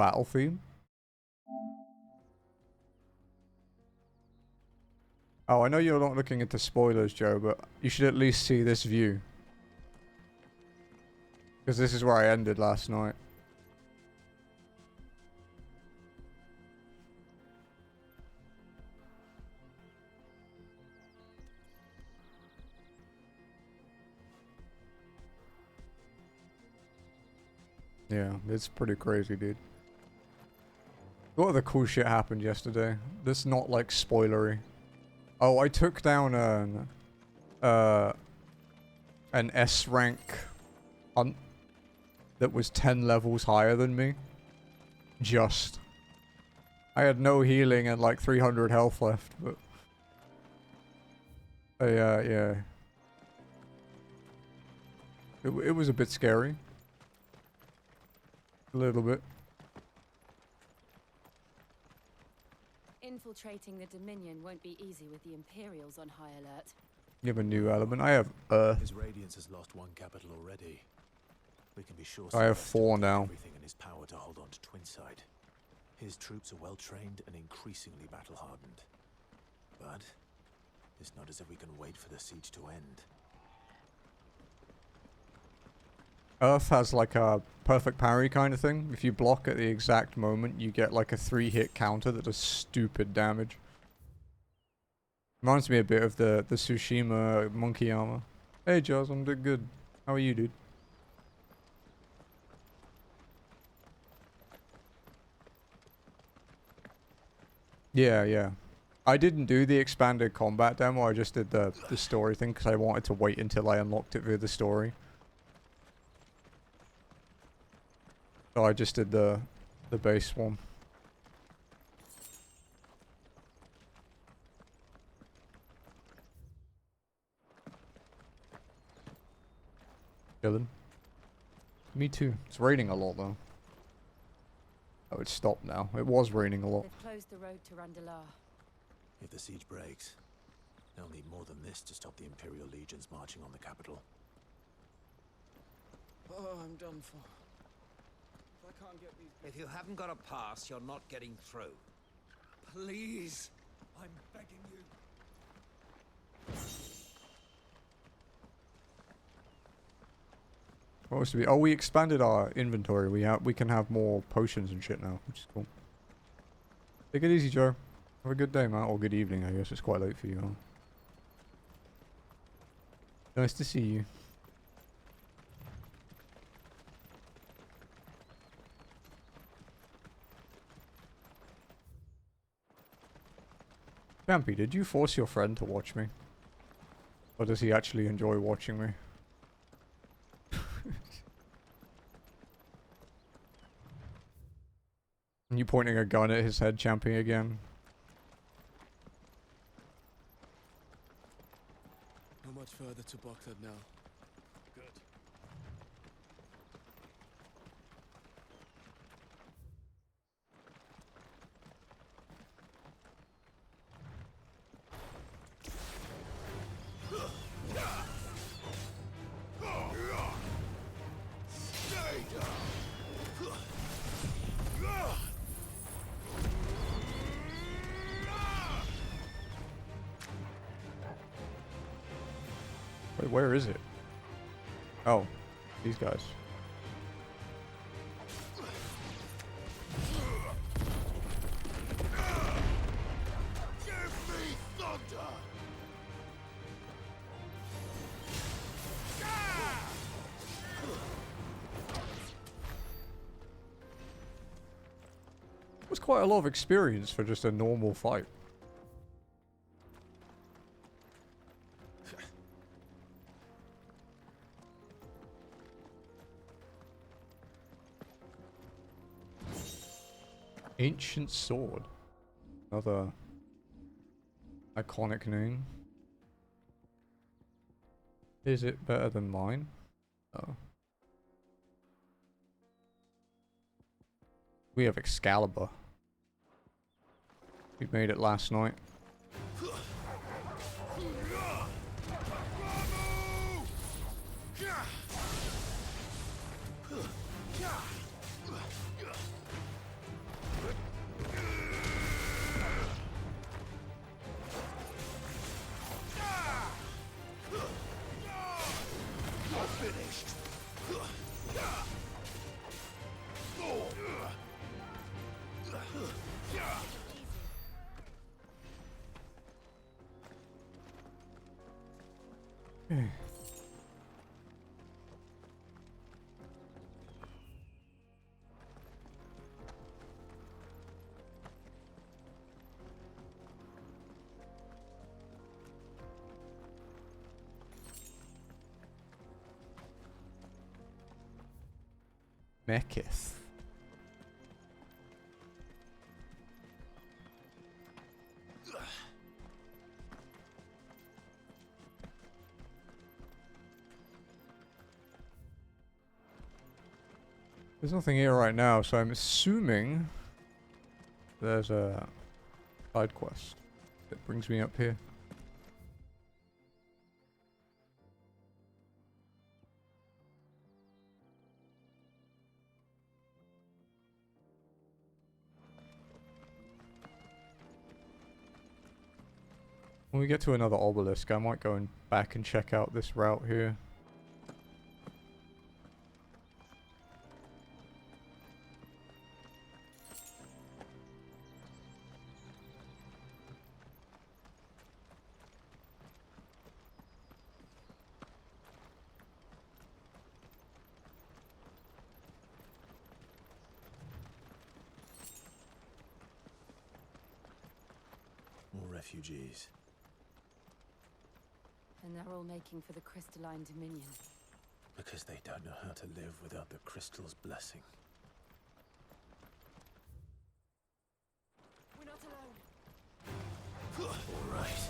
battle theme. Oh, I know you're not looking into spoilers, Joe, but you should at least see this view. Because this is where I ended last night. Yeah, it's pretty crazy, dude. What other cool shit happened yesterday? That's not like spoilery. Oh, I took down an S rank hunt that was 10 levels higher than me. Just. I had no healing and like 300 health left, but yeah. It was a bit scary. A little bit. Infiltrating the Dominion won't be easy with the Imperials on high alert. You have a new element. I have His Radiance has lost one capital already. We can be sure I have 4 now. everything in his power to hold on to Twinside. His troops are well trained and increasingly battle hardened. But it's not as if we can wait for the siege to end. Earth has like a perfect parry kind of thing. If you block at the exact moment, you get like a 3-hit counter that does stupid damage. Reminds me a bit of the Tsushima monkey armor. Hey Jaws, I'm doing good. How are you, dude? Yeah. I didn't do the expanded combat demo, I just did the story thing because I wanted to wait until I unlocked it via the story. So I just did the base one. Chillin'. Me too. It's raining a lot though. Oh, it's stopped now. It was raining a lot. They've closed the road to Randalar. If the siege breaks, they'll need more than this to stop the Imperial legions marching on the capital. Oh, I'm done for. If I can't get these... If you haven't got a pass, you're not getting through. Please! I'm begging you. What was to be? Oh, we expanded our inventory. We can have more potions and shit now, which is cool. Take it easy, Joe. Have a good day, man. Or good evening, I guess. It's quite late for you, huh? Nice to see you. Vampy, did you force your friend to watch me? Or does he actually enjoy watching me? And you pointing a gun at his head, champing again? Not much further to Baghdad now. Good. Wait, where is it? Oh, these guys. It was quite a lot of experience for just a normal fight. Ancient Sword. Another iconic name. Is it better than mine? Oh. We have Excalibur. We made it last night. Mekith. There's nothing here right now, so I'm assuming there's a side quest that brings me up here. When we get to another obelisk, I might go back and check out this route here. More refugees. And they're all making for the crystalline dominion. Because they don't know how to live without the crystal's blessing. We're not alone. All right.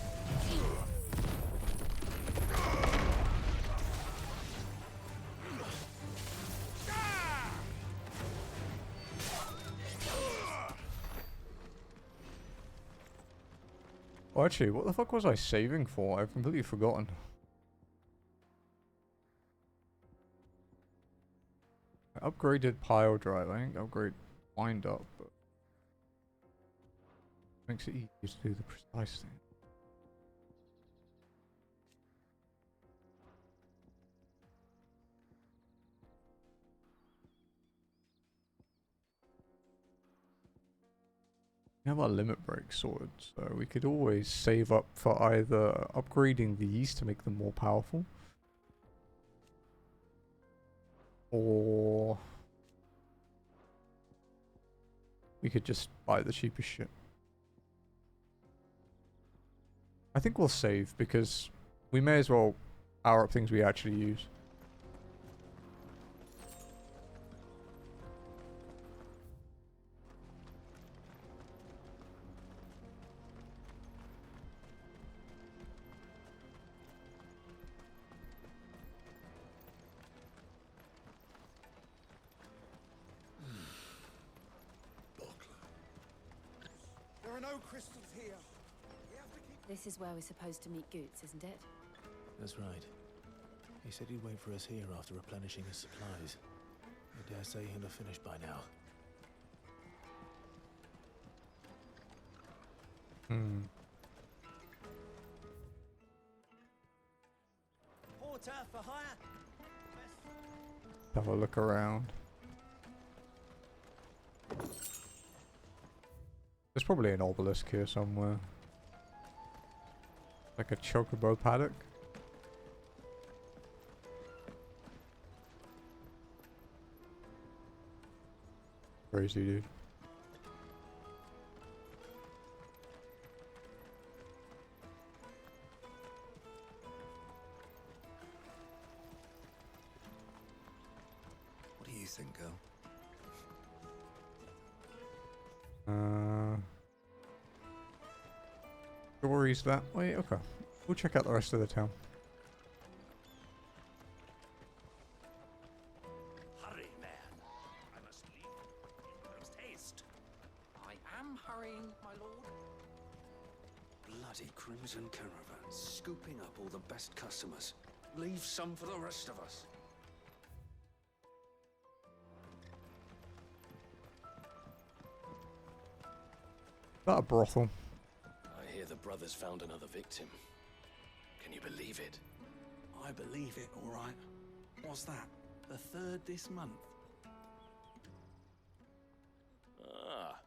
Oh, actually, what the fuck was I saving for? I've completely forgotten. I upgraded pile drive. I think upgrade wind up, but makes it easier to do the precise thing. We have our limit break sorted, so we could always save up for either upgrading these to make them more powerful, or we could just buy the cheapest shit. I think we'll save because we may as well power up things we actually use. There are no crystals here. We have to keep... This is where we're supposed to meet Goots, isn't it? That's right. He said he'd wait for us here after replenishing his supplies. I dare say he'll have finished by now. Porter for hire. Have a look around. There's probably an obelisk here somewhere. Like a chocobo paddock. Crazy, dude. What do you think, girl? Stories that way? Okay. We'll check out the rest of the town. Hurry, man. I must leave. Post haste. I am hurrying, my lord. Bloody crimson caravan, scooping up all the best customers. Leave some for the rest of us. Is that a brothel? I hear the brothers found another victim. Can you believe it? I believe it, all right. What's that? The third this month? Ah,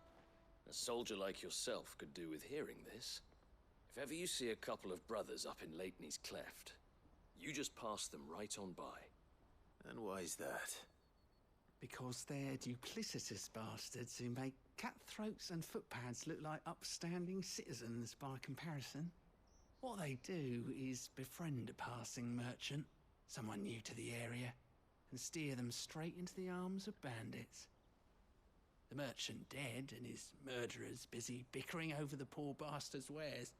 a soldier like yourself could do with hearing this. If ever you see a couple of brothers up in Lateney's Cleft, You just passed them right on by. And why's that? Because they're duplicitous bastards who make cutthroats and footpads look like upstanding citizens by comparison. What they do is befriend a passing merchant, someone new to the area, and steer them straight into the arms of bandits. The merchant dead and his murderers busy bickering over the poor bastard's wares.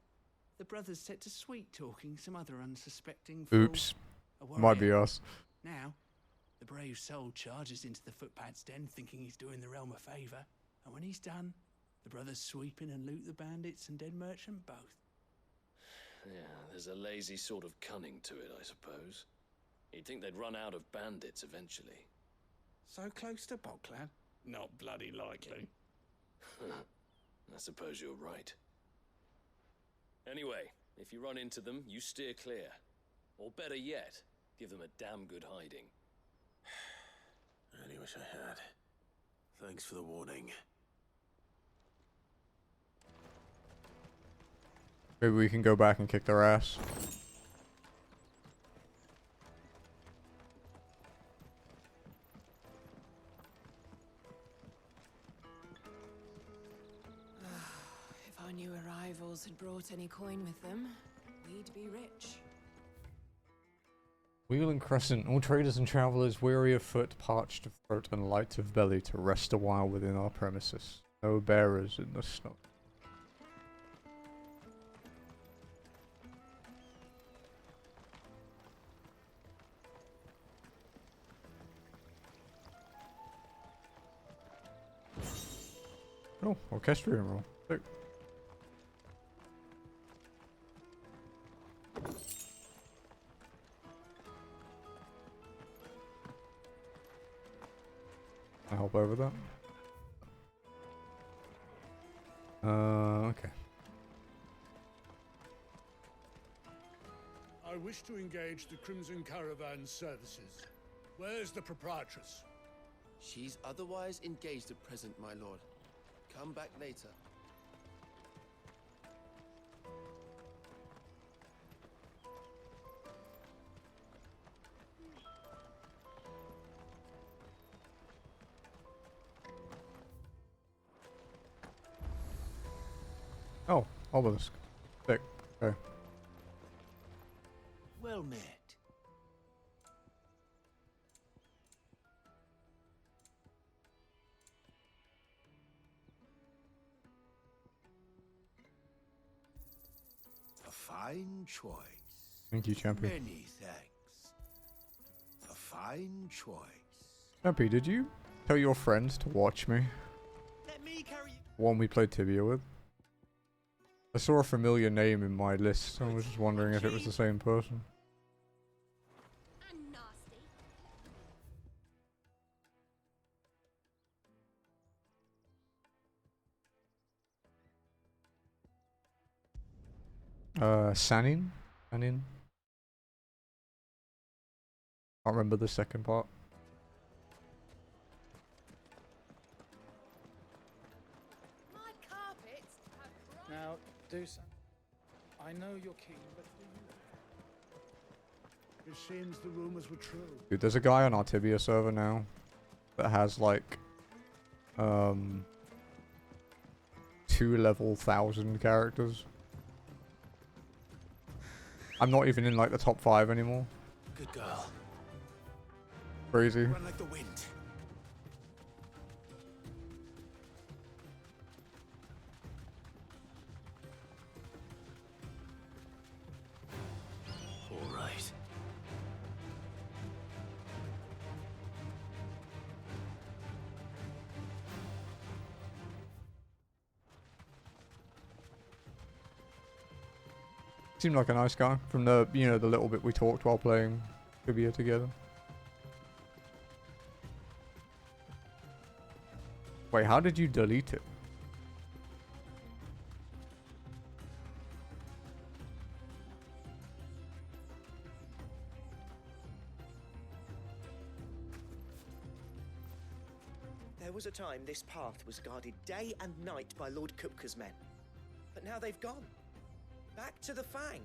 The brothers set to sweet-talking some other unsuspecting fool. Oops. A Might be warrior. us. Now, the brave soul charges into the footpad's den thinking he's doing the realm a favour, and when he's done, the brothers sweep in and loot the bandits and dead merchant both. Yeah, there's a lazy sort of cunning to it, I suppose. You'd think they'd run out of bandits eventually. So close to Boglad? Not bloody likely. I suppose you're right. Anyway, if you run into them, you steer clear. Or better yet, give them a damn good hiding. I really wish I had. Thanks for the warning. Maybe we can go back and kick their ass. If our new arrivals had brought any coin with them, we'd be rich. Wheel and Crescent, all traders and travelers weary of foot, parched of throat, and light of belly to rest a while within our premises. No bearers in the snow. Oh, orchestrion roll. Sick. I'll help over that. Okay. I wish to engage the Crimson Caravan's services. Where's the proprietress? She's otherwise engaged at present, my lord. Come back later. Oh, obelisk. Sick. Okay. Well met. A fine choice. Thank you, Champy. Many thanks. A fine choice. Champy, did you tell your friends to watch me? Let me carry you. One we played Tibia with. I saw a familiar name in my list. I was just wondering if it was the same person. And nasty. Sanin? Sanin? Can't remember the second part. My carpets have Now, Deuce, I know you're keen, but do you... It seems the rumors were true. Dude, there's a guy on our Tibia server now that has like 2 level 1000 characters. I'm not even in like the top 5 anymore. Good girl. Crazy. Run like the wind. All right. Seemed like a nice guy from the, you know, the little bit we talked while playing Tibia together. Wait, how did you delete it? There was a time this path was guarded day and night by Lord Kupka's men. But now they've gone. Back to the Fang.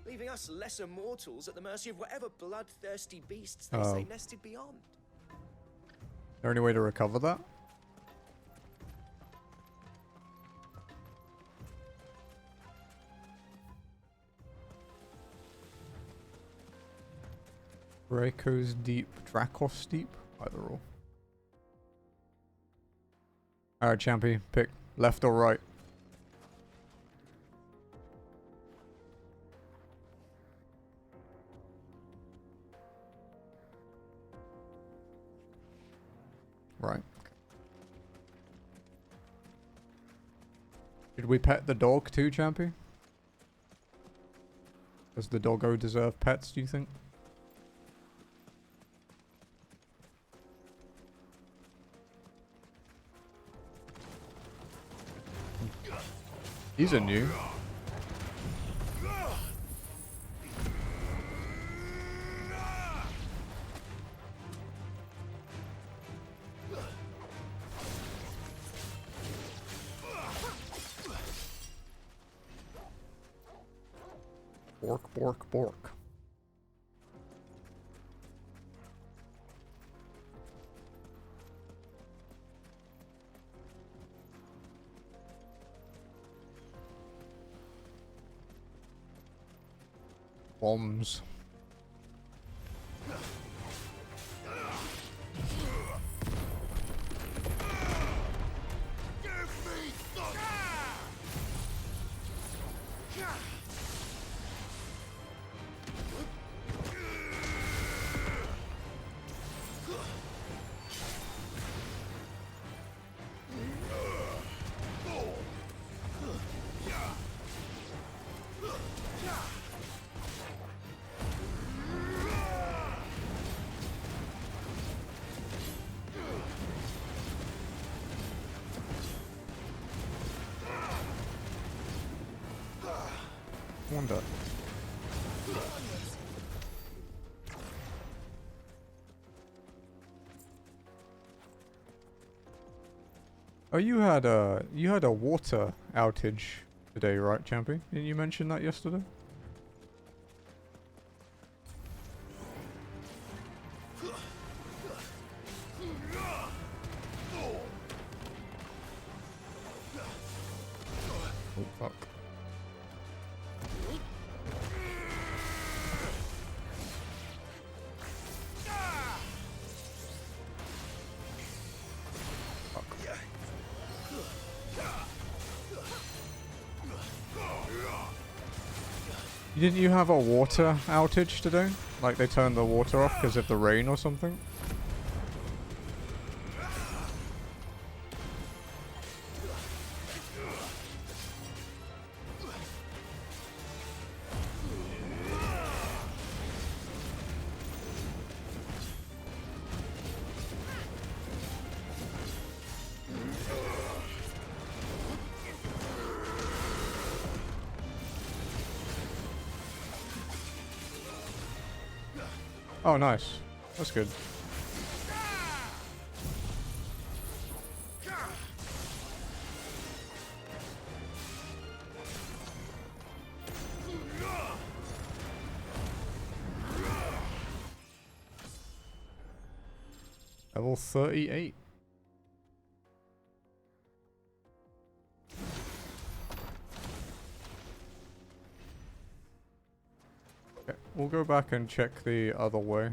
leaving us lesser mortals at the mercy of whatever bloodthirsty beasts they Oh. say nested beyond. Is there any way to recover that? Draco's Deep, Dracos Deep? Either or. Alright, Champy, pick left or right. Right. Should we pet the dog too, Champy? Does the doggo deserve pets, do you think? These are new. Bork, bork, bork. Bombs. Wonder. Oh, you had a water outage today, right, Champy? Didn't you mention that yesterday? Oh fuck. Didn't you have a water outage today? Like they turned the water off because of the rain or something? Oh, nice. That's good. Level 38. Okay, we'll go back and check the other way.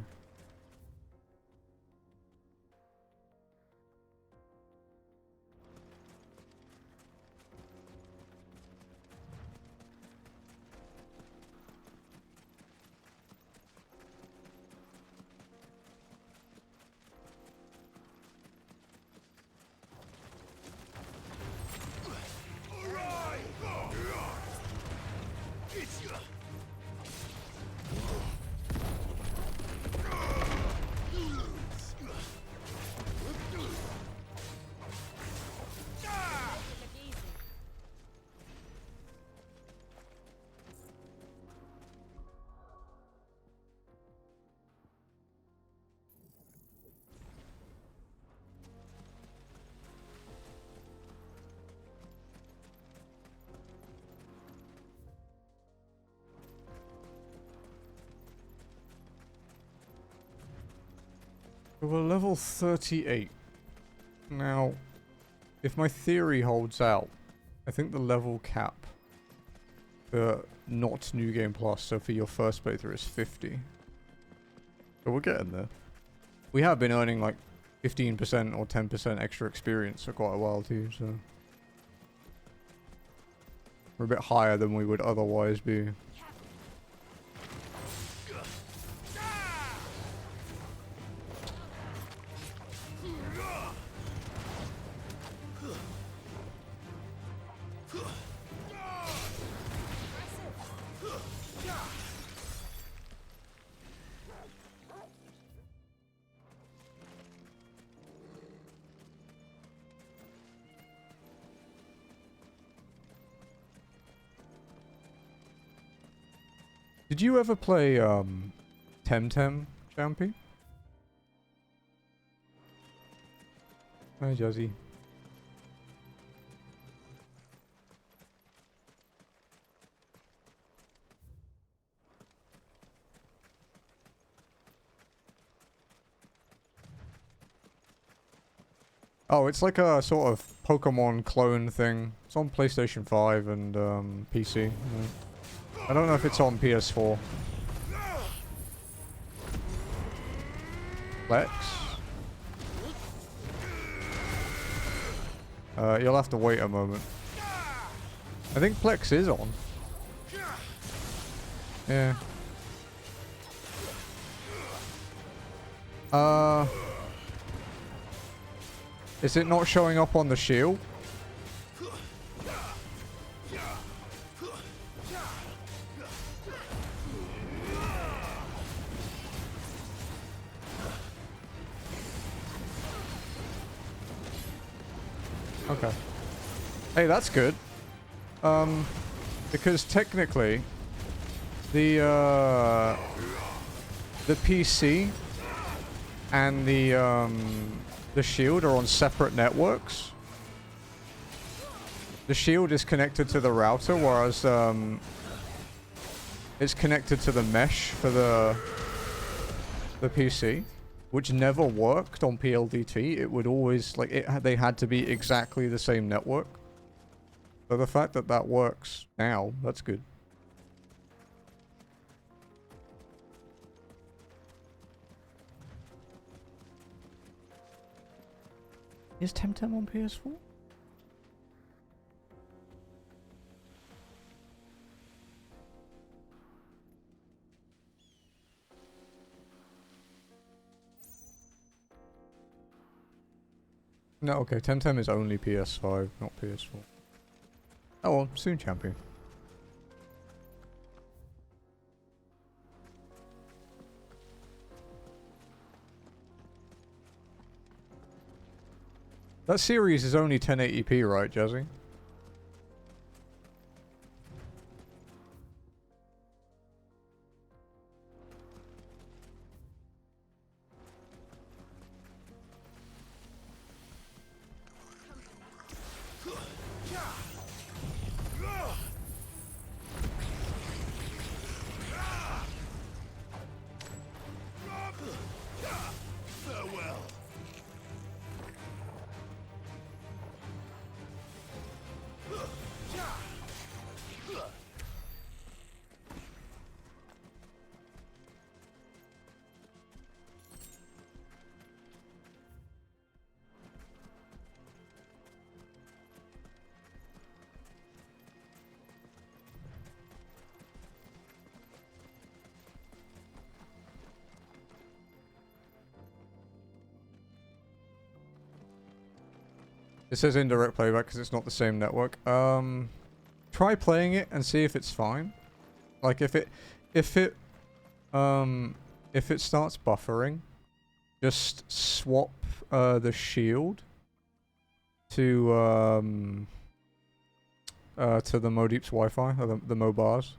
So we're level 38. Now, if my theory holds out, I think the level cap for not New Game Plus, so for your first playthrough, is 50. So we're getting there. We have been earning like 15% or 10% extra experience for quite a while too, so we're a bit higher than we would otherwise be. Did you ever play Temtem, Champy? Hi, Jazzy. Oh, it's like a sort of Pokemon clone thing. It's on PlayStation 5 and PC. I don't know if it's on PS4. Plex? You'll have to wait a moment. I think Plex is on. Yeah. Is it not showing up on the shield? Okay. Hey, that's good. Because technically, the PC and the shield are on separate networks. The shield is connected to the router, whereas it's connected to the mesh for the PC. Which never worked on PLDT. It would always, like, they had to be exactly the same network. So the fact that that works now, that's good. Is Temtem on PS4? No, okay, Temtem is only PS5, not PS4. Oh well, soon champion. That series is only 1080p, right, Jazzy? It says indirect playback because it's not the same network. Try playing it and see if it's fine. Like if it starts buffering, just swap the shield to the Modip's Wi-Fi, or the Mobars,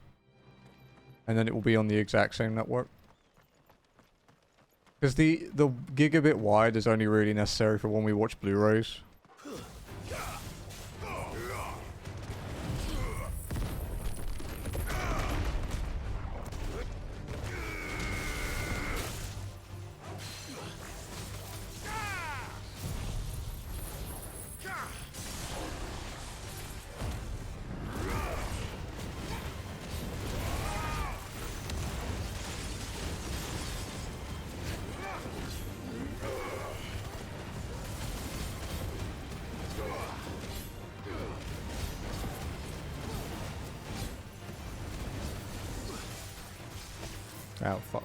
and then it will be on the exact same network. Because the gigabit wide is only really necessary for when we watch Blu-rays. Oh, fuck.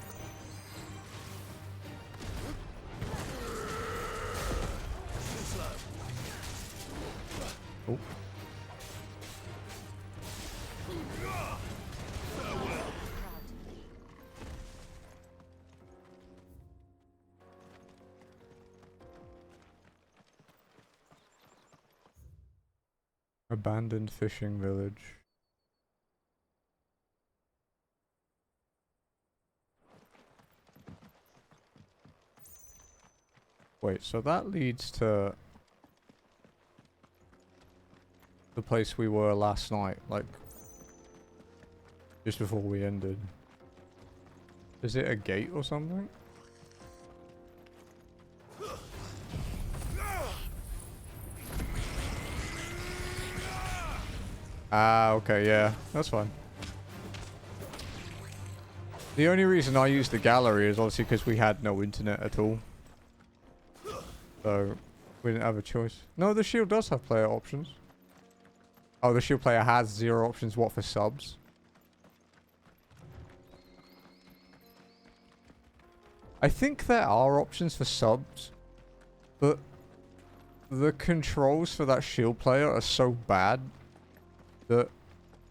Oh. Abandoned fishing village. Wait, so that leads to the place we were last night, like just before we ended. Is it a gate or something? Ah, okay, yeah, that's fine. The only reason I used the gallery is obviously because we had no internet at all. So, we didn't have a choice. No, the shield does have player options. Oh, the shield player has 0 options, what, for subs? I think there are options for subs, but the controls for that shield player are so bad that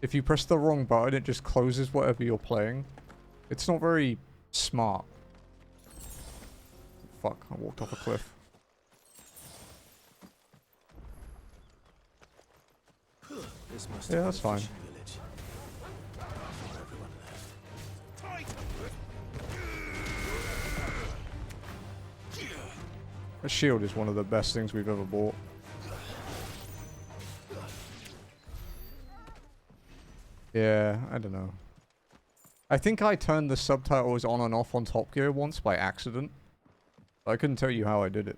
if you press the wrong button, it just closes whatever you're playing. It's not very smart. Fuck, I walked off a cliff. Yeah, that's fine. A shield is one of the best things we've ever bought. Yeah, I don't know. I think I turned the subtitles on and off on Top Gear once by accident. I couldn't tell you how I did it.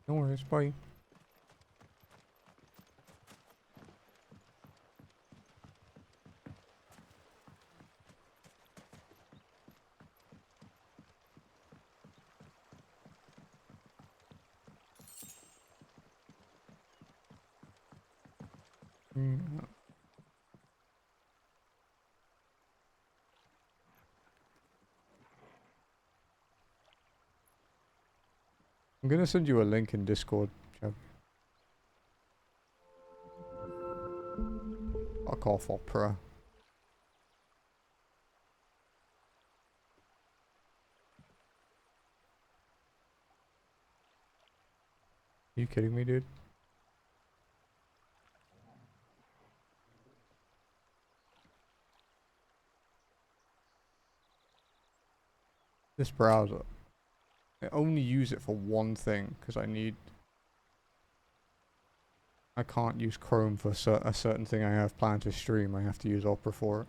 No worries, bye. Mm. I'm gonna send you a link in Discord, Chad. Fuck off, Opera. Are you kidding me, dude? This browser. I only use it for one thing, because I can't use Chrome for a certain thing I have planned to stream. I have to use Opera for it.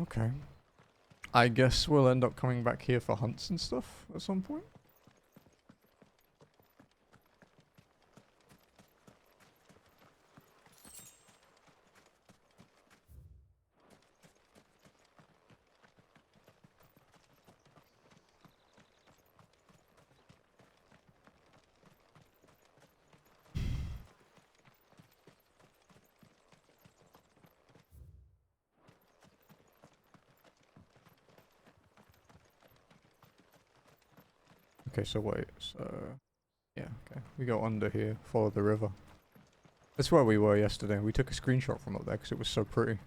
Okay. I guess we'll end up coming back here for hunts and stuff at some point. Okay, so wait, so... Yeah, okay. We go under here, follow the river. That's where we were yesterday. We took a screenshot from up there because it was so pretty.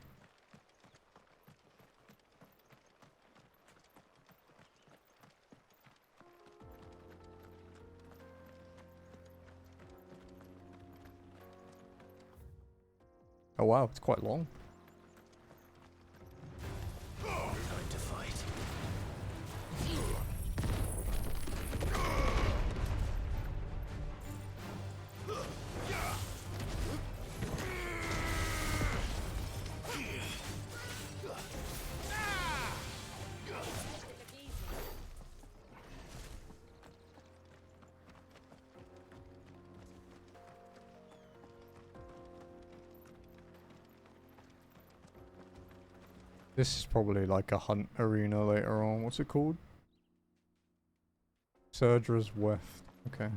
Oh wow, it's quite long. Time to fight. This is probably like a hunt arena later on. What's it called? Surdra's Weft. Okay.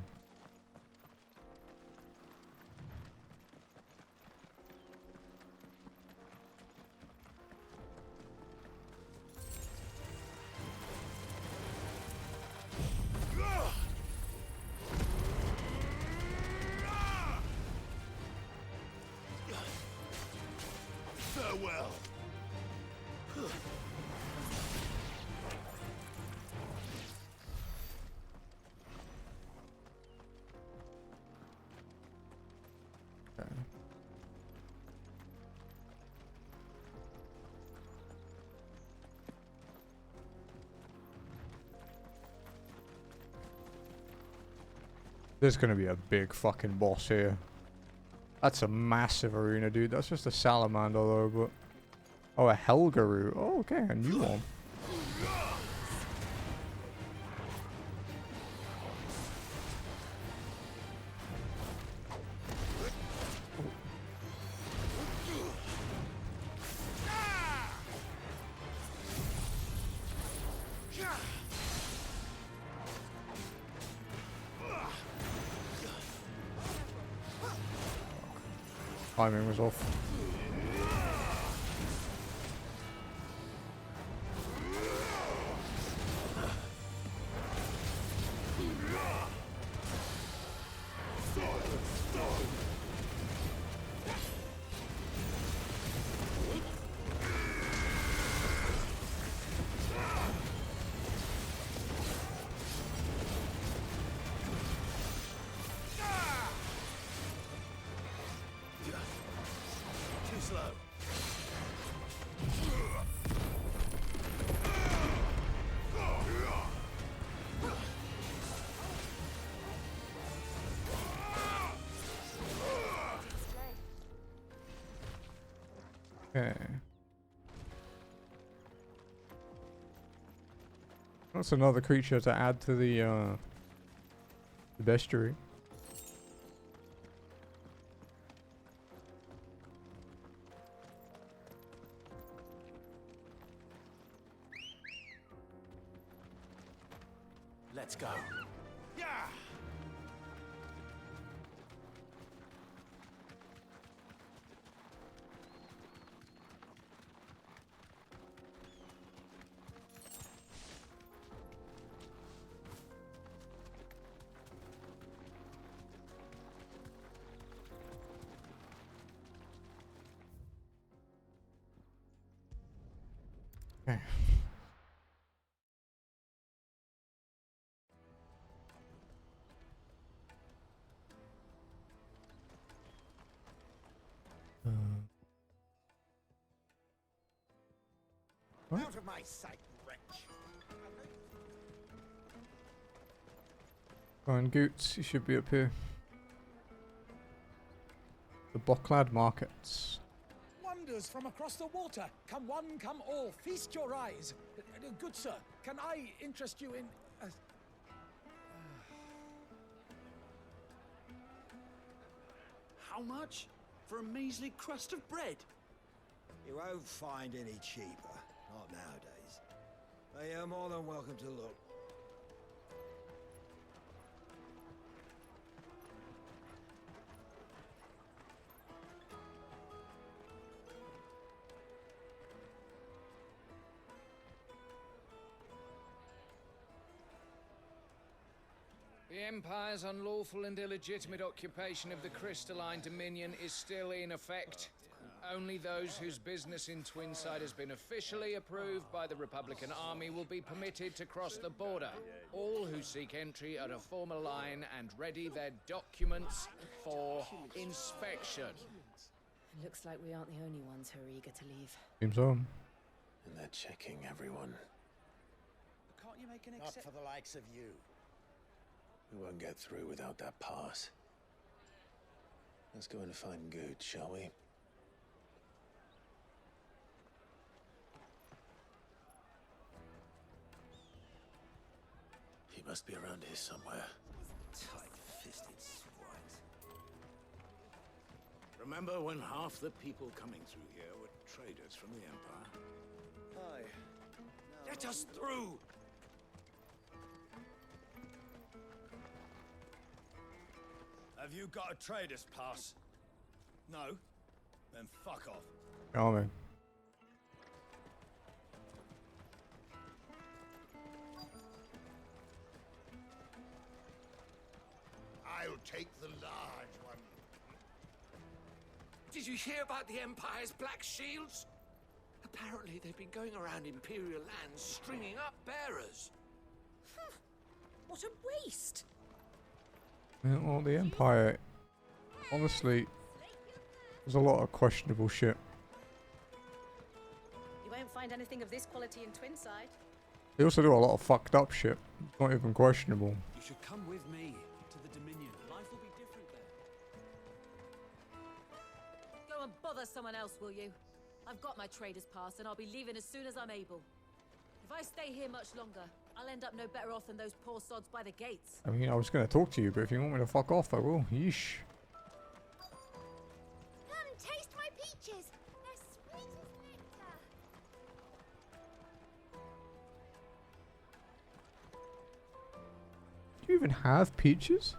Farewell. Okay. There's gonna be a big fucking boss here. That's a massive arena, dude. That's just a salamander though, but... Oh, a Helgaru. Oh, okay, a new one. Timing was off. Too slow. Okay. That's another creature to add to the bestiary. Let's go. Yeah. Okay. Out of my sight, wretch. Fine, Goots, you should be up here. The Bocklad Markets. Wonders from across the water. Come one, come all. Feast your eyes. Good sir, can I interest you in... How much? For a measly crust of bread? You won't find any cheaper. Not nowadays. But you're more than welcome to look. The Empire's unlawful and illegitimate occupation of the Crystalline Dominion is still in effect. Only those whose business in Twinside has been officially approved by the Republican Army will be permitted to cross the border. All who seek entry are to form a line and ready their documents for inspection. It looks like we aren't the only ones who are eager to leave. Seems so. And they're checking everyone. Can't you make an Not for the likes of you. We won't get through without that pass. Let's go and find Good, shall we? He must be around here somewhere. Tight-fisted swines. Remember when half the people coming through here were traders from the Empire? Aye. Let us through! Have you got a trader's pass? No? Then fuck off. Tell me. I'll take the large one. Did you hear about the Empire's Black Shields? Apparently they've been going around Imperial lands stringing up bearers. What a waste! Yeah, well, the Empire, honestly, there's a lot of questionable shit. You won't find anything of this quality in Twinside. They also do a lot of fucked up shit. It's not even questionable. You should come with me to the Dominion. Life will be different there. Go and bother someone else, will you? I've got my trader's pass and I'll be leaving as soon as I'm able. If I stay here much longer, I'll end up no better off than those poor sods by the gates. I mean, I was going to talk to you, but if you want me to fuck off, I will. Yeesh. Come taste my peaches. They're sweet as nectar. Do you even have peaches?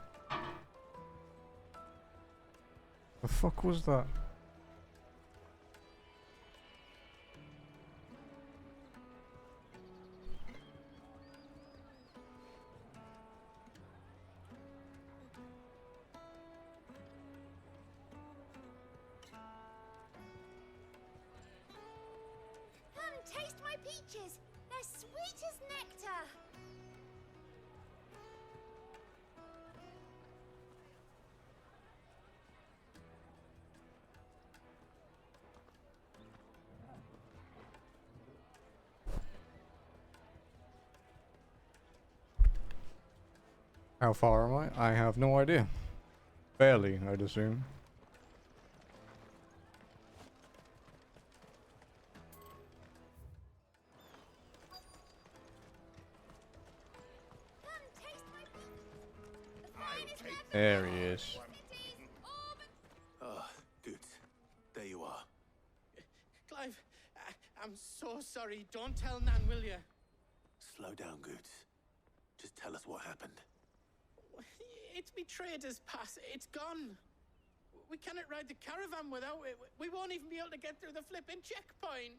The fuck was that? Taste my peaches. They're sweet as nectar. How far am I? I have no idea. Barely, I'd assume. There he is. Ah, good. There you are. Clive, I'm so sorry. Don't tell Nan, will you? Slow down, Goods. Just tell us what happened. It's me trader's pass. It's gone. We cannot ride the caravan without it. We won't even be able to get through the flipping checkpoint.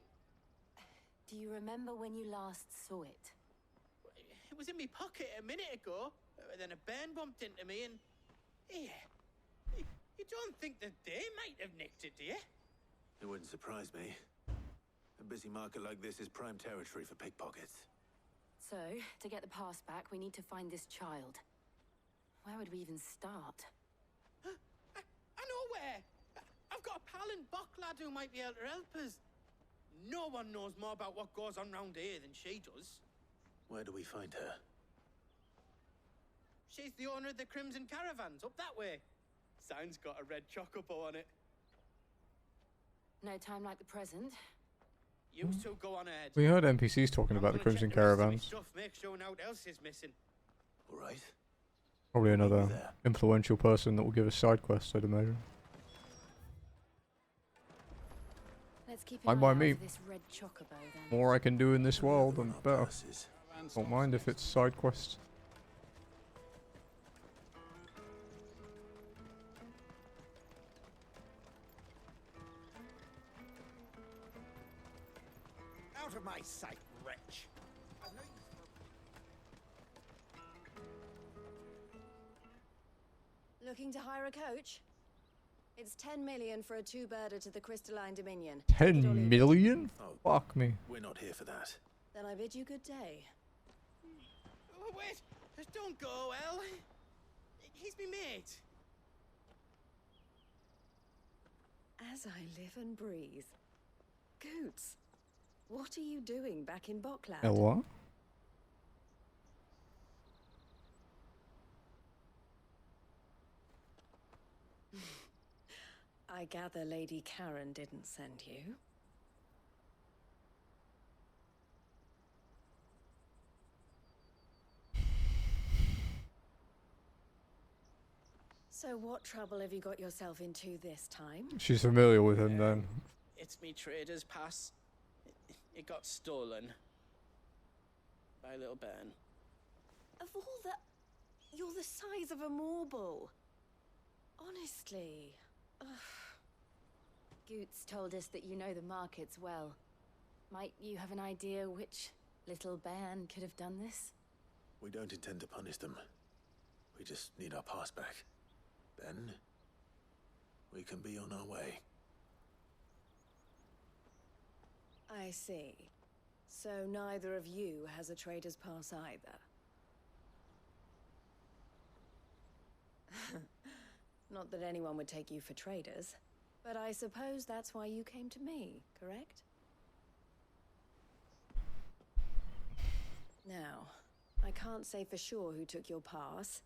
Do you remember when you last saw it? It was in my pocket a minute ago. Then a bairn bumped into me and... Yeah. You don't think that they might have nicked it, do you? It wouldn't surprise me. A busy market like this is prime territory for pickpockets. So, to get the pass back, we need to find this child. Where would we even start? I know where! I've got a pal in Bock lad who might be able to help us. No one knows more about what goes on round here than she does. Where do we find her? She's the owner of the Crimson Caravans, up that way. Sign's got a red chocobo on it. No time like the present. You two go on ahead. We heard NPCs talking about the Crimson Caravans. Stuff, make sure no one else is missing. All right. Probably another influential person that will give us side quests, I'd imagine. Let's keep Fine an by eye out me. for this red chocobo then. More I can do in this world, the better. Don't mind if it's side quests. Out of my sight, wretch! Looking to hire a coach? It's 10 million for a two-birder to the Crystalline Dominion. 10 million? Oh, Fuck me. we're not here for that. Then I bid you good day. Oh, wait! Don't go, El. He's me mate. As I live and breathe. Goots, what are you doing back in Bockland? What? I gather Lady Karen didn't send you. So what trouble have you got yourself into this time? She's familiar with him then. It's me trader's pass. It got stolen. By little Ben. Of all the... You're the size of a marble. Honestly. Ugh. Goots told us that you know the markets well. Might you have an idea which little band could have done this? We don't intend to punish them. We just need our pass back. Then, we can be on our way. I see. So neither of you has a trader's pass either. Not that anyone would take you for traders, but I suppose that's why you came to me, correct? Now, I can't say for sure who took your pass,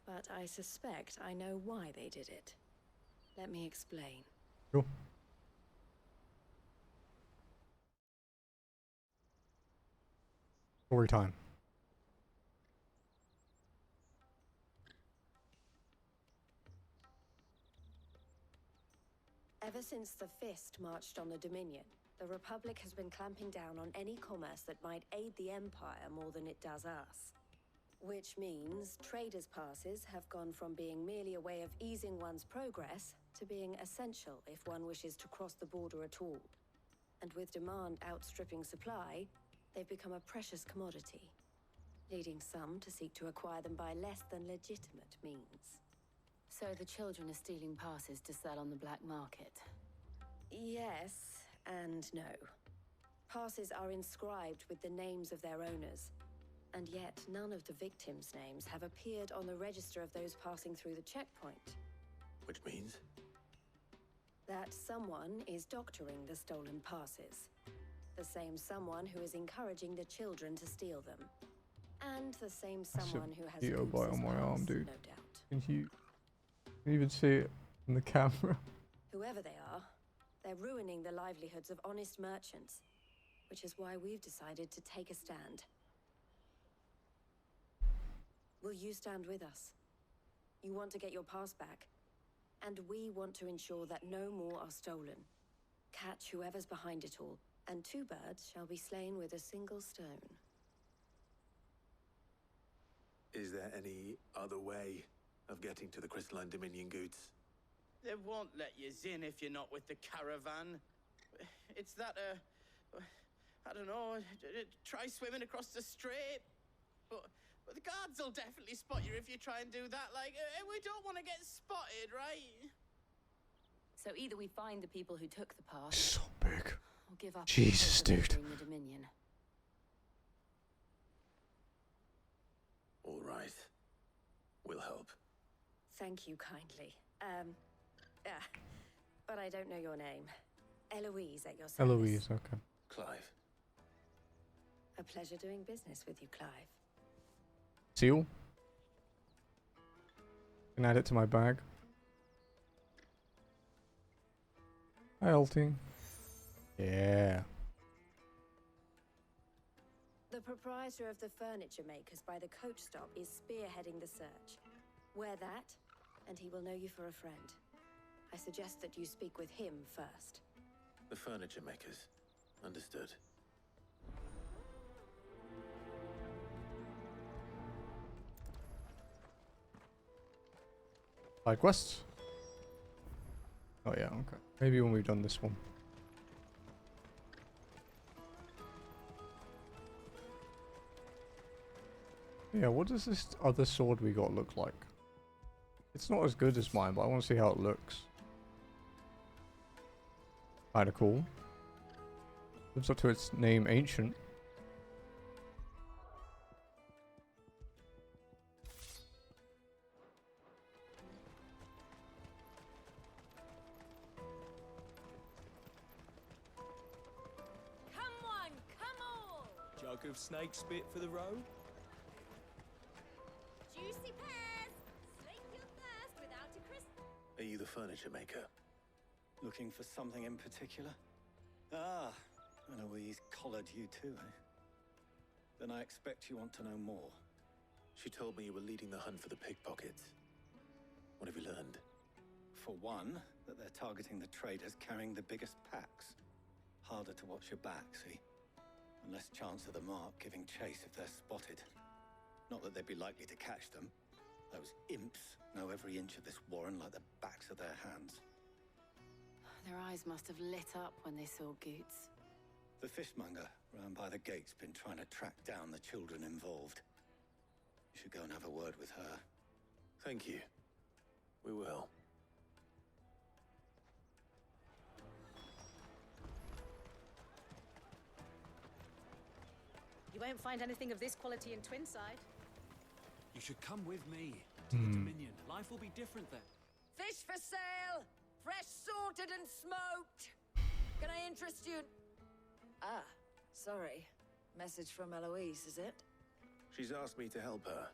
but I suspect I know why they did it. Let me explain. Sure. Story time. Ever since the Fist marched on the Dominion, the Republic has been clamping down on any commerce that might aid the Empire more than it does us. Which means traders' passes have gone from being merely a way of easing one's progress to being essential if one wishes to cross the border at all. And with demand outstripping supply, they've become a precious commodity, leading some to seek to acquire them by less than legitimate means. So the children are stealing passes to sell on the black market? Yes and no. Passes are inscribed with the names of their owners, and yet none of the victims' names have appeared on the register of those passing through the checkpoint. Which means? That someone is doctoring the stolen passes. The same someone who is encouraging the children to steal them. And the same someone who has Keto bite on my arm, dude. no doubt. Can you even see it in the camera? Whoever they are, they're ruining the livelihoods of honest merchants, which is why we've decided to take a stand. Will you stand with us? You want to get your pass back, and we want to ensure that no more are stolen. Catch whoever's behind it all, and two birds shall be slain with a single stone. Is there any other way of getting to the Crystalline Dominion, Goots? They won't let you in if you're not with the caravan. It's that, I don't know, try swimming across the strait. But the guards will definitely spot you if you try and do that. Like, we don't want to get spotted, right? So either we find the people who took the pass, So big. or give up Jesus, the dude. the Dominion. All right. We'll help. Thank you kindly. But I don't know your name. Eloise at your service. Eloise, okay. Clive. A pleasure doing business with you, Clive. Seal. Can add it to my bag. Hi, Alting. Yeah. The proprietor of the furniture makers by the coach stop is spearheading the search. Wear that, and he will know you for a friend. I suggest that you speak with him first. The furniture makers. Understood. Side quests? Oh yeah, okay. Maybe when we've done this one. Yeah, what does this other sword we got look like? It's not as good as mine, but I want to see how it looks. Kinda cool. Lives up to its name, Ancient. Come on, come on! Jug of snake spit for the road? Juicy pears! Slake your thirst without a crisp. Are you the furniture maker? Looking for something in particular? Ah, Eloise collared you too, eh? Then I expect you want to know more. She told me you were leading the hunt for the pickpockets. What have you learned? For one, that they're targeting the traders carrying the biggest packs. Harder to watch your back, see? And less chance of the mark giving chase if they're spotted. Not that they'd be likely to catch them. Those imps know every inch of this warren like the backs of their hands. Their eyes must have lit up when they saw Goots. The fishmonger round by the gate's been trying to track down the children involved. You should go and have a word with her. Thank you. We will. You won't find anything of this quality in Twinside. You should come with me to the Dominion. Life will be different there. Fish for sale! Fresh sorted and smoked! Can I interest you? Ah, sorry. Message from Eloise, is it? She's asked me to help her.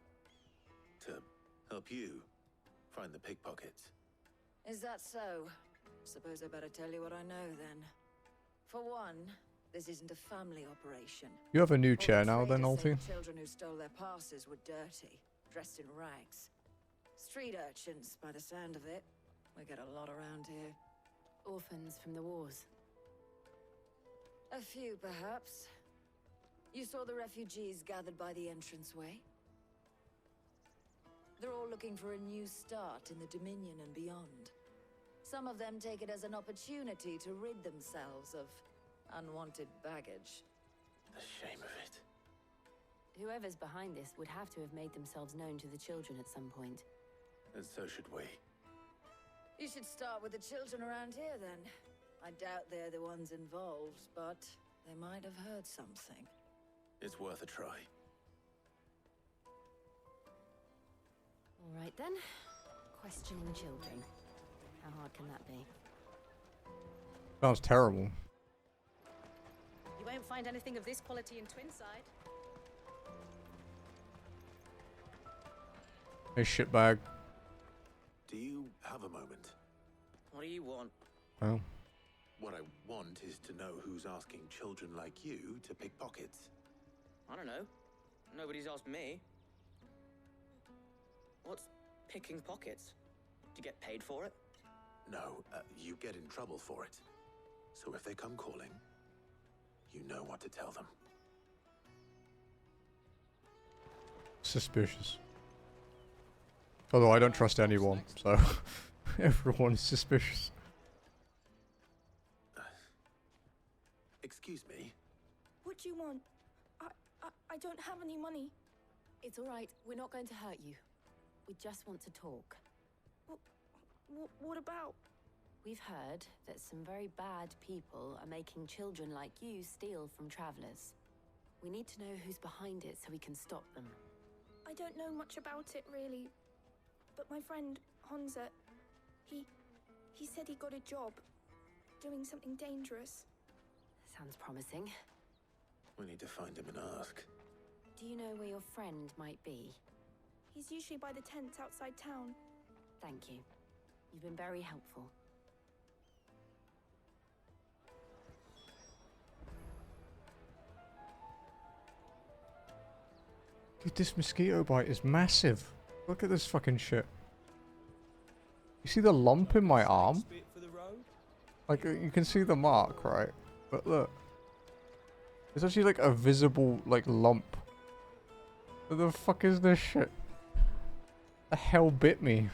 To help you find the pickpockets. Is that so? Suppose I better tell you what I know then. For one, this isn't a family operation. You have a new All chair the now then, traders say Alfie? the children who stole their passes were dirty, dressed in rags. Street urchins, by the sound of it. We get a lot around here. Orphans from the wars. A few, perhaps. You saw the refugees gathered by the entranceway? They're all looking for a new start in the Dominion and beyond. Some of them take it as an opportunity to rid themselves of unwanted baggage. The shame of it. Whoever's behind this would have to have made themselves known to the children at some point. And so should we. You should start with the children around here, then. I doubt they're the ones involved, but they might have heard something. It's worth a try. All right then. Questioning children. How hard can that be? Sounds terrible. You won't find anything of this quality in Twinside. Hey, shitbag. Do you have a moment? What do you want? Oh. What I want is to know who's asking children like you to pick pockets. I don't know. Nobody's asked me. What's picking pockets? Do you get paid for it? No, you get in trouble for it. So if they come calling, you know what to tell them. Suspicious. Although I don't trust anyone, so everyone is suspicious. Excuse me? What do you want? I don't have any money. It's all right. We're not going to hurt you. We just want to talk. What about? We've heard that some very bad people are making children like you steal from travelers. We need to know who's behind it so we can stop them. I don't know much about it, really. But my friend, Honza, he said he got a job doing something dangerous. Sounds promising. We need to find him and ask. Do you know where your friend might be? He's usually by the tents outside town. Thank you. You've been very helpful. Dude, this mosquito bite is massive. Look at this fucking shit. You see the lump in my arm? Like, you can see the mark, right? But look. It's actually like a visible, like, lump. What the fuck is this shit? The hell bit me?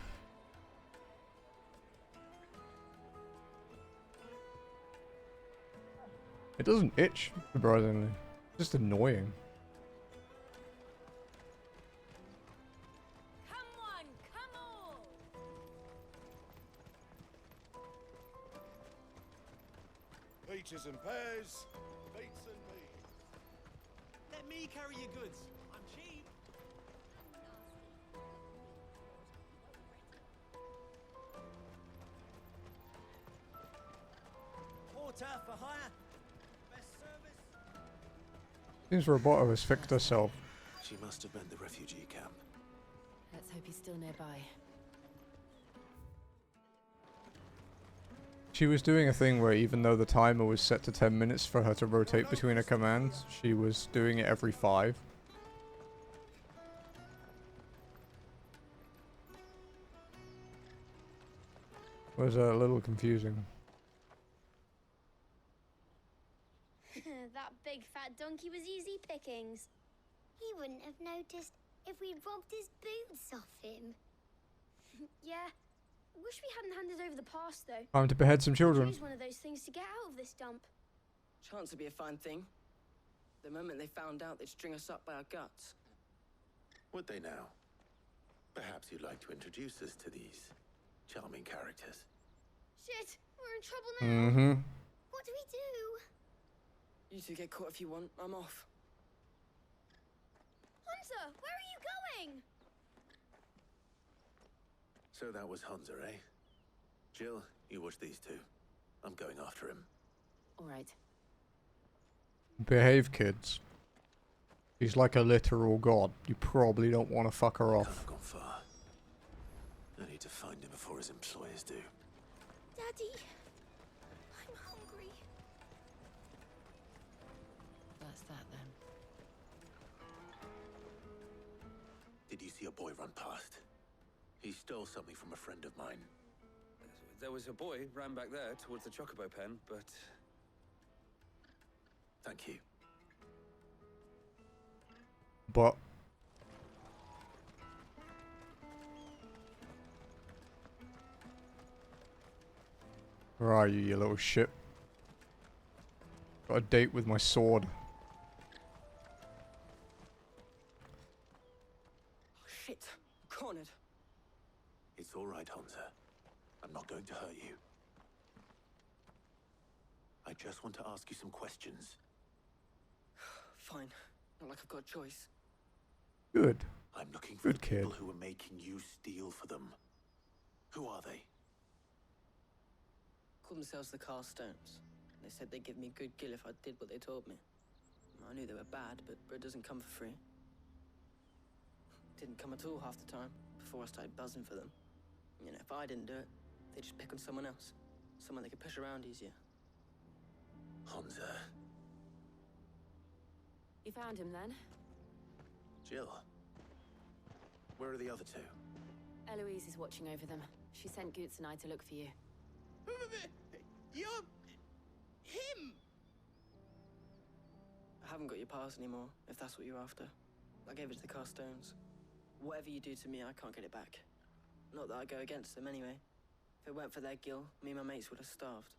It doesn't itch, surprisingly. It's just annoying. Come on, come on! peaches and pears, beets and beans. Let me carry your goods. I'm cheap. Porter for hire. Best service. Seems Roboto has fixed herself. She must have been the refugee camp. Let's hope he's still nearby. She was doing a thing where even though the timer was set to 10 minutes for her to rotate between her commands, she was doing it every 5. Was a little confusing. That big fat donkey was easy pickings. He wouldn't have noticed if we'd robbed his boots off him. Yeah. Wish we hadn't handed over the pass, though. Time to behead some children. Use one of those things to get out of this dump. Chance would be a fine thing. The moment they found out, they'd string us up by our guts. Would they now? Perhaps you'd like to introduce us to these charming characters. Shit, we're in trouble now. Mm-hmm. What do we do? You two get caught if you want. I'm off. Hunter, where are you going? So that was Hunter, eh? Jill, you watch these two. I'm going after him. All right. Behave, kids. She's like a literal god. You probably don't want to fuck her Can't off. have gone far. I need to find him before his employers do. Daddy, I'm hungry. That's that then. Did you see a boy run past? He stole something from a friend of mine. There was a boy ran back there towards the chocobo pen, but... Thank you. But where are you, you little shit? Got a date with my sword. Oh, shit. I'm cornered. It's all right, Hunter. I'm not going to hurt you. I just want to ask you some questions. Fine. Not like I've got a choice. Good. I'm looking for Good the kid. people who are making you steal for them. Who are they? Call themselves the Carstones. They said they'd give me good gill if I did what they told me. I knew they were bad, but bread doesn't come for free. Didn't come at all half the time, before I started buzzing for them. You know, if I didn't do it, they'd just pick on someone else. Someone they could push around easier. Hunter. You found him then? Jill. Where are the other two? Eloise is watching over them. She sent Goots and I to look for you. You're... him! I haven't got your pass anymore, if that's what you're after. I gave it to the Carstones. Whatever you do to me, I can't get it back. Not that I go against them anyway. If it weren't for their gill, me and my mates would have starved.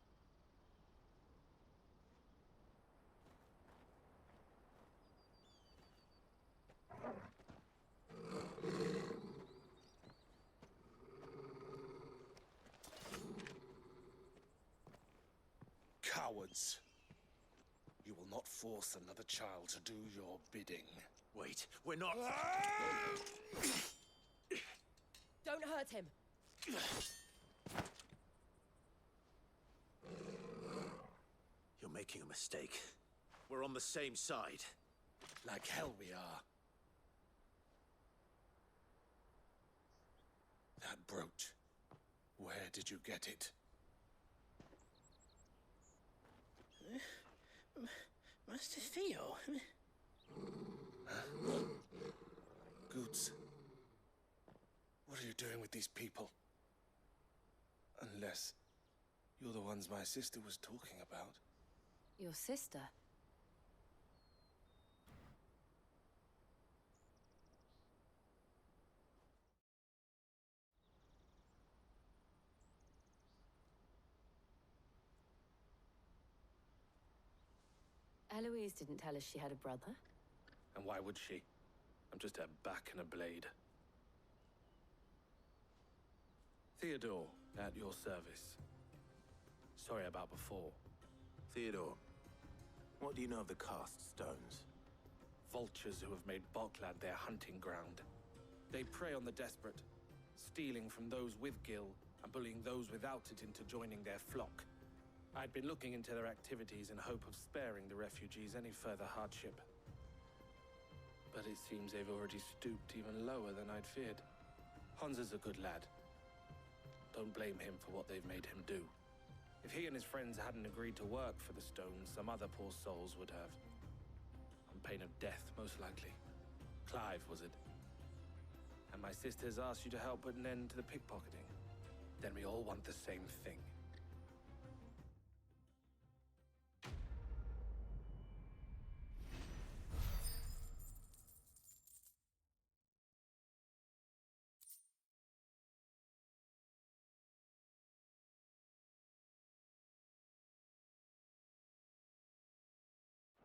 Cowards. You will not force another child to do your bidding. Wait, we're not... Don't hurt him. You're making a mistake. We're on the same side. Like hell we are. That brooch. Where did you get it? Master Theo? Goots. What are you doing with these people? Unless you're the ones my sister was talking about. Your sister? Eloise didn't tell us she had a brother. And why would she? I'm just a back and a blade. Theodore, at your service. Sorry about before. Theodore, what do you know of the cast stones? Vultures who have made Boklad their hunting ground. They prey on the desperate, stealing from those with gil and bullying those without it into joining their flock. I'd been looking into their activities in hope of sparing the refugees any further hardship. But it seems they've already stooped even lower than I'd feared. Hansa's a good lad. Don't blame him for what they've made him do. If he and his friends hadn't agreed to work for the stones, some other poor souls would have. On pain of death, most likely. Clive, was it? And my sisters asked you to help put an end to the pickpocketing. Then we all want the same thing.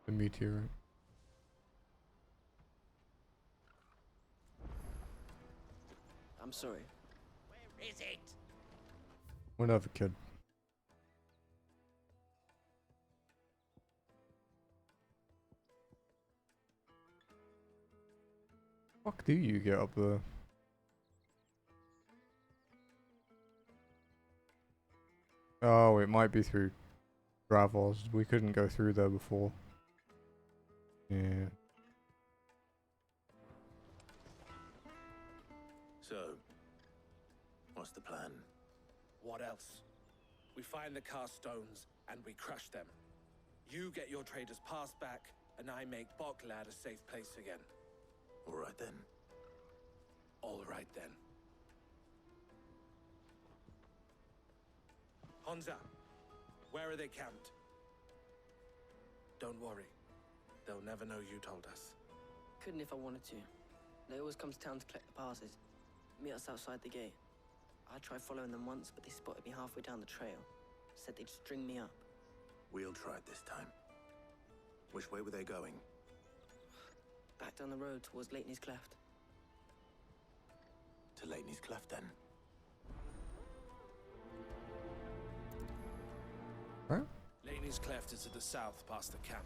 The meteorite. I'm sorry. Where is it? Whatever, kid. Fuck do you get up there? Oh, it might be through Bravos. We couldn't go through there before. Yeah. So, what's the plan? What else? We find the cast stones and we crush them. You get your trader's pass back, and I make Boklad a safe place again. All right then. All right then. Hansa, where are they camped? Don't worry. They'll never know you told us. Couldn't if I wanted to. They always come to town to collect the passes. Meet us outside the gate. I tried following them once, but they spotted me halfway down the trail. Said they'd string me up. We'll try it this time. Which way were they going? Back down the road towards Leighton's Cleft. To Leighton's Cleft, then. Huh? Leighton's Cleft is to the south, past the camp.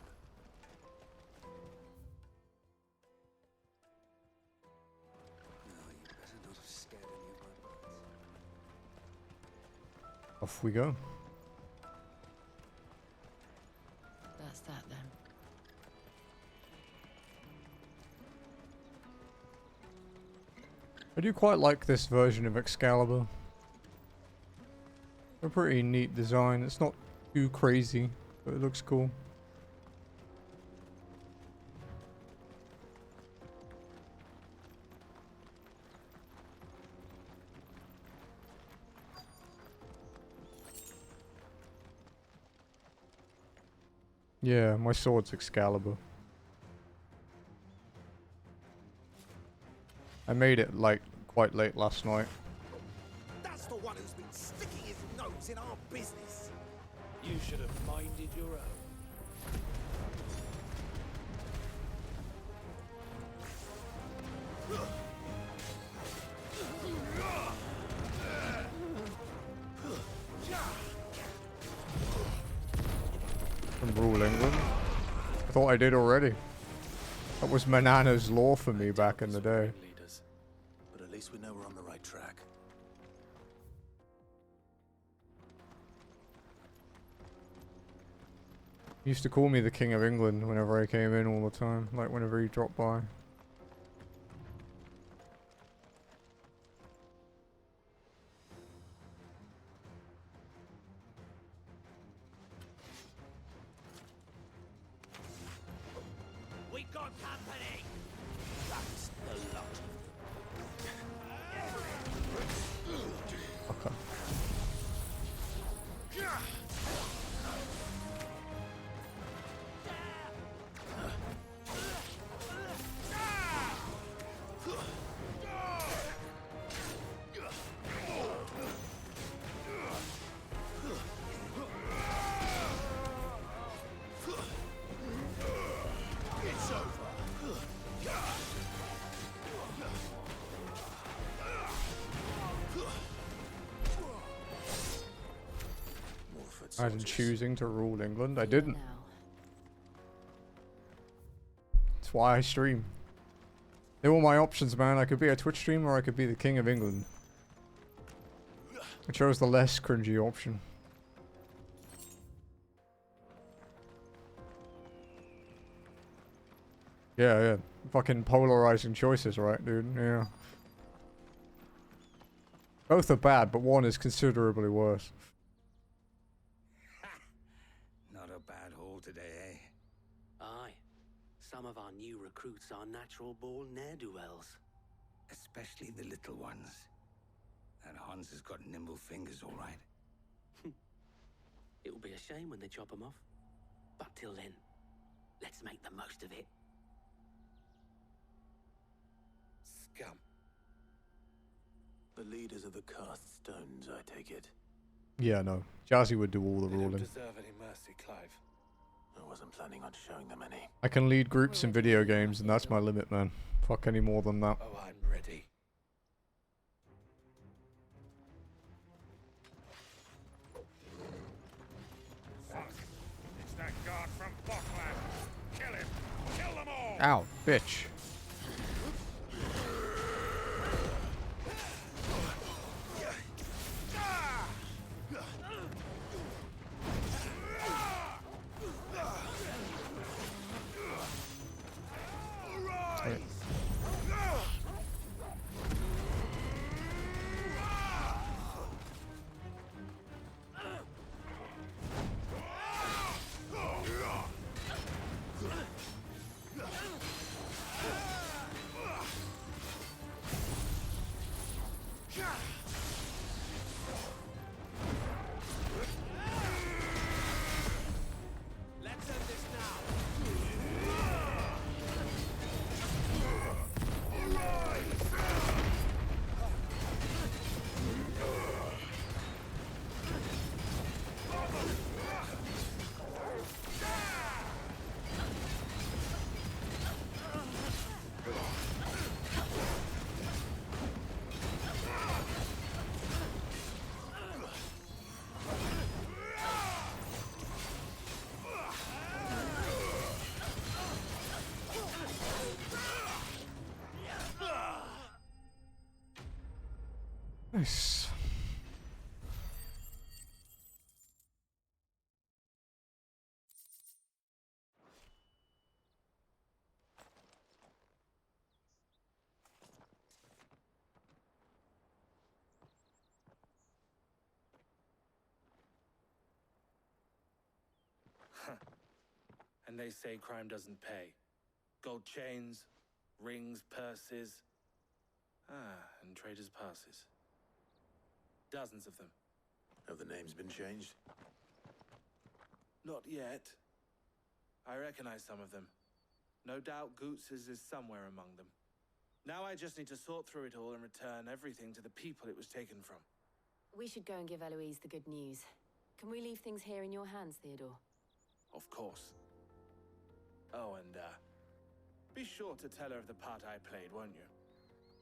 Off we go. That's that then. I do quite like this version of Excalibur. A pretty neat design. It's not too crazy, but it looks cool. Yeah, my sword's Excalibur. I made it like quite late last night. That's the one who's been sticking his nose in our business. You should have minded your own. From Rule England. I thought I did already. That was Manana's law for me back in the day. But at least we know we're on the right track. He used to call me the King of England whenever I came in all the time, like whenever he dropped by. We got company! That's the lot. Okay. Imagine choosing to rule England. I didn't. That's why I stream. They were my options, man. I could be a Twitch streamer or I could be the King of England. I chose the less cringy option. Yeah. Fucking polarizing choices, right, dude? Yeah. Both are bad, but one is considerably worse. Not a bad haul today, eh? Aye. Some of our new recruits are natural-born ne'er-do-wells. Especially the little ones. That Hans has got nimble fingers, all right. It will be a shame when they chop them off. But till then, let's make the most of it. Scum. The leaders of the cast stones, I take it. Yeah, no. Jazzy would do all the They ruling. don't deserve any mercy, Clive. I wasn't planning on showing them any. I can lead groups in video games, and that's my limit, man. Fuck any more than that. Oh, I'm ready. Fuck. It's that guard from Bockland. Kill him. Kill them all. Ow, bitch. Nice. And they say crime doesn't pay. Gold chains, rings, purses. And traders' passes. Dozens of them. Have the names been changed? Not yet. I recognize some of them. No doubt Goots's is somewhere among them. Now I just need to sort through it all and return everything to the people it was taken from. We should go and give Eloise the good news. Can we leave things here in your hands, Theodore? Of course. Oh, and, be sure to tell her of the part I played, won't you?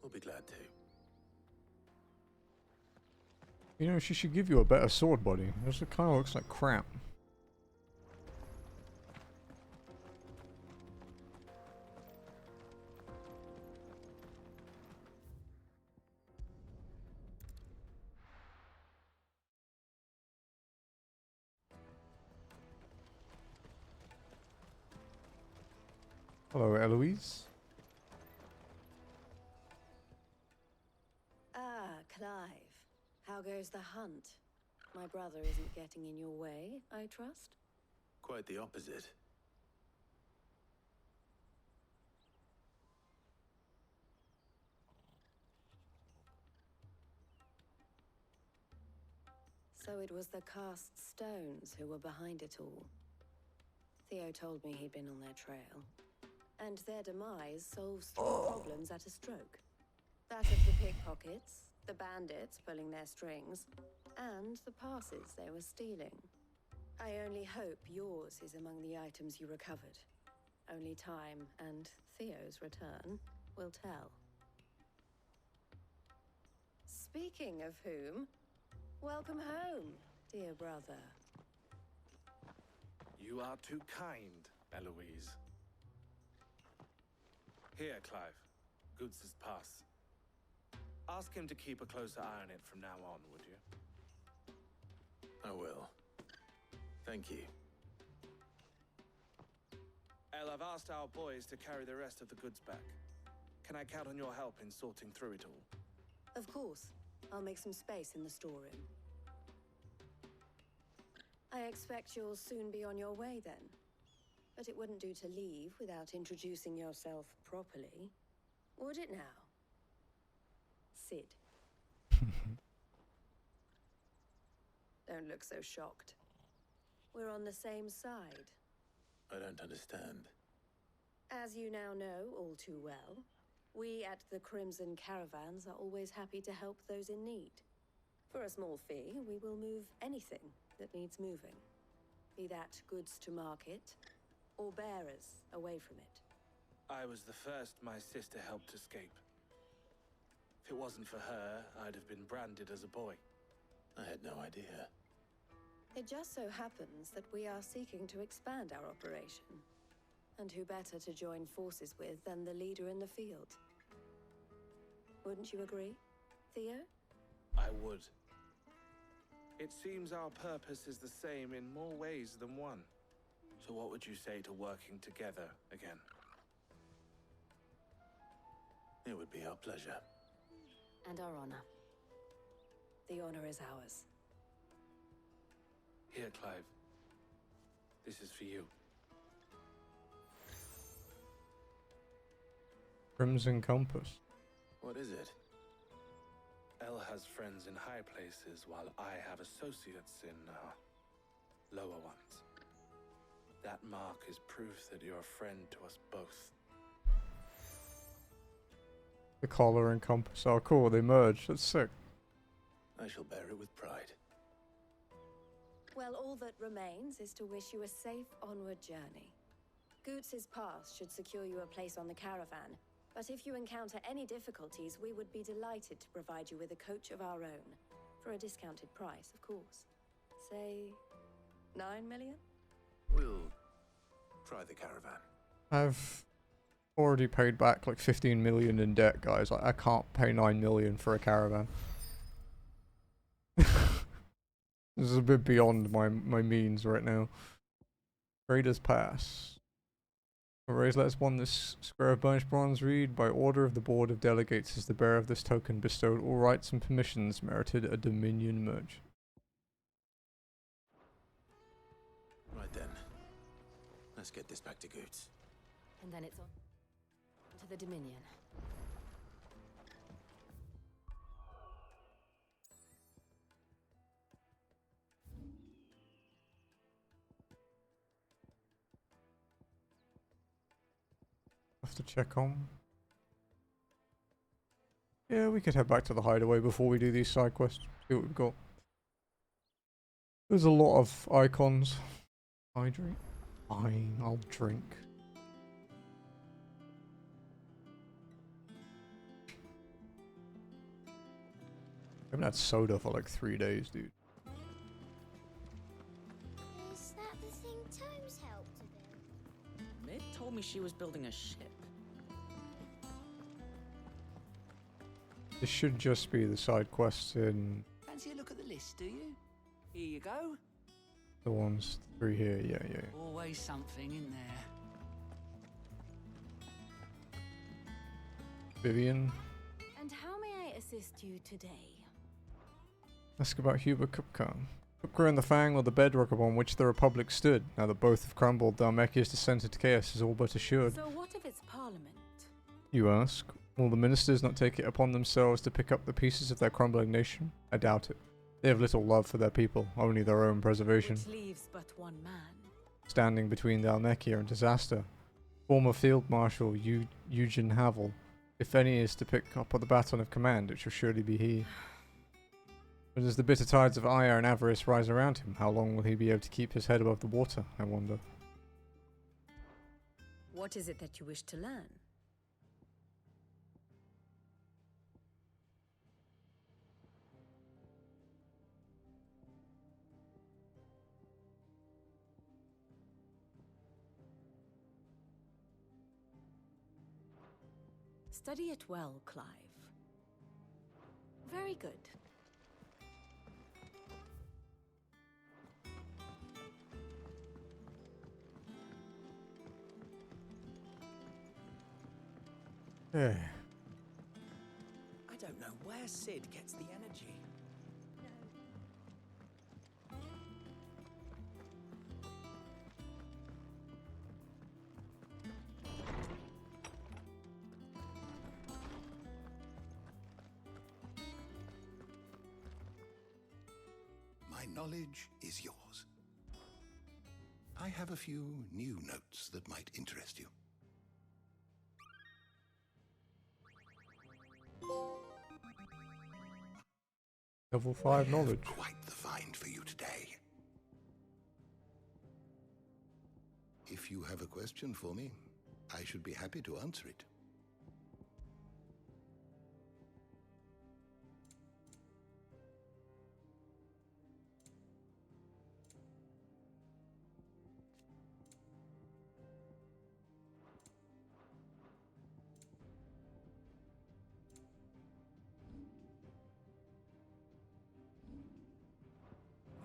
We'll be glad to. You know, she should give you a better sword, buddy. This kind of looks like crap. Hello, Eloise. Ah, Clive. How goes the hunt? My brother isn't getting in your way, I trust? Quite the opposite. So it was the cast stones who were behind it all. Theo told me he'd been on their trail. And their demise solves three problems at a stroke. That of the pickpockets, the bandits pulling their strings, and the passes they were stealing. I only hope yours is among the items you recovered. Only time and Theo's return will tell. Speaking of whom, welcome home, dear brother. You are too kind, Eloise. Here, Clive. Goods' pass. Ask him to keep a closer eye on it from now on, would you? I will. Thank you. El, I've asked our boys to carry the rest of the goods back. Can I count on your help in sorting through it all? Of course. I'll make some space in the storeroom. I expect you'll soon be on your way then. But it wouldn't do to leave without introducing yourself properly. Would it now? Sid. Don't look so shocked. We're on the same side. I don't understand. As you now know all too well, we at the Crimson Caravans are always happy to help those in need. For a small fee, we will move anything that needs moving. Be that goods to market, or bearers away from it. I was the first my sister helped escape. If it wasn't for her, I'd have been branded as a boy. I had no idea. It just so happens that we are seeking to expand our operation. And who better to join forces with than the leader in the field? Wouldn't you agree, Theo? I would. It seems our purpose is the same in more ways than one. So what would you say to working together again? It would be our pleasure. And our honor. The honor is ours. Here, Clive. This is for you. Crimson Compass. What is it? El has friends in high places, while I have associates in, lower ones. That mark is proof that you're a friend to us both. The collar and compass. Oh, cool. They merge. That's sick. I shall bear it with pride. Well, all that remains is to wish you a safe onward journey. Goots' pass should secure you a place on the caravan, but if you encounter any difficulties, we would be delighted to provide you with a coach of our own. For a discounted price, of course. Say, 9 million? We'll try the caravan. I've already paid back like 15 million in debt, guys. I can't pay 9 million for a caravan. This is a bit beyond my means right now. Trader's Pass. Raise let's won this square of burnished bronze read. By order of the Board of Delegates is the bearer of this token bestowed all rights and permissions merited a Dominion merge. Right then. Let's get this back to Goots. And then it's on to the Dominion. Have to check on. Yeah, we could head back to the hideaway before we do these side quests. See what we've got. There's a lot of icons. Hydrate. Fine, I'll drink. I haven't had soda for like 3 days, dude. Is that the thing Tomes helped to build? Mid told me she was building a ship. This should just be the side quests in Fancy a look at the list, do you? Here you go. the ones through here. Yeah. Always something in there. Vivian. And how may I assist you today? Ask about Hubert Kupka. Kupka and the Fang were the bedrock upon which the Republic stood. Now that both have crumbled, Dhalmekia's descent into chaos is all but assured. So what of its parliament? You ask? Will the ministers not take it upon themselves to pick up the pieces of their crumbling nation? I doubt it. They have little love for their people, only their own preservation. Which leaves but one man. Standing between Dhalmekia and disaster, former Field Marshal Eugen Havel. If any is to pick up the baton of command, it shall surely be he. But as the bitter tides of ire and avarice rise around him, how long will he be able to keep his head above the water, I wonder? What is it that you wish to learn? Study it well, Clive. Very good. Yeah. I don't know where Sid gets the energy. My knowledge is yours. I have a few new notes that might interest you. Level 5 knowledge. Quite the find for you today. If you have a question for me, I should be happy to answer it.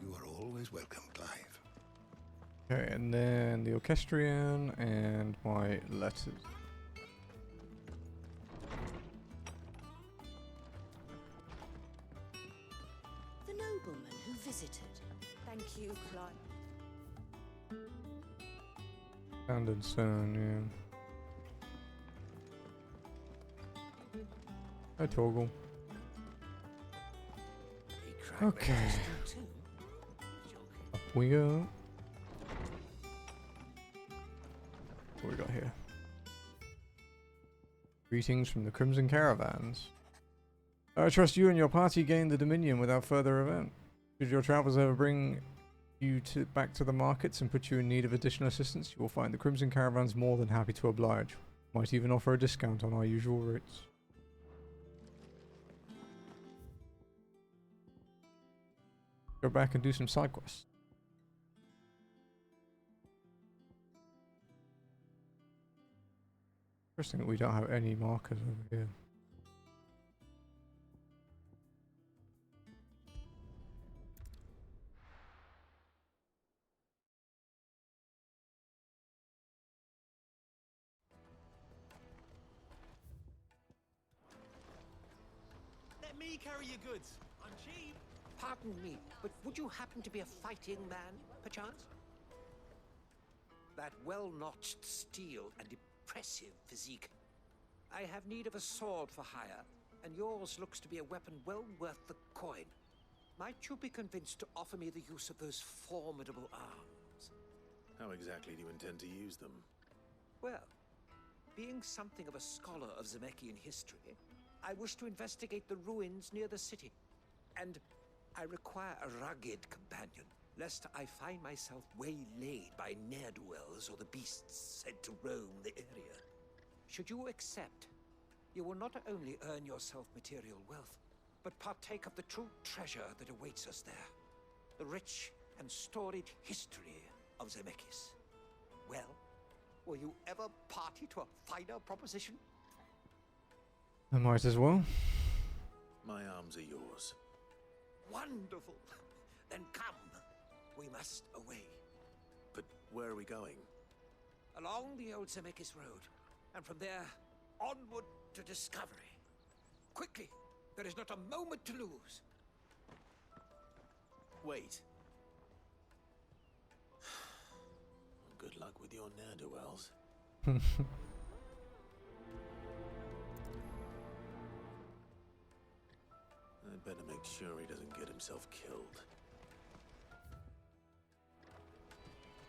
You are always welcome, Clive. Okay, and then the orchestrion and my letters. The nobleman who visited. Thank you, Clive. Standard stone, yeah. Hi, Torgal. Okay. Up we go. What we got here? Greetings from the Crimson Caravans. I trust you and your party gain the Dominion without further event. Should your travels ever bring you back to the markets and put you in need of additional assistance, you will find the Crimson Caravans more than happy to oblige. Might even offer a discount on our usual rates. Go back and do some side quests. Interesting that we don't have any markers over here. Let me carry your goods. I'm cheap. Pardon me, but would you happen to be a fighting man, perchance? That well-notched steel and impressive physique. I have need of a sword for hire, and yours looks to be a weapon well worth the coin. Might you be convinced to offer me the use of those formidable arms? How exactly do you intend to use them? Well, being something of a scholar of Zemeckis history, I wish to investigate the ruins near the city. And I require a rugged companion, lest I find myself waylaid by ne'er-do-wells or the beasts said to roam the area. Should you accept, you will not only earn yourself material wealth, but partake of the true treasure that awaits us there. The rich and storied history of Zemeckis. Well, will you ever party to a finer proposition? I might as well. My arms are yours. Wonderful! Then come. We must away. But where are we going? Along the old Zemeckis Road, and from there, onward to discovery. Quickly! There is not a moment to lose. Wait. Good luck with your ne'er-do-wells. I'd better make sure he doesn't get himself killed.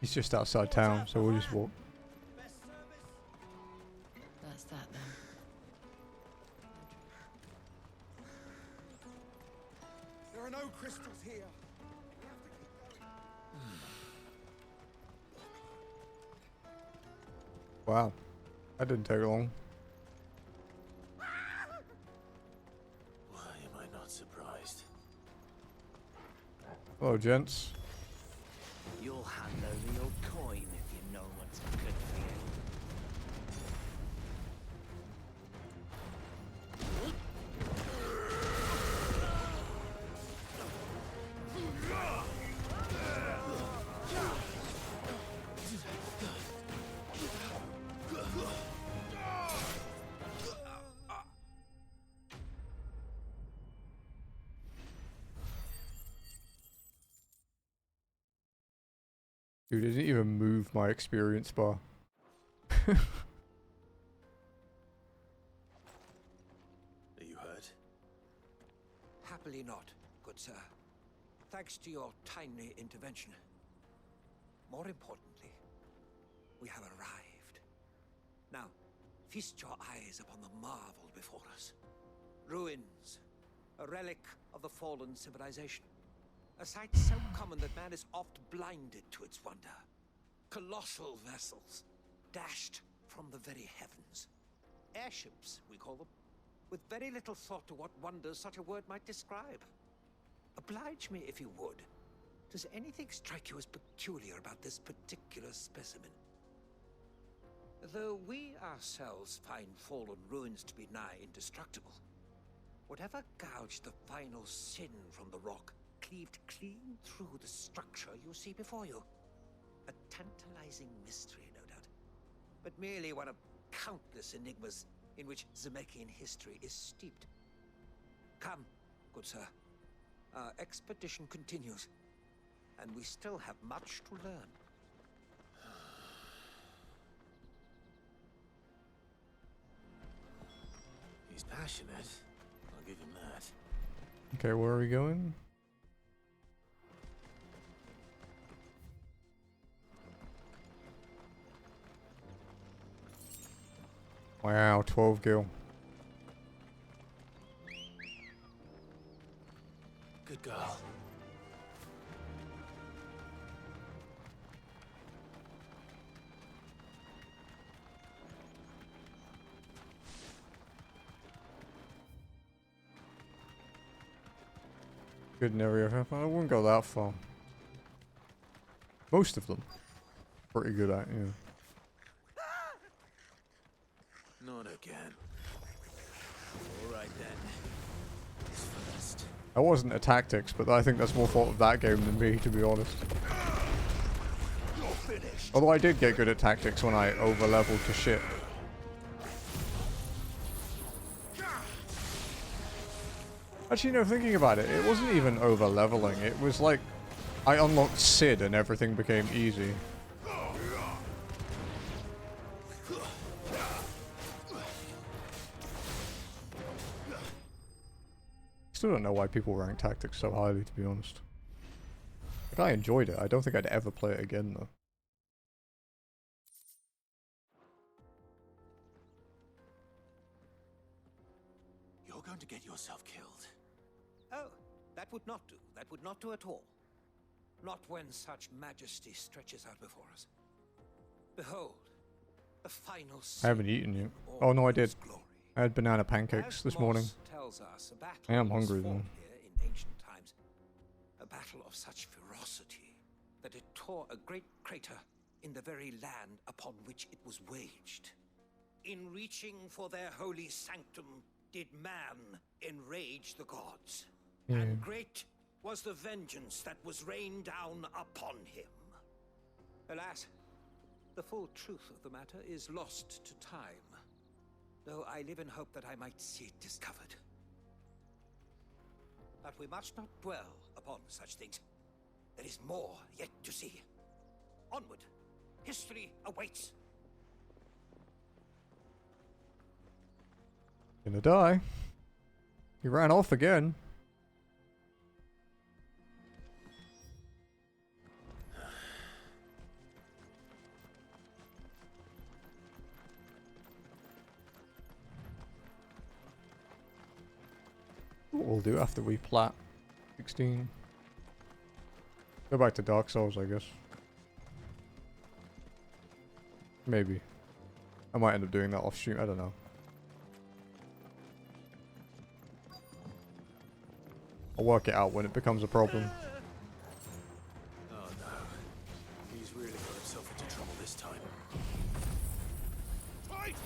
He's just outside town, so we'll just walk. That's that then. There are no crystals here. Wow, that didn't take long. Why am I not surprised? Hello, gents. You'll hand over your coin if you know what's good for you. Dude, it didn't even move my experience bar. Are you hurt? Happily not, good sir. Thanks to your timely intervention. More importantly, we have arrived. Now, feast your eyes upon the marvel before us. Ruins, a relic of the fallen civilization. A sight so common that man is oft blinded to its wonder. Colossal vessels, dashed from the very heavens. Airships, we call them, with very little thought to what wonders such a word might describe. Oblige me, if you would. Does anything strike you as peculiar about this particular specimen? Though we ourselves find fallen ruins to be nigh indestructible, whatever gouged the final sin from the rock cleaved clean through the structure you see before you. A tantalizing mystery, no doubt, but merely one of countless enigmas in which Zemeckis history is steeped. Come, good sir. Our expedition continues, and we still have much to learn. He's passionate. I'll give him that. Okay, where are we going? Wow, 12 gil. Good girl. Good in area. I wouldn't go that far. Most of them. Pretty good at, yeah. Not again. Alright then. Who's first? That wasn't a tactics, but I think that's more fault of that game than me, to be honest. Although I did get good at tactics when I over-leveled to shit. Actually, no, thinking about it, it wasn't even over-leveling. It was like, I unlocked Sid and everything became easy. Still don't know why people rank tactics so highly, to be honest. Like, I enjoyed it. I don't think I'd ever play it again, though. You're going to get yourself killed. Oh, that would not do. That would not do at all. Not when such majesty stretches out before us. Behold, the final I haven't eaten yet. Oh no, I did. I had banana pancakes this morning. Tells us a battle I am hungry was though. fought here in ancient times. A battle of such ferocity that it tore a great crater in the very land upon which it was waged. In reaching for their holy sanctum, did man enrage the gods. And great was the vengeance that was rained down upon him. Alas, the full truth of the matter is lost to time, though I live in hope that I might see it discovered. But we must not dwell upon such things. There is more yet to see. Onward. History awaits. Gonna die. He ran off again. What we'll do after we plat 16. Go back to Dark Souls, I guess. Maybe. I might end up doing that off stream, I don't know. I'll work it out when it becomes a problem. Oh no. He's really got himself into trouble this time. Fight!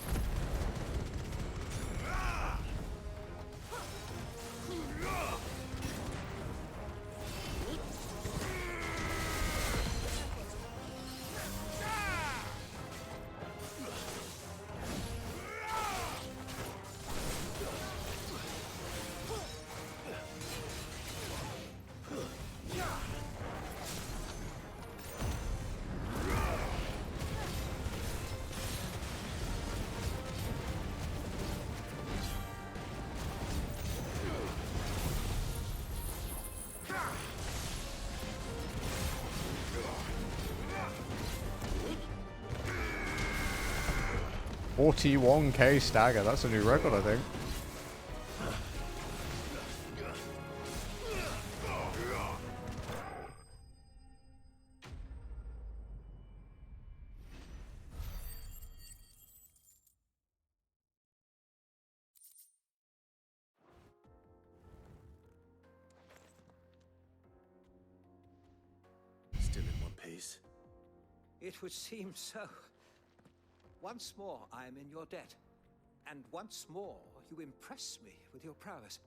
41k stagger. That's a new record, I think. Still in one piece. It would seem so. Once more, I am in your debt. And once more, you impress me with your prowess.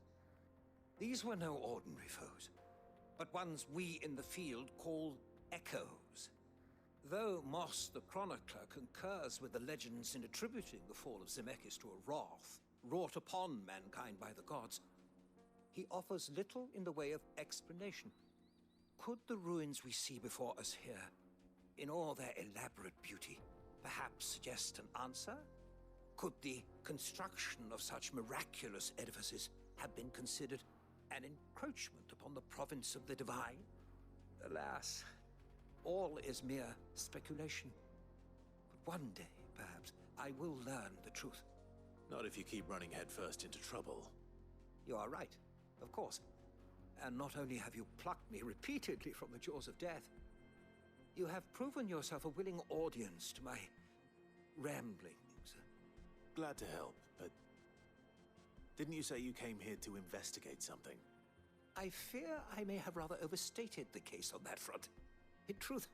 These were no ordinary foes, but ones we in the field call echoes. Though Moss the Chronicler concurs with the legends in attributing the fall of Zemeckis to a wrath wrought upon mankind by the gods, he offers little in the way of explanation. Could the ruins we see before us here, in all their elaborate beauty, perhaps suggest an answer? Could the construction of such miraculous edifices have been considered an encroachment upon the province of the divine? Alas, all is mere speculation. But one day, perhaps, I will learn the truth. Not if you keep running headfirst into trouble. You are right, of course. And not only have you plucked me repeatedly from the jaws of death, you have proven yourself a willing audience to my ramblings. Glad to help, but didn't you say you came here to investigate something? I fear I may have rather overstated the case on that front. In truth,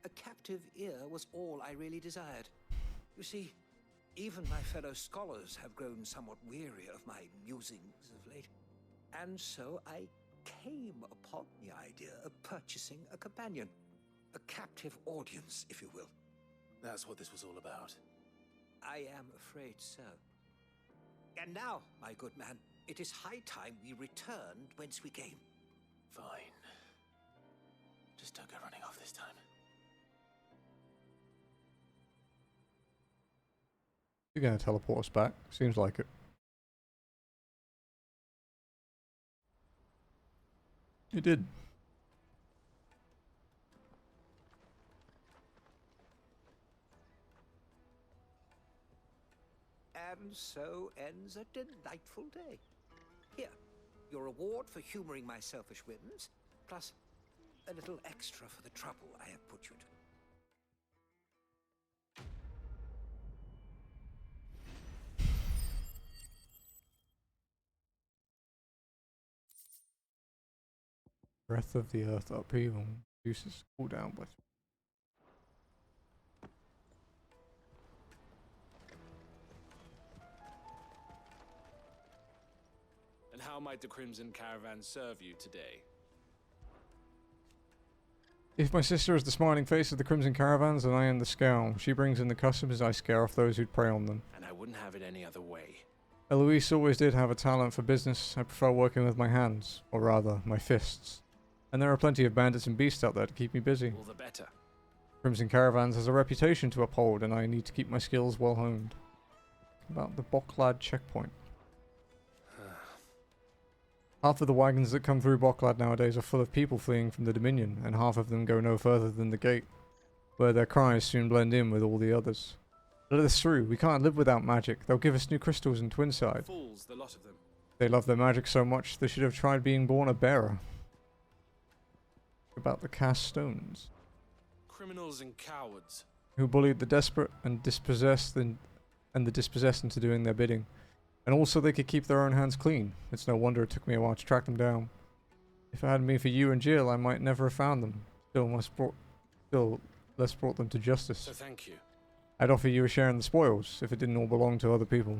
a captive ear was all I really desired. You see, even my fellow scholars have grown somewhat weary of my musings of late. And so I came upon the idea of purchasing a companion. A captive audience, if you will. That's what this was all about. I am afraid so. And now, my good man, it is high time we returned whence we came. Fine. Just don't go running off this time. You're gonna teleport us back? Seems like it. You did. And so ends a delightful day. Here, your reward for humoring my selfish whims, plus a little extra for the trouble I have put you to. Breath of the Earth upheaval. Reduces cooldown by. And how might the Crimson Caravan serve you today? If my sister is the smiling face of the Crimson Caravans, then I am the scowl. She brings in the customers, I scare off those who'd prey on them. And I wouldn't have it any other way. Eloise always did have a talent for business. I prefer working with my hands, or rather, my fists. And there are plenty of bandits and beasts out there to keep me busy. All the better. Crimson Caravans has a reputation to uphold, and I need to keep my skills well honed. About the Boklad checkpoint. Half of the wagons that come through Boklad nowadays are full of people fleeing from the Dominion, and half of them go no further than the gate, where their cries soon blend in with all the others. Let us through. We can't live without magic. They'll give us new crystals in Twinside. Fools, the lot of them. They love their magic so much they should have tried being born a bearer. About the cast stones. Criminals and cowards. Who bullied the desperate and dispossessed and the dispossessed into doing their bidding. And also they could keep their own hands clean. It's no wonder it took me a while to track them down. If it hadn't been for you and Jill, I might never have found them. Still less brought them to justice. So thank you. I'd offer you a share in the spoils, if it didn't all belong to other people.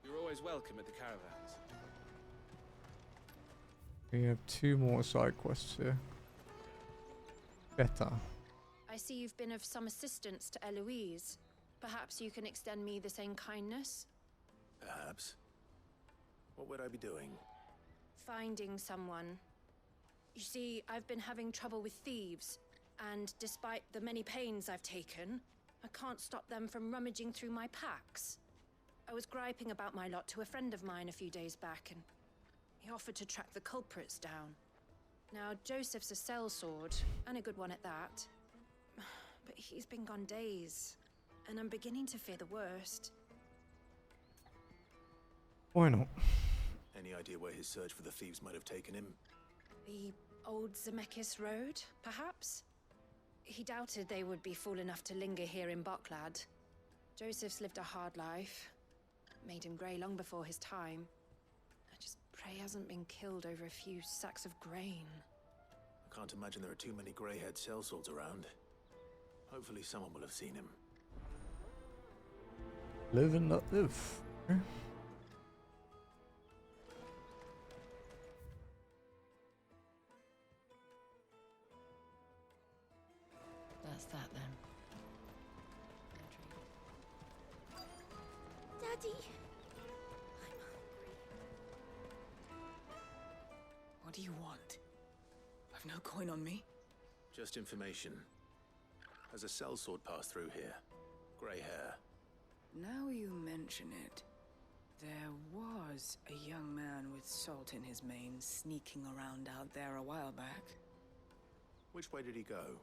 You're always welcome at the caravans. We have 2 more side quests here. Better. I see you've been of some assistance to Eloise. Perhaps you can extend me the same kindness? Perhaps. What would I be doing? Finding someone. You see, I've been having trouble with thieves, and despite the many pains I've taken, I can't stop them from rummaging through my packs. I was griping about my lot to a friend of mine a few days back, and he offered to track the culprits down. Now, Joseph's a sellsword, and a good one at that. But he's been gone days. and I'm beginning to fear the worst. Why not? Any idea where his search for the thieves might have taken him? The old Zemeckis Road, perhaps? He doubted they would be fool enough to linger here in Boklad. Joseph's lived a hard life. Made him grey long before his time. I just pray he hasn't been killed over a few sacks of grain. I can't imagine there are too many grey-haired sellswords around. Hopefully someone will have seen him. Live and let live. Okay. That's that then. Daddy! What do you want? I've no coin on me. Just information. Has a sellsword passed through here? Grey hair. Now you mention it, there was a young man with salt in his mane sneaking around out there a while back. Which way did he go?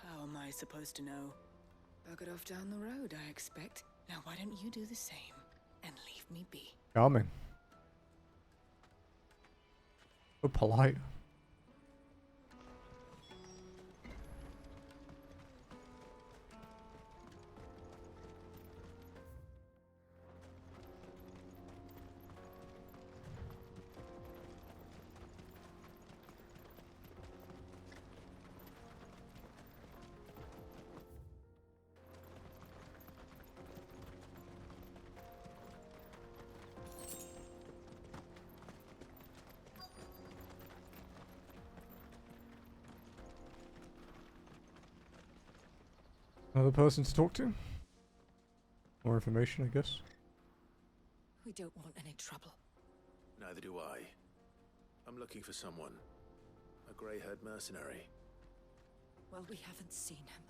How am I supposed to know? Buggered off down the road, I expect. Now why don't you do the same and leave me be? Charming. So polite. Another person to talk to? More information, I guess. We don't want any trouble. Neither do I. I'm looking for someone. A grey-haired mercenary. Well, we haven't seen him.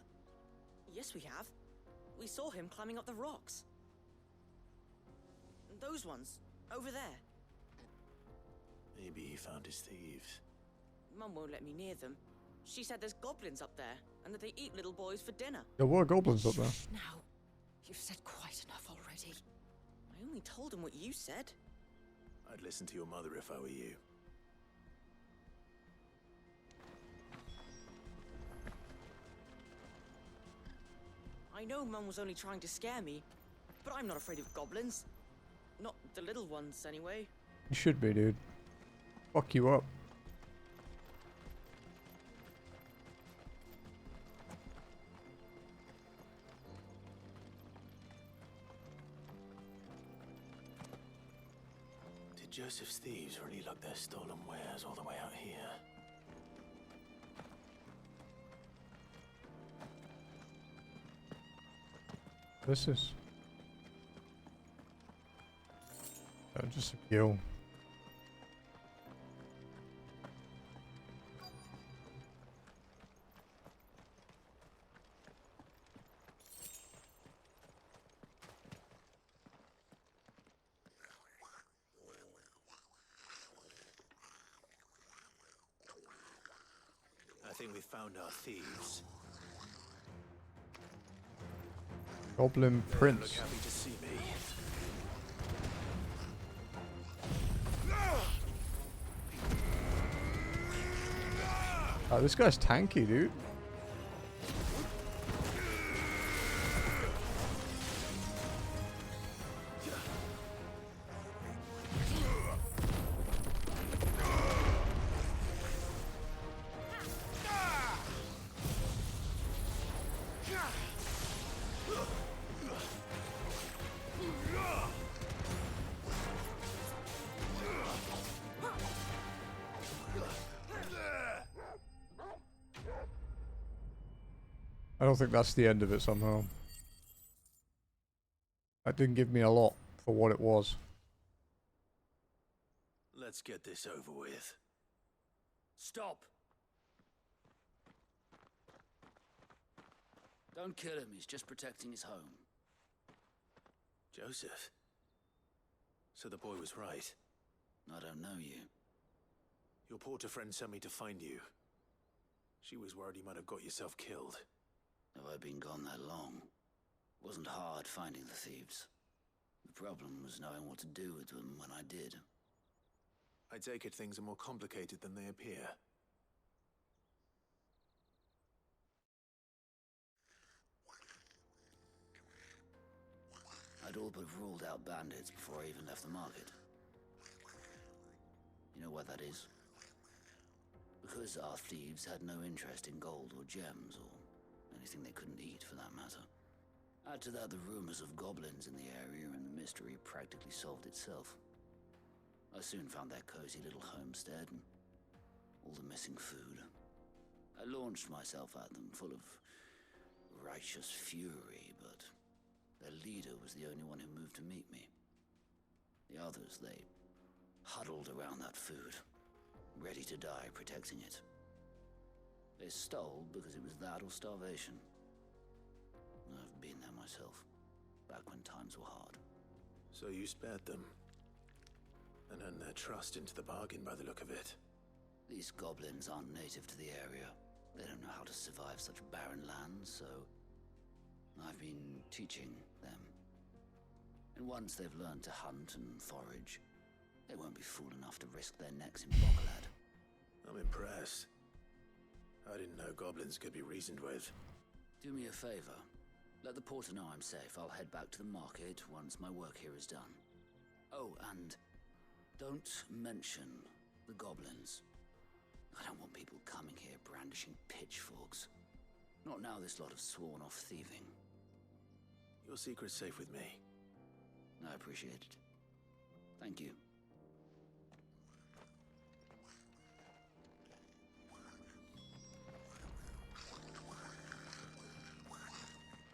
Yes, we have. We saw him climbing up the rocks. Those ones, over there. Maybe he found his thieves. Mum won't let me near them. She said there's goblins up there, and that they eat little boys for dinner. There were goblins up there. Now, you've said quite enough already. I only told him what you said. I'd listen to your mother if I were you. I know Mum was only trying to scare me, but I'm not afraid of goblins. Not the little ones, anyway. You should be, dude. Fuck you up. Did Joseph's thieves really lug their stolen wares all the way out here? This is... just a gill. I think we've found our thieves. Goblin They Prince. look happy to see me. Oh, this guy's tanky, dude. I don't think that's the end of it somehow. That didn't give me a lot for what it was. Let's get this over with. Stop! Don't kill him, he's just protecting his home. Joseph? So the boy was right. I don't know you. Your porter friend sent me to find you. She was worried you might have got yourself killed. Have I been gone that long? It wasn't hard finding the thieves. The problem was knowing what to do with them when I did. I take it things are more complicated than they appear. I'd all but ruled out bandits before I even left the market. You know why that is? Because our thieves had no interest in gold or gems, or anything they couldn't eat for that matter. Add to that the rumors of goblins in the area, and the mystery practically solved itself. I soon found their cozy little homestead, and all the missing food. I launched myself at them, full of righteous fury, but their leader was the only one who moved to meet me. The others, they huddled around that food, ready to die protecting it. They stole because it was that or starvation. I've been there myself, back when times were hard. So you spared them, and earned their trust into the bargain by the look of it. These goblins aren't native to the area. They don't know how to survive such barren lands, so I've been teaching them. And once they've learned to hunt and forage, they won't be fool enough to risk their necks in Boklad. I'm impressed. I didn't know goblins could be reasoned with. Do me a favor. Let the porter know I'm safe. I'll head back to the market once my work here is done. Oh, and don't mention the goblins. I don't want people coming here brandishing pitchforks. Not now this lot have sworn off thieving. Your secret's safe with me. I appreciate it. Thank you.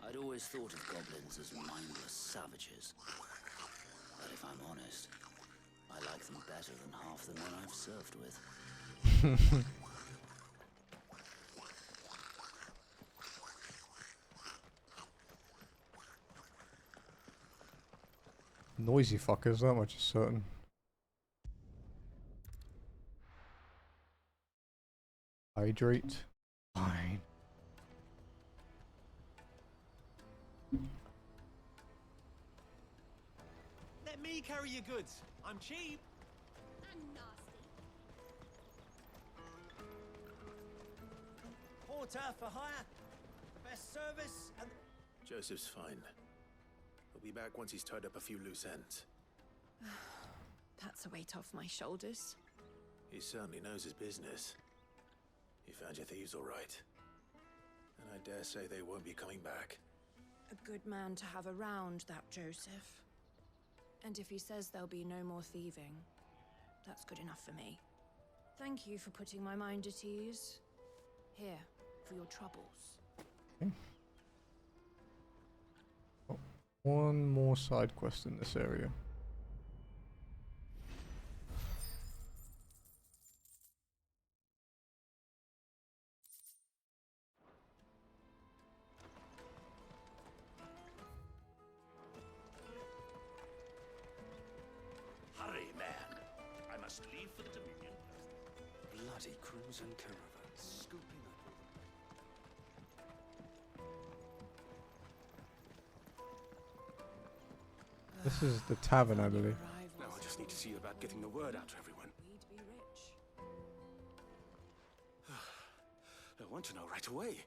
I'd always thought of goblins as mindless savages. But if I'm honest, I like them better than half the men I've served with. Noisy fuckers, that much is certain. Hydrate. Fine. Let me carry your goods. I'm cheap. And nasty. Porter for hire. The best service and... Joseph's fine. He'll be back once he's tied up a few loose ends. That's a weight off my shoulders. He certainly knows his business. He found your thieves all right. And I dare say they won't be coming back. A good man to have around, that Joseph. And if he says there'll be no more thieving, that's good enough for me. Thank you for putting my mind at ease. Here, for your troubles. Okay. Oh, one more side quest in this area. Hurry, man. I must leave for the Dominion. Bloody crews and caravans scooping up. This is the tavern, I believe. Now I just need to see about getting the word out to everyone. We'd be rich. I want to know right away.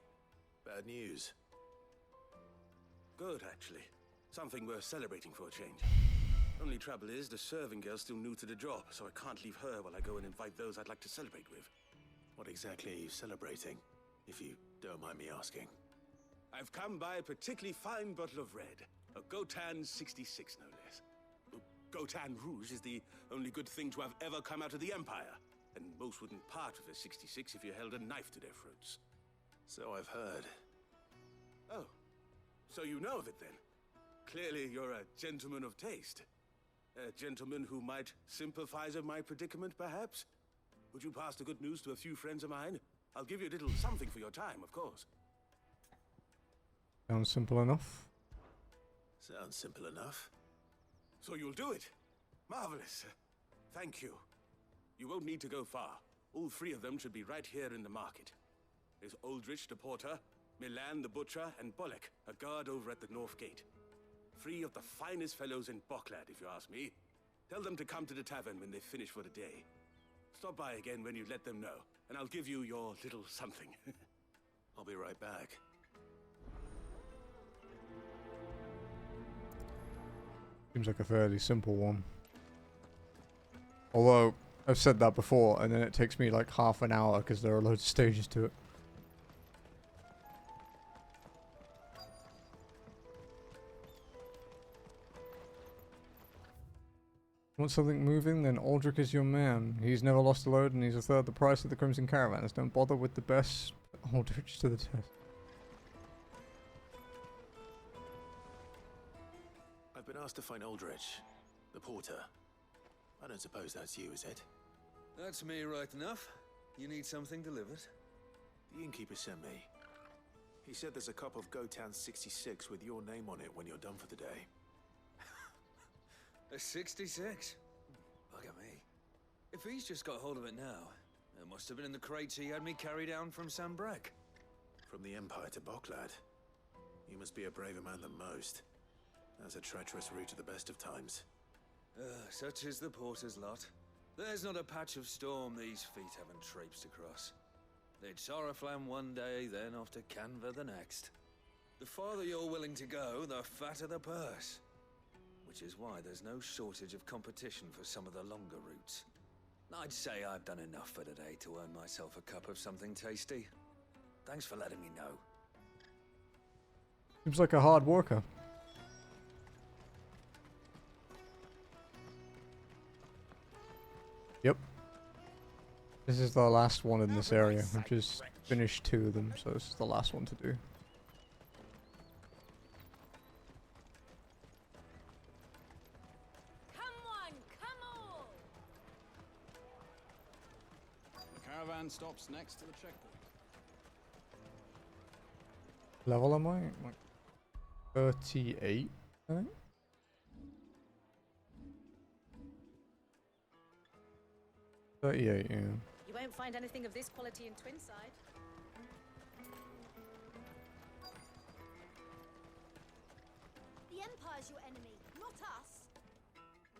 Bad news. Good, actually. Something worth celebrating for a change. Only trouble is, the serving girl's still new to the job, so I can't leave her while I go and invite those I'd like to celebrate with. What exactly are you celebrating, if you don't mind me asking? I've come by a particularly fine bottle of red. A Gotan 66, no less. Gotan Rouge is the only good thing to have ever come out of the Empire. And most wouldn't part with a 66 if you held a knife to their throats. So I've heard. Oh, so you know of it then? Clearly you're a gentleman of taste. A gentleman who might sympathize with my predicament, perhaps? Would you pass the good news to a few friends of mine? I'll give you a little something for your time, of course. Sounds simple enough. Sounds simple enough. So you'll do it? Marvelous. Thank you. You won't need to go far. All three of them should be right here in the market. There's Aldrich the porter, Milan the Butcher, and Bolek, a guard over at the North Gate. 3 of the finest fellows in Boklad, if you ask me. Tell them to come to the tavern when they finish for the day. Stop by again when you let them know, and I'll give you your little something. I'll be right back. Seems like a fairly simple one. Although, I've said that before, and then it takes me like half an hour because there are loads of stages to it. Want something moving? Then Aldrich is your man. He's never lost a load and he's a third the price of the Crimson Caravans. Don't bother with the best. Aldrich to the test. I've been asked to find Aldrich, the porter. I don't suppose that's you, is it? That's me right enough. You need something delivered? The innkeeper sent me. He said there's a cup of Gotan 66 with your name on it when you're done for the day. A 66? Look at me. If he's just got hold of it now, it must have been in the crates he had me carry down from Sanbrek. From the Empire to Boklad. You must be a braver man than most. That's a treacherous route to the best of times. Such is the porter's lot. There's not a patch of storm these feet haven't traipsed across. It's Oriflamme one day, then off to Canva the next. The farther you're willing to go, the fatter the purse. Which is why there's no shortage of competition for some of the longer routes. I'd say I've done enough for today to earn myself a cup of something tasty. Thanks for letting me know. Seems like a hard worker. Yep. This is the last one in this area. I've just finished 2 of them, so this is the last one to do. Caravan stops next to the checkpoint. Level am I? Like 38, I think. Yeah. You won't find anything of this quality in Twinside. The Empire's your enemy, not us.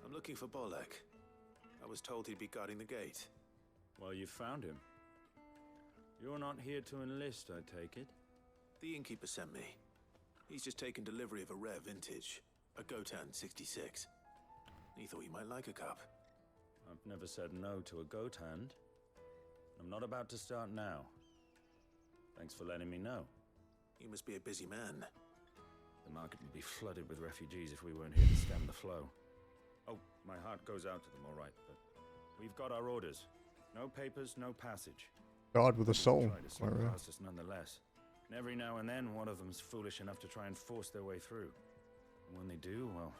I'm looking for Bolek. I was told he'd be guarding the gate. Well, you found him. You're not here to enlist, I take it? The innkeeper sent me. He's just taken delivery of a rare vintage, a Gotan 66. He thought you might like a cup. I've never said no to a goat hand. I'm not about to start now. Thanks for letting me know. You must be a busy man. The market would be flooded with refugees if we weren't here to stem the flow. Oh, my heart goes out to them, all right, but we've got our orders. No papers, no passage. God with a soul. Try to slip past us nonetheless. And every now and then, one of them's foolish enough to try and force their way through. And when they do, well,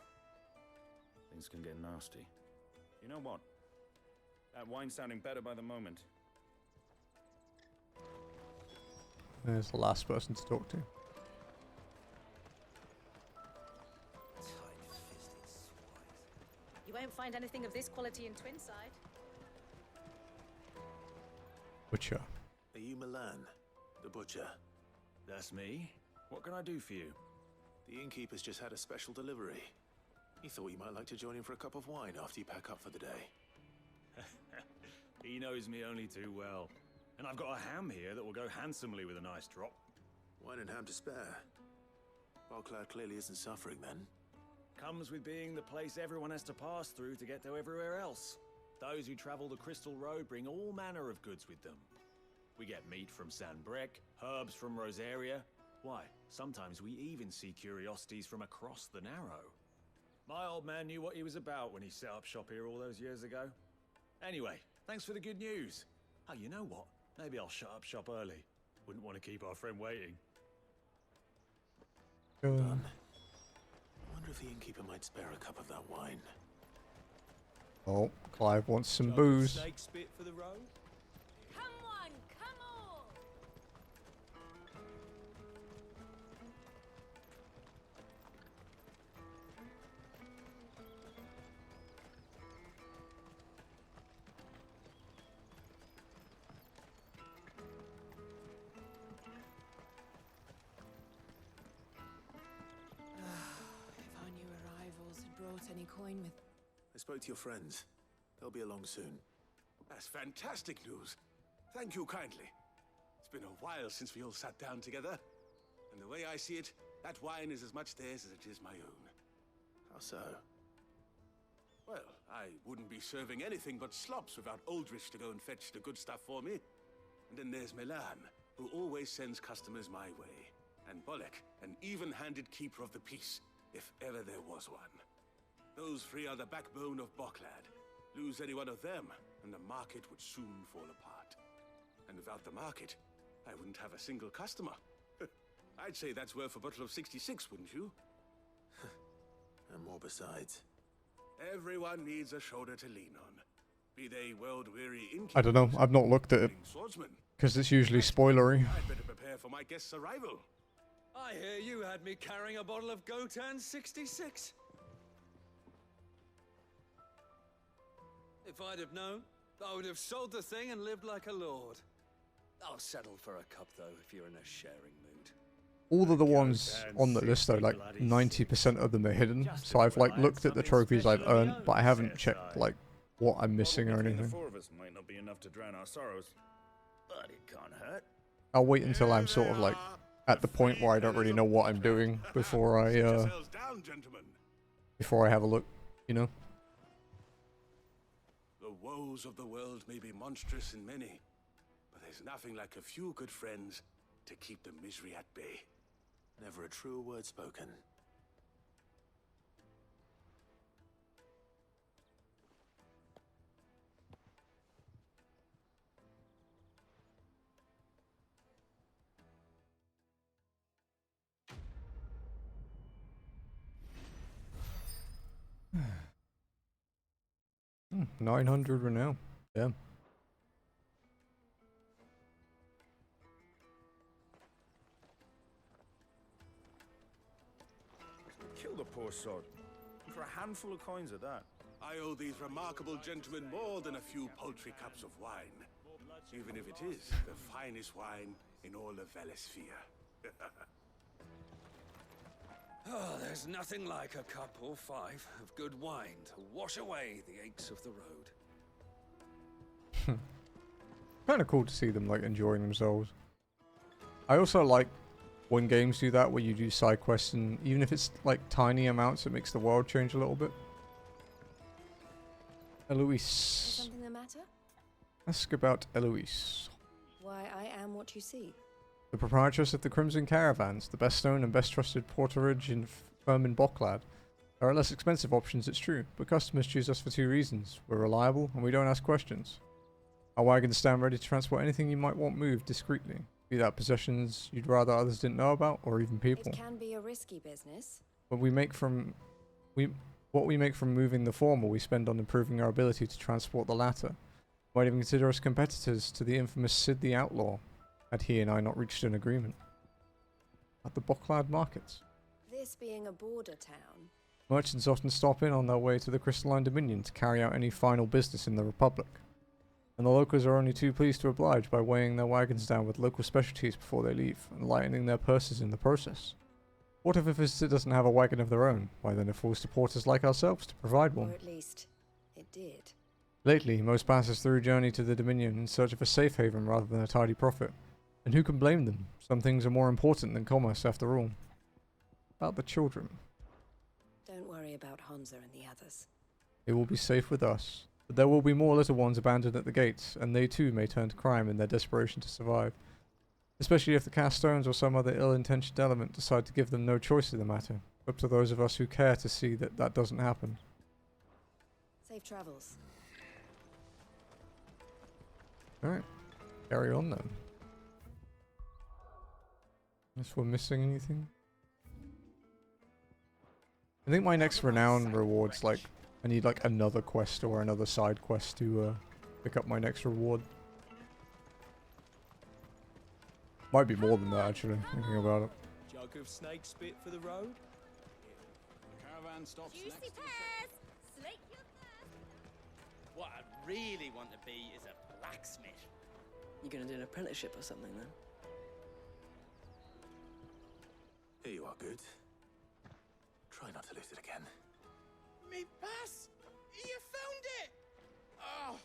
things can get nasty. You know what? That wine's sounding better by the moment. There's the last person to talk to. You won't find anything of this quality in Twinside. Butcher. Are you Milan, the butcher? That's me. What can I do for you? The innkeeper's just had a special delivery. He thought you might like to join him for a cup of wine after you pack up for the day. He knows me only too well. And I've got a ham here that will go handsomely with a nice drop. Wine and ham to spare. Boklad clearly isn't suffering then. Comes with being the place everyone has to pass through to get to everywhere else. Those who travel the Crystal Road bring all manner of goods with them. We get meat from Sanbrek, herbs from Rosaria. Why, sometimes we even see curiosities from across the Narrow. My old man knew what he was about when he set up shop here all those years ago. Anyway, thanks for the good news. Oh, you know what? Maybe I'll shut up shop early. Wouldn't want to keep our friend waiting. Done. I wonder if the innkeeper might spare a cup of that wine. Oh, Clive wants some booze. Steak spit for the road? Come on, come on! any coin with... I spoke to your friends. They'll be along soon. That's fantastic news. Thank you kindly. It's been a while since we all sat down together. And the way I see it, that wine is as much theirs as it is my own. How so? Well, I wouldn't be serving anything but slops without Aldrich to go and fetch the good stuff for me. And then there's Milan, who always sends customers my way. And Bolek, an even-handed keeper of the peace, if ever there was one. Those three are the backbone of Boklad. Lose any one of them, and the market would soon fall apart. And without the market, I wouldn't have a single customer. I'd say that's worth a bottle of 66, wouldn't you? And more besides. Everyone needs a shoulder to lean on. Be they world-weary innkeepers. I don't know. I've not looked at it Swordsmen. because it's usually spoilery. I'd better prepare for my guest's arrival. I hear you had me carrying a bottle of Gotan 66. If I'd have known, I would have sold the thing and lived like a lord. I'll settle for a cup, though, if you're in a sharing mood. All of the ones on the list, though, like 90% of them are hidden. So I've like looked at the trophies I've earned, but I haven't checked like what I'm missing or anything. The four of us might not be enough to drown our sorrows, but it can't hurt. I'll wait until I'm sort of like at the point where I don't really know what I'm doing before I have a look, you know. The woes of the world may be monstrous in many, but there's nothing like a few good friends to keep the misery at bay. Never a truer word spoken. Hmm, 900 renown. Yeah. Kill the poor sod. For a handful of coins at that. I owe these remarkable gentlemen more than a few paltry cups of wine, even if it is the finest wine in all of Valesphere. Oh, there's nothing like a cup or five of good wine to wash away the aches of the road. Kind of cool to see them like enjoying themselves. I also like when games do that, where you do side quests, and even if it's like tiny amounts, it makes the world change a little bit. Eloise. Something the matter? Ask about Eloise. Why, I am what you see. The proprietress of the Crimson Caravans, the best known and best trusted porterage firm in Boklad. There are less expensive options, it's true, but customers choose us for two reasons. We're reliable, and we don't ask questions. Our wagons stand ready to transport anything you might want moved discreetly, be that possessions you'd rather others didn't know about, or even people. It can be a risky business. What we make from moving the former, we spend on improving our ability to transport the latter. Might even consider us competitors to the infamous Sid the Outlaw, had he and I not reached an agreement. At the Boklad markets. This being a border town. Merchants often stop in on their way to the Crystalline Dominion to carry out any final business in the Republic. And the locals are only too pleased to oblige by weighing their wagons down with local specialties before they leave, and lightening their purses in the process. What if a visitor doesn't have a wagon of their own? Why then it falls to porters like ourselves to provide one. Or at least, it did. Lately, most passers through journey to the Dominion in search of a safe haven rather than a tidy profit. And who can blame them? Some things are more important than commerce after all. About the children. Don't worry about Hansa and the others. They will be safe with us. But there will be more little ones abandoned at the gates, and they too may turn to crime in their desperation to survive. Especially if the cast stones or some other ill-intentioned element decide to give them no choice in the matter. Up to those of us who care to see that that doesn't happen. Safe travels. Alright. Carry on then. Unless we're missing anything. I think my next renown reward's like, I need like another quest or another side quest to pick up my next reward. Might be more than that actually, thinking about it. Jug of snake spit for the road? The caravan stops Juicy next to the pears! Slake your thirst! What I'd really want to be is a blacksmith. You gonna do an apprenticeship or something then? Here you are, good. Try not to lose it again. Me pass! You found it! Oh,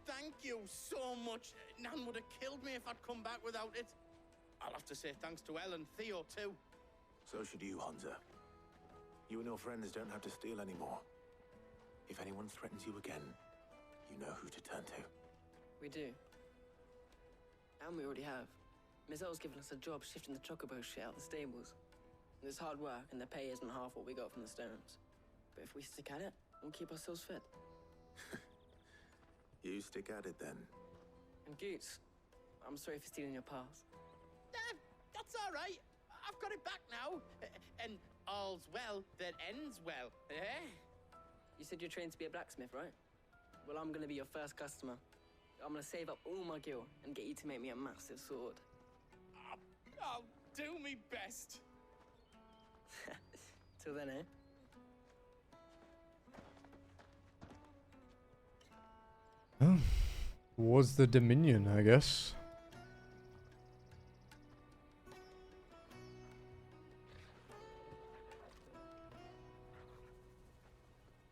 thank you so much. Nan would have killed me if I'd come back without it. I'll have to say thanks to Elle and Theo, too. So should you, Hansa. You and your friends don't have to steal anymore. If anyone threatens you again, you know who to turn to. We do. And we already have. Miss L's given us a job shifting the chocobo shit out the stables. It's hard work, and the pay isn't half what we got from the stones. But if we stick at it, we'll keep ourselves fit. You stick at it then. And Goots, I'm sorry for stealing your pass. That's all right. I've got it back now. And all's well that ends well, eh? You said you're trained to be a blacksmith, right? Well, I'm gonna be your first customer. I'm gonna save up all my gil and get you to make me a massive sword. I'll do me best. Till then, eh? Oh. Was the Dominion, I guess.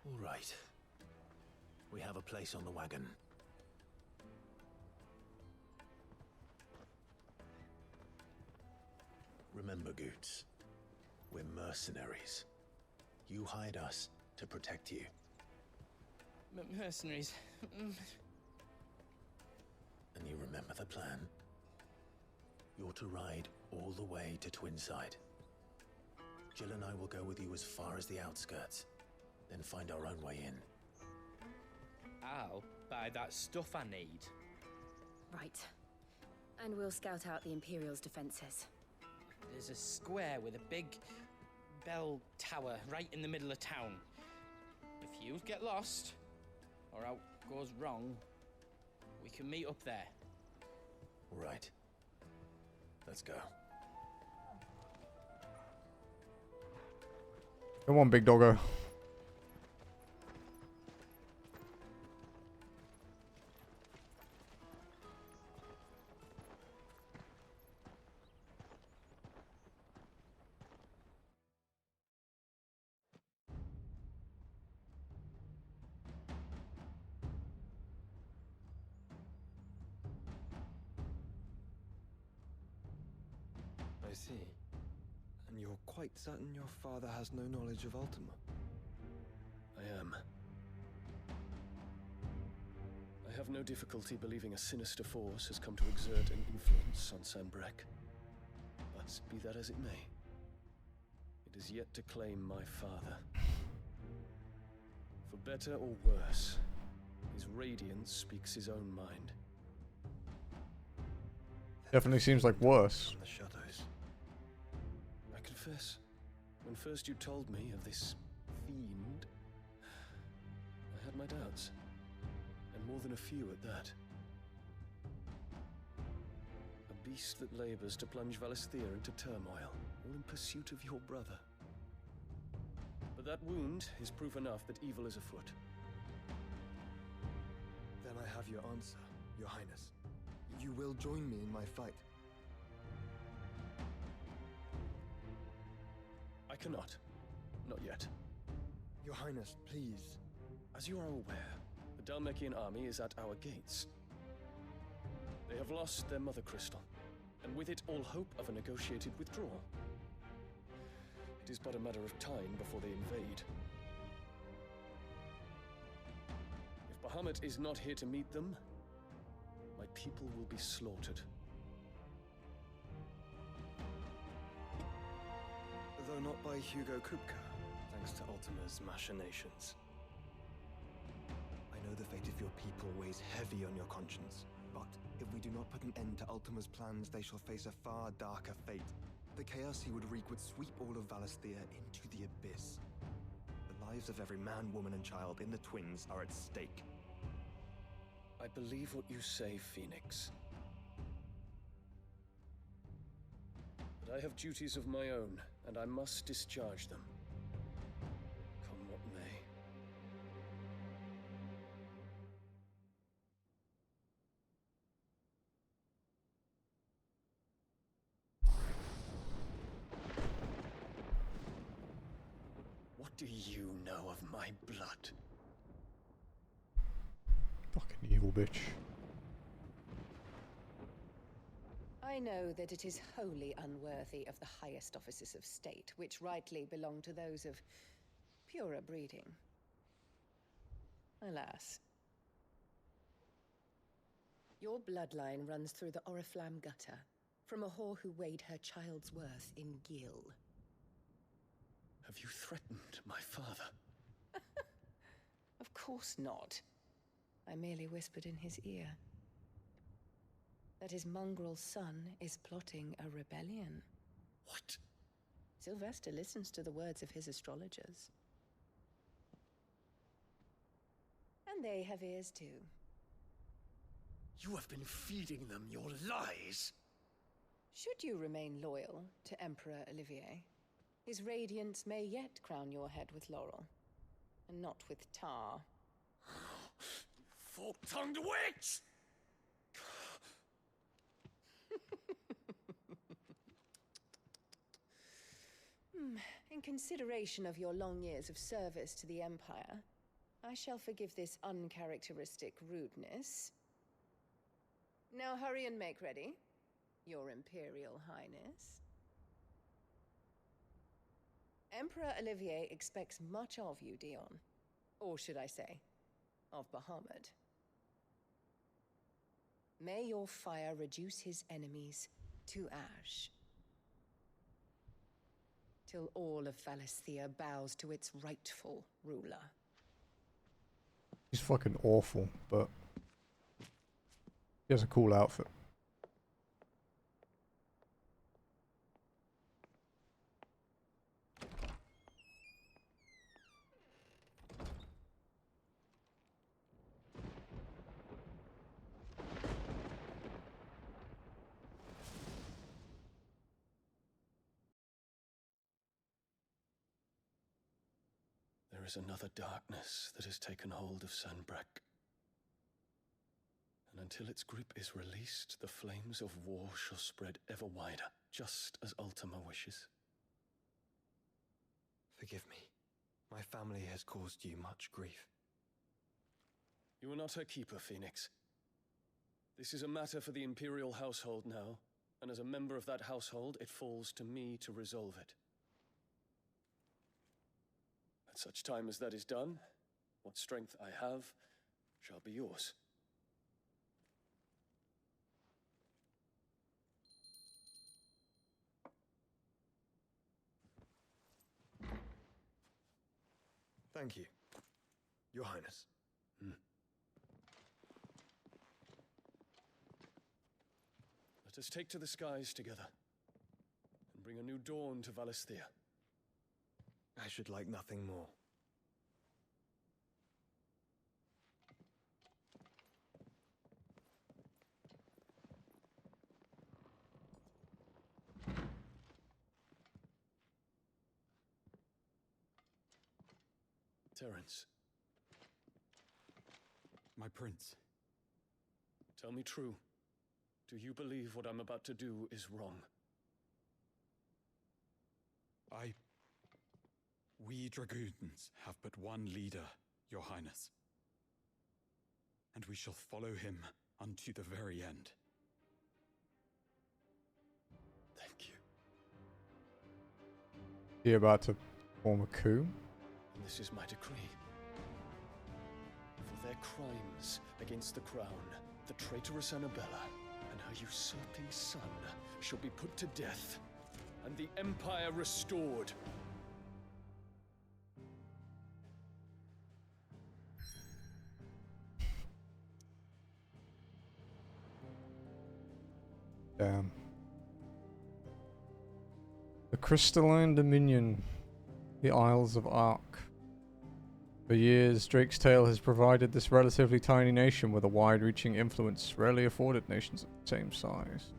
All right. We have a place on the wagon. Remember, Goots, we're mercenaries. You hired us to protect you. Mercenaries. And you remember the plan? You're to ride all the way to Twinside. Jill and I will go with you as far as the outskirts, then find our own way in. I'll buy that stuff I need. Right. And we'll scout out the Imperial's defenses. There's a square with a big bell tower right in the middle of town. If you get lost, or out goes wrong, we can meet up there. All right. Let's go. Come on, big doggo. I see. And you're quite certain your father has no knowledge of Ultima? I am. I have no difficulty believing a sinister force has come to exert an influence on Sanbreque. But be that as it may, it is yet to claim my father. For better or worse, his radiance speaks his own mind. Definitely seems like worse. The shadows. I confess, when first you told me of this fiend, I had my doubts. And more than a few at that. A beast that labors to plunge Valisthea into turmoil, all in pursuit of your brother. But that wound is proof enough that evil is afoot. Then I have your answer, Your Highness. You will join me in my fight. I cannot. Not yet. Your Highness, please. As you are aware, the Dhalmekian army is at our gates. They have lost their mother crystal, and with it all hope of a negotiated withdrawal. It is but a matter of time before they invade. If Bahamut is not here to meet them, my people will be slaughtered. Though not by Hugo Kupka, thanks to Ultima's machinations. I know the fate of your people weighs heavy on your conscience, but if we do not put an end to Ultima's plans, they shall face a far darker fate. The chaos he would wreak would sweep all of Valisthea into the abyss. The lives of every man, woman, and child in the Twins are at stake. I believe what you say, Phoenix. But I have duties of my own, and I must discharge them. Come what may. What do you know of my blood? Fucking evil bitch. I know that it is wholly unworthy of the highest offices of state, which rightly belong to those of purer breeding. Alas. Your bloodline runs through the Oriflamme gutter, from a whore who weighed her child's worth in gil. Have you threatened my father? Of course not. I merely whispered in his ear that his mongrel son is plotting a rebellion. What? Sylvester listens to the words of his astrologers. And they have ears too. You have been feeding them your lies! Should you remain loyal to Emperor Olivier, his radiance may yet crown your head with laurel, and not with tar. Fork-tongued witch! In consideration of your long years of service to the Empire, I shall forgive this uncharacteristic rudeness. Now hurry and make ready, Your Imperial Highness. Emperor Olivier expects much of you, Dion. Or should I say, of Bahamut. May your fire reduce his enemies to ash, till all of Valisthea bows to its rightful ruler. He's fucking awful, but he has a cool outfit. There is another darkness that has taken hold of Sanbreque. And until its grip is released, the flames of war shall spread ever wider, just as Ultima wishes. Forgive me. My family has caused you much grief. You are not her keeper, Phoenix. This is a matter for the Imperial household now, and as a member of that household, it falls to me to resolve it. At such time as that is done, what strength I have shall be yours. Thank you, Your Highness. Let us take to the skies together, and bring a new dawn to Valisthea. I should like nothing more. Terence. My prince. Tell me true. Do you believe what I'm about to do is wrong? We dragoons have but one leader, Your Highness. And we shall follow him unto the very end. Thank you. You about to form a coup? This is my decree. For their crimes against the crown, the traitorous Annabella and her usurping son shall be put to death, and the Empire restored. Damn. The Crystalline Dominion. The Isles of Ark. For years, Drake's Tale has provided this relatively tiny nation with a wide-reaching influence rarely afforded nations of the same size.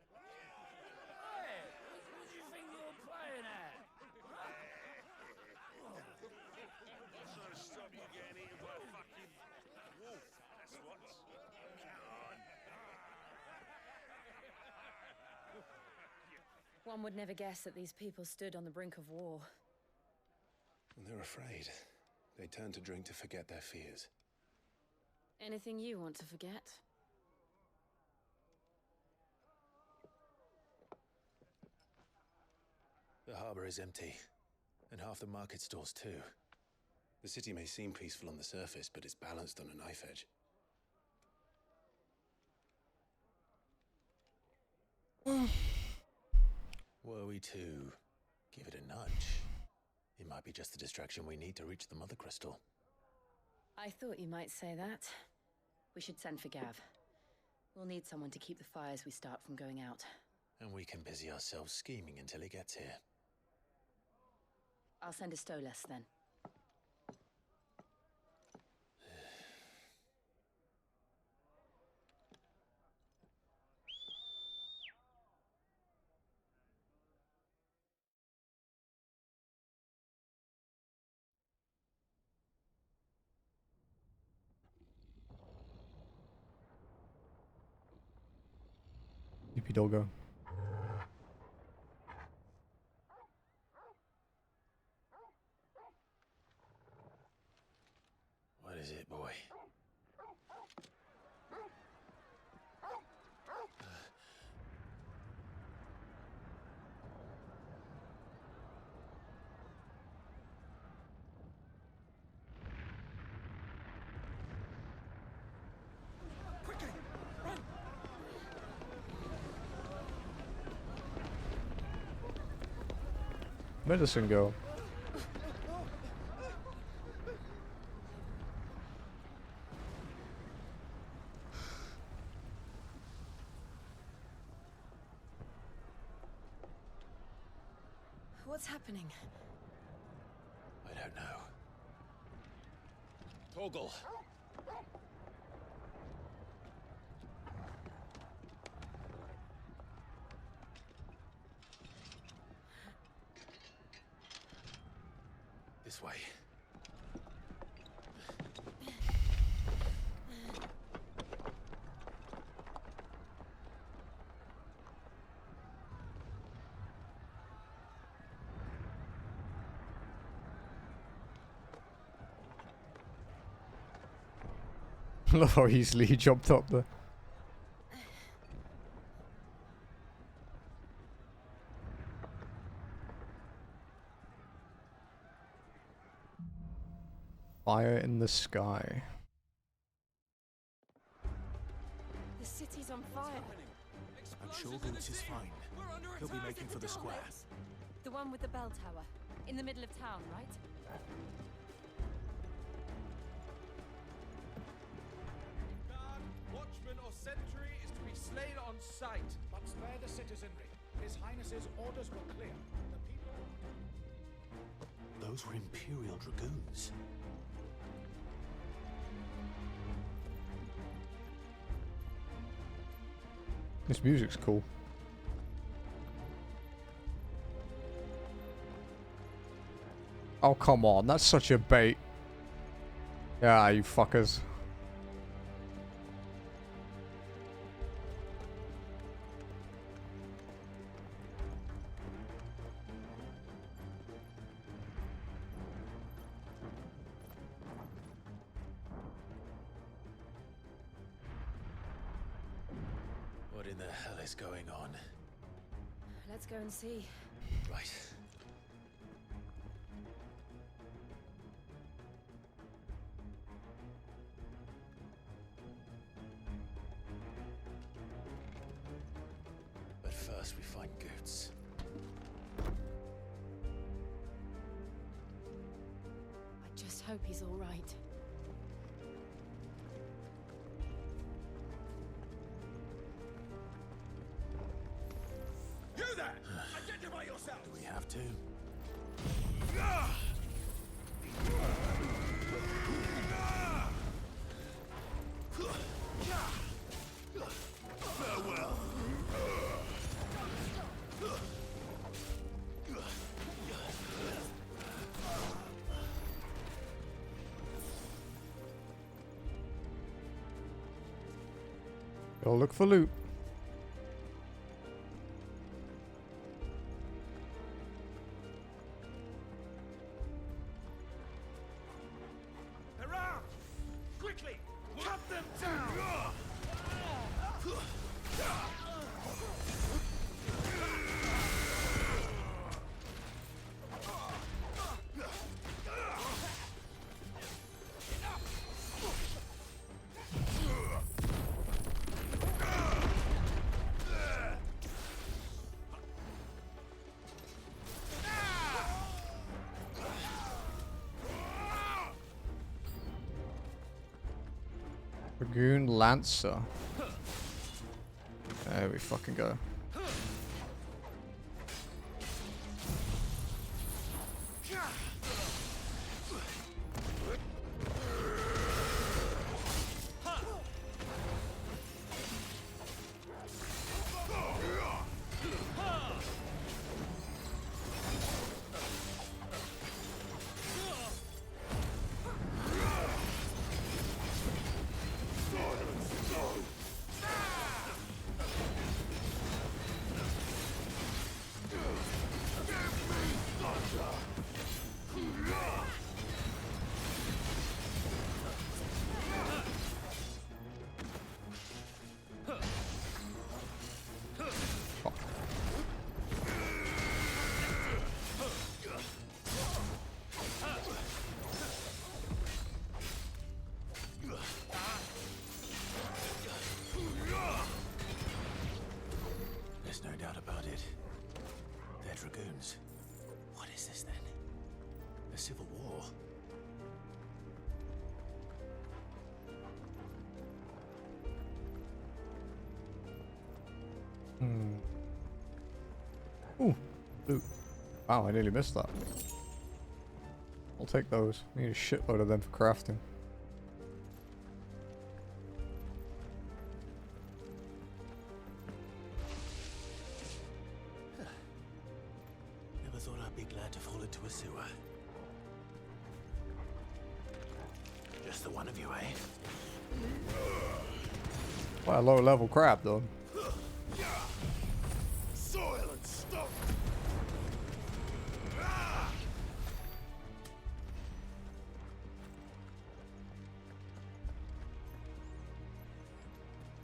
What do you think you're playing at? One would never guess that these people stood on the brink of war. They're afraid. They turn to drink to forget their fears. Anything you want to forget? The harbor is empty, and half the market stalls too. The city may seem peaceful on the surface, but it's balanced on a knife edge. Were we to give it a nudge, it might be just the distraction we need to reach the Mother Crystal. I thought you might say that. We should send for Gav. We'll need someone to keep the fires we start from going out. And we can busy ourselves scheming until he gets here. I'll send a Stolas then. Sleepy doggo. What is it, boy? Medicine girl. What's happening? I don't know. Torgal! This way. I love how easily he jumped up there. Fire in the sky. The city's on fire. I'm sure Goots is fine. He'll be making for the square. The one with the bell tower. In the middle of town, right? Guard, watchman, or sentry is to be slain on sight. But spare the citizenry. His Highness's orders were clear. The people... Those were Imperial Dragoons. This music's cool. Oh, come on. That's such a bait. Yeah, you fuckers. What in the hell is going on? Let's go and see. Right. But first we find Goots. I just hope he's all right. You there! Identify yourself! Do we have to? Farewell. Go look for loot. Cut them down! Dragoon Lancer. There we fucking go. There's no doubt about it. They're dragoons. What is this then? A civil war? Ooh, loot. Wow, I nearly missed that. I'll take those. I need a shitload of them for crafting. Never thought I'd be glad to fall into a sewer. Just the one of you, eh? Quite a low level crab though. Soil and stone!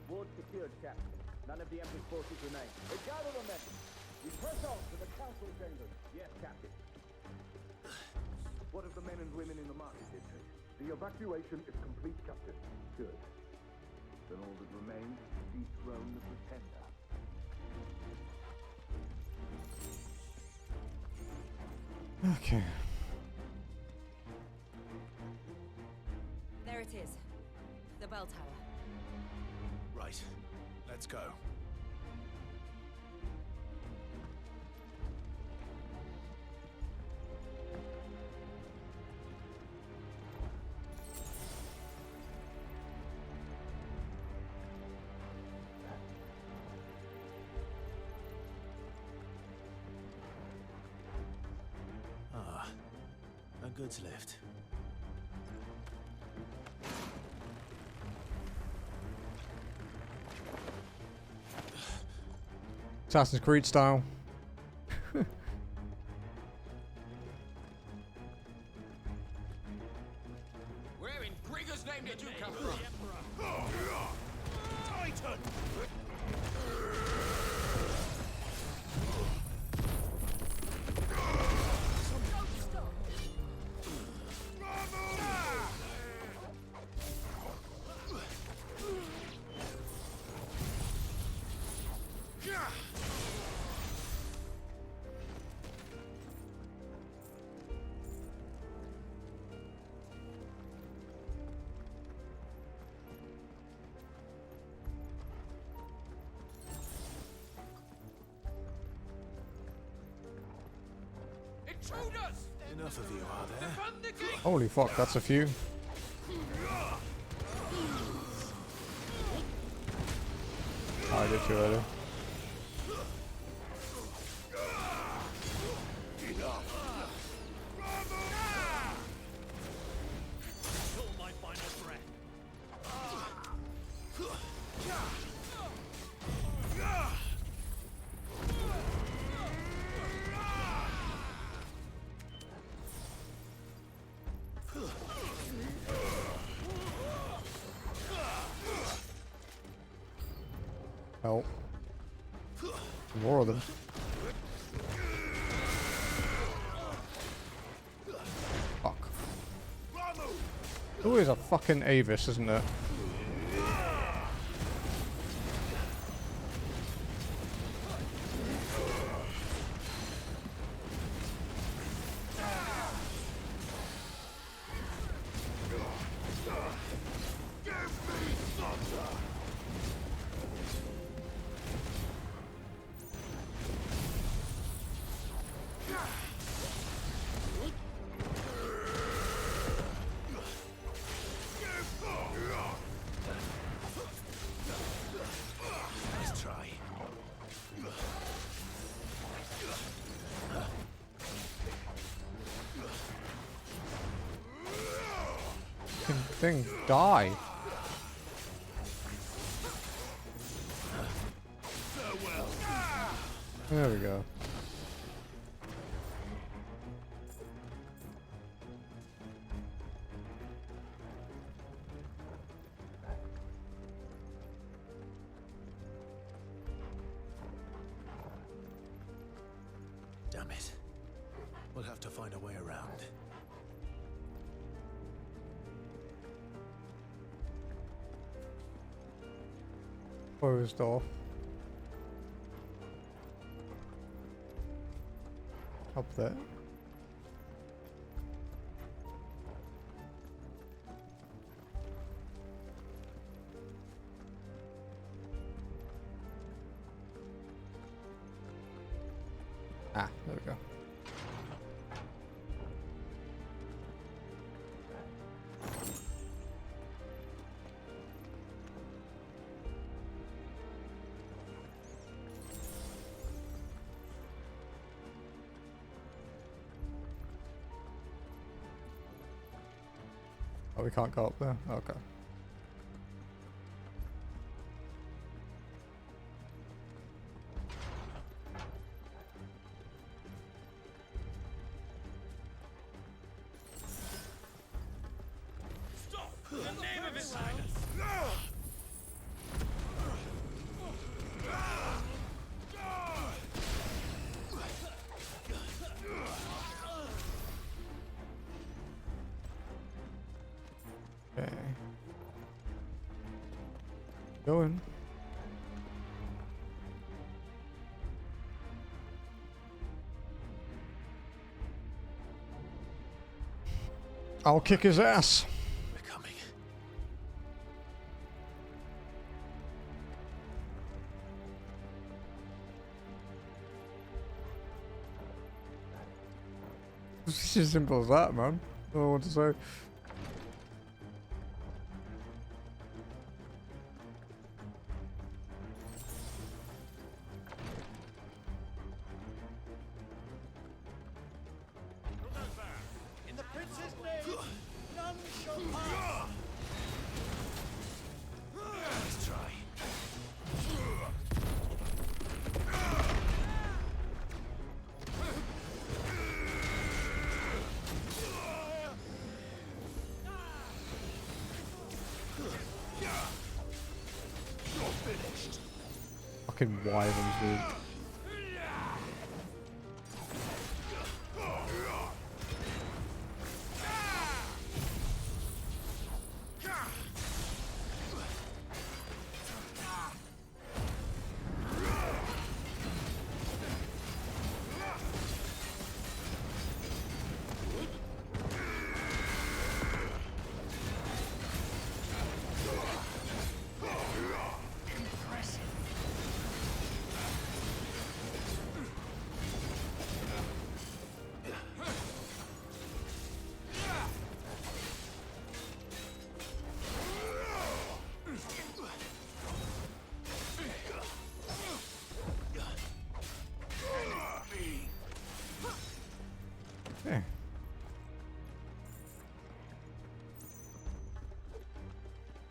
Ward secured, Captain. None of the Emperor's forces remain. They gather the men. We press on to the council chambers. Yes, Captain. What of the men and women in the market district? The evacuation is complete, Captain. Good. Then all that remains is to dethrone the Pretender. Okay. There it is. The bell tower. Right. Let's go. Ah, a goods lift. Assassin's Creed style. Where in Grigger's name did you come from? Titan! Intruders! Enough of you, are there? Defend the gate! Holy fuck, that's a few. Oh, I did too early. Kill my final breath. Help. More of them. Fuck. Always a fucking Avis, isn't it? Thing die. There we go. Damn it. We'll have to find a way around. Closed off. Up there. Ah, there we go. Oh, we can't go up there? Okay. Stop! In the name of His Highness! Okay. Going. I'll kick his ass. We're coming. It's as simple as that, man. I don't know what to say. In the prince's name, none shall pass! Let's try. You're finished. Fucking wyverns, dude. Okay.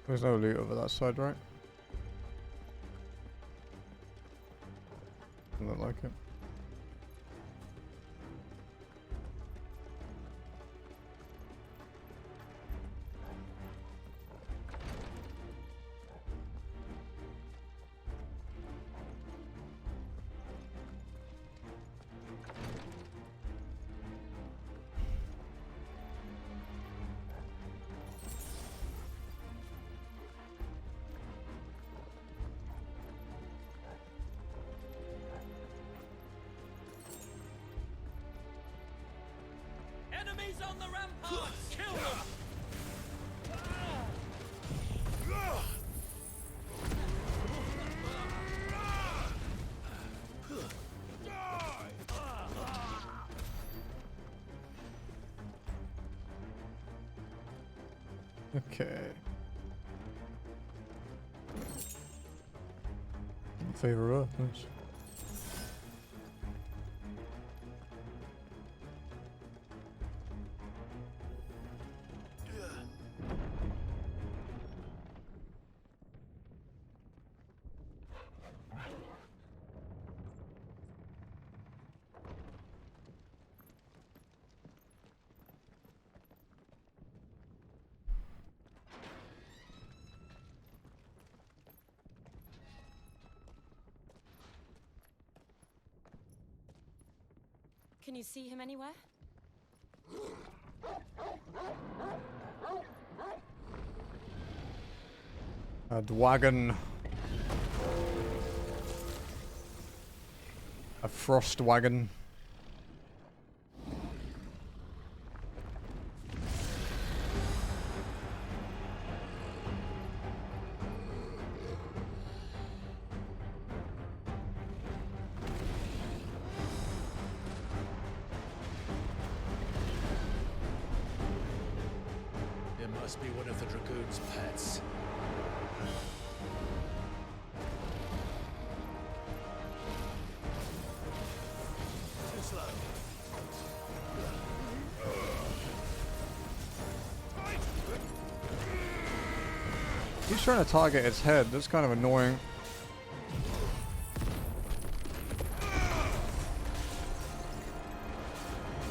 There's no loot over that side, right? Doesn't look like it. on the ramparts! Kill them! Okay. Favor Earth, nice. Can you see him anywhere? A wagon. A frost wagon. It must be one of the Dragoon's pets. Too slow. He's trying to target its head. That's kind of annoying.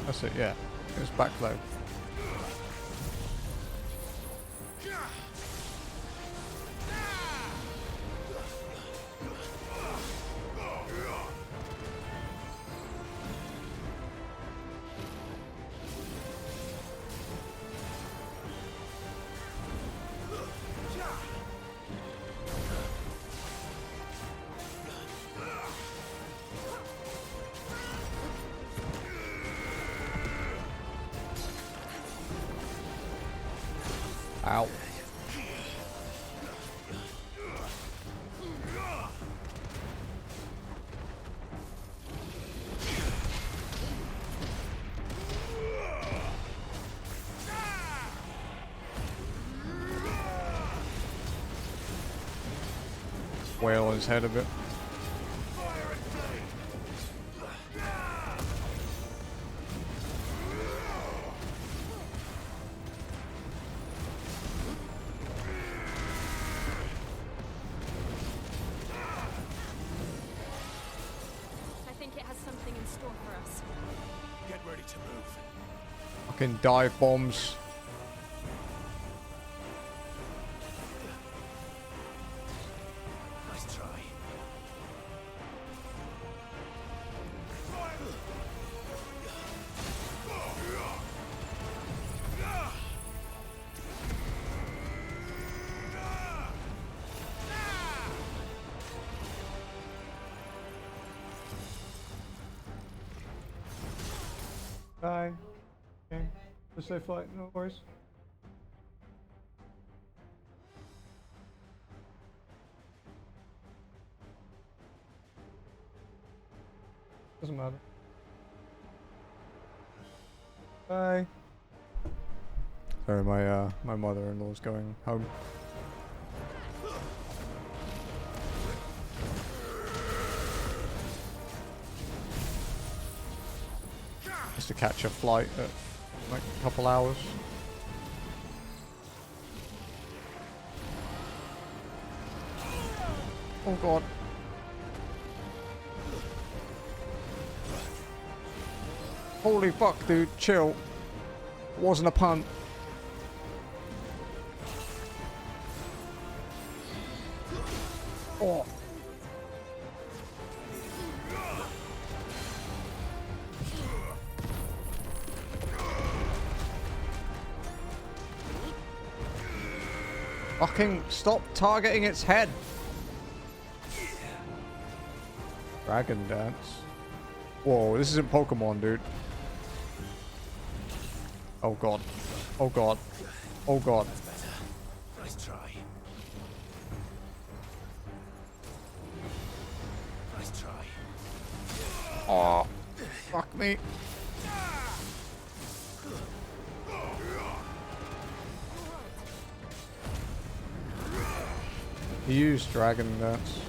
That's it, yeah. It's backload. Ow. Wail his head a bit. Fucking dive bombs. Nice try. Bye. Okay. Just safe flight, no worries. Doesn't matter. Bye. Sorry, my mother-in-law's going home. Just to catch a flight at like a couple hours. Oh god. Holy fuck, dude, chill. It wasn't a pun. Oh. Fucking stop targeting its head. Dragon dance. Whoa, this isn't Pokemon, dude. Oh god. Oh god. Oh god. That's better. Nice try. Nice try. Oh, fuck me. He used dragon dance.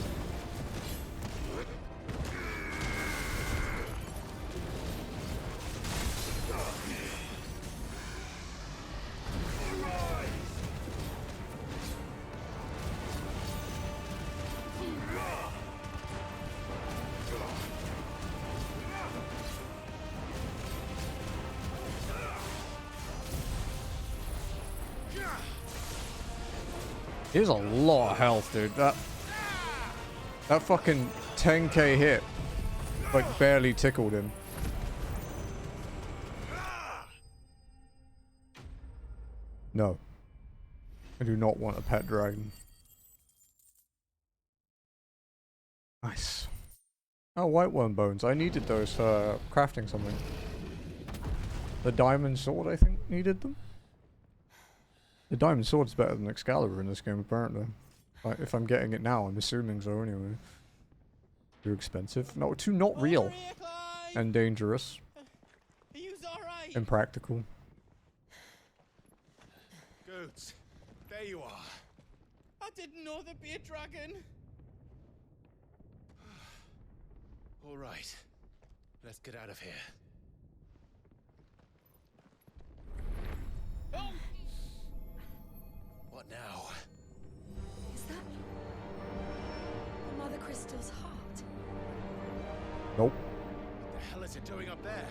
He has a lot of health, dude. That fucking 10k hit, like, barely tickled him. No. I do not want a pet dragon. Nice. Oh, white worm bones. I needed those for crafting something. The diamond sword, I think, needed them. The diamond sword's better than Excalibur in this game, apparently. Like, if I'm getting it now, I'm assuming so anyway. Too expensive. No, too not real. And dangerous. Impractical. Goods, there you are. I didn't know there'd be a dragon. All right. Let's get out of here. Oh! What now? Is that Mother Crystal's heart? Nope. What the hell is it doing up there?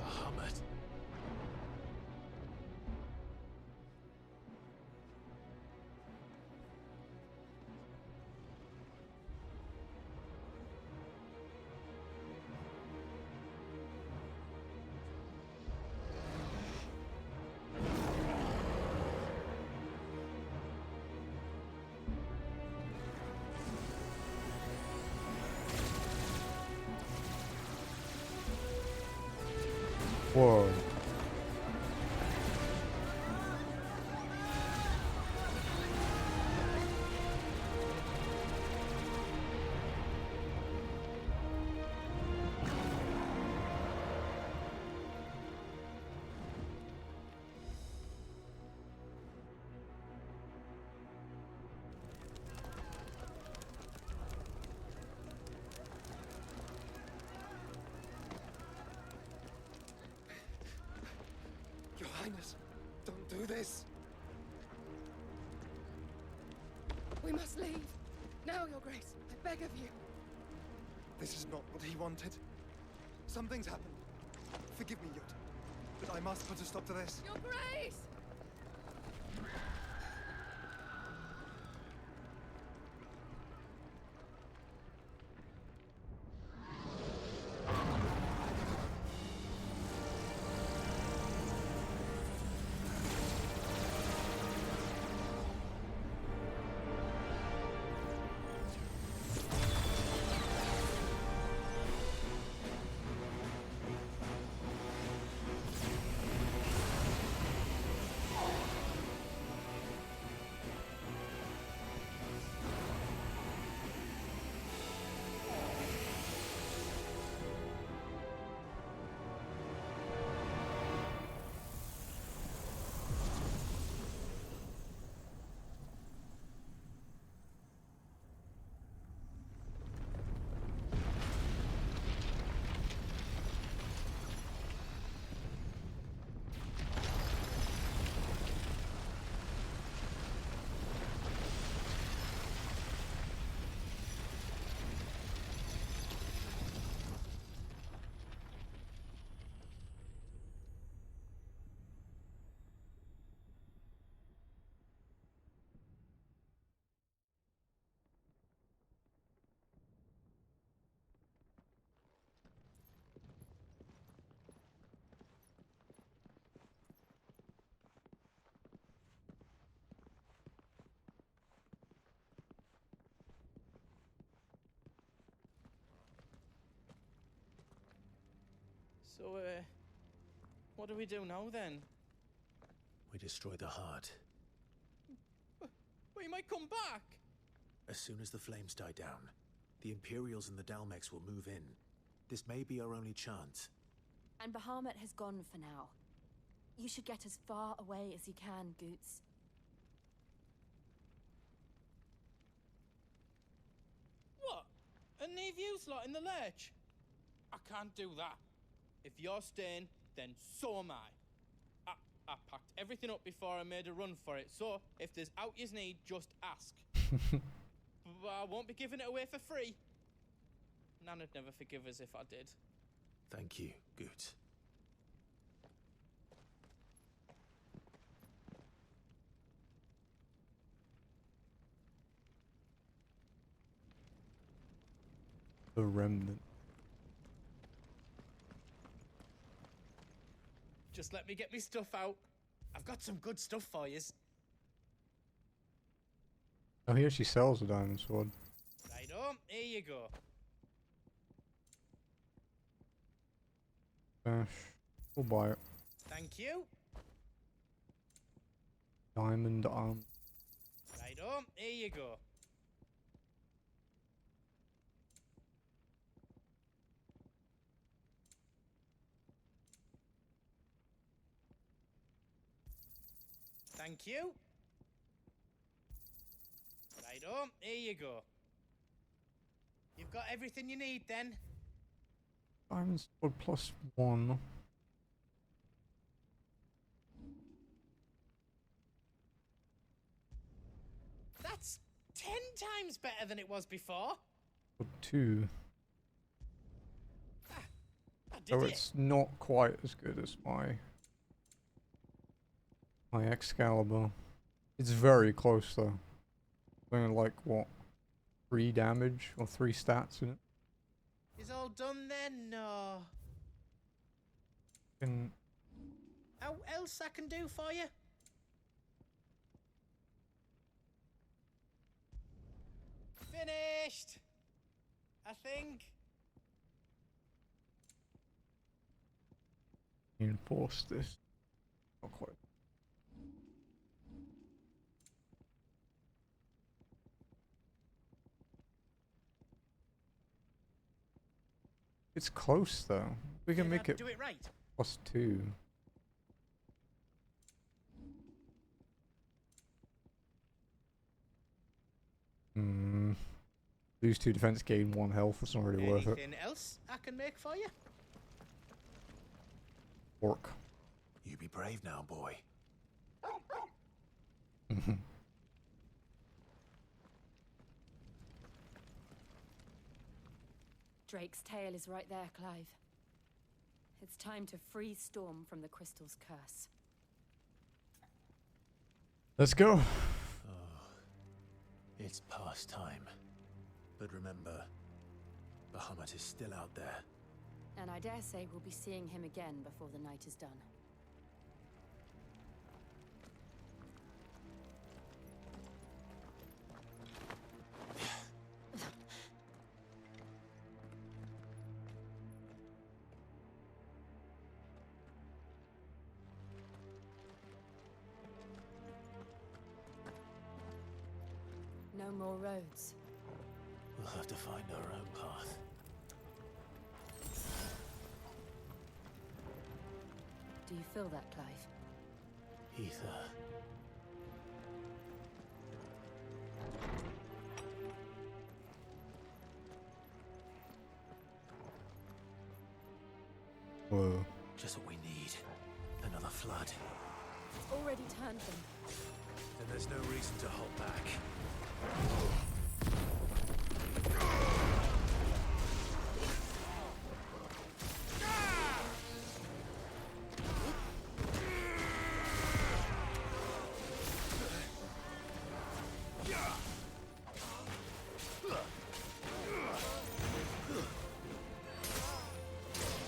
Bahamut. Whoa. Your Highness, don't do this. We must leave. Now, Your Grace. I beg of you. This is not what he wanted. Something's happened. Forgive me, Yut, but I must put a stop to this. Your Grace! So, what do we do now then? We destroy the heart. We might come back! As soon as the flames die down, the Imperials and the Dalmex will move in. This may be our only chance. And Bahamut has gone for now. You should get as far away as you can, Goots. What? And leave you lot in the lurch? I can't do that. If you're staying, then so am I. I packed everything up before I made a run for it, so if there's out yous need, just ask. But I won't be giving it away for free. Nan'd never forgive us if I did. Thank you, Goots. The remnant. Just let me get me stuff out. I've got some good stuff for yous. Oh, he actually sells a diamond sword. Righto, here you go. Gosh, we'll buy it. Thank you. Diamond arm. Righto, here you go. Thank you. Righto, here you go. You've got everything you need then. Diamond sword +1. That's 10 times better than it was before. 2. I did So it. it's not quite as good as my Excalibur. It's very close though. Something like what? 3 damage or 3 stats in it. Is all done then? No. And How else I can do for you? Finished. I think. reinforce this. Not quite. It's close though. We can make it do it right. +2. Hmm. Lose 2 defense, gain 1 health. That's not really worth it. Anything else I can make for you? Orc. You be brave now, boy. Drake's tail is right there, Clive. It's time to free Storm from the crystal's curse. Let's go. It's past time. But remember, Bahamut is still out there. And I dare say we'll be seeing him again before the night is done. No more roads. We'll have to find our own path. Do you feel that, Clive? Ether. Whoa. Just what we need. Another flood. It's already turned them. Then there's no reason to hold back.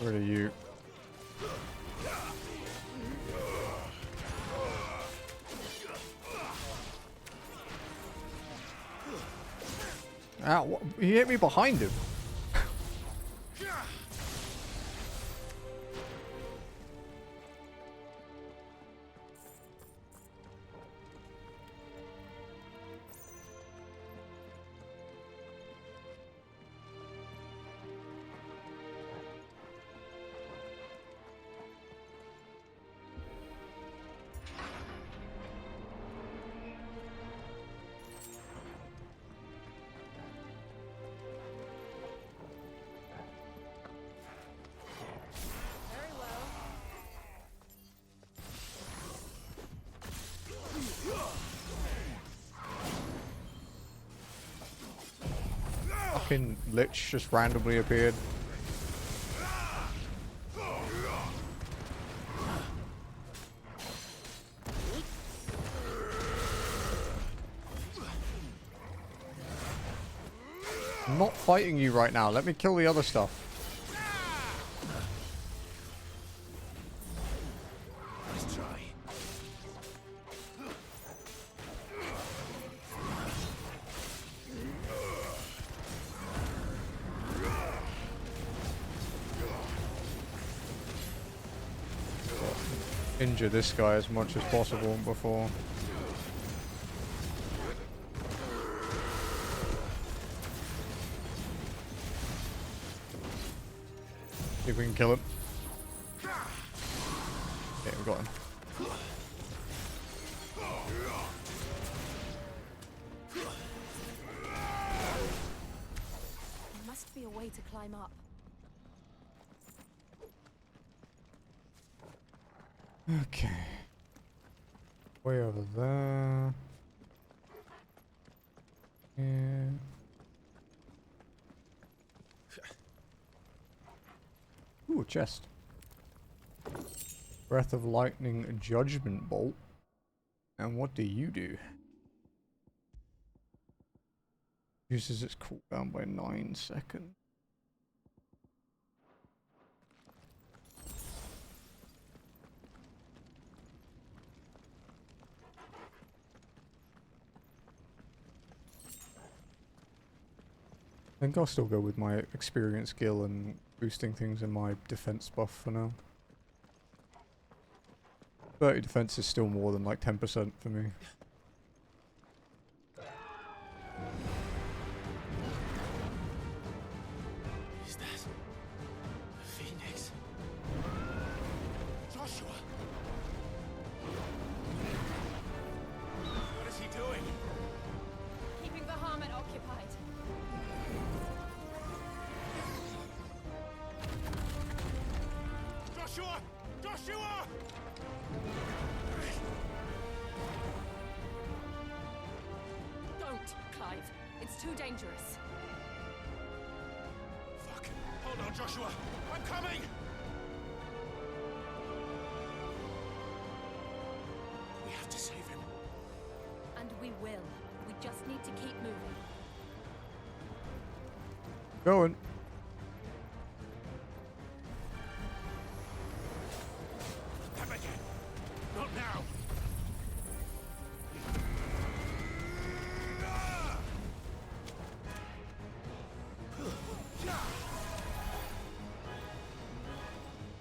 Where are you? Ow, what? He hit me behind him. fucking lich just randomly appeared. I'm not fighting you right now. Let me kill the other stuff. Nice try. Injure this guy as much as possible before. See if we can kill him. Okay, we got him. There must be a way to climb up. Okay. Way over there. Yeah. Ooh, a chest. Breath of Lightning Judgment Bolt. And what do you do? Uses its cooldown by 9 seconds. I think I'll still go with my experience skill and boosting things in my defense buff for now. 30 defense is still more than like 10% for me. Is that a phoenix? Joshua! What is he doing? Keeping the Harmon occupied. Joshua! Joshua! Don't, Clive. It's too dangerous. Fuck. Hold on, Joshua. I'm coming! We have to save him. And we will. We just need to keep moving. Going. Them again. Not now.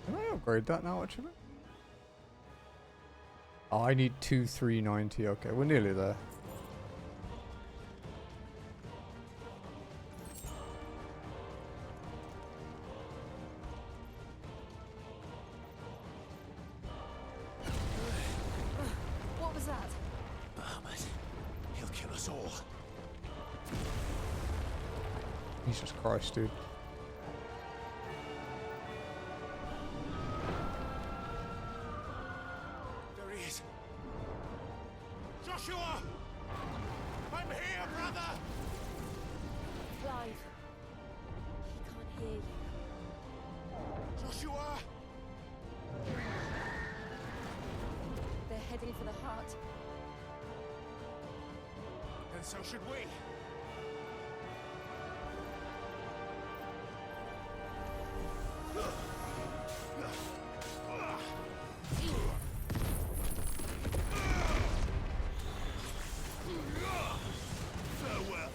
Can I upgrade that now, actually? Oh, I need 390. Okay, we're nearly there. What was that? Bahamut. He'll kill us all. Jesus Christ, dude. There he is. Joshua! I'm here, brother! Clive. He can't hear you. Joshua! They're heading for the heart. And so should we. Farewell.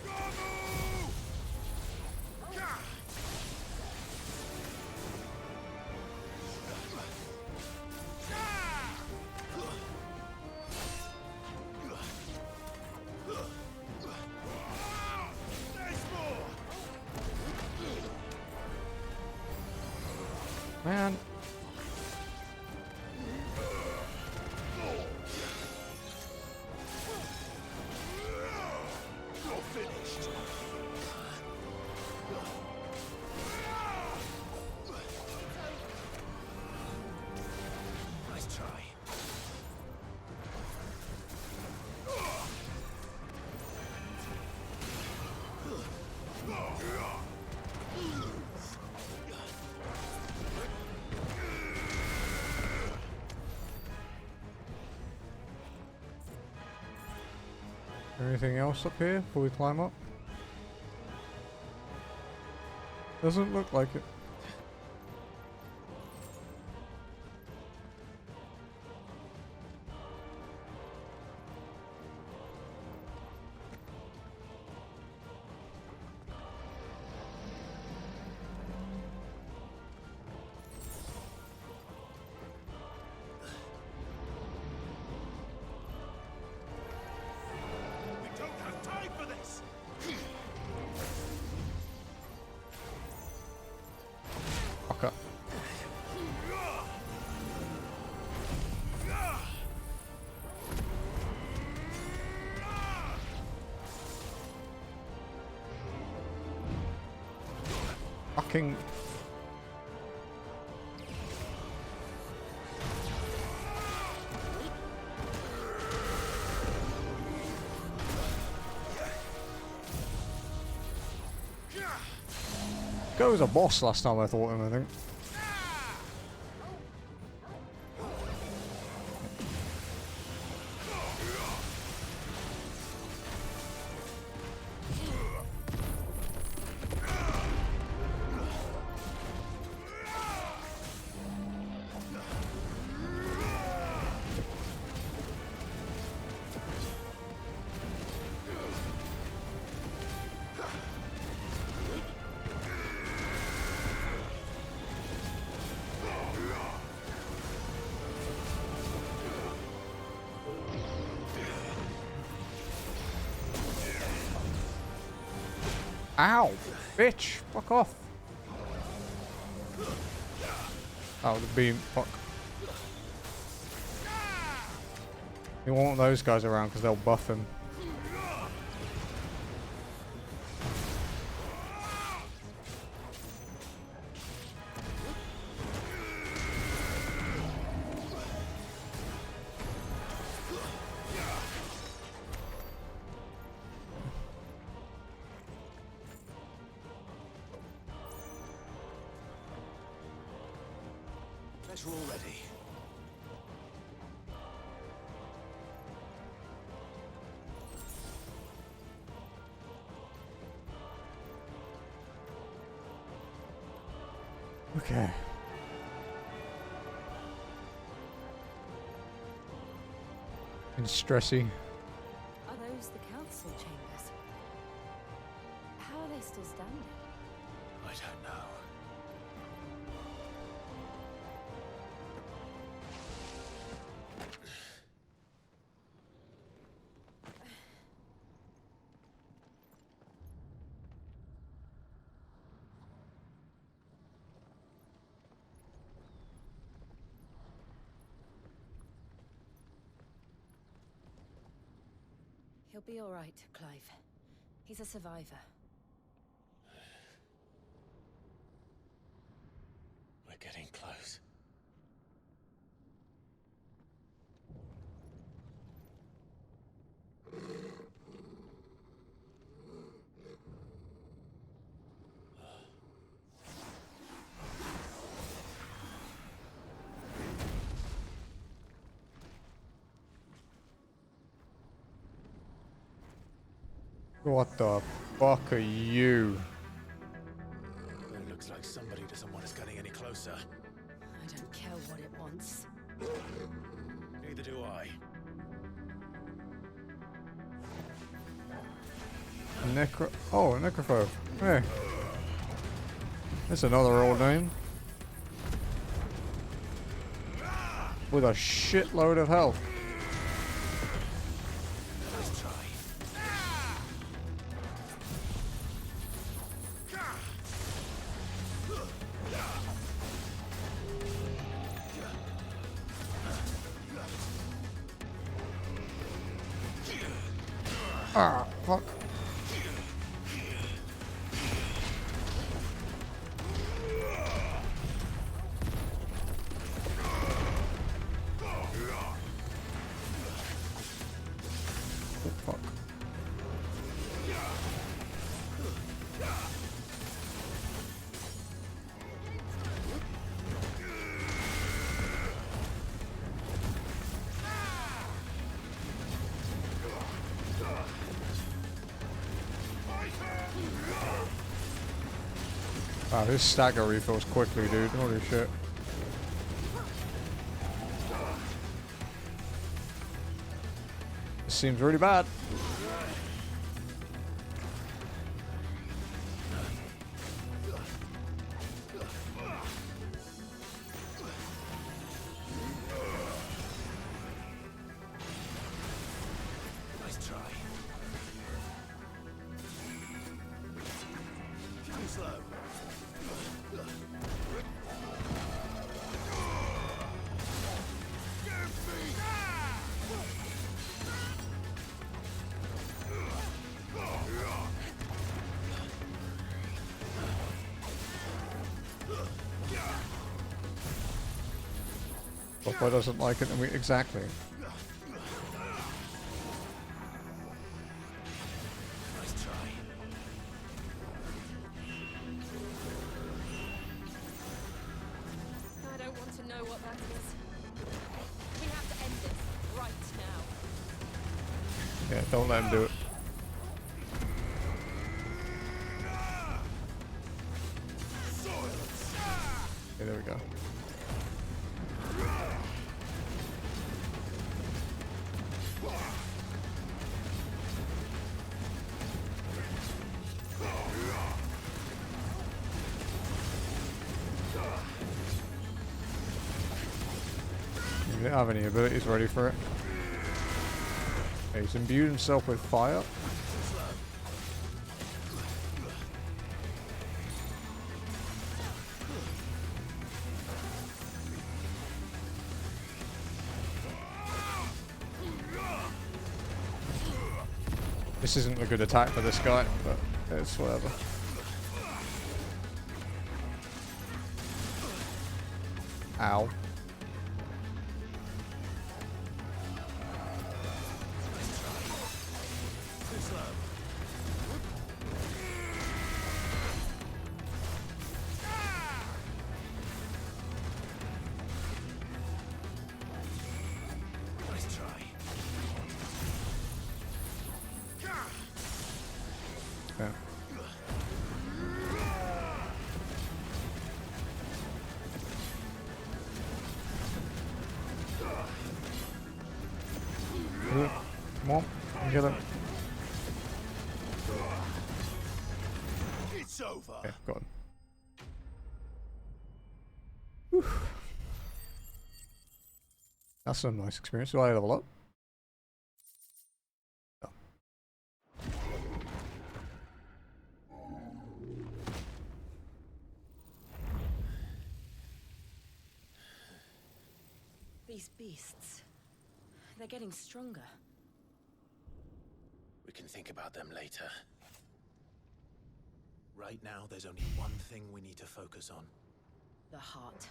Man. You're finished. Nice try. Anything else up here before we climb up? Doesn't look like it. We don't have time for this! Okay. Fucking. Guy was a boss last time I fought him, I think. Ow! Bitch! Fuck off! Oh, the beam. Fuck. You want those guys around because they'll buff him. Let's roll ready. Okay. And stressy. Are those the council chambers? How are they still standing? I don't know. He'll be all right, Clive. He's a survivor. We're getting close. What the fuck are you? It looks like somebody doesn't want us getting any closer. I don't care what it wants. Neither do I. Oh, a necrophobe. Hey. That's another old name. With a shitload of health. Let's try. Ah, fuck. Fuck. Wow, his stagger refills quickly, dude. Holy shit. This seems really bad. Nice try. Too slow. Buffalo doesn't like it, and we exactly. Nice try. I don't want to know what that is. We have to end this right now. Yeah, don't let him do it. Okay, there we go. He didn't have any abilities ready for it. Okay, he's imbued himself with fire. This isn't a good attack for this guy, but it's whatever. Ow. Nice try. Yeah. Come on, get him. It's over. Okay, got him. Whew. That's a nice experience. Do I level up? These beasts, they're getting stronger. We can think about them later. Right now, there's only one thing we need to focus on. The heart.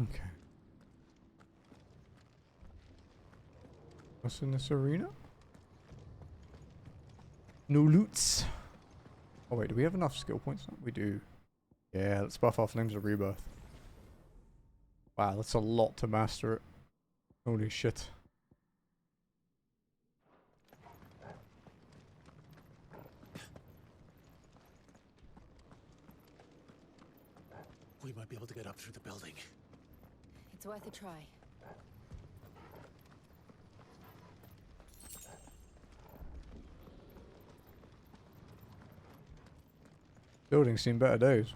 Okay. What's in this arena? No loots. Oh wait, do we have enough skill points? We do. Yeah, let's buff our Flames of Rebirth. Wow, that's a lot to master it. Holy shit. We might be able to get up through the building. It's worth a try. Building's seen better days.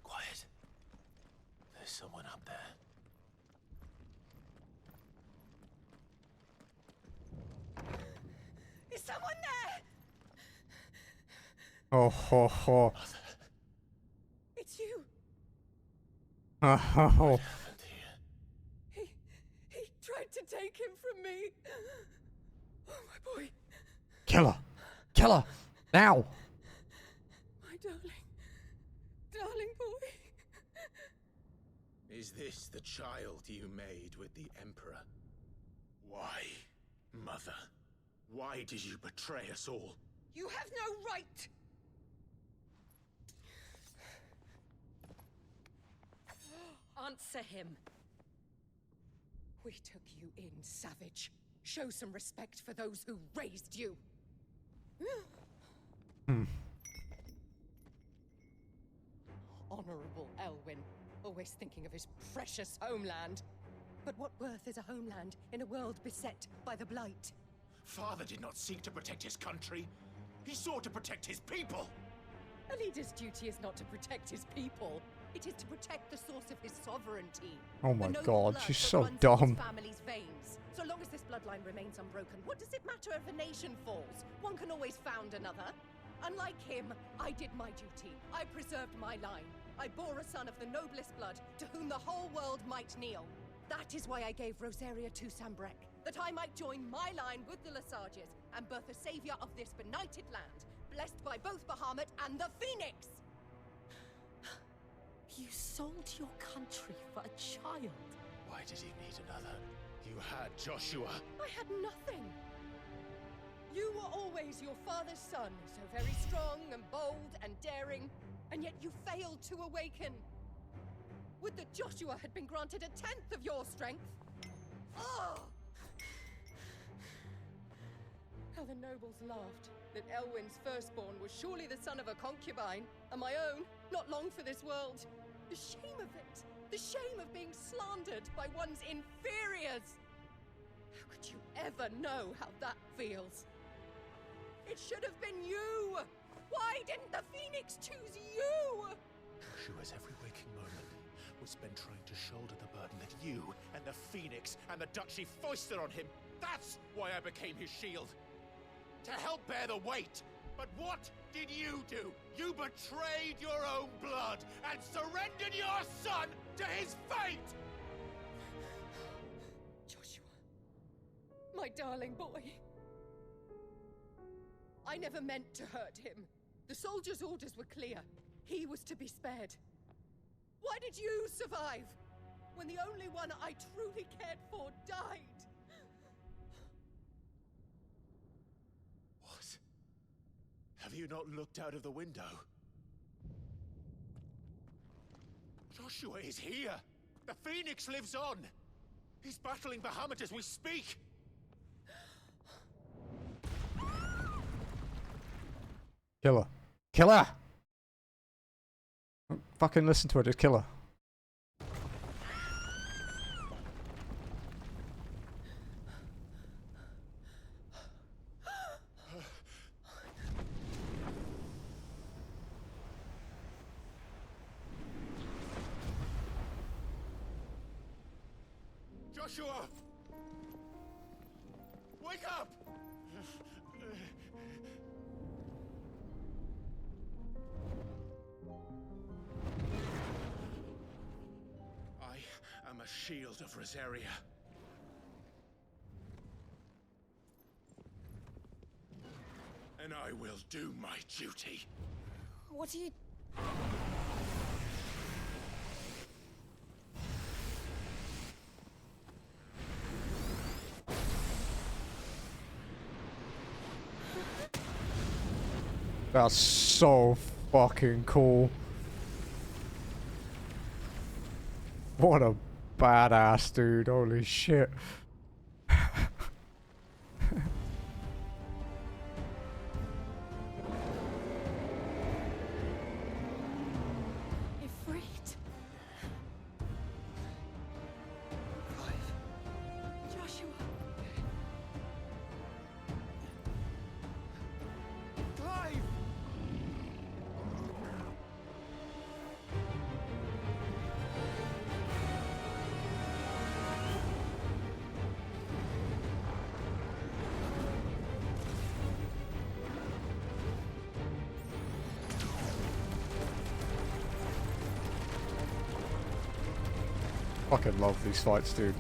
Quiet. There's someone up there. Is someone there? Oh ho ho. It's you. Oh. He tried to take him from me. Oh, my boy. Kill her! Kill her! Now! My darling. Darling boy. Is this the child you made with the Emperor? Why, Mother? Why did you betray us all? You have no right. Answer him. We took you in, savage. Show some respect for those who raised you. Honorable Elwyn, always thinking of his precious homeland. But what worth is a homeland in a world beset by the Blight? Father did not seek to protect his country. He sought to protect his people. A leader's duty is not to protect his people. It is to protect the source of his sovereignty. Oh my The noble god, blood she's that so runs in dumb. his family's veins. So long as this bloodline remains unbroken, what does it matter if a nation falls? One can always found another. Unlike him, I did my duty. I preserved my line. I bore a son of the noblest blood, to whom the whole world might kneel. That is why I gave Rosaria to Sambrek, that I might join my line with the Lesages and birth a savior of this benighted land, blessed by both Bahamut and the Phoenix! You sold your country for a child. Why did he need another? You had Joshua. I had nothing. You were always your father's son, so very strong and bold and daring, and yet you failed to awaken. Would that Joshua had been granted 1/10 of your strength? Oh! How the nobles laughed that Elwyn's firstborn was surely the son of a concubine, and my own, not long for this world. The shame of it! The shame of being slandered by one's inferiors! How could you ever know how that feels? It should have been you! Why didn't the Phoenix choose you? Joshua's every waking moment was spent trying to shoulder the burden that you and the Phoenix and the Duchy foisted on him. That's why I became his shield. To help bear the weight. But what did you do? You betrayed your own blood and surrendered your son to his fate! Joshua. My darling boy. I never meant to hurt him. The soldiers' orders were clear. He was to be spared. Why did you survive? When the only one I truly cared for died? What? Have you not looked out of the window? Joshua is here! The Phoenix lives on! He's battling Bahamut as we speak! Kill her. Kill her! Don't fucking listen to her, just kill her. Joshua! Wake up! I am a shield of Rosaria. And I will do my duty. What are you... That's so fucking cool. What a badass dude, holy shit. Ifrit? Joshua? Clive! Fucking love these fights, dude.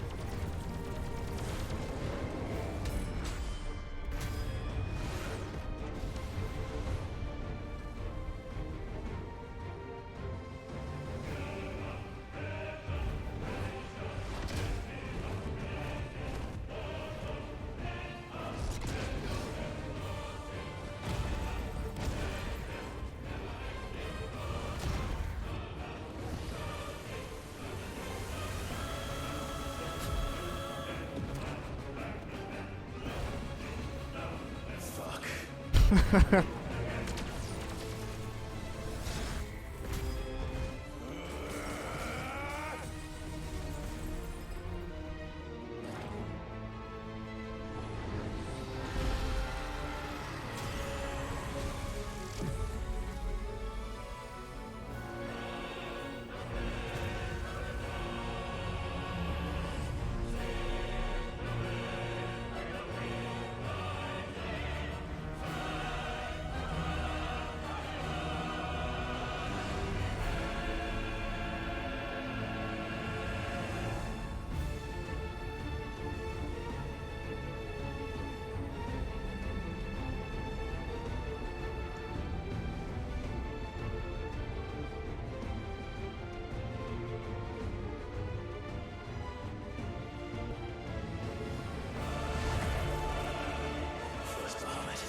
First the helmet,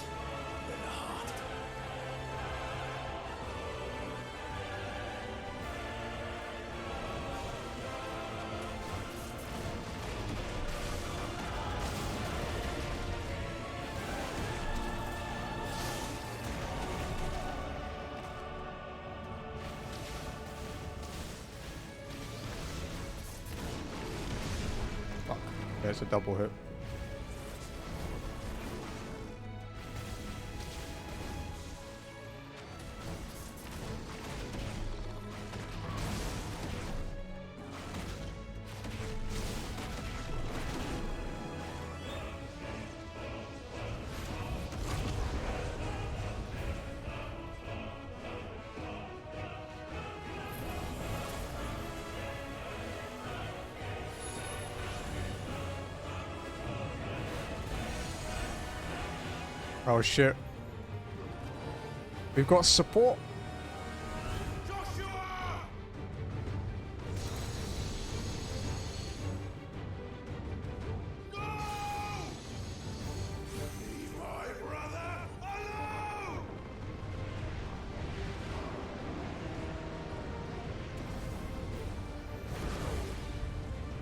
then the heart. Fuck. There's a double hit. Oh shit. We've got support.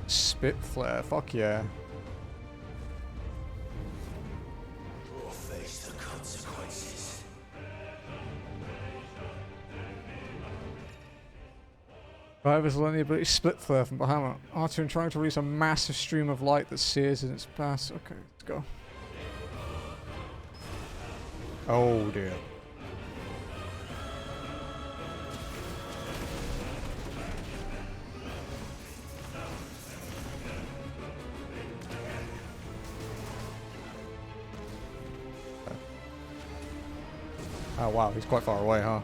Spit flare, fuck yeah. Or face the consequences. Drivers learn the ability to split flare from behind R2 and trying to release a massive stream of light that sears in its path. Okay, let's go. Oh dear. Oh wow, he's quite far away, huh?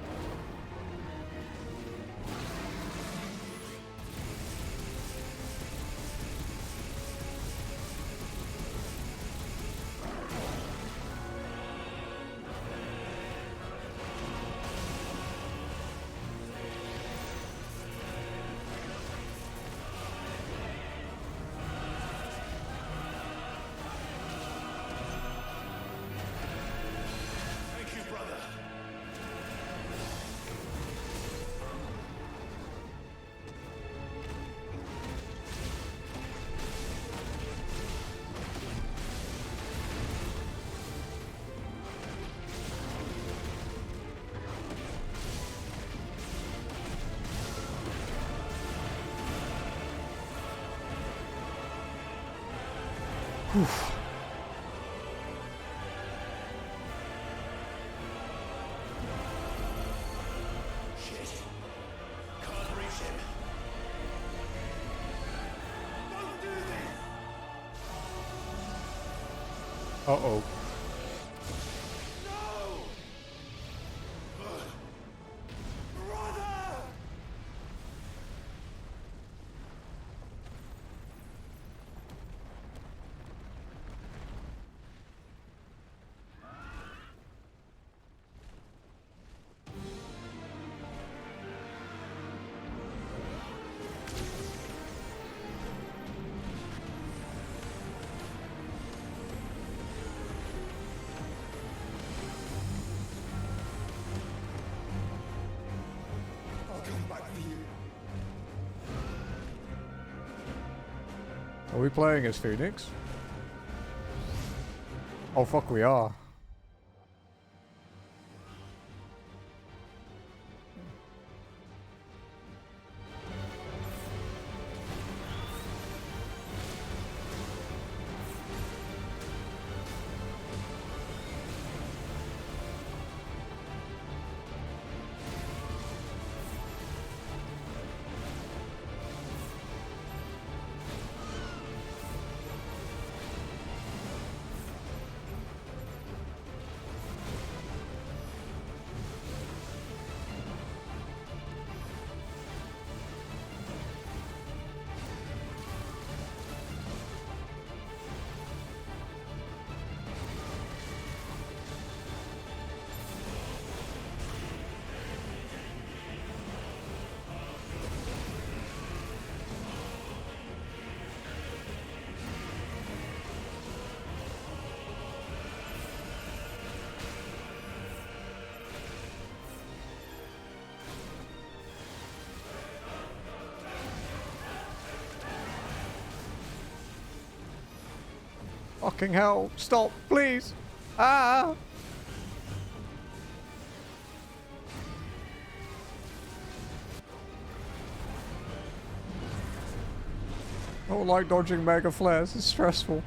Thank you, brother. Whew. Shit. Can't reach him. Don't do this! Uh-oh. Are we playing as Phoenix? Oh fuck, we are. Fucking hell. Stop, please. Ah. I don't like dodging mega flares. It's stressful.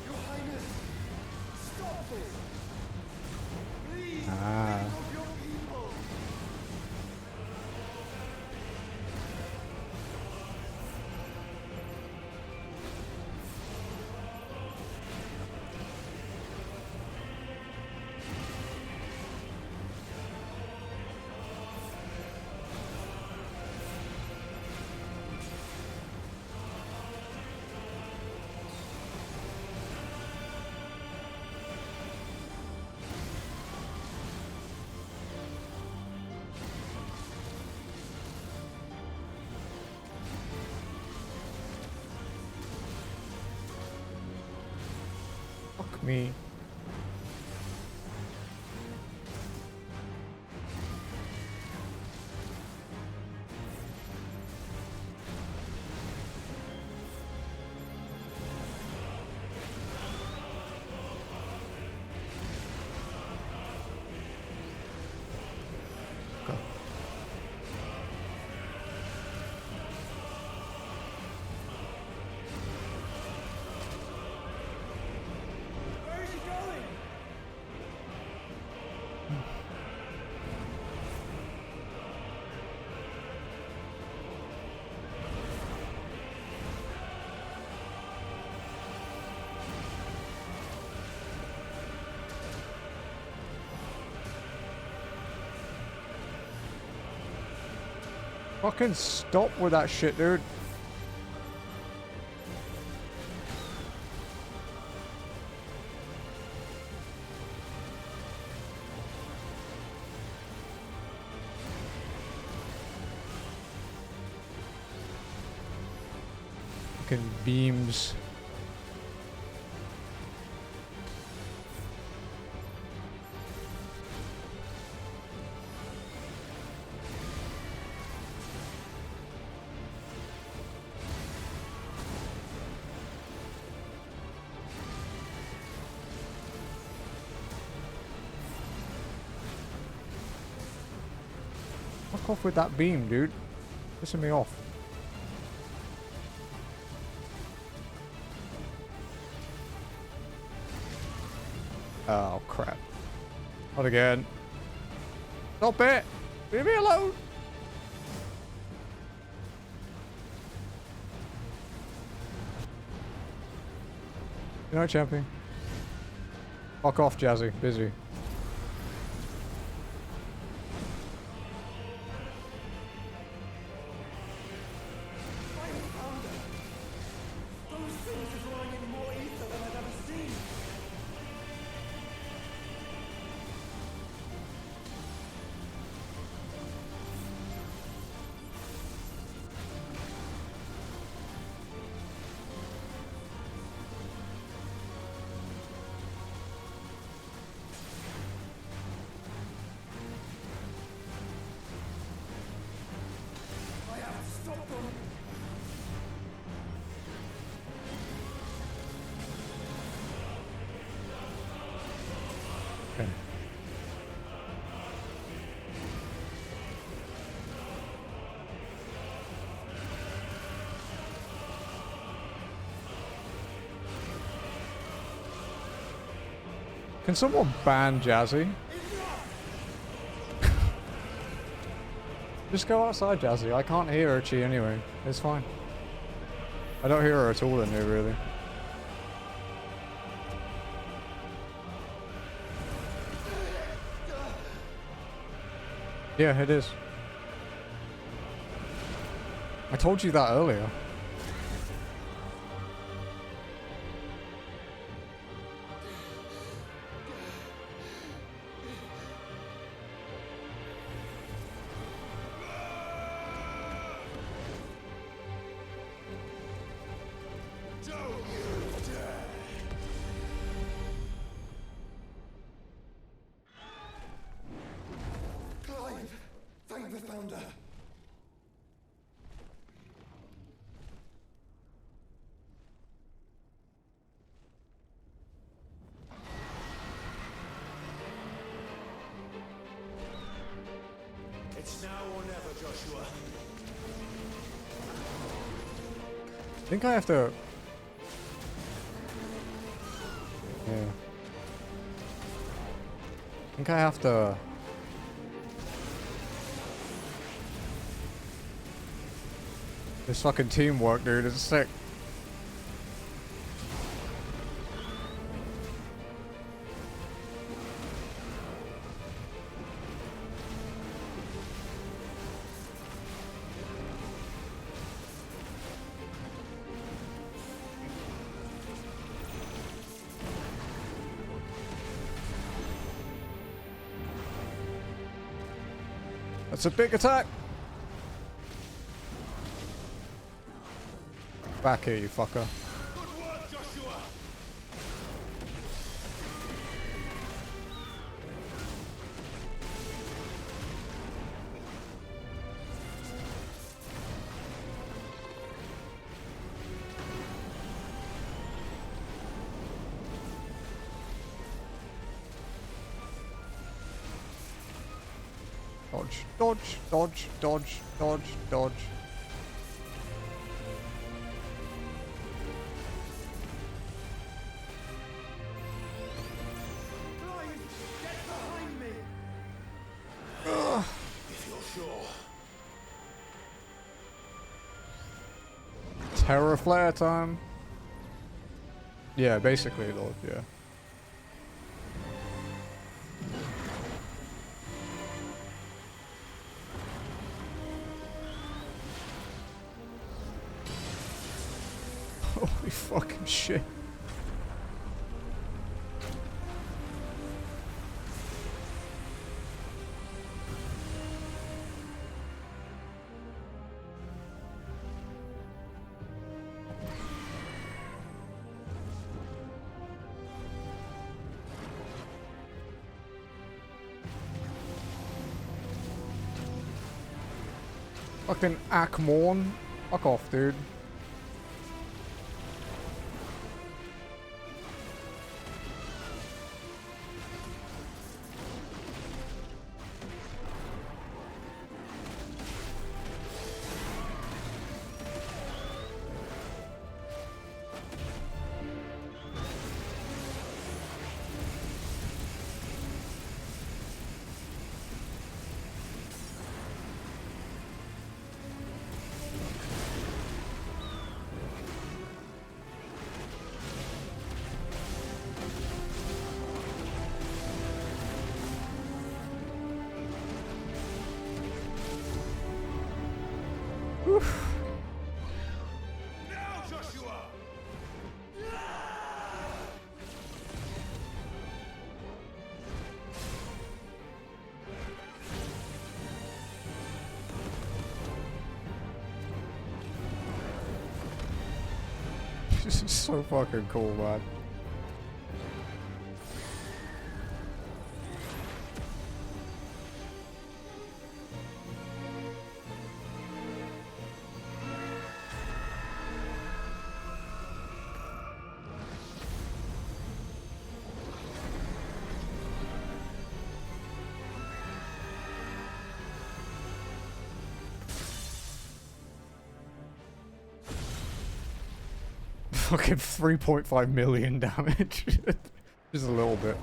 Your Highness, stop this! Please, Ah. think of your people! Fuck me. Where is he going? Fucking stop with that shit, dude. Fucking beams. Fuck off with that beam, dude. Pissing me off. Oh, crap. Not again. Stop it! Leave me alone! Good night, champion. Fuck off, Jazzy. Busy. Those things are drawing in more ether than I've ever seen. I have to stop them. Okay. Can someone ban Jazzy? Just go outside, Jazzy. I can't hear Archie anyway. It's fine. I don't hear her at all in here, really. Yeah, it is. I told you that earlier. Clive, thank the Founder. Joshua. I think I have to... Yeah. I think I have to... This fucking teamwork, dude, is sick. That's a big attack. Back here, you fucker. Dodge, dodge, dodge, dodge, dodge, dodge. If you're sure. Terror flare time. Yeah, basically, Lord, yeah. Holy fucking shit. Fucking Ackmorn. Fuck off, dude. Now, Joshua! This is so fucking cool, man. Fucking 3.5 million damage. Just a little bit.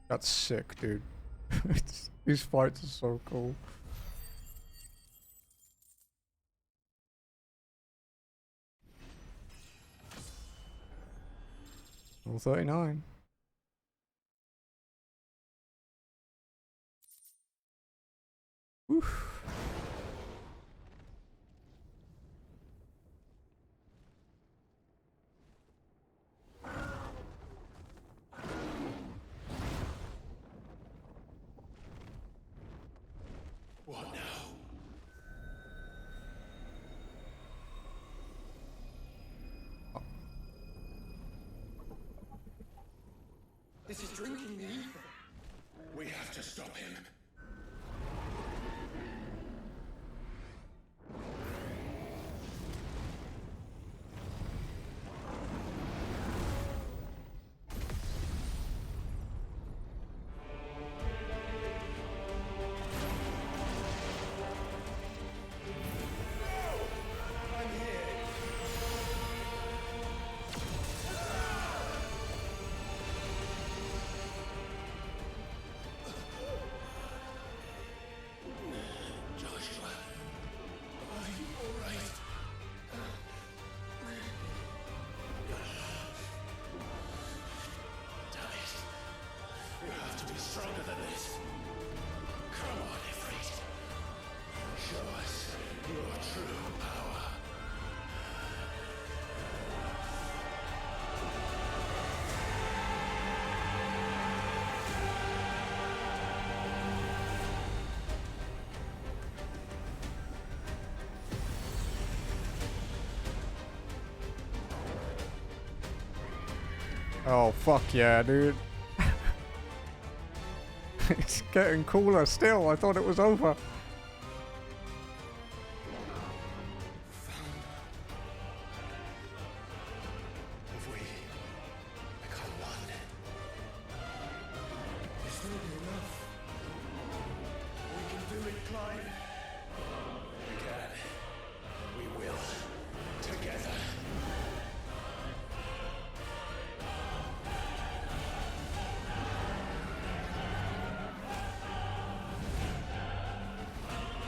That's sick, dude. These fights are so cool. Level 39. Oof. What now? This is drinking the ether. We have to stop him. Oh, fuck yeah, dude. It's getting cooler still. I thought it was over.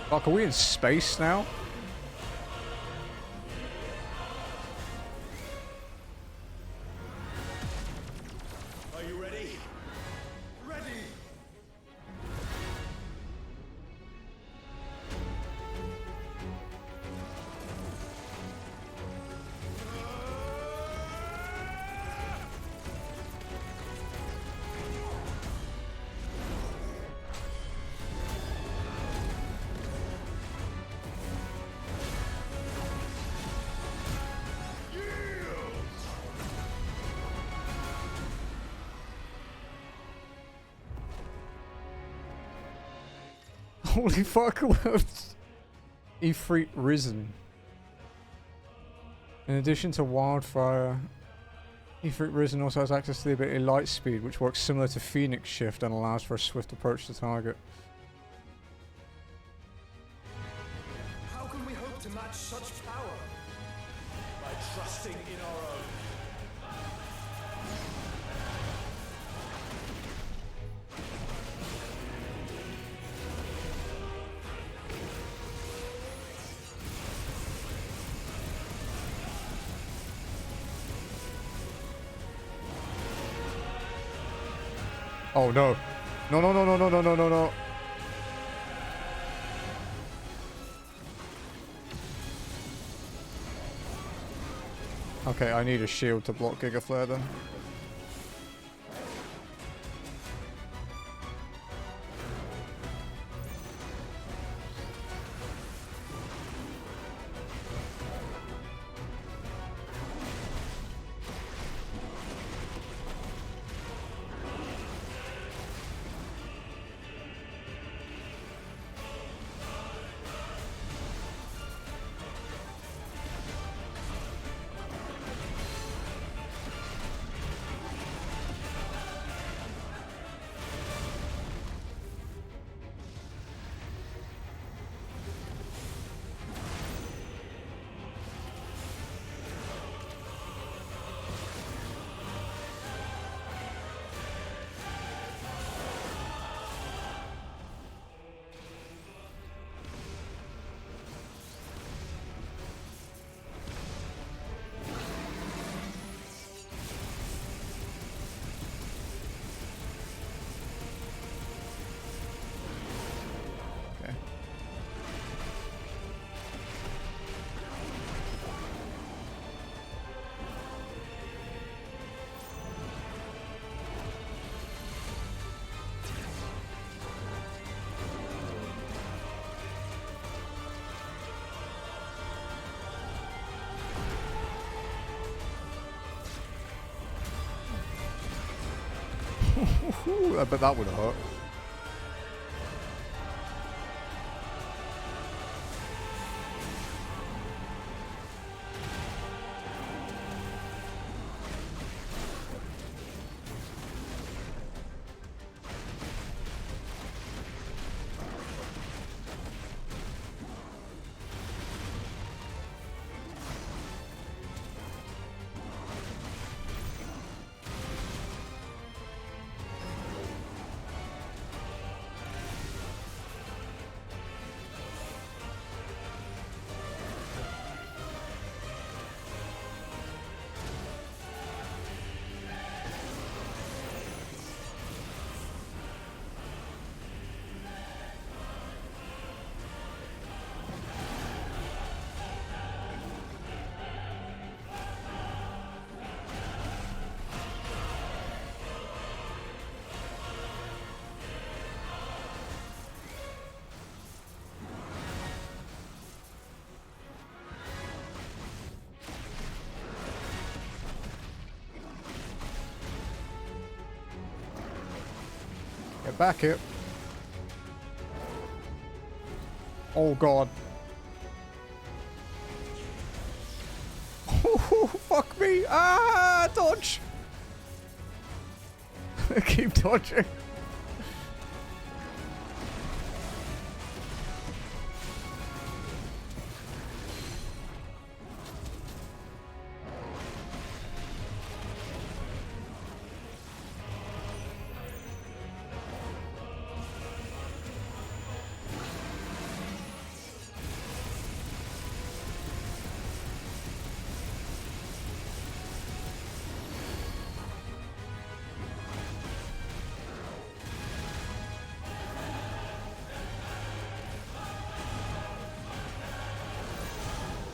Fuck, are we in space now? Are you ready? Ready! Holy fuck, Ifrit Risen. In addition to Wildfire, Ifrit Risen also has access to the ability Light Speed, which works similar to Phoenix Shift and allows for a swift approach to target. How can we hope to match such power? By trusting in our own. Oh no. No, no, no, no, no, no, no, no, no. Okay, I need a shield to block Giga Flare then. I bet that would have hurt. back here. Oh god. Oh, fuck me. Ah, dodge. Keep dodging.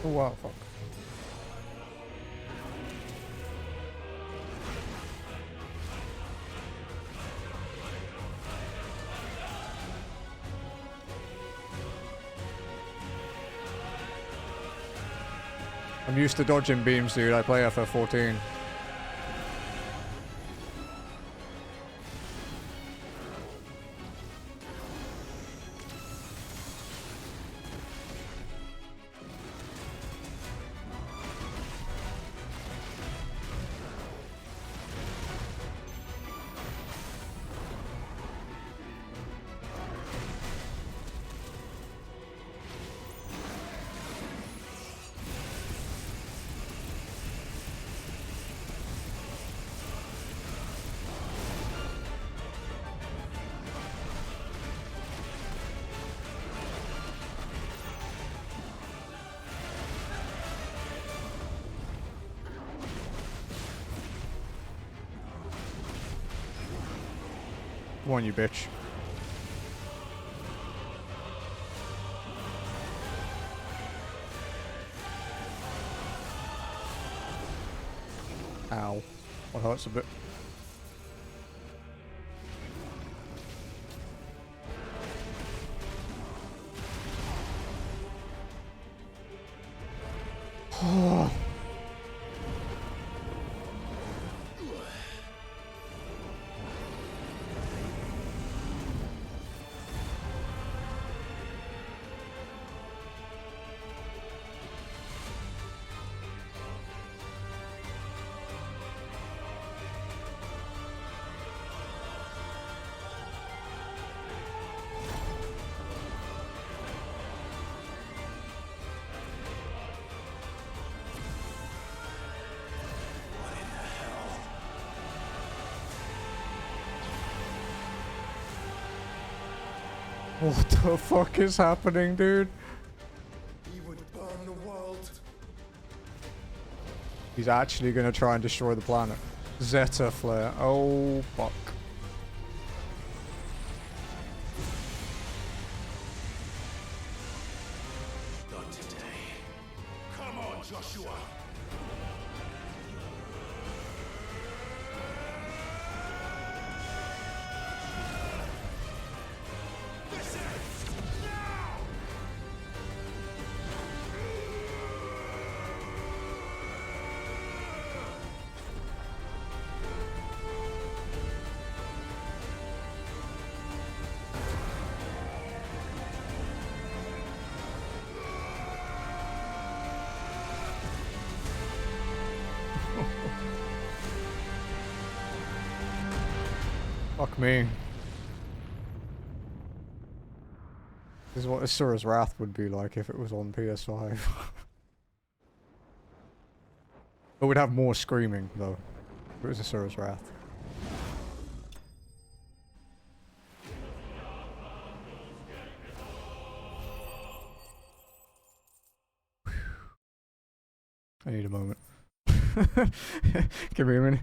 Oh wow, fuck. I'm used to dodging beams, dude. I play FF14. Come on, you bitch. Ow. That hurts a bit. Oh. What the fuck is happening, dude? He would burn the world. He's actually gonna try and destroy the planet. Zeta flare. Oh, fuck. Not today. Come on, Joshua. Fuck me. This is what Asura's Wrath would be like if it was on PS5. It would have more screaming, though. If it was Asura's Wrath. I need a moment. Give me a minute.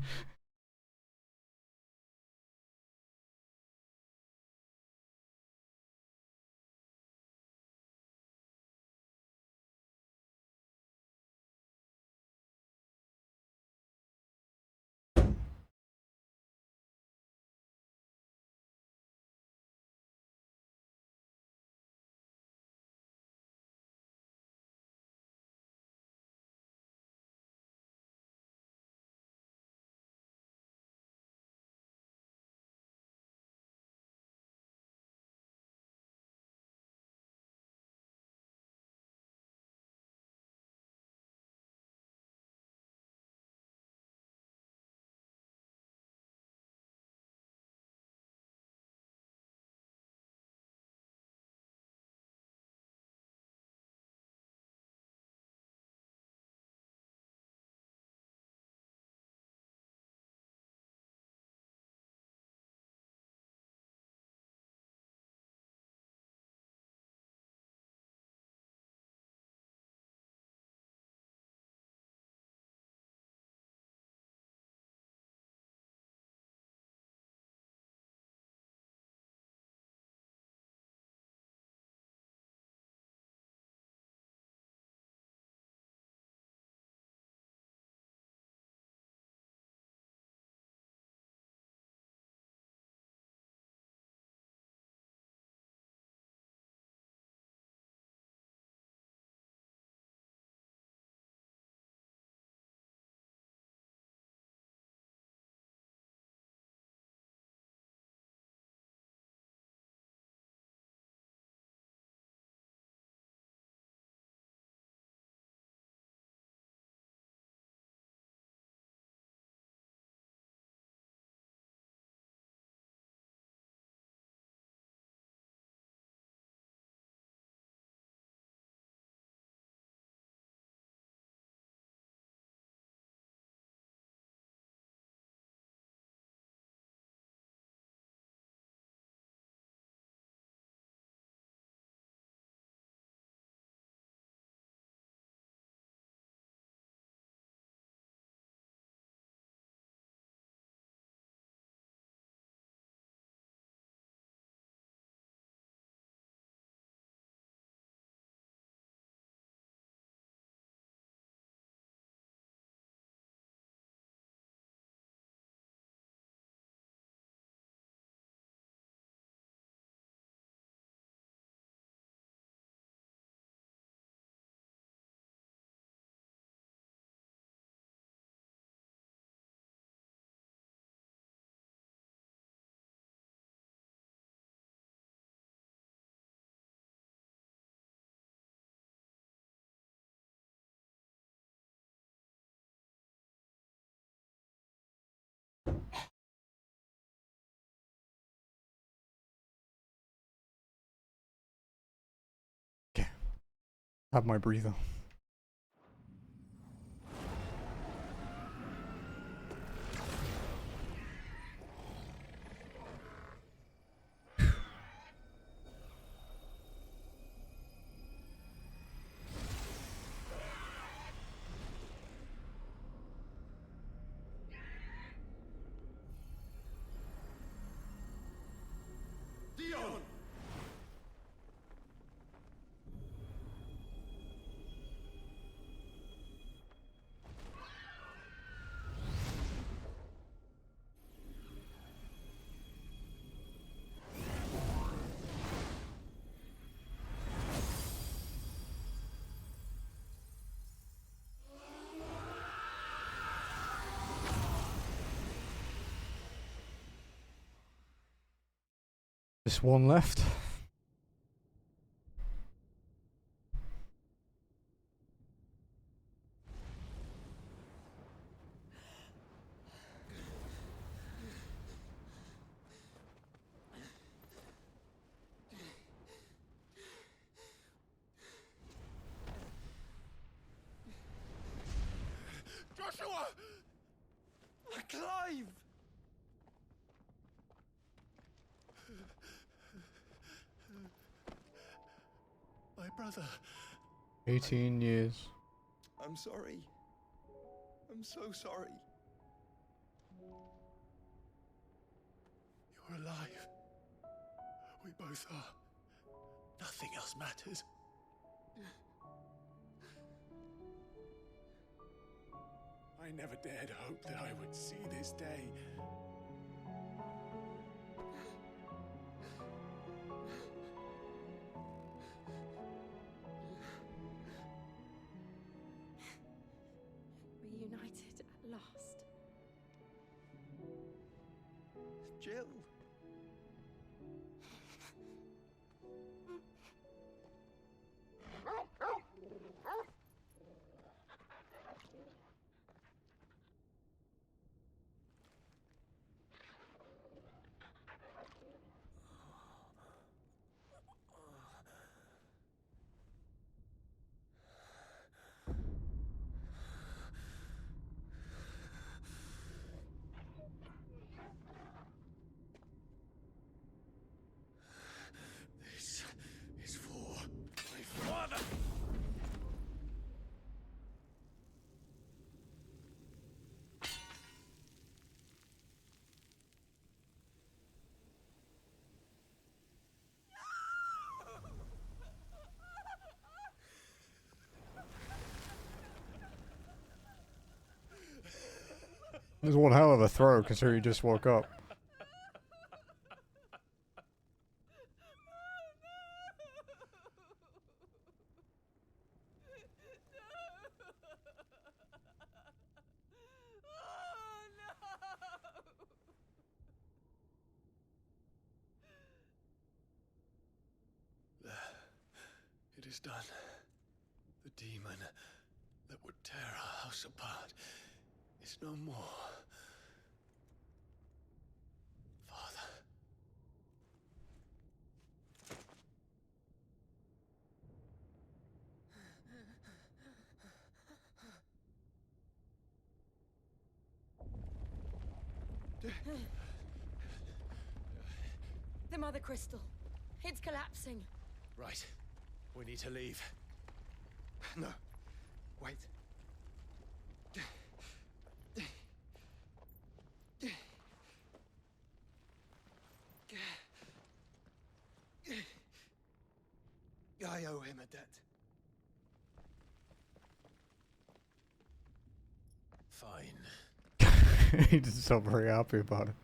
Have my breather. Dion! Just one left. Joshua! Clive! My brother. 18 years. I'm sorry. I'm so sorry. You're alive. We both are. Nothing else matters. I never dared hope that I would see this day. Reunited at last. Jill. This is for my father. It was one hell of a throw considering he just woke up. It is done. The demon that would tear our house apart is no more. Father. The Mother Crystal. It's collapsing. Right. We need to leave. No. Wait. I owe him a debt. Fine. He didn't sound very happy about it.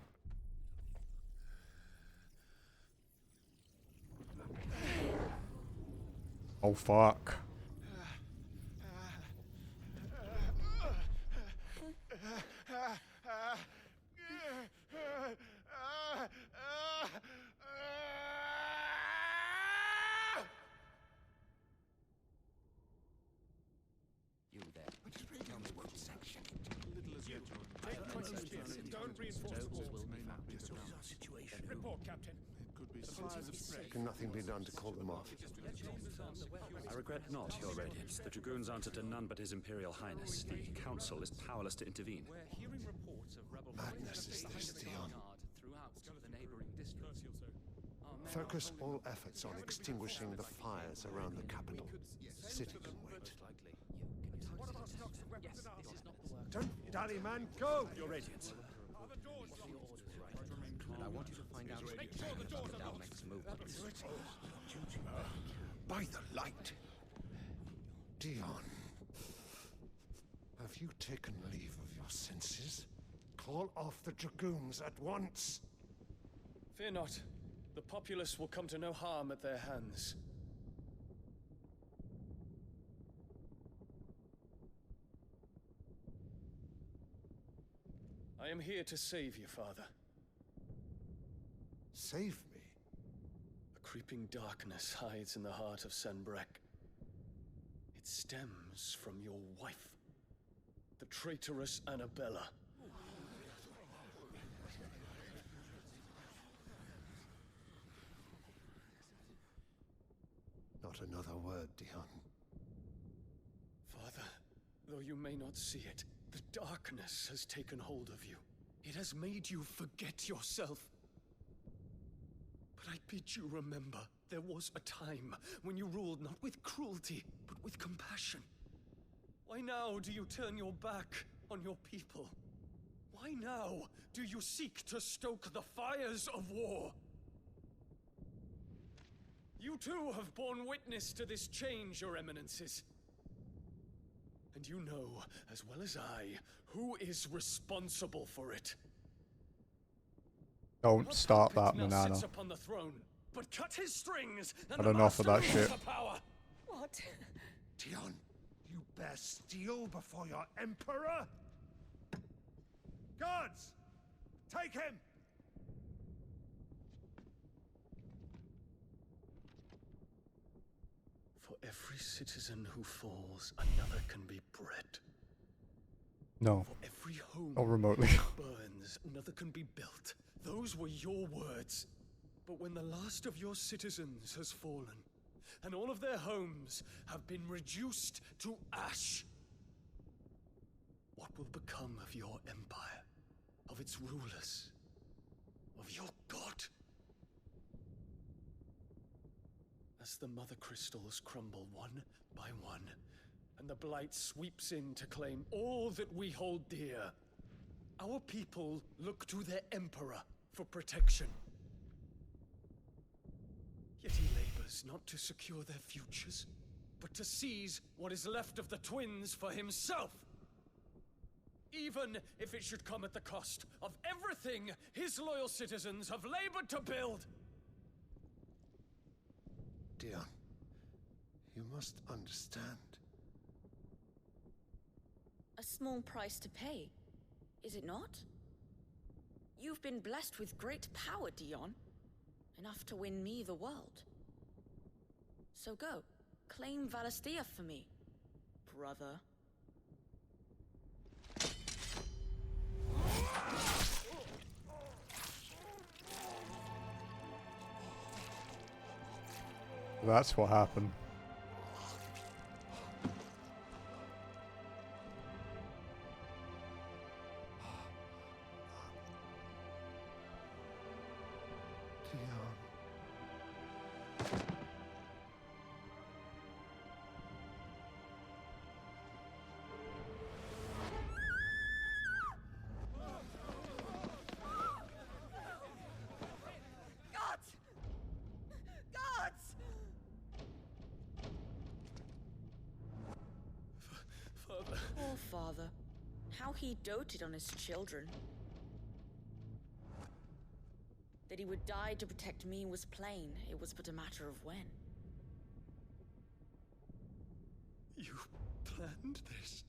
Oh fuck. You there. Tell me what section. Little as you. Don't reinforce. Will be found. Report, Captain. It could be Can nothing be done to call them off? I regret not, Your Radiance. The Dragoons answer to none but His Imperial Highness. The Council is powerless to intervene. Madness is this, Dion. Focus all efforts on extinguishing the fires around the capital. The city can wait. Don't dally, man, go! Your Radiance. And I want you to find out about Dalmek's movements. By the light. Dion. Have you taken leave of your senses? Call off the Dragoons at once. Fear not. The populace will come to no harm at their hands. I am here to save you, Father. Save me? A creeping darkness hides in the heart of Sanbrek. It stems from your wife, the traitorous Annabella. Not another word, Dion. Father, though you may not see it, the darkness has taken hold of you. It has made you forget yourself. But I bid you remember, there was a time when you ruled not with cruelty, but with compassion. Why now do you turn your back on your people? Why now do you seek to stoke the fires of war? You too have borne witness to this change, Your Eminences. And you know, as well as I, who is responsible for it. Don't start that, Now Manana. sits upon the throne, but cut his strings and Had the enough of that master loses shit. the power. What? Dion, you bear steel before your Emperor? Guards! Take him! For every citizen who falls, another can be bred. No. For every home Not remotely. that burns, another can be built. Those were your words. But when the last of your citizens has fallen, and all of their homes have been reduced to ash, what will become of your empire, of its rulers, of your god? As the mother crystals crumble one by one, and the blight sweeps in to claim all that we hold dear, our people look to their emperor for protection. Yet he labors not to secure their futures, but to seize what is left of the twins for himself. Even if it should come at the cost of everything his loyal citizens have labored to build. Dion, you must understand. A small price to pay, is it not? You've been blessed with great power, Dion. Enough to win me the world. So go, claim Valisthea for me, brother. That's what happened. Gods! Gods! Father. Poor father. How he doted on his children. That he would die to protect me was plain. It was but a matter of when. You planned this?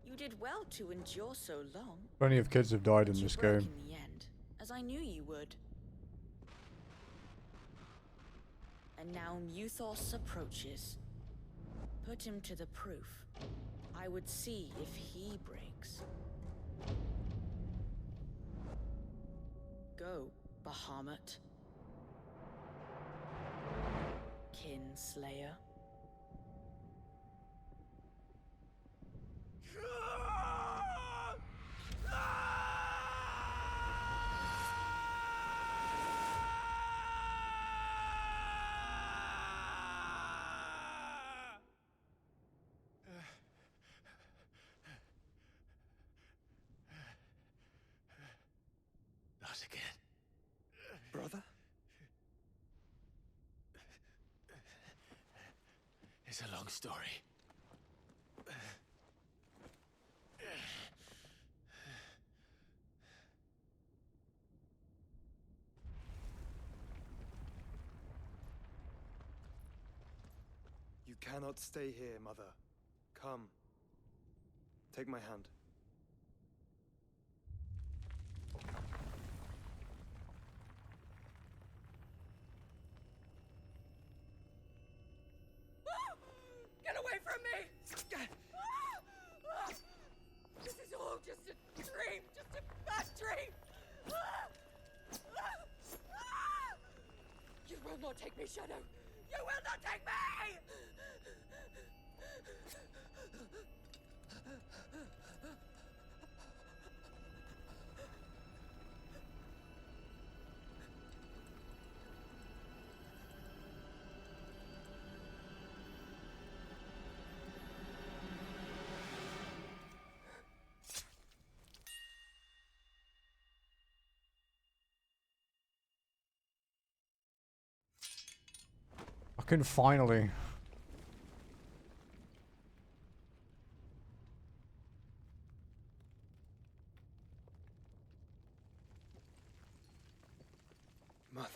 You did well to endure so long. Plenty of kids have died in You this broke game. in the end, as I knew you would. And now Muthos approaches. Put him to the proof. I would see if he breaks. Go, Bahamut. Kinslayer. Not again. Brother? It's a long story. You cannot stay here, Mother. Come. Take my hand. Get away from me! This is all just a dream, just a bad dream! You will not take me, Shadow! You will not take me! I can finally. Mother.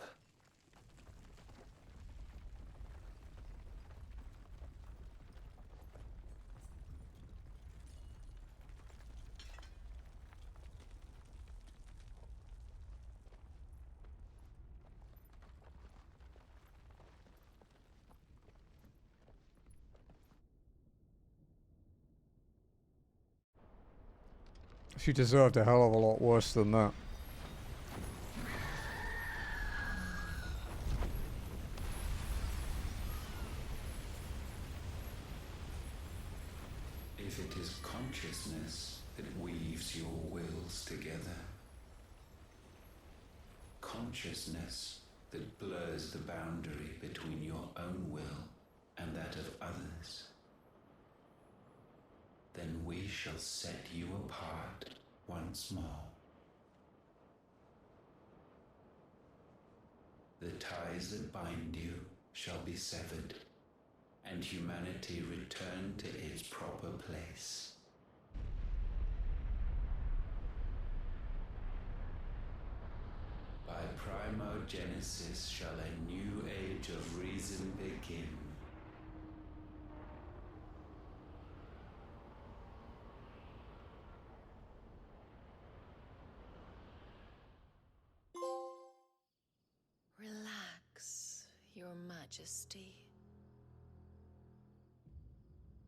She deserved a hell of a lot worse than that. If it is consciousness that weaves your wills together, consciousness that blurs the boundary between your own will and that of others, then we shall set you apart once more. The ties that bind you shall be severed, and humanity return to its proper place. By primogenesis shall a new age of reason begin. Relax, Your Majesty.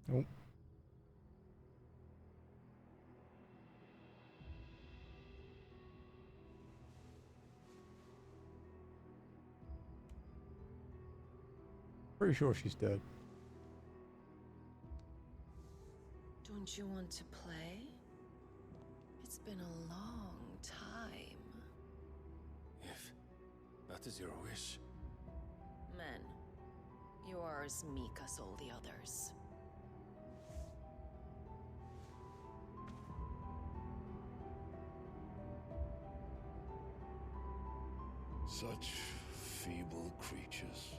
Nope. Pretty sure she's dead. Don't you want to play? It's been a long time. If that is your wish. Men, you are as meek as all the others. Such feeble creatures.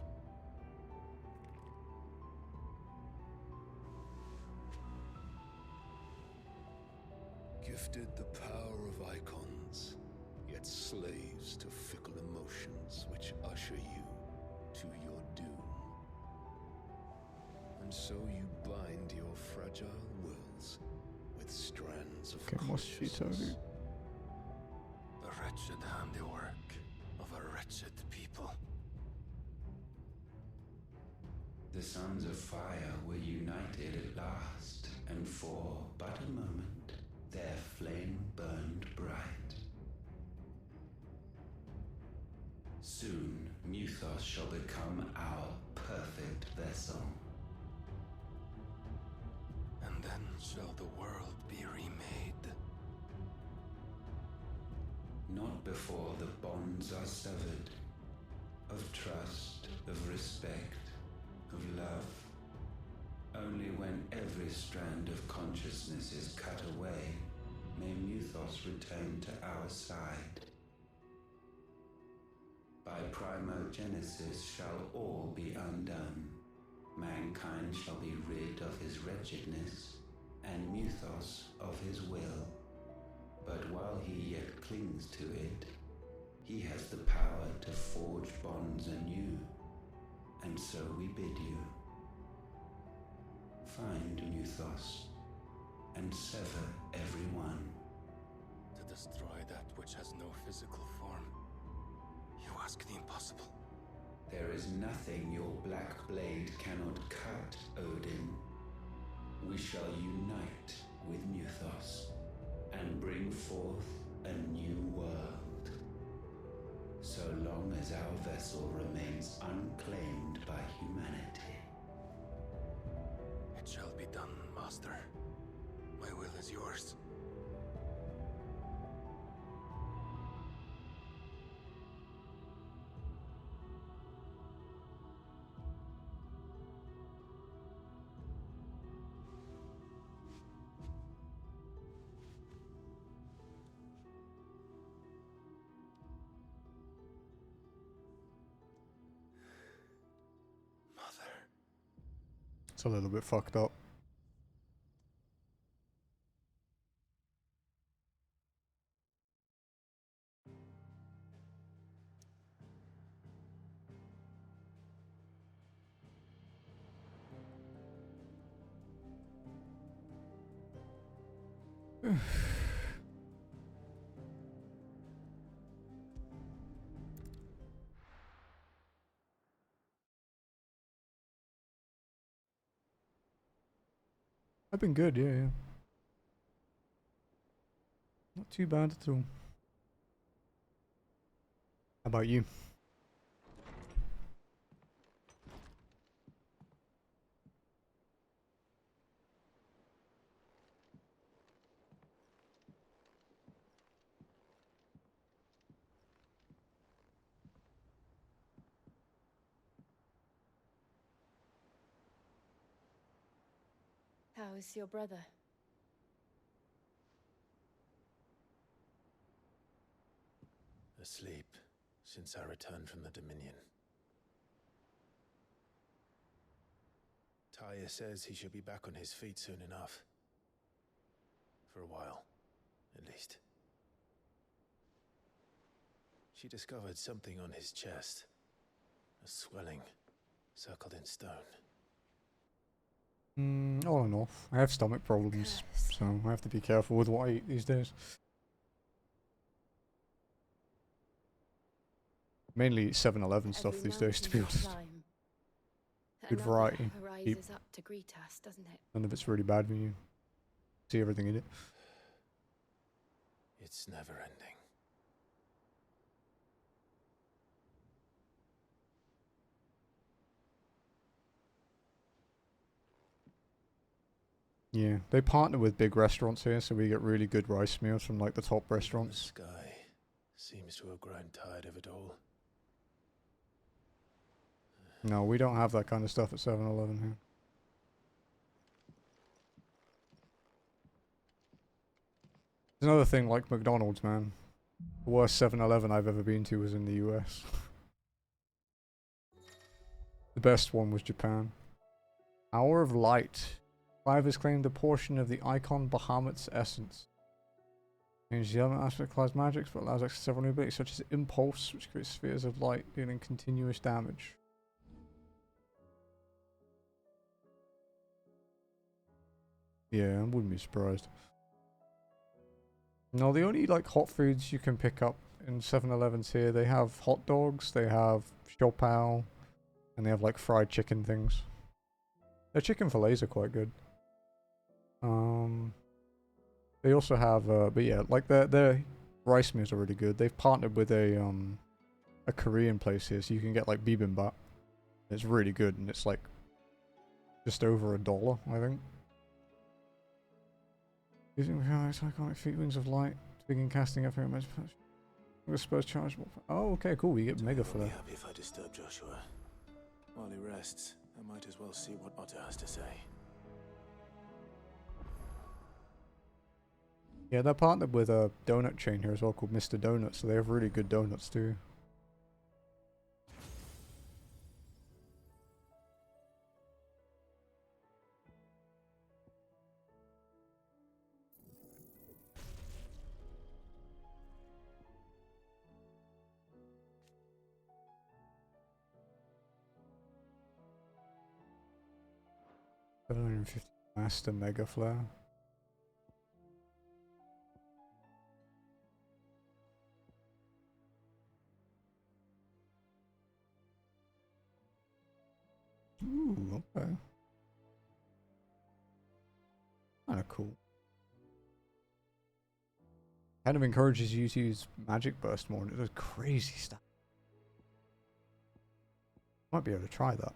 Gifted the power of icons, yet slaves to fickle emotions which usher you to your doom. And so you bind your fragile wills with strands of consciousness. The wretched handiwork of a wretched people. The sons of fire were united at last, and for but a moment their flame burned bright. Soon, Muthos shall become our perfect vessel. And then shall the world be remade. Not before the bonds are severed, of trust, of respect, of love. Only when every strand of consciousness is cut away, may Muthos return to our side. By primogenesis shall all be undone. Mankind shall be rid of his wretchedness, and Muthos of his will. But while he yet clings to it, he has the power to forge bonds anew. And so we bid you. Find Muthos, and sever everyone. To destroy that which has no physical form. You ask the impossible. There is nothing your black blade cannot cut, Odin. We shall unite with Muthos, and bring forth a new world. So long as our vessel remains unclaimed by humanity. It shall be done, Master. My will is yours. It's a little bit fucked up. I've been good, yeah. Not too bad at all. How about you? How is your brother? Asleep since I returned from the Dominion. Taya says he should be back on his feet soon enough. For a while, at least. She discovered something on his chest. A swelling, circled in stone. On and off. I have stomach problems, so I have to be careful with what I eat these days. Mainly 7-Eleven stuff these days, to be honest. Good variety. Rises up to greet us, doesn't it? None of it's really bad when you see everything in it. It's never ending. Yeah, they partner with big restaurants here, so we get really good rice meals from like the top restaurants. The sky seems to have grown tired of it all. No, we don't have that kind of stuff at 7-Eleven here. There's another thing like McDonald's, man. The worst 7-Eleven I've ever been to was in the US. The best one was Japan. Hour of Light. Clive has claimed a portion of the icon Bahamut's essence. Changes the element aspect of Clive's magic, but allows access to several new abilities, such as Impulse, which creates spheres of light, dealing continuous damage. Yeah, I wouldn't be surprised. No, the only like hot foods you can pick up in 7-Elevens here, they have hot dogs, they have siopao, and they have like fried chicken things. Their chicken fillets are quite good. They also have, but yeah, like their rice meals are really good. They've partnered with a a Korean place here, so you can get like bibimbap. It's really good, and it's like just over $1, I think. Using iconic feet, wings of light, to begin casting up here. I suppose chargeable. Oh, okay, cool. You get mega I'll be flare. happy if I disturb Joshua. While he rests, I might as well see what Otter has to say. Yeah, they're partnered with a donut chain here as well called Mr. Donut, so they have really good donuts too. $750 Master Mega Flare. Ooh, okay. Kinda cool. Kind of encourages you to use Magic Burst more, and it does crazy stuff. Might be able to try that.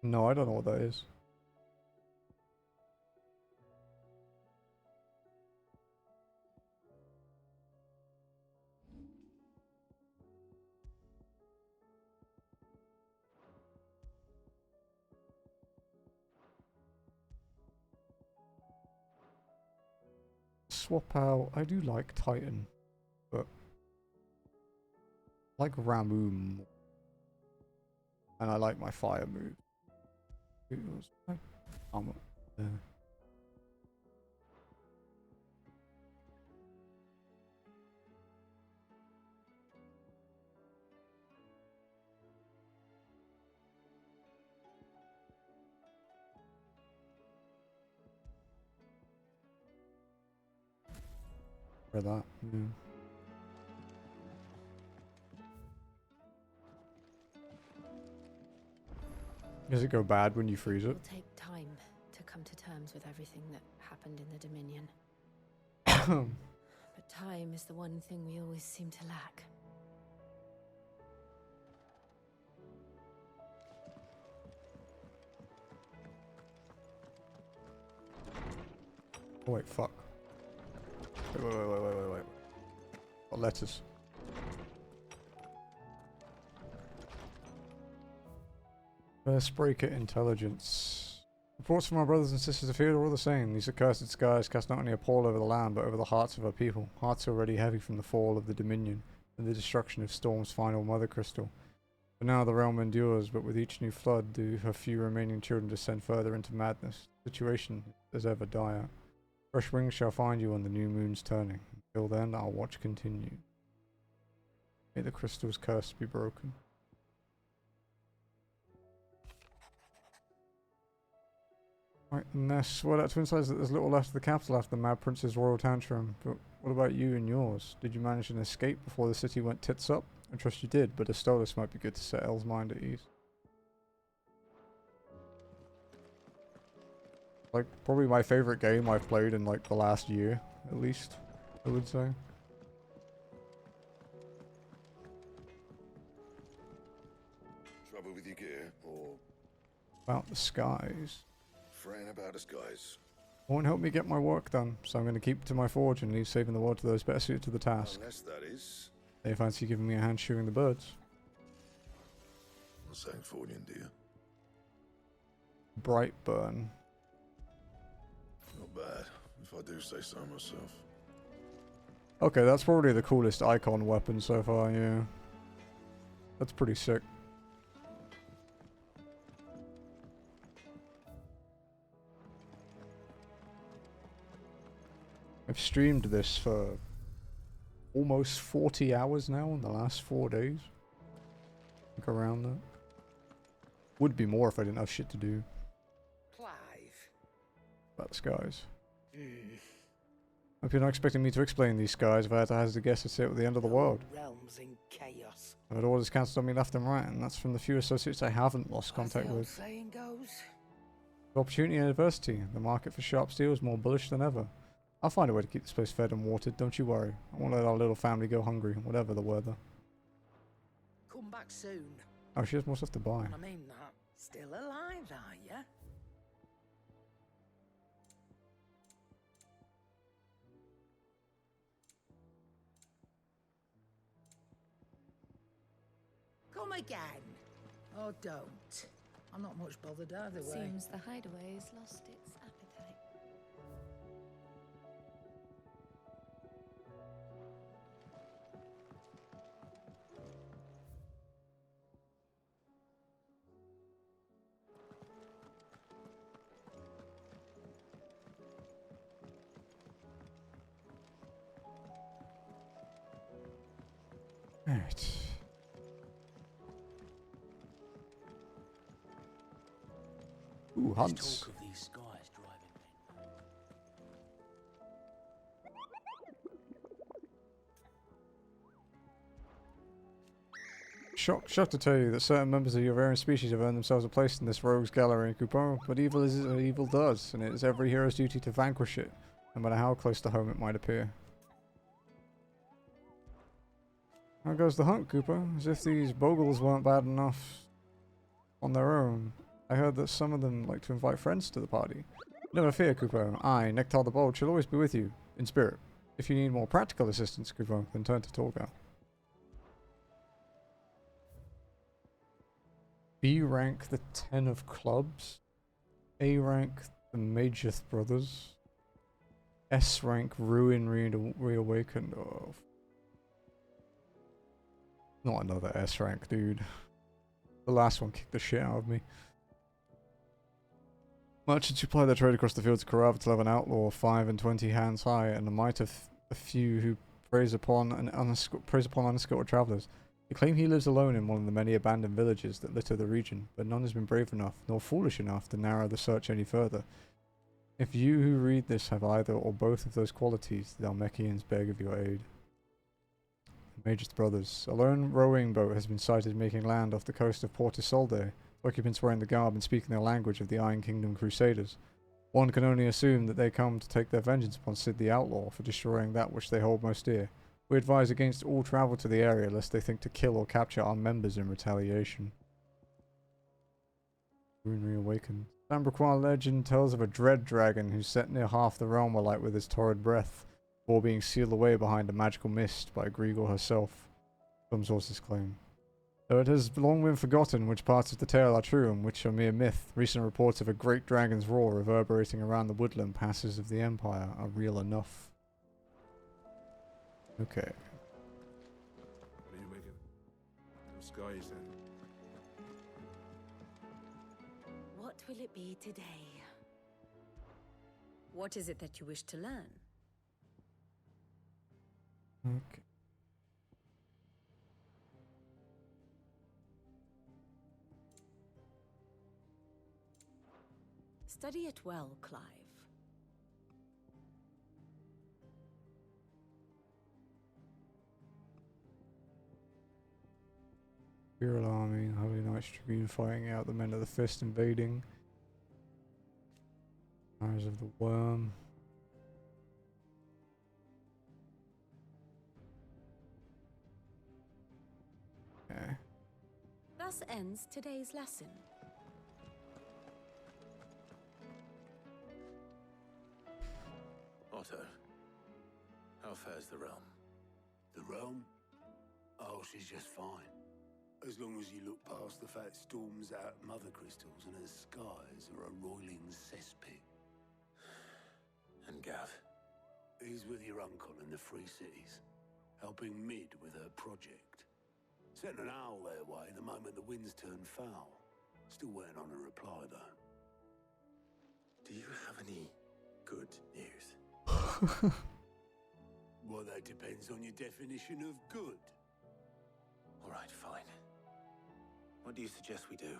No, I don't know what that is. Swap out. I do like Titan, but I like Ramu more. And I like my fire move. For that, yeah. Does it go bad when you freeze it? It will take time to come to terms with everything that happened in the Dominion. But time is the one thing we always seem to lack. Oh wait, fuck. Wait. What letters? First breaker intelligence. Reports from our brothers and sisters of field are all the same. These accursed skies cast not only a pall over the land, but over the hearts of our people. Hearts already heavy from the fall of the Dominion and the destruction of Storm's final mother crystal. For now the realm endures, but with each new flood do her few remaining children descend further into madness. The situation is ever dire. Fresh wings shall find you when the new moon's turning. Until then, our watch continue. May the crystal's curse be broken. Right, and that's what that twin says that there's little left of the capital after the Mad Prince's royal tantrum. But what about you and yours? Did you manage an escape before the city went tits up? I trust you did, but a Stolas might be good to set Elle's mind at ease. Like, probably my favorite game I've played in like the last year, at least, I would say. Trouble with your gear, or About the skies. fretting about us guys? Won't help me get my work done, so I'm going to keep to my forge and leave saving the world to those better suited to the task. Unless that is. They fancy giving me a hand shooting the birds. Not saying forging, do you? Brightburn. Not bad, if I do say so myself. Okay, that's probably the coolest icon weapon so far, yeah. That's pretty sick. I've streamed this for almost 40 hours now in the last 4 days. I think around that. Would be more if I didn't have shit to do. Clive. About the skies. Hope you're not expecting me to explain these skies. If I had to hazard a guess, I'd say it was the end of the world. Realms in chaos. I've had orders cancelled on me left and right, and that's from the few associates I haven't lost contact As the old with. saying goes. Opportunity and adversity. The market for sharp steel is more bullish than ever. I'll find a way to keep this place fed and watered, don't you worry. I won't let our little family go hungry, whatever the weather. Come back soon. Oh, she has more stuff to buy. I mean that. Still alive, are ya? Come again. Or don't. I'm not much bothered either way. Seems the hideaway has lost its appetite. Alright. Ooh, hunts. Talk of these skies driving me. Shocked to tell you that certain members of your varying species have earned themselves a place in this rogues gallery in Coupon, but evil is as evil does, and it is every hero's duty to vanquish it, no matter how close to home it might appear. How goes the hunt, Cooper? As if these bogles weren't bad enough on their own. I heard that some of them like to invite friends to the party. Never fear, Cooper. I, Nectar the Bold, shall always be with you, in spirit. If you need more practical assistance, Cooper, then turn to Torgal. B rank the 10 of clubs. A rank the Majeth brothers. S rank Ruin Reawakened. Oh. Not another S rank, dude. The last one kicked the shit out of me. Merchants who ply their trade across the fields of Karav to have an outlaw 5 and 20 hands high, and the might of a few who preys upon unskilled travellers. They claim he lives alone in one of the many abandoned villages that litter the region, but none has been brave enough, nor foolish enough, to narrow the search any further. If you who read this have either or both of those qualities, the Almekians beg of your aid. The Major's brothers. A lone rowing boat has been sighted making land off the coast of Port Isolde, occupants wearing the garb and speaking the language of the Iron Kingdom Crusaders. One can only assume that they come to take their vengeance upon Sid the Outlaw for destroying that which they hold most dear. We advise against all travel to the area lest they think to kill or capture our members in retaliation. Rune Reawakened. Sambraquan legend tells of a dread dragon who set near half the realm alight with his torrid breath, before being sealed away behind a magical mist by Grigor herself, some sources claim. Though it has long been forgotten which parts of the tale are true and which are mere myth, recent reports of a great dragon's roar reverberating around the woodland passes of the Empire are real enough. Okay. Reawaken. No skies then. What will it be today? What is it that you wish to learn? Okay. Study it well, Clive. Imperial Army, Holy Knights Dragoon fighting out the men of the Fist invading. Eyes of the Worm. Okay. Thus ends today's lesson. Otto, how fares the realm? The realm? Oh, she's just fine. As long as you look past the fat storms out mother crystals and her skies are a roiling cesspit. And Gav? He's with your uncle in the Free Cities, helping Mid with her project. Sent an owl their way the moment the winds turned foul. Still waiting on a reply, though. Do you have any good news? Well, that depends on your definition of good. All right, fine. What do you suggest we do?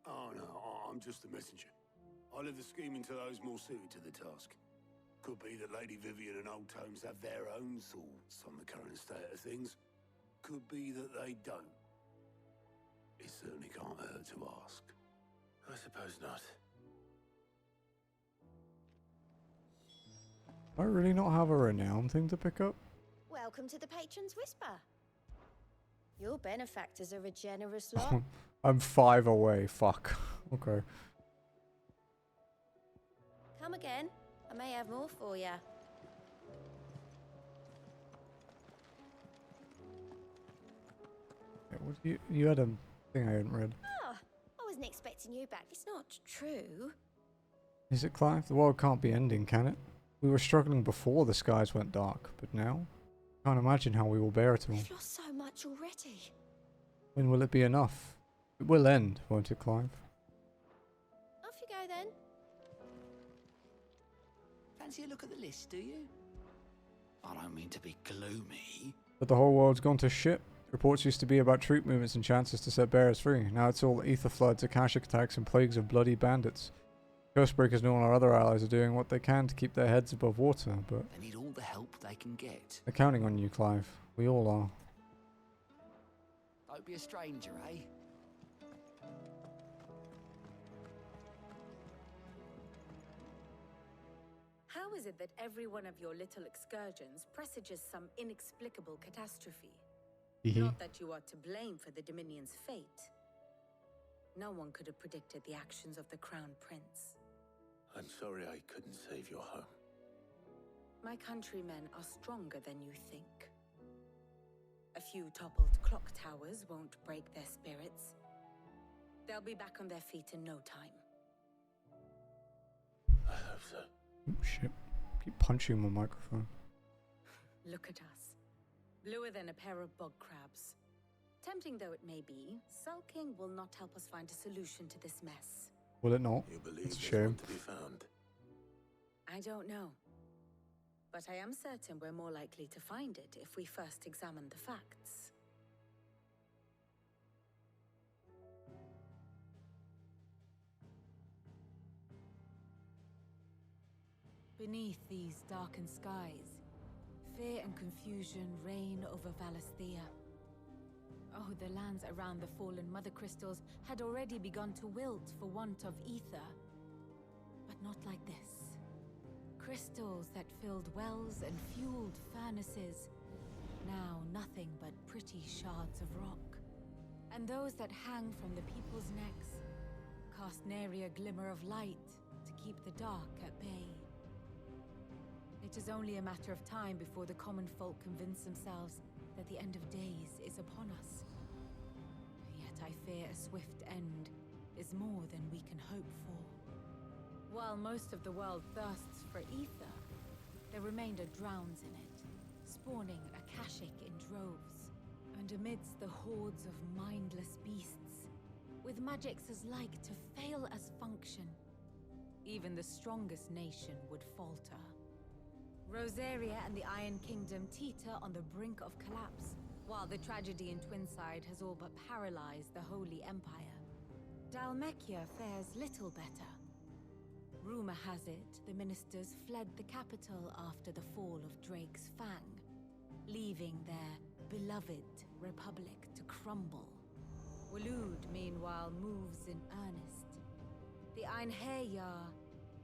Oh, no, I'm just a messenger. I leave the scheming to those more suited to the task. Could be that Lady Vivian and Old Tomes have their own thoughts on the current state of things. Could be that they don't. It certainly can't hurt to ask. I suppose not. I really not have a renown thing to pick up? Welcome to the Patron's Whisper. Your benefactors are a generous lot. I'm 5 away. Fuck. Okay. Come again. I may have more for you. Yeah, what, you had a thing I hadn't read. Oh, I wasn't expecting you back. It's not true. Is it, Clive? The world can't be ending, can it? We were struggling before the skies went dark, but now? Can't imagine how we will bear it all. We've lost so much already. When will it be enough? It will end, won't it, Clive? Off you go then. Fancy a look at the list, do you? I don't mean to be gloomy. But the whole world's gone to shit. Reports used to be about troop movements and chances to set bearers free. Now it's all ether floods, Akashic attacks, and plagues of bloody bandits. Ghostbreakers and all our other allies are doing what they can to keep their heads above water, but... They need all the help they can get. they're counting on you, Clive. We all are. Don't be a stranger, eh? How is it that every one of your little excursions presages some inexplicable catastrophe? Not that you are to blame for the Dominion's fate. No one could have predicted the actions of the Crown Prince. I'm sorry I couldn't save your home. My countrymen are stronger than you think. A few toppled clock towers won't break their spirits. They'll be back on their feet in no time. I hope so. Oh, shit. Keep punching my microphone. Look at us. Bluer than a pair of bog crabs. Tempting though it may be, sulking will not help us find a solution to this mess. Will it not? You believe It's a there's one shame. to be found? I don't know. But I am certain we're more likely to find it if we first examine the facts. Beneath these darkened skies, fear and confusion reign over Valisthea. Oh, the lands around the fallen mother crystals had already begun to wilt for want of ether. But not like this. Crystals that filled wells and fueled furnaces. Now nothing but pretty shards of rock. And those that hang from the people's necks cast nary a glimmer of light to keep the dark at bay. It is only a matter of time before the common folk convince themselves that the end of days is upon us. Yet I fear a swift end is more than we can hope for. While most of the world thirsts for ether, the remainder drowns in it, spawning Akashic in droves. And amidst the hordes of mindless beasts, with magics as like to fail as function, even the strongest nation would falter. Rosaria and the Iron Kingdom teeter on the brink of collapse, while the tragedy in Twinside has all but paralyzed the Holy Empire. Dhalmekia fares little better. Rumor has it the ministers fled the capital after the fall of Drake's Fang, leaving their beloved republic to crumble. Waloed, meanwhile, moves in earnest. The Einherjar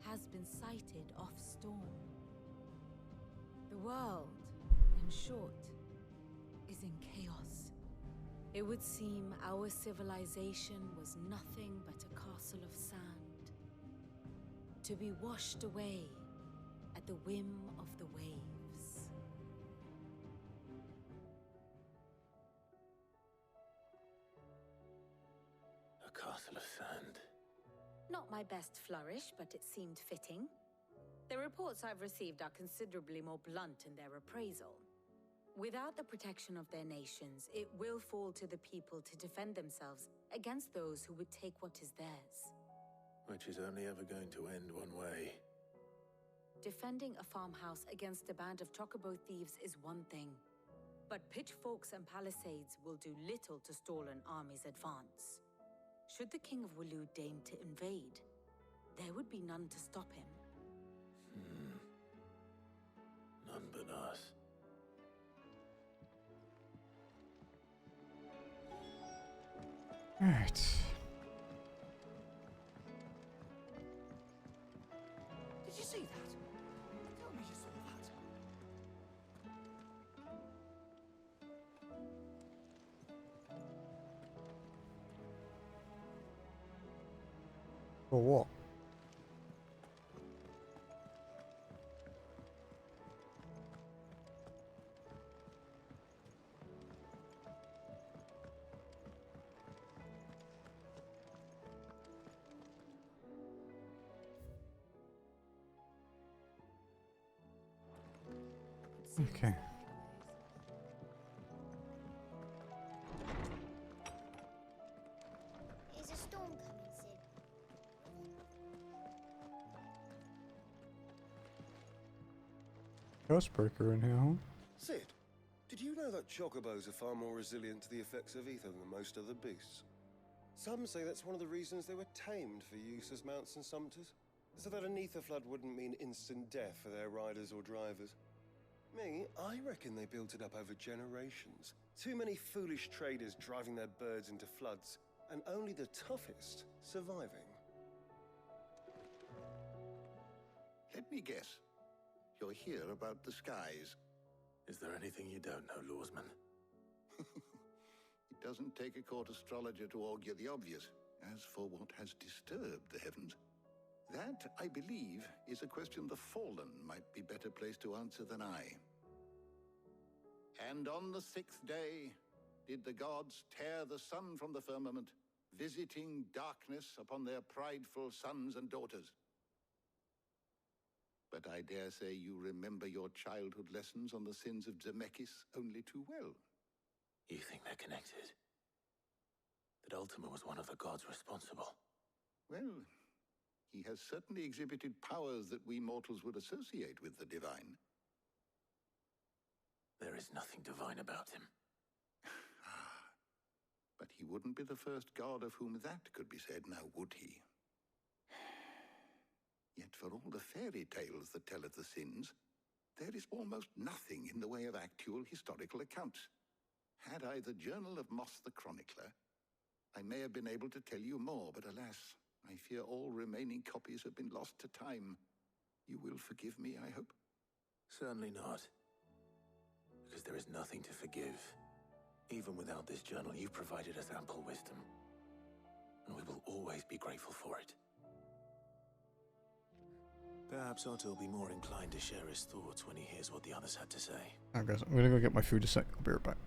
has been sighted off-storm. The world, in short, is in chaos. It would seem our civilization was nothing but a castle of sand, to be washed away at the whim of the waves. A castle of sand. Not my best flourish, but it seemed fitting. The reports I've received are considerably more blunt in their appraisal. Without the protection of their nations, it will fall to the people to defend themselves against those who would take what is theirs. Which is only ever going to end one way. Defending a farmhouse against a band of chocobo thieves is one thing, but pitchforks and palisades will do little to stall an army's advance. Should the King of Waloed deign to invade, there would be none to stop him. None but us. Alright. Did you see that? Tell me you saw For what? Okay. Is a storm coming, Sid? Ghostbreaker in here, huh? Sid, did you know that chocobos are far more resilient to the effects of ether than most other beasts? Some say that's one of the reasons they were tamed for use as mounts and sumpters, so that an ether flood wouldn't mean instant death for their riders or drivers. Me, I reckon they built it up over generations. Too many foolish traders driving their birds into floods, and only the toughest surviving. Let me guess. You're here about the skies. Is there anything you don't know, Lawsman? It doesn't take a court astrologer to augur the obvious. As for what has disturbed the heavens, that, I believe, is a question the Fallen might be better placed to answer than I. And on the 6th day did the gods tear the sun from the firmament, visiting darkness upon their prideful sons and daughters. But I dare say you remember your childhood lessons on the sins of Zemeckis only too well. You think they're connected? That Ultima was one of the gods responsible? Well, he has certainly exhibited powers that we mortals would associate with the divine. There is nothing divine about him. But he wouldn't be the first god of whom that could be said, now would he? Yet for all the fairy tales that tell of the sins, there is almost nothing in the way of actual historical accounts. Had I the Journal of Moss the Chronicler, I may have been able to tell you more, but alas, I fear all remaining copies have been lost to time. You will forgive me, I hope? Certainly not. Because there is nothing to forgive. Even without this journal, you've provided us ample wisdom. And we will always be grateful for it. Perhaps Otto will be more inclined to share his thoughts when he hears what the others had to say. Alright guys, I'm gonna go get my food a sec. I'll be right back.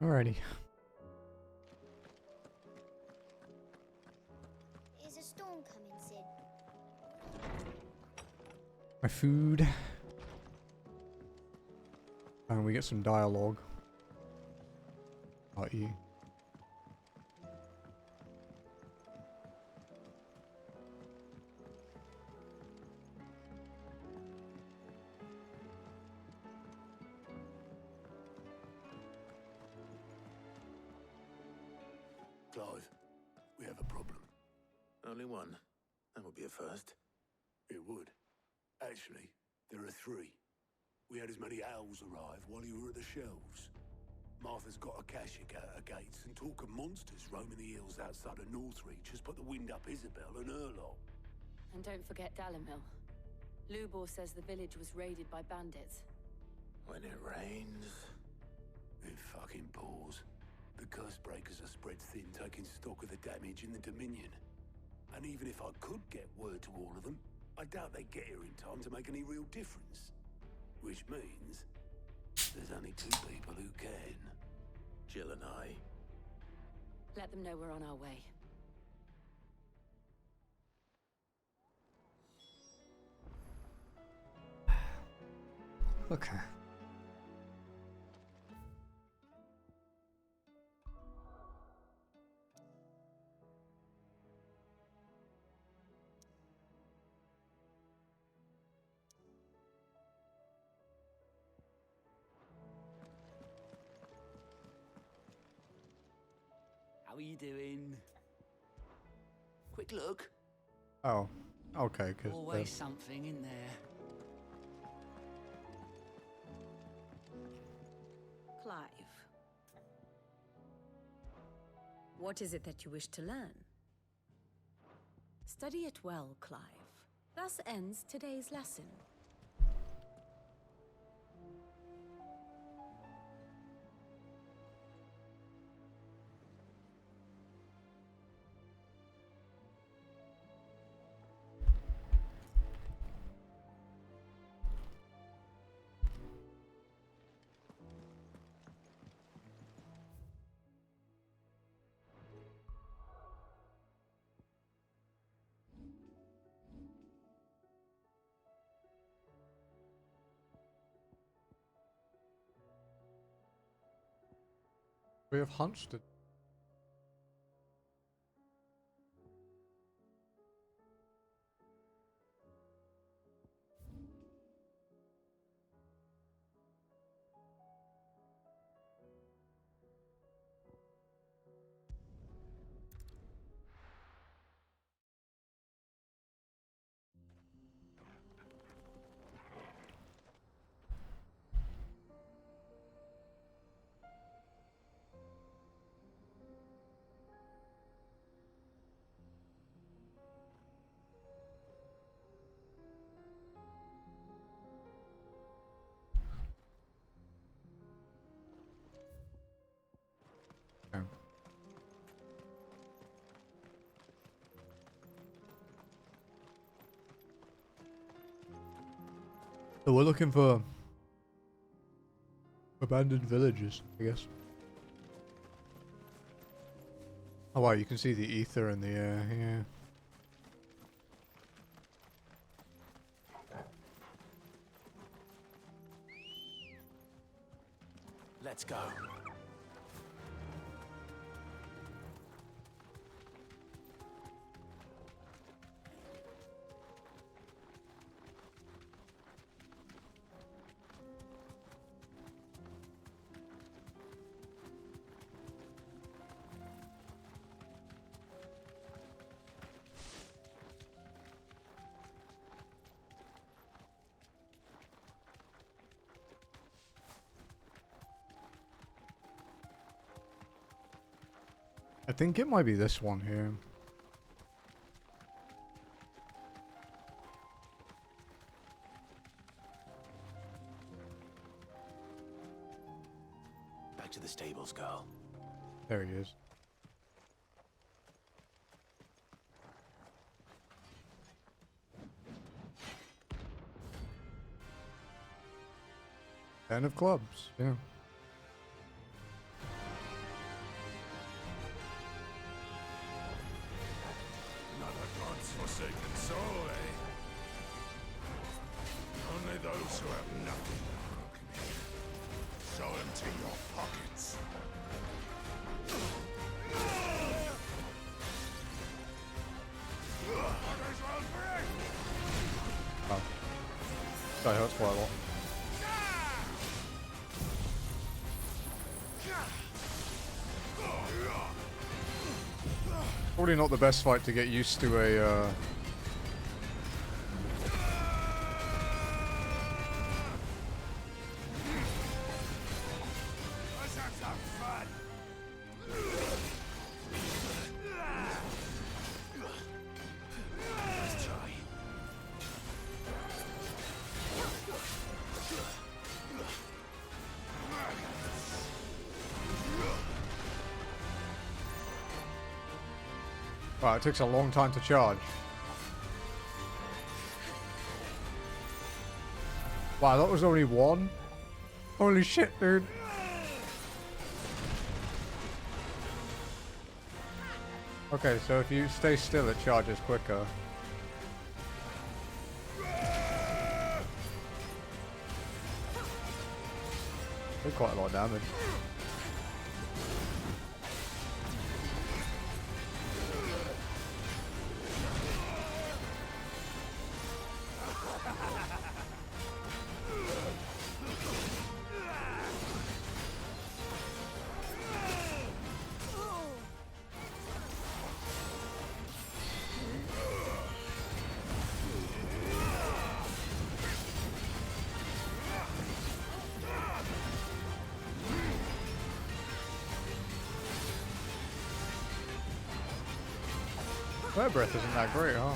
Alrighty. Is a storm coming, Sid? My food. And we get some dialogue. About you. Clive, we have a problem. Only one. That would be a first. It would. Actually, there are three. We had as many owls arrive while you were at the shelves. Martha's got a cashier at her gates, and talk of monsters roaming the hills outside of Northreach has put the wind up Isabel and her lot. And don't forget Dalimil. Lubor says the village was raided by bandits. When it rains... It fucking pours. The curse breakers are spread thin, taking stock of the damage in the Dominion. And even if I could get word to all of them, I doubt they'd get here in time to make any real difference. Which means there's only two people who can. Jill and I. Let them know we're on our way. Okay. How are you doing? Quick look. Oh. Okay, because... Always something in there. Clive. What is it that you wish to learn? Study it well, Clive. Thus ends today's lesson. We have hunched it. Okay. So we're looking for abandoned villages, I guess. Oh wow, you can see the ether in the air, yeah. Let's go. I think it might be this one here. Back to the stables, girl. There he is. Ten of clubs, yeah. Those who have nothing broken here, so empty your pockets. Oh. That hurts quite a lot. Probably not the best fight to get used to a Wow, it takes a long time to charge. Wow, that was only one? Holy shit, dude. Okay, so if you stay still, it charges quicker. Did quite a lot of damage. Their breath isn't that great, huh?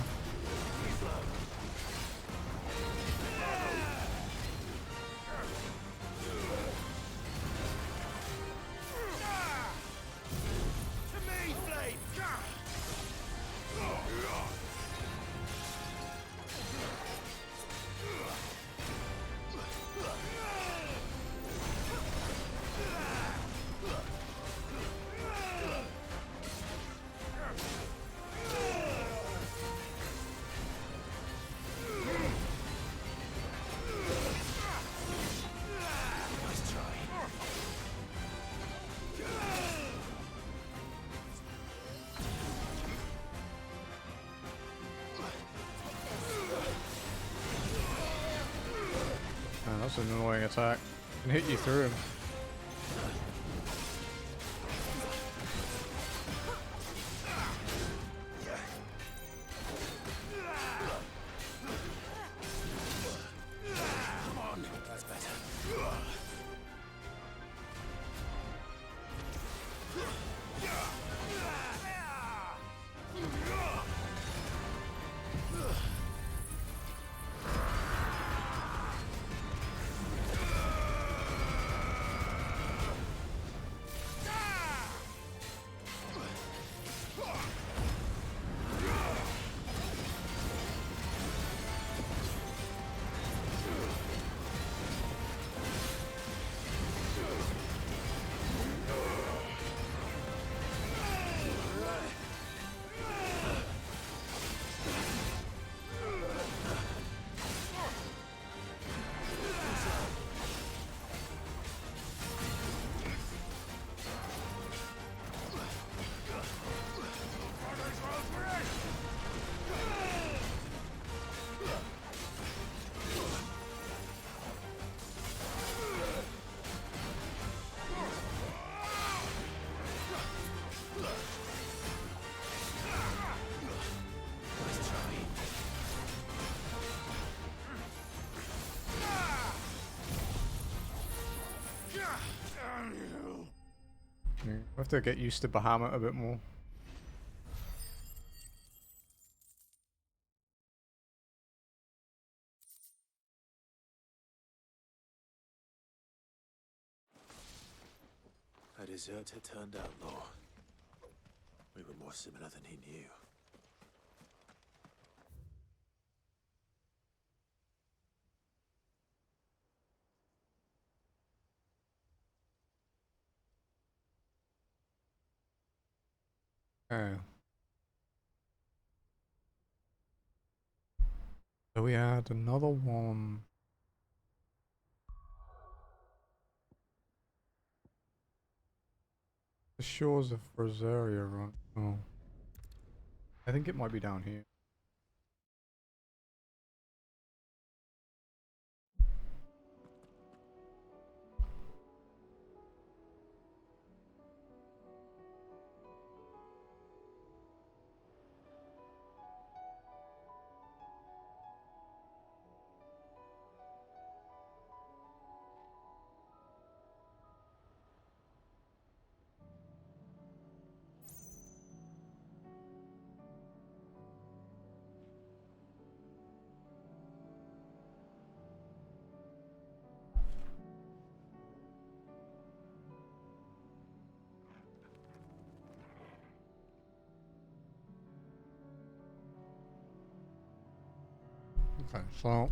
Man, that's an annoying attack. Can hit you through him. Yeah, I have to get used to Bahamut a bit more. A deserter turned outlaw. We were more similar than he knew. Okay. So we had another one. The shores of Rosaria, right? Oh. I think it might be down here. Okay, so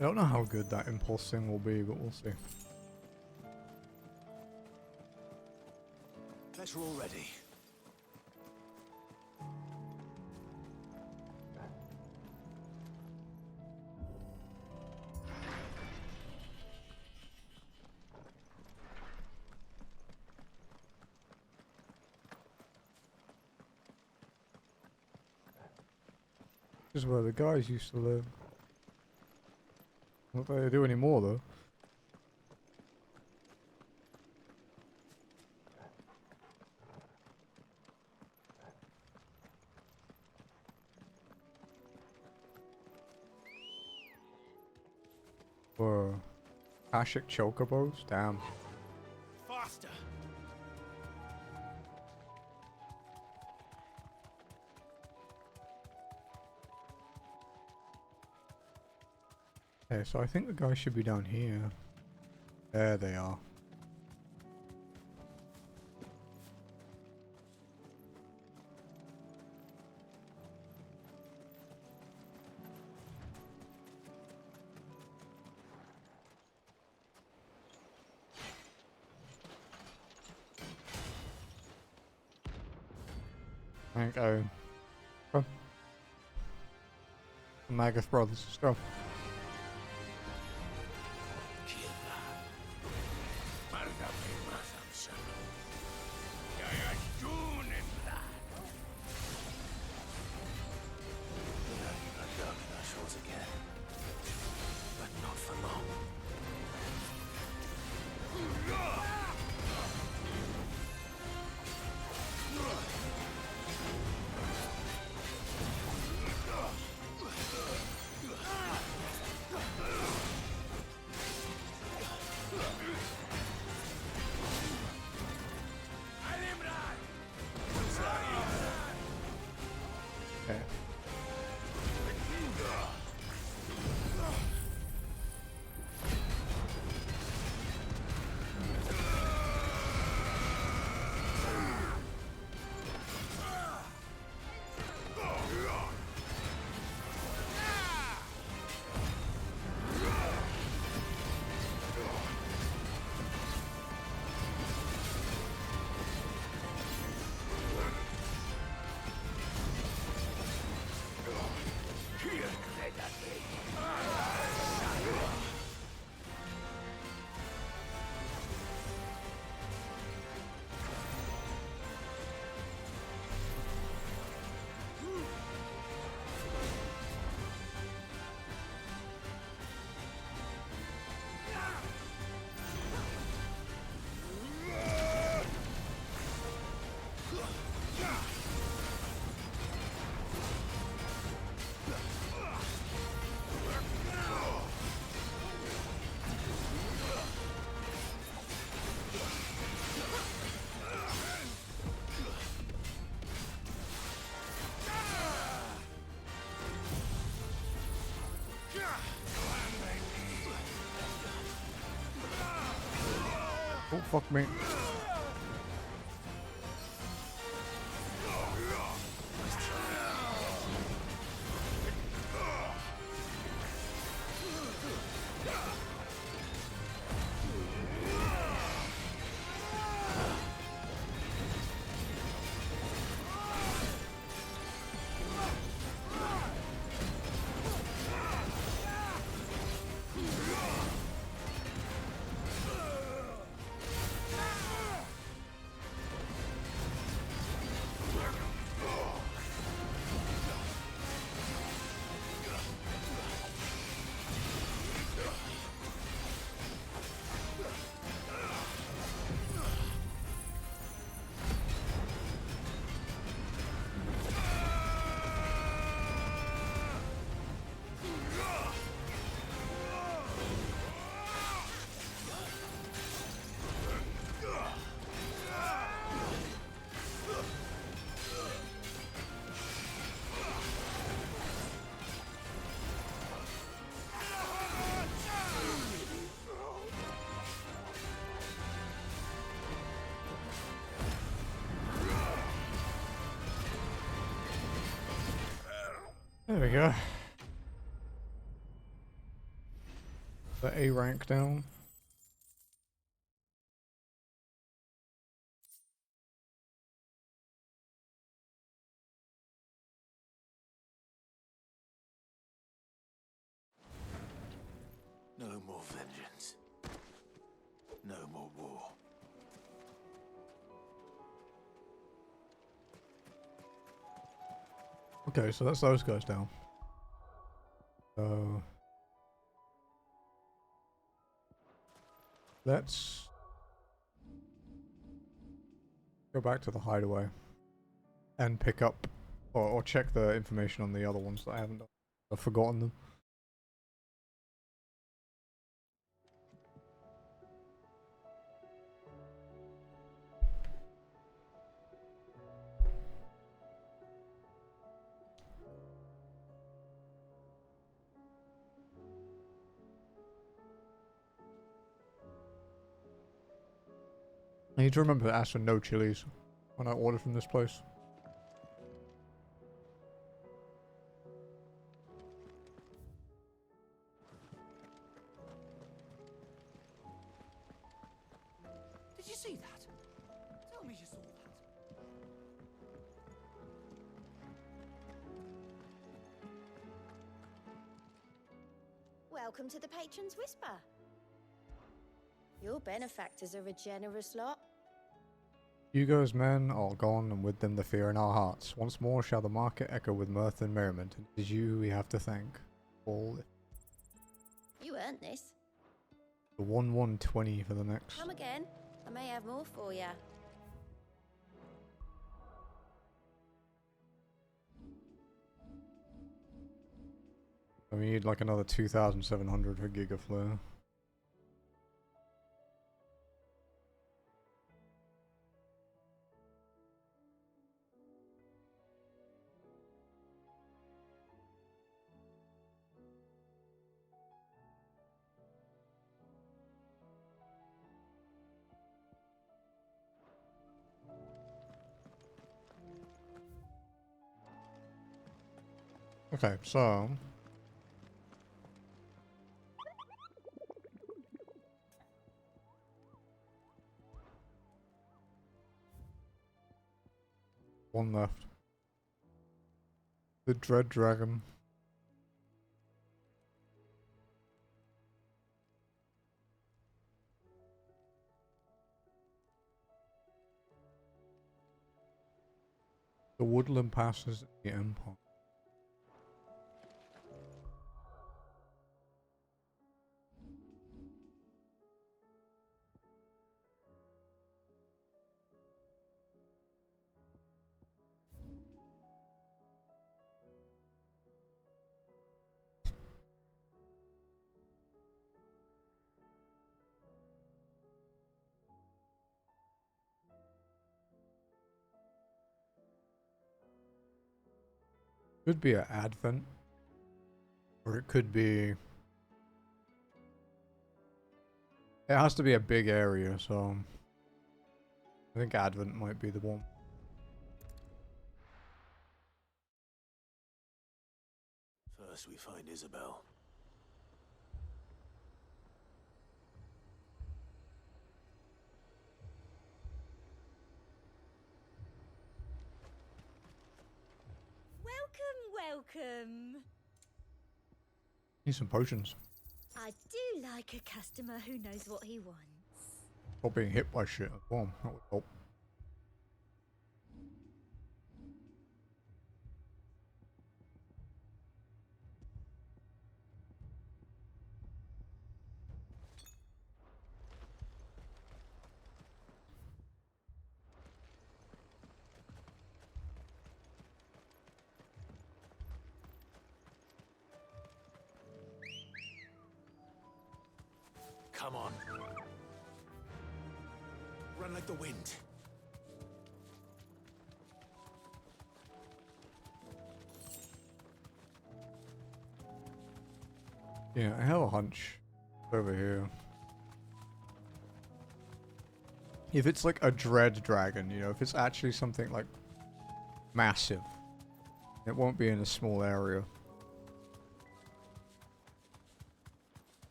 I don't know how good that impulse thing will be, but we'll see. Pleasure already. This is where the guys used to live. Not that they do anymore though. Whoa. Ashik chocobos? Damn. Faster! Okay, so I think the guys should be down here. There they are. Okay. Come. The Magath brothers, let's go. fuck me. There we go. The A rank down. No more vengeance. No more war. Okay, so that's those guys down. So let's go back to the hideaway and pick up or check the information on the other ones that I haven't done. I've forgotten them. I need to remember to ask for no chilies when I order from this place. Did you see that? Tell me you saw that. Welcome to the Patron's Whisper. Your benefactors are a generous lot. Hugo's men are gone, and with them the fear in our hearts. Once more shall the market echo with mirth and merriment, and it is you we have to thank. All You earned this. the 1/120 for the next. Come again. I may have more for you. I need like another 2,700 for Giga Flare. Okay, so one left. The Dread Dragon. The woodland passes the Empire. Could be an Advent, or it could be. It has to be a big area, so I think Advent might be the one. First we find Isabel. Welcome. Need some potions. I do like a customer who knows what he wants. Stop being hit by shit. Boom. That would help. Come on. Run like the wind. Yeah, I have a hunch over here. If it's like a dread dragon, you know, if it's actually something like massive, it won't be in a small area.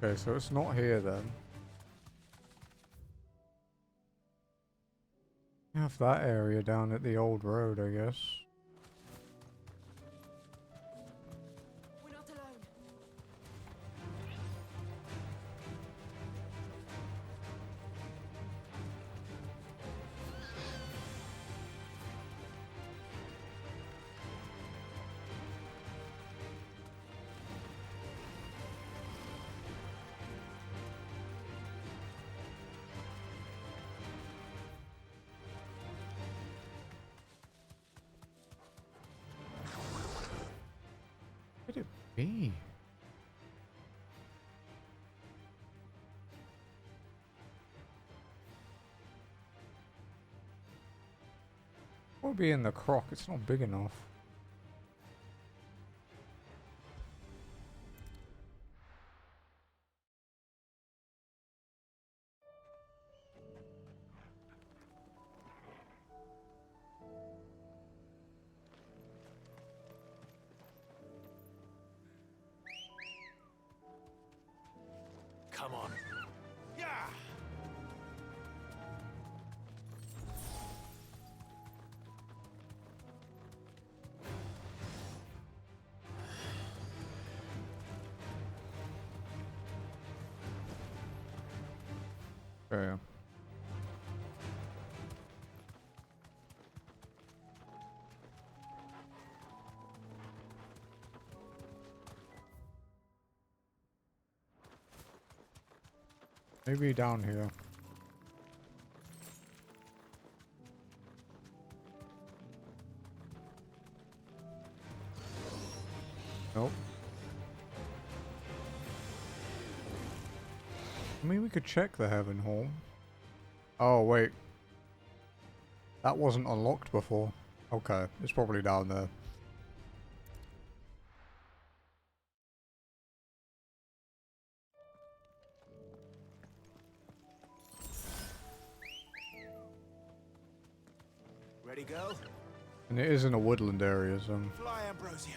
Okay, so it's not here then. Have that area down at the old road, I guess. We're not alone. What could it be? What would be in the crock? It's not big enough. Come on. Yeah. Okay. Maybe down here. Nope. I mean, we could check the Heaven Hall. Oh, wait. That wasn't unlocked before. Okay, it's probably down there. Ready, go? And it is in a woodland area, so... Fly, Ambrosia.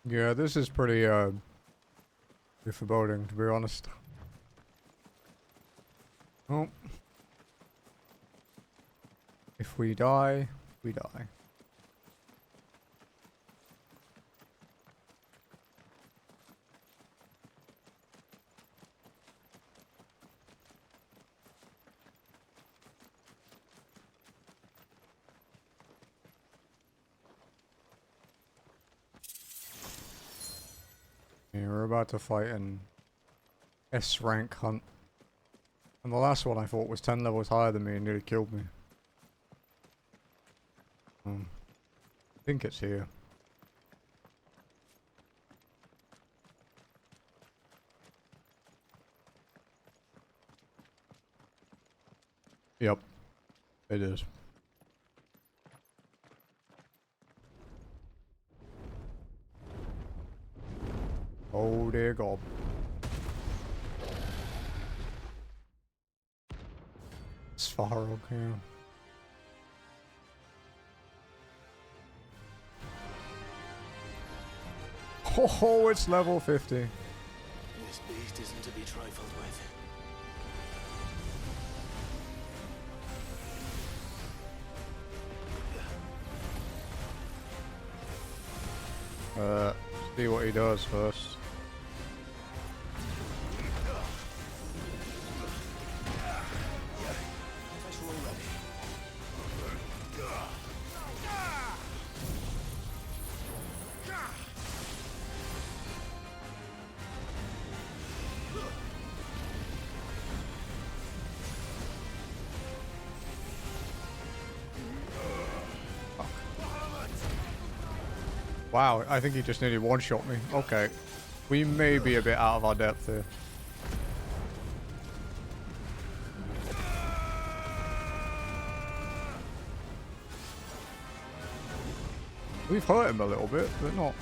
Yeah, this is pretty, Be foreboding, to be honest. Oh. If we die, we die. Yeah, we're about to fight an S rank hunt. And the last one I thought was 10 levels higher than me and nearly killed me. I think it's here. Yep, it is. Oh dear God. Svarog, yeah. Oh, it's level 50. This beast isn't to be trifled with. See what he does first. Wow, I think he just nearly one-shot me. Okay. We may be a bit out of our depth here. We've hurt him a little bit, but not.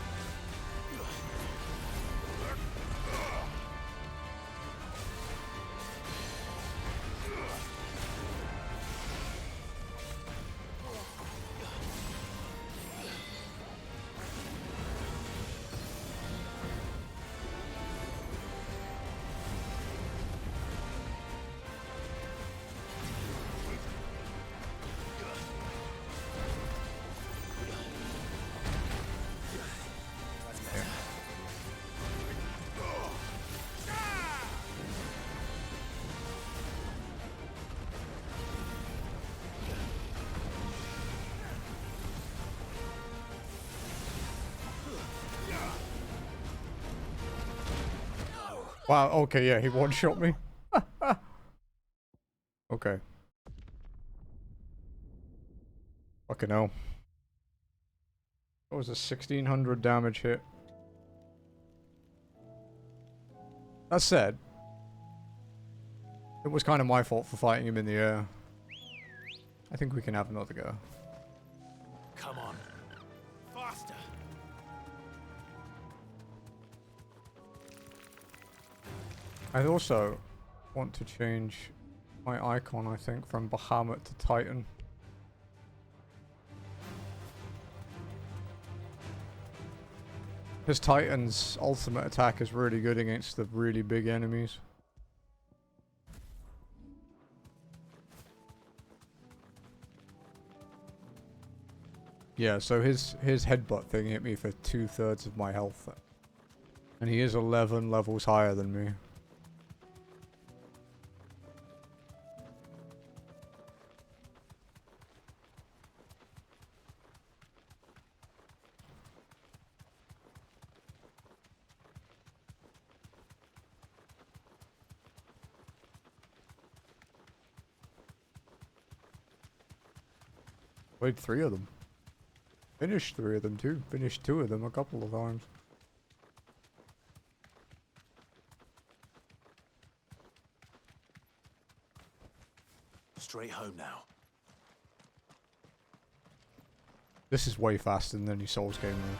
Wow, okay, yeah, he one-shot me. Okay. Fucking hell. That was a 1600 damage hit. That said, it was kind of my fault for fighting him in the air. I think we can have another go. Come on. Faster. I also want to change my icon, I think, from Bahamut to Titan. Because Titan's ultimate attack is really good against the really big enemies. Yeah, so his headbutt thing hit me for 2/3 of my health. And he is 11 levels higher than me. Played 3 of them. Finished 3 of them too. Finished 2 of them a couple of times. Straight home now. This is way faster than any Souls game though.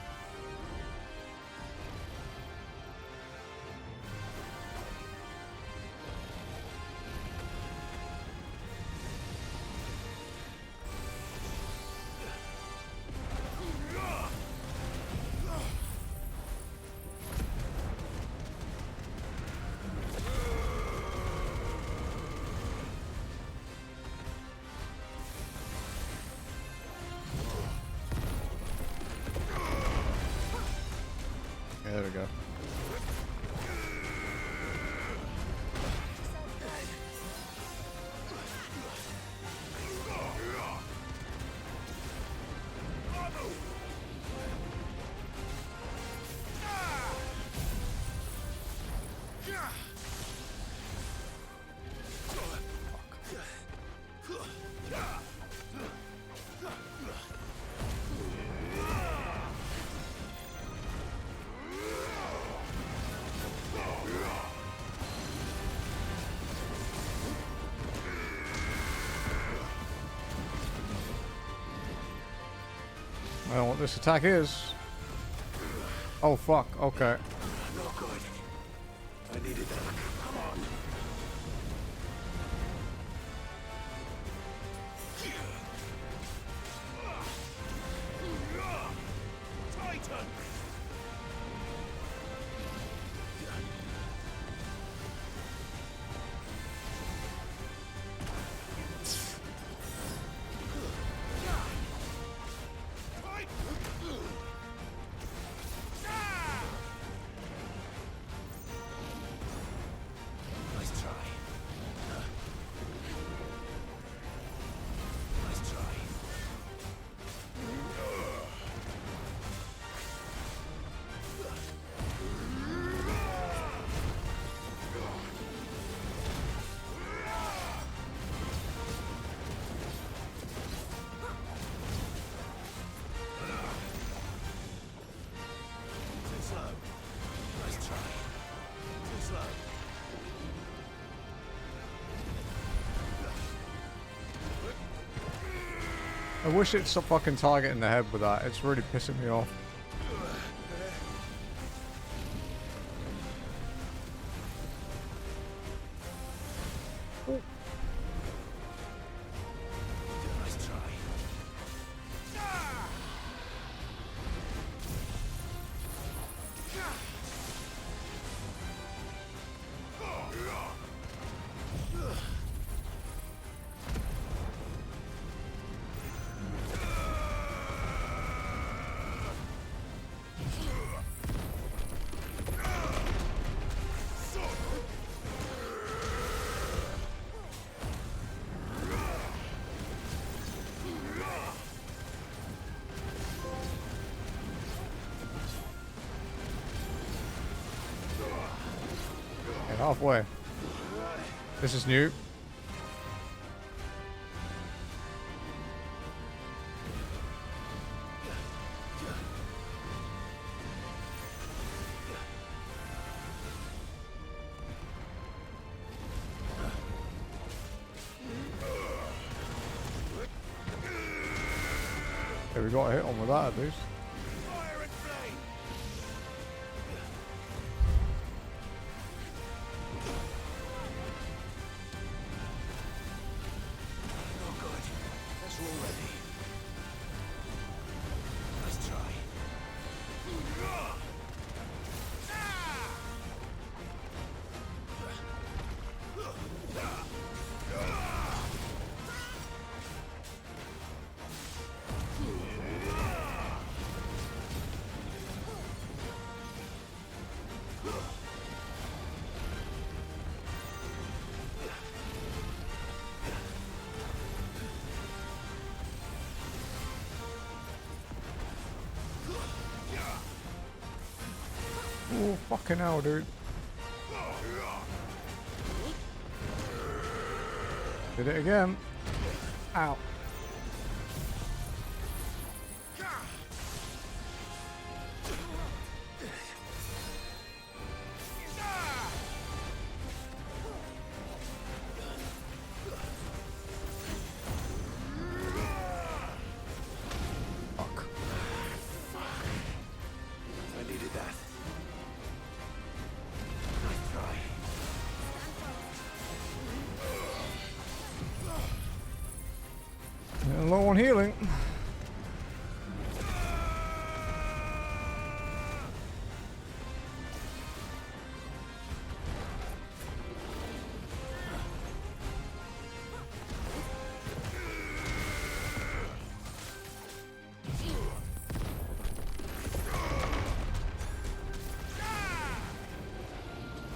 I don't know what this attack is. Oh fuck, okay. Not good. I needed that. Come on. Titan! Nice try. Nice try. Too slow. Nice try. Too slow. I wish it'd stop fucking targeting the head with that. It's really pissing me off. Nice try. Okay, halfway. This is new. Okay, we got a hit on with that at least. Not good. That's already. Nice try. Oh, fucking hell, dude. Did it again. Ow. Fuck. I needed that. Nice try. Low on healing.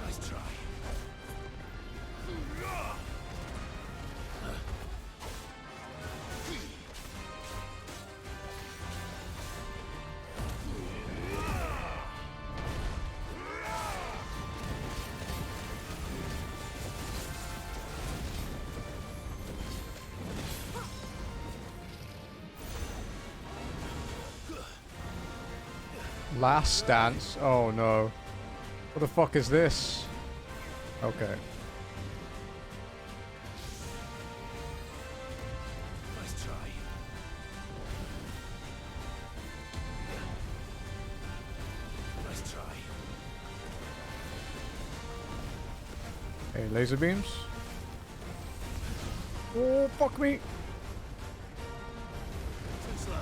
Nice try. Last dance. Oh no. What the fuck is this? Okay. Nice try. Okay, laser beams. Oh, fuck me. Too slow.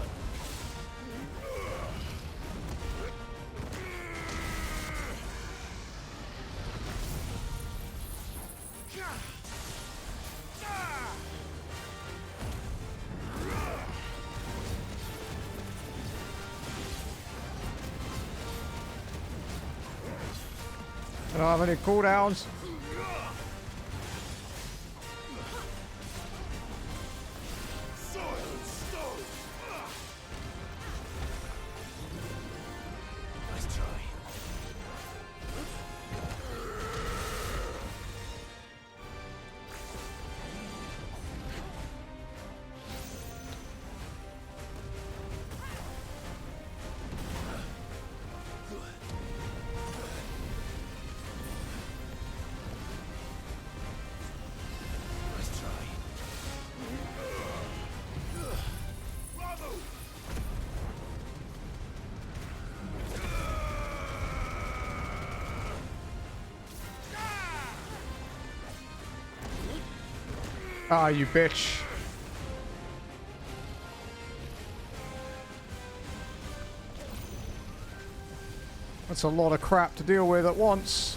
I don't have any cooldowns. Nice try. Nice try. Bravo! Ah, you bitch. That's a lot of crap to deal with at once.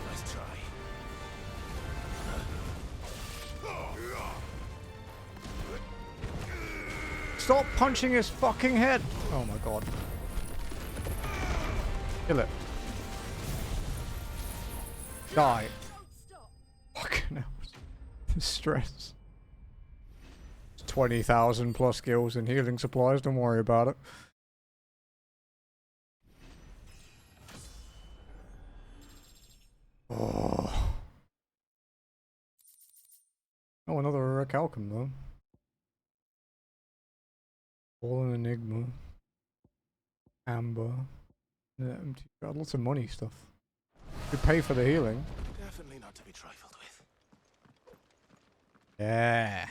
Nice try. Stop punching his fucking head. Oh my god. Kill it. Die. Fucking hell. The stress. 20,000 plus skills and healing supplies. Don't worry about it. Oh. Oh, another Calcum though. Fallen Enigma. Amber. Yeah, empty. Got lots of money stuff. You pay for the healing. Definitely not to be trifled with. Yeah.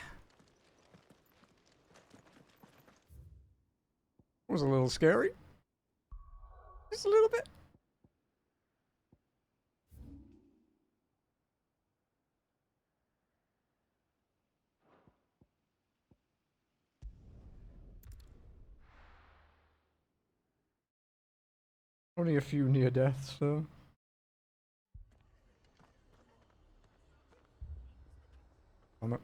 Was a little scary. Just a little bit. Only a few near deaths, so. Damn it.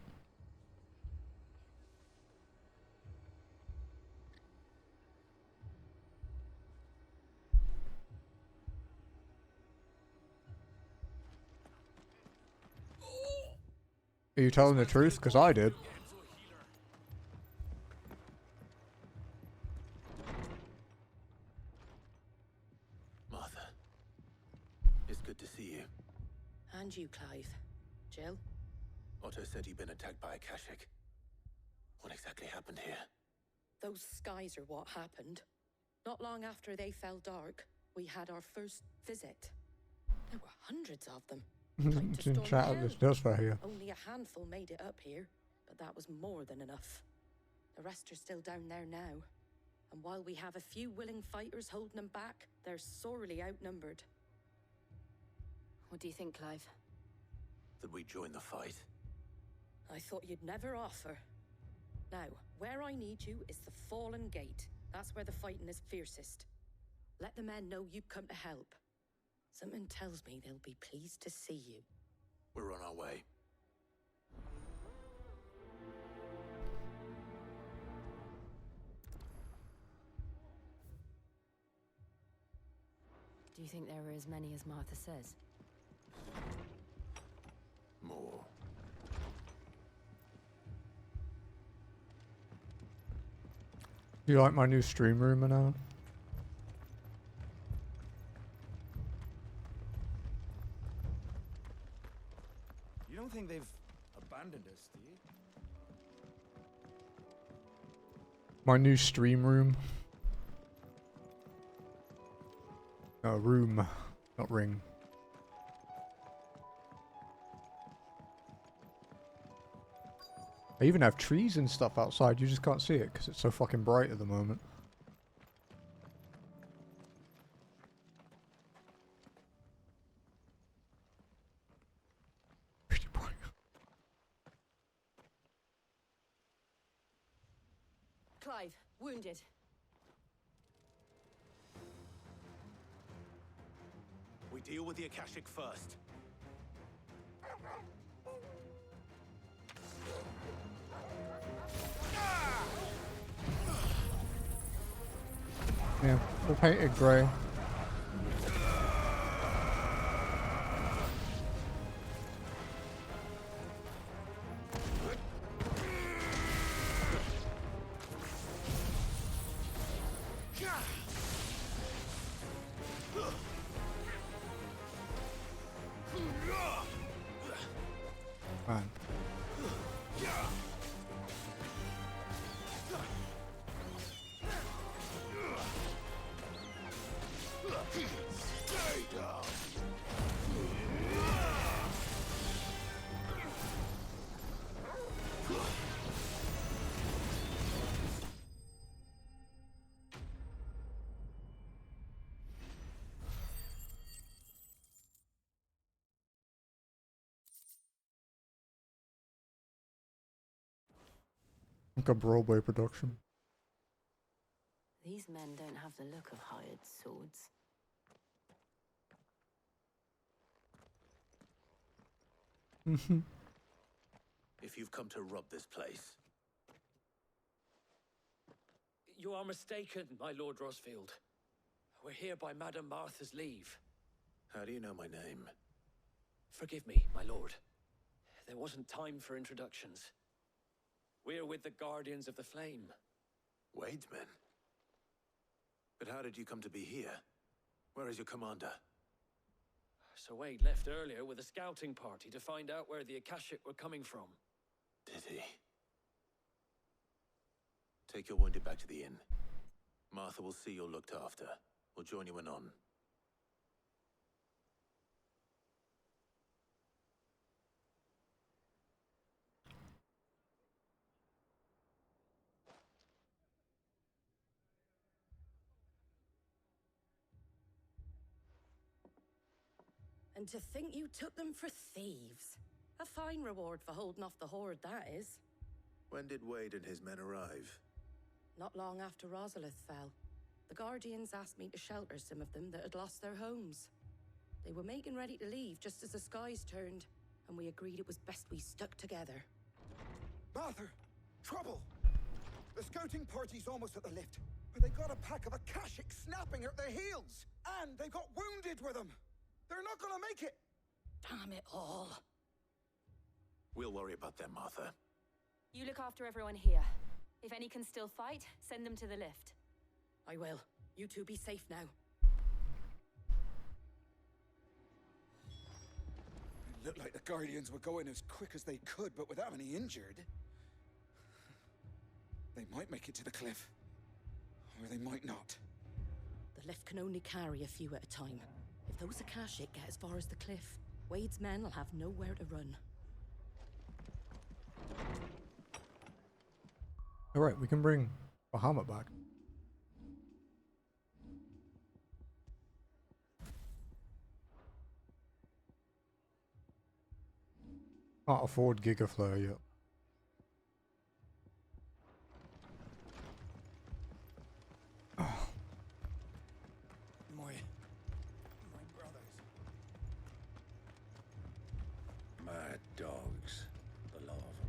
Are you telling the truth? Because I did. Martha, it's good to see you. And you, Clive. Jill? Otto said you'd been attacked by a Kashik. What exactly happened here? Those skies are what happened. Not long after they fell dark, we had our first visit. There were hundreds of them. It's in chat this does for here. Only a handful made it up here, but that was more than enough. The rest are still down there now. And while we have a few willing fighters holding them back, they're sorely outnumbered. What do you think, Clive? That we join the fight? I thought you'd never offer. Now, where I need you is the Fallen Gate. That's where the fighting is fiercest. Let the men know you've come to help. Something tells me they'll be pleased to see you. We're on our way. Do you think there are as many as Martha says? More. Do you like my new stream room now? You don't think they've abandoned us, do you? My new stream room. Room, not ring. I even have trees and stuff outside, you just can't see it because it's so fucking bright at the moment. Clive, wounded. We deal with the Akashic first. Yeah, we'll paint it grey. Man. Like a Broadway production. These men don't have the look of hired swords. If you've come to rob this place. You are mistaken, my Lord Rosfield. We're here by Madame Martha's leave. How do you know my name? Forgive me, my lord. There wasn't time for introductions. We're with the Guardians of the Flame. Wade's men? But how did you come to be here? Where is your commander? Sir Wade left earlier with a scouting party to find out where the Akashic were coming from. Did he? Take your wounded back to the inn. Martha will see you're looked after. We'll join you anon. And to think you took them for thieves. A fine reward for holding off the horde, that is. When did Wade and his men arrive? Not long after Rosalith fell. The Guardians asked me to shelter some of them that had lost their homes. They were making ready to leave just as the skies turned, and we agreed it was best we stuck together. Martha! Trouble! The scouting party's almost at the lift, but they got a pack of Akashic snapping at their heels! And they've got wounded with them! They're not gonna make it! Damn it all. We'll worry about them, Martha. You look after everyone here. If any can still fight, send them to the lift. I will. You two be safe now. It looked like the Guardians were going as quick as they could, but without any injured. They might make it to the cliff. Or they might not. The lift can only carry a few at a time. If those Akashic get as far as the cliff, Wade's men will have nowhere to run. Alright, we can bring Bahamut back. Can't afford Giga Flare yet. My brothers. Mad dogs, the lot of them.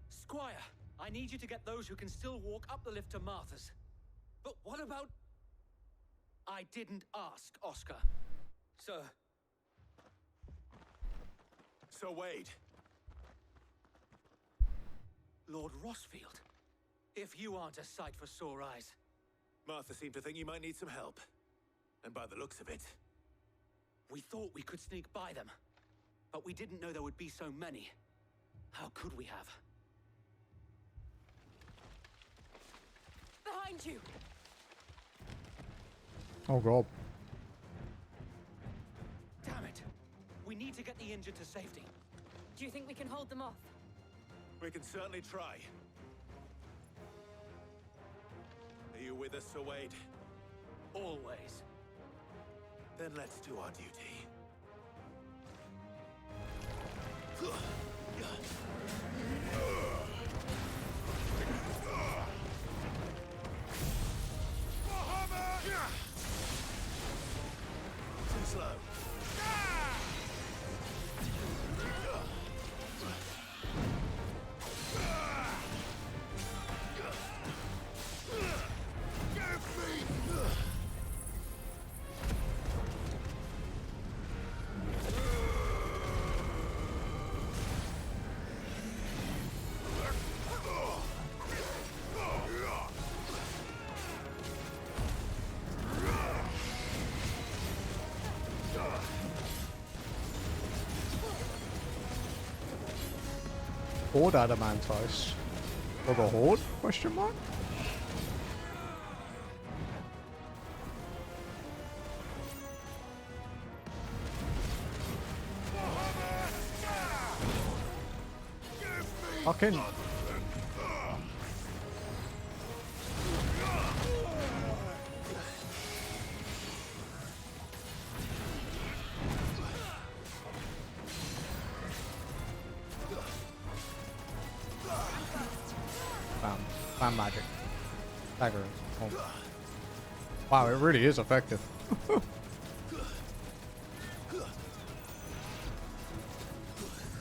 Squire, I need you to get those who can still walk up the lift to Martha's. But what about... I didn't ask, Oscar. Sir. Sir Wade. Lord Rossfield. If you aren't a sight for sore eyes. Martha seemed to think you might need some help. And by the looks of it... We thought we could sneak by them. But we didn't know there would be so many. How could we have? Behind you! Oh god. Damn it! We need to get the injured to safety. Do you think we can hold them off? We can certainly try. Are you with us, Sir Wade? Always. Then let's do our duty. Too slow. Horde Adamantice. Or the Horde? Question mark? Fucking. Bam magic. Dagger. Oh. Wow, it really is effective.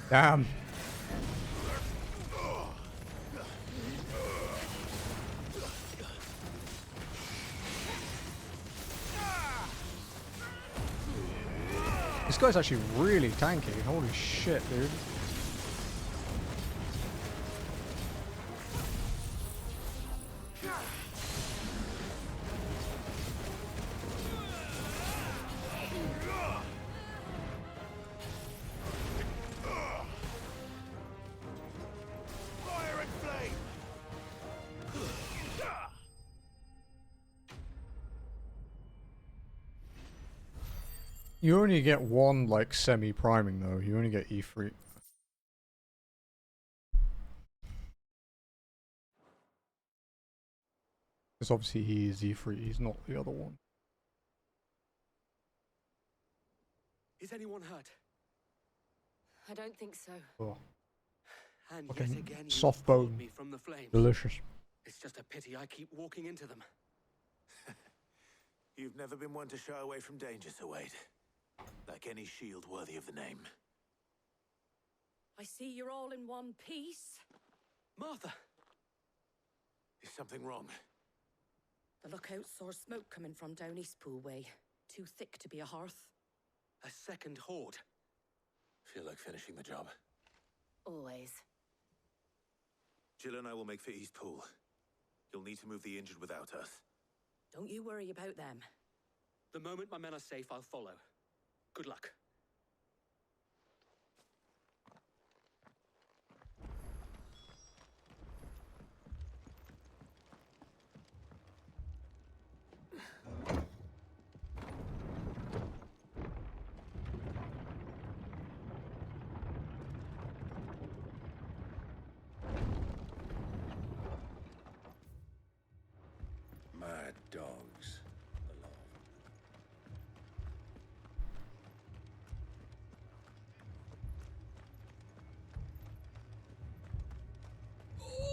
Damn. This guy's actually really tanky. Holy shit, dude. You only get one, like, semi-priming, though. You only get E3. Because obviously he is E3, he's not the other one. Is anyone hurt? I don't think so. Oh. And Okay. yet again, you Soft pulled bone. me from the flames. Delicious. It's just a pity I keep walking into them. You've never been one to shy away from danger, Sir Wade. Like any shield worthy of the name. I see you're all in one piece. Martha! Is something wrong? The lookout saw smoke coming from down Eastpool way. Too thick to be a hearth. A second horde. Feel like finishing the job. Always. Jill and I will make for Eastpool. You'll need to move the injured without us. Don't you worry about them. The moment my men are safe, I'll follow. Good luck. Mad dogs alone.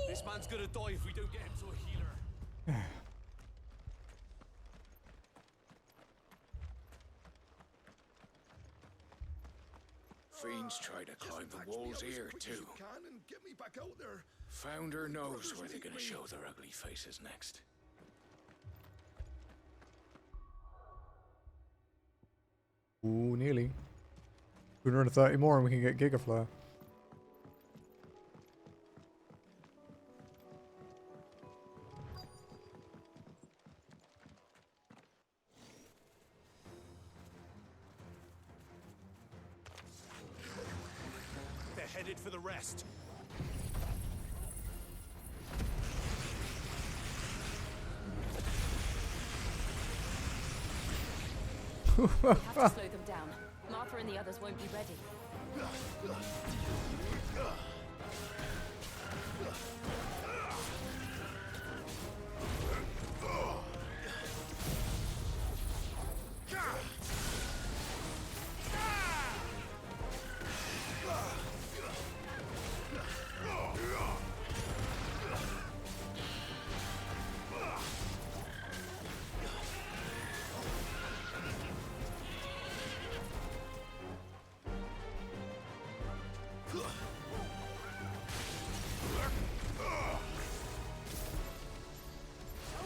This man's gonna die if we don't get him to a healer. Fiends try to climb the walls here too. Can and get me back out there. Founder knows where they're gonna show their ugly faces next. Ooh, nearly. 230 more and we can get Giga Flare. They're headed for the rest. We have to slow them down. Martha and the others won't be ready.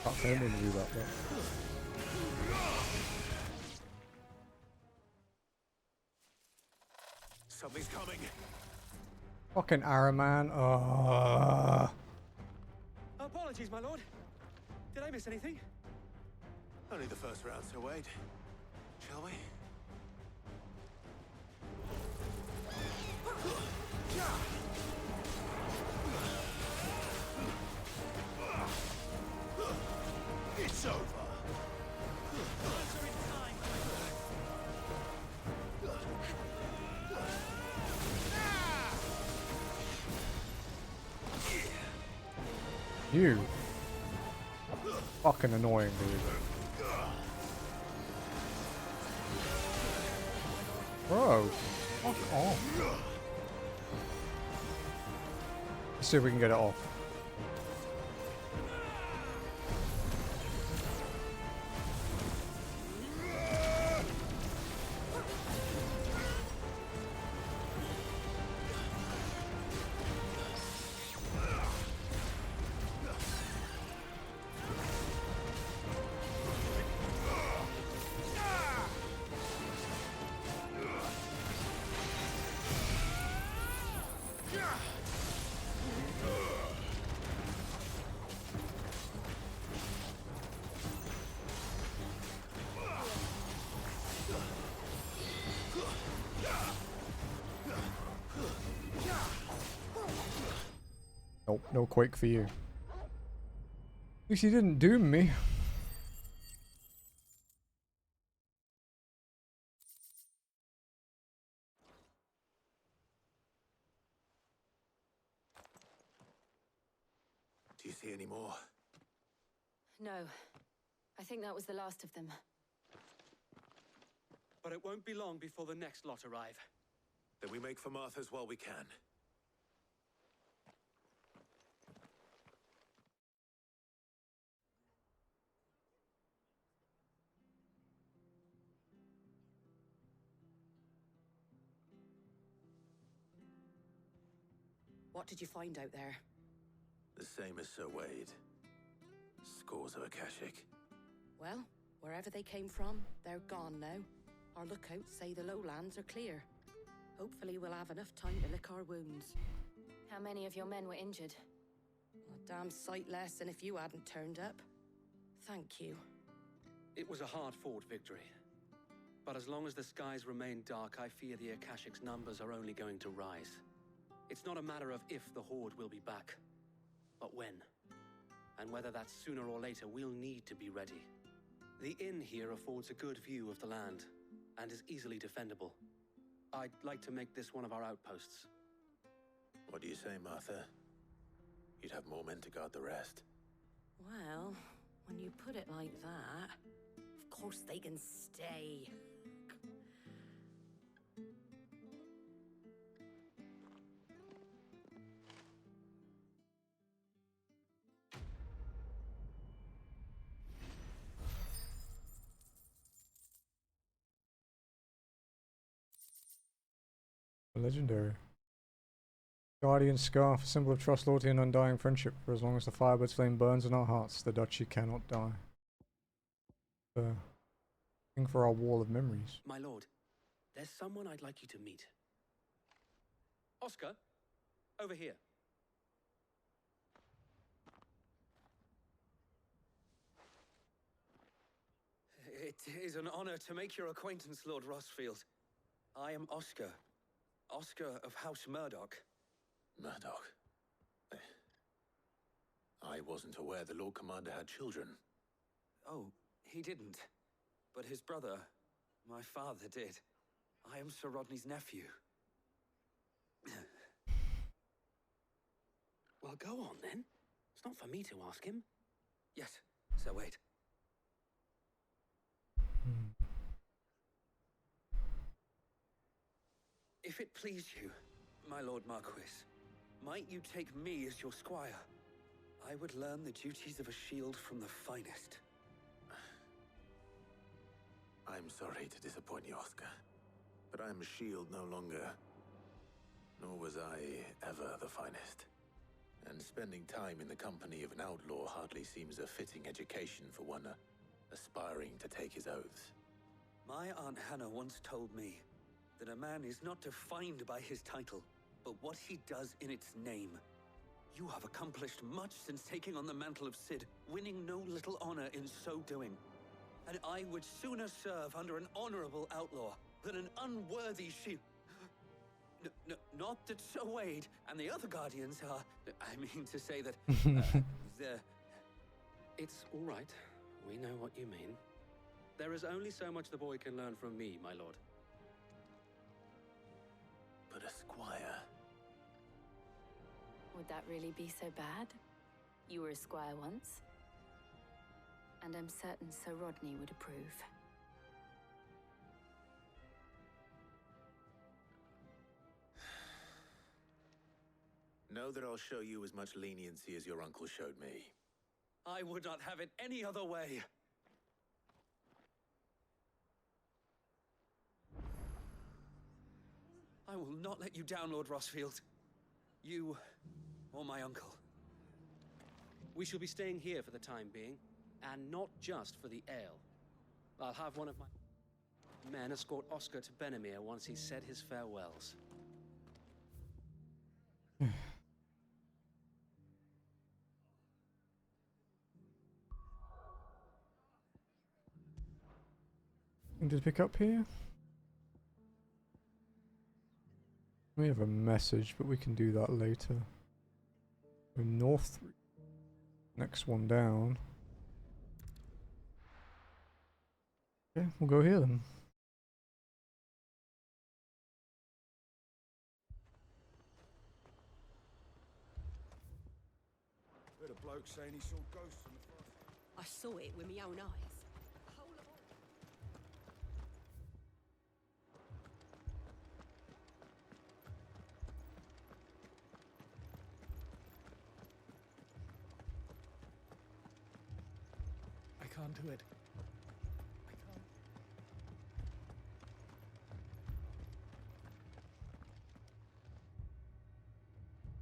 Can't say I'm gonna do that, but... Something's coming. Fucking Araman. Apologies, my lord. Did I miss anything? Only the first round, so wait. Shall we? It's over. You. Fucking annoying, dude. Bro. Fuck off. Let's see if we can get it off. Nope, no quake for you. At least he didn't doom me. Do you see any more? No. I think that was the last of them. But it won't be long before the next lot arrive. Then we make for Martha's while we can. What did you find out there? The same as Sir Wade. Scores of Akashic. Well, wherever they came from, they're gone now. Our lookouts say the lowlands are clear. Hopefully we'll have enough time to lick our wounds. How many of your men were injured? A damn sight less than if you hadn't turned up. Thank you. It was a hard-fought victory. But as long as the skies remain dark, I fear the Akashic's numbers are only going to rise. It's not a matter of if the Horde will be back, but when. And whether that's sooner or later, we'll need to be ready. The inn here affords a good view of the land, and is easily defendable. I'd like to make this one of our outposts. What do you say, Martha? You'd have more men to guard the rest. Well, when you put it like that, of course they can stay. Legendary. Guardian Scarf, a symbol of trust, loyalty, and undying friendship. For as long as the Firebird's flame burns in our hearts, the Duchy cannot die. Thing for our wall of memories. My lord, there's someone I'd like you to meet. Oscar, over here. It is an honor to make your acquaintance, Lord Rosfield. I am Oscar. Oscar of House Murdoch. Murdoch? I wasn't aware the Lord Commander had children. Oh, he didn't. But his brother, my father, did. I am Sir Rodney's nephew. Well, go on then. It's not for me to ask him. Yes, Sir Wade. If it please you, my Lord Marquis, might you take me as your squire? I would learn the duties of a shield from the finest. I'm sorry to disappoint you, Oscar, but I'm a shield no longer. Nor was I ever the finest. And spending time in the company of an outlaw hardly seems a fitting education for one aspiring to take his oaths. My Aunt Hannah once told me that a man is not defined by his title, but what he does in its name. You have accomplished much since taking on the mantle of Cid, winning no little honor in so doing. And I would sooner serve under an honorable outlaw than an unworthy shield. Not that Sir Wade and the other guardians are... I mean to say that... It's all right. We know what you mean. There is only so much the boy can learn from me, my lord. But a squire... Would that really be so bad? You were a squire once. And I'm certain Sir Rodney would approve. Know that I'll show you as much leniency as your uncle showed me. I would not have it any other way. I will not let you down, Lord Rosfield. You or my uncle. We shall be staying here for the time being, and not just for the ale. I'll have one of my men escort Oscar to Benimir once he's said his farewells. Anything to pick up here? We have a message, but we can do that later. We're north. Next one down. Okay, we'll go here then. Heard a bloke saying he saw ghosts in the forest. I saw it with my own eyes. I can't do it.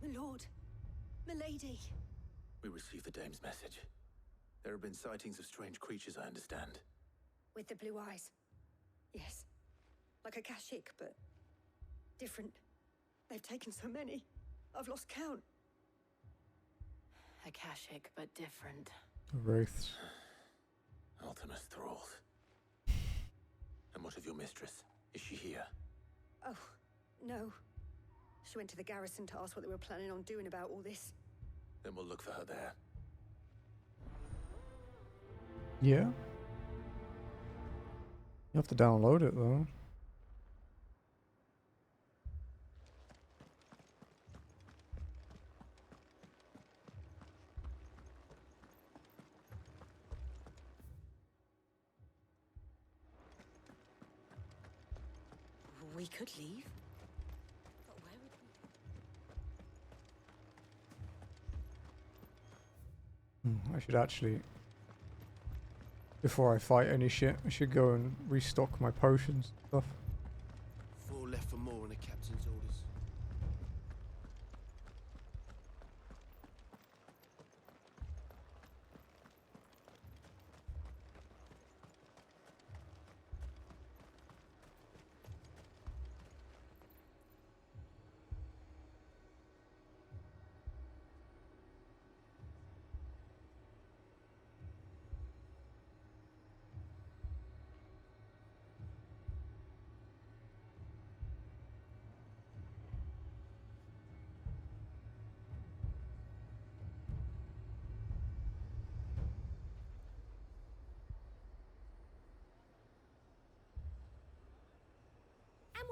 My lord, my lady. We received the dame's message. There have been sightings of strange creatures, I understand. With the blue eyes. Yes. Like a Kashik, but different. They've taken so many. I've lost count. Akashic, but different. Wraiths. Ultimus thralls. And what of your mistress? Is she here? Oh, no. She went to the garrison to ask what they were planning on doing about all this. Then we'll look for her there. Yeah. You have to download it though. We could leave. But where would we... I should actually, before I fight any shit, I should go and restock my potions and stuff. 4 left for more in the captain's orders.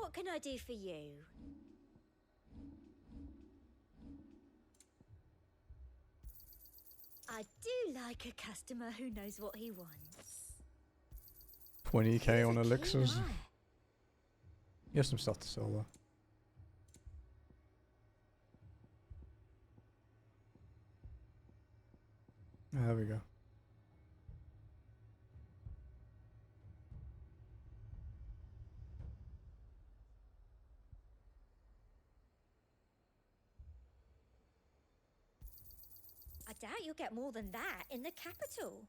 what can I do for you? I do like a customer who knows what he wants. 20k on elixirs. Keen eye. You have some stuff to sell though. There we go. I doubt you'll get more than that in the capital.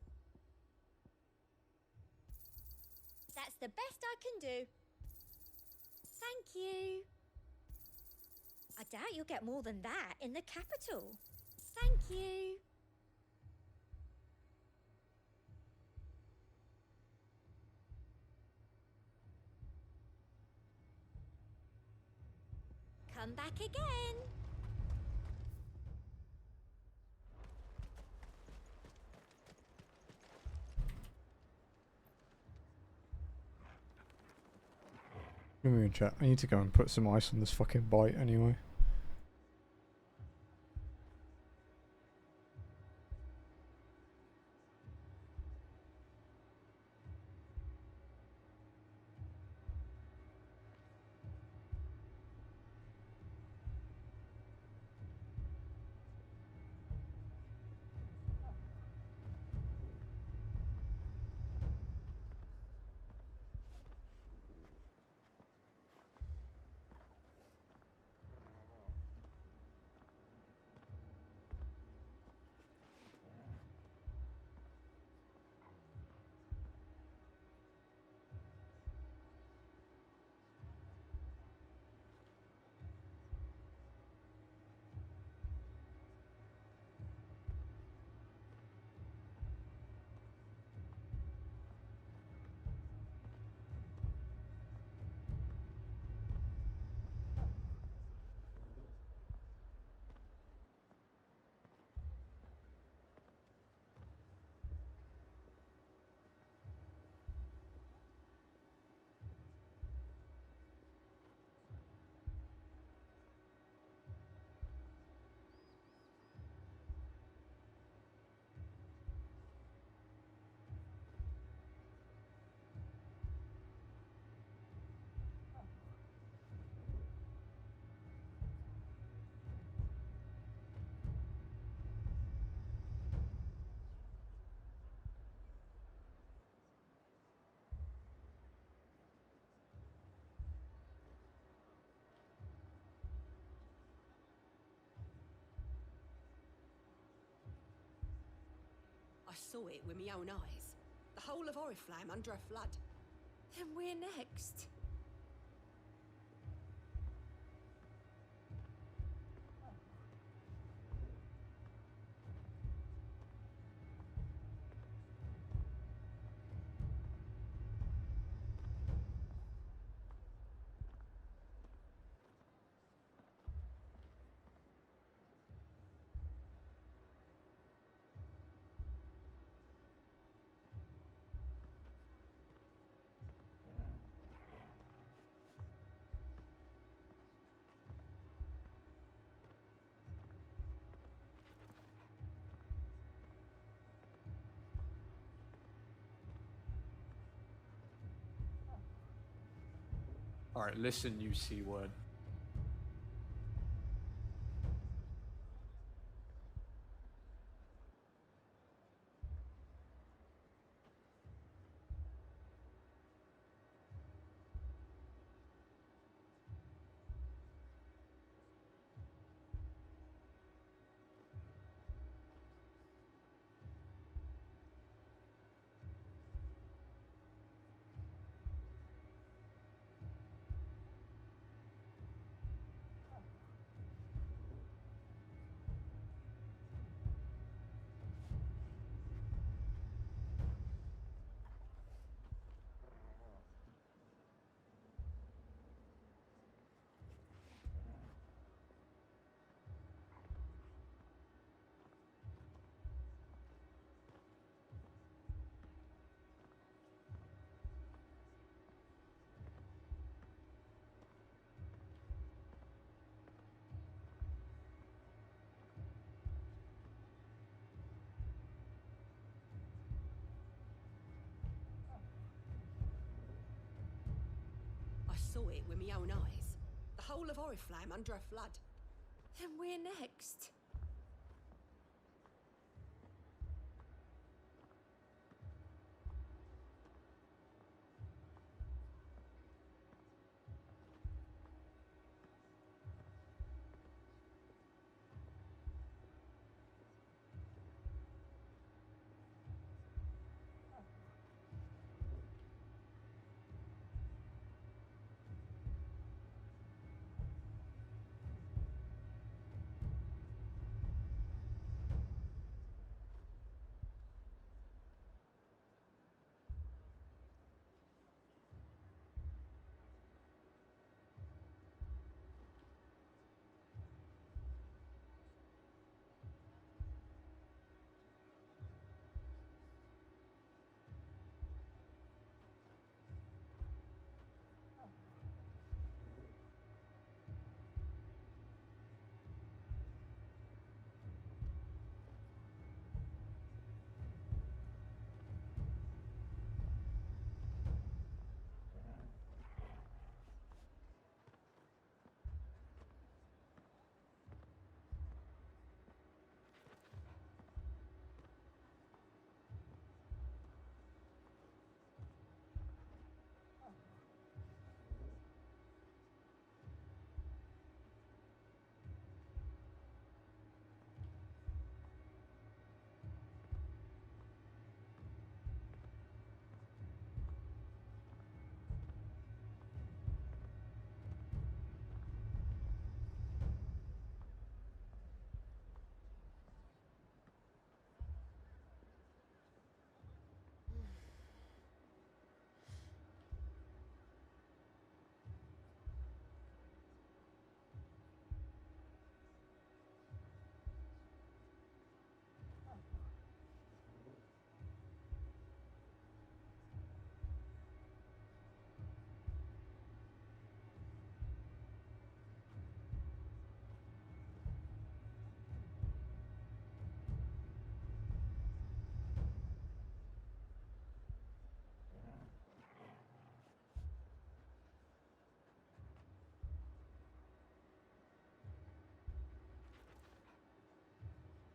That's the best I can do. Thank you. I doubt you'll get more than that in the capital. Thank you. Come back again. Give me a chat. I need to go and put some ice on this fucking bite anyway. I saw it with my own eyes. The whole of Oriflamme under a flood. Then we're next. Alright, listen, you C word. it with my own eyes. The whole of Oriflamme under a flood. Then we're next.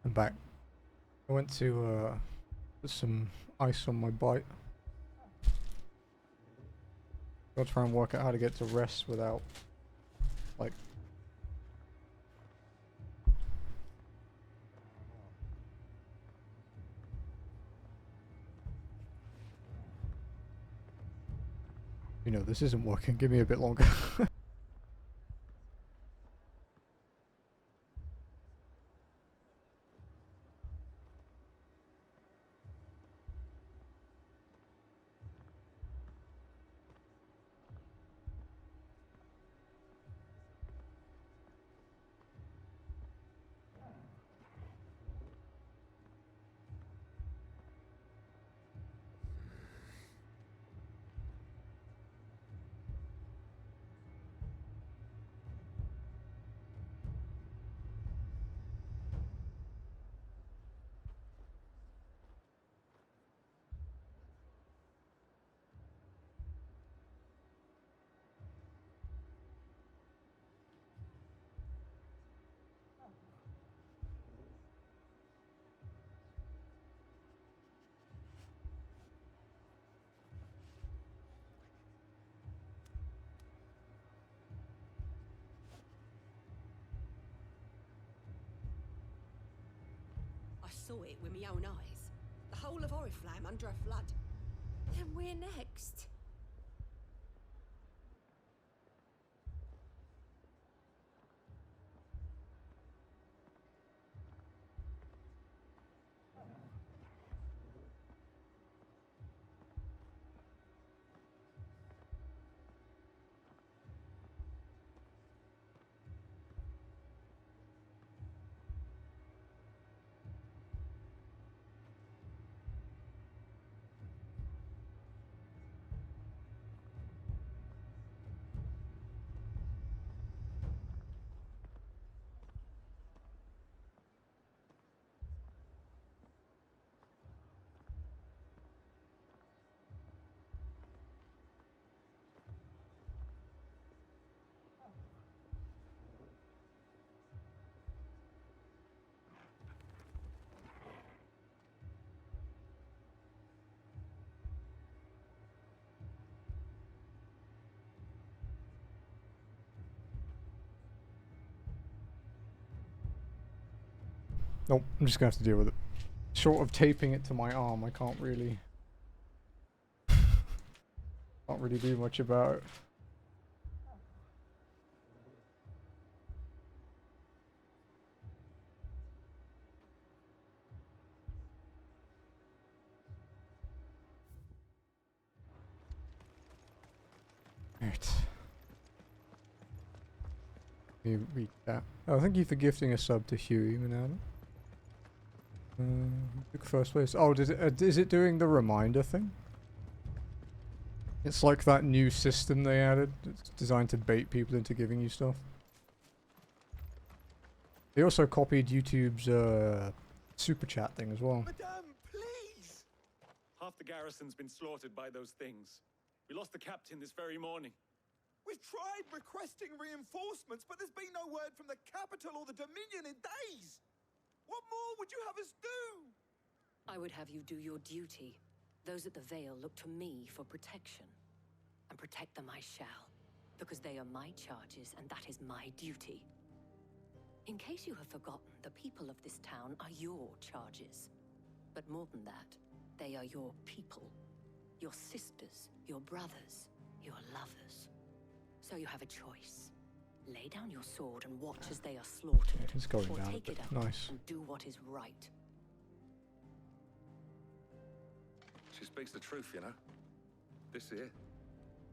I'm back. I went to put some ice on my bite. I'll try and work out how to get to rest without, like, you know, this isn't working. Give me a bit longer. I saw it with my own eyes. The whole of Oriflamme under a flood. Then we're next. Nope, I'm just gonna have to deal with it. Short of taping it to my arm, I can't really do much about it. Right. You read that. Oh, thank you for gifting a sub to Huey Manana. Took first place. Oh, is it doing the reminder thing? It's like that new system they added. It's designed to bait people into giving you stuff. They also copied YouTube's super chat thing as well. Madame, please! Half the garrison's been slaughtered by those things. We lost the captain this very morning. We've tried requesting reinforcements, but there's been no word from the capital or the Dominion in days. What more would you have us do? I would have you do your duty. Those at the Vale look to me for protection. And protect them I shall, because they are my charges and that is my duty. In case you have forgotten, the people of this town are your charges. But more than that, they are your people. Your sisters, your brothers, your lovers. So you have a choice. Lay down your sword and watch as they are slaughtered. Yeah, it's going or down a take bit. it up Nice. and do what is right. She speaks the truth, you know. This here,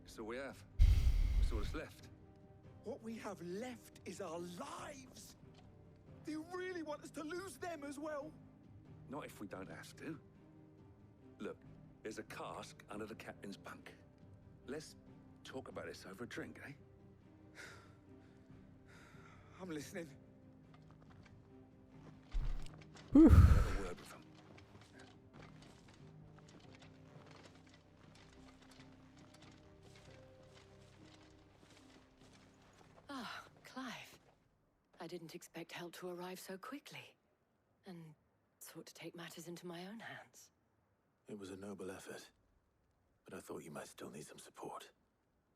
it's all we have. It's all that's left. What we have left is our lives. Do you really want us to lose them as well? Not if we don't have to. Look, there's a cask under the captain's bunk. Let's talk about this over a drink, eh? I'm listening. I'll have a word with him. Ah, Clive. I didn't expect help to arrive so quickly. And sought to take matters into my own hands. It was a noble effort, but I thought you might still need some support.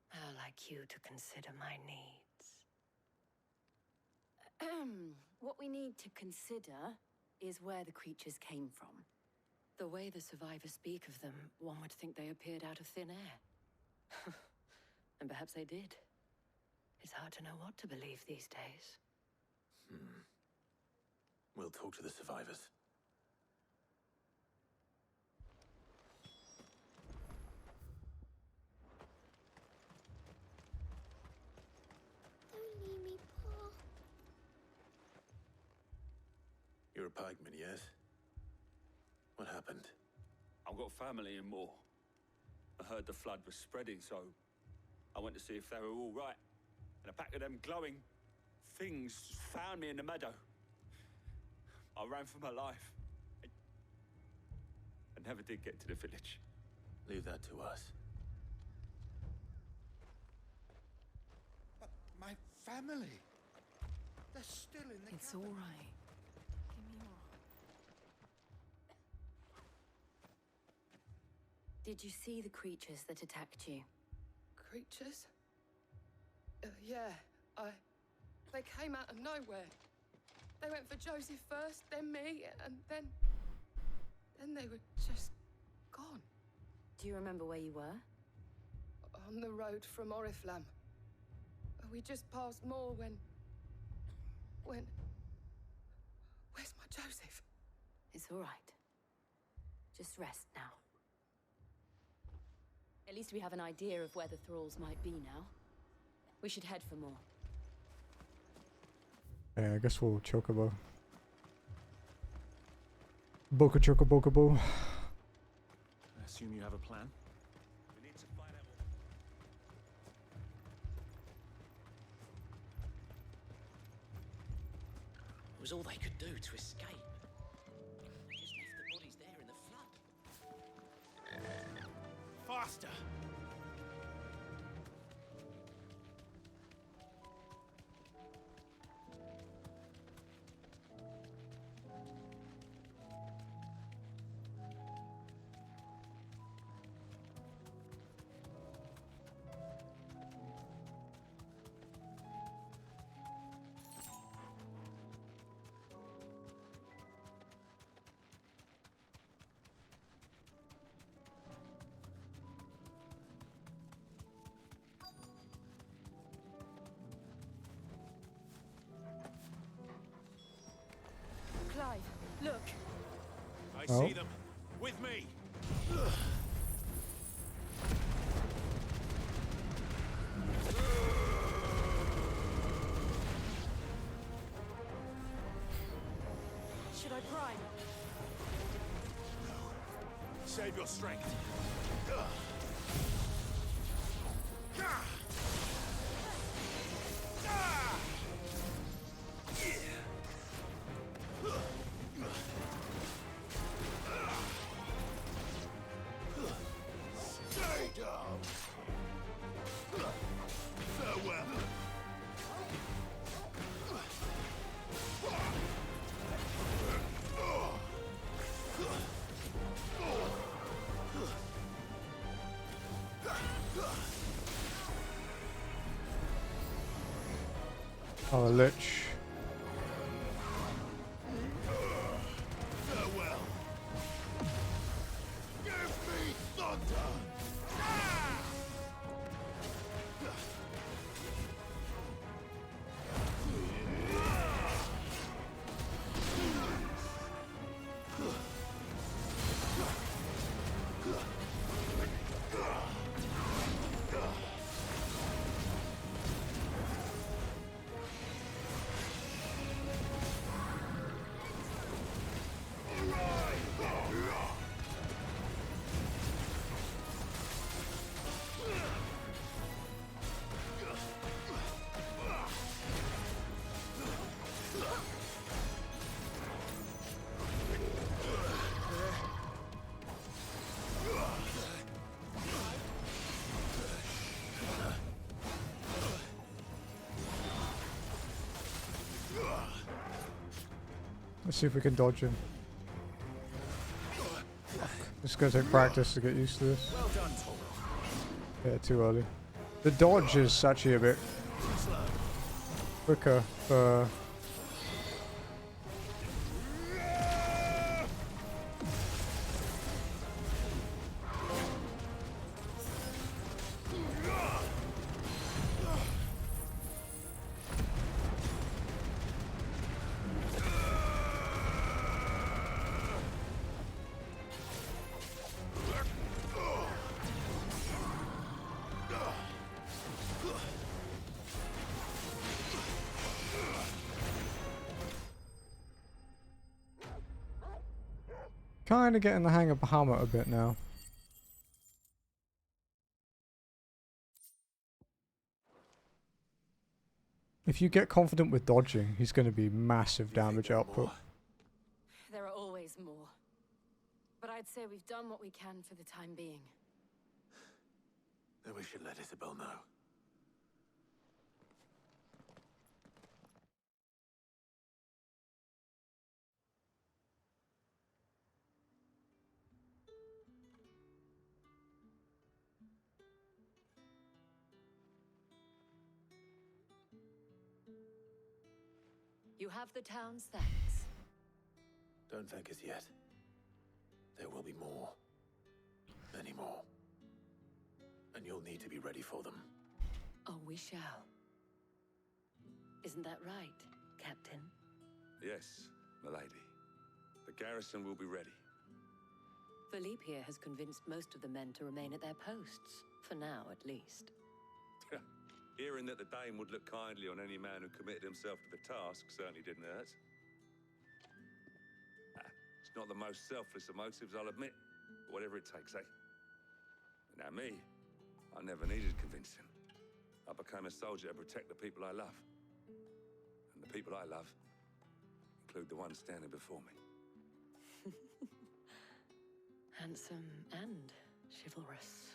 How like you to consider my needs. What we need to consider is where the creatures came from. The way the survivors speak of them, one would think they appeared out of thin air. And perhaps they did. It's hard to know what to believe these days. We'll talk to the survivors. Don't leave me, Pa. You're a pikeman, yes? What happened? I've got family in Moor. I heard the flood was spreading, so I went to see if they were all right. And a pack of them glowing things found me in the meadow. I ran for my life. I never did get to the village. Leave that to us. But my family. They're still in the It's all right. Give me your arm. Did you see the creatures that attacked you? Creatures? Yeah, They came out of nowhere. They went for Joseph first, then me, and then they were just gone. Do you remember where you were? On the road from Oriflamme. We just passed Moor when... Where's my Joseph? It's all right. Just rest now. At least we have an idea of where the thralls might be now. We should head for more. Yeah, I guess we'll chocobo. Boca chocobo. I assume you have a plan? We need to find out what... It was all they could do to escape. They just left the bodies there in the flood. Faster! Look. I Oh. see them. With me. Should I prime? Save your strength. Stay down. Farewell. Oh, a lich. Farewell. Give me thunder. Let's see if we can dodge him. It's gonna take practice to get used to this. Well done, Tom. Yeah, too early. The dodge is actually a bit quicker for... Kind of getting the hang of Bahamut a bit now. If you get confident with dodging, he's going to be massive damage output. There are always more. But I'd say we've done what we can for the time being. Then we should let Isabel know. You have the town's thanks. Don't thank us yet. There will be more. Many more. And you'll need to be ready for them. Oh, we shall. Isn't that right, Captain? Yes, milady. The garrison will be ready. Philippe here has convinced most of the men to remain at their posts. For now, at least. Hearing that the Dame would look kindly on any man who committed himself to the task certainly didn't hurt. It's not the most selfless of motives, I'll admit. But whatever it takes, eh? Now me, I never needed convincing. I became a soldier to protect the people I love. And the people I love include the ones standing before me. Handsome and chivalrous.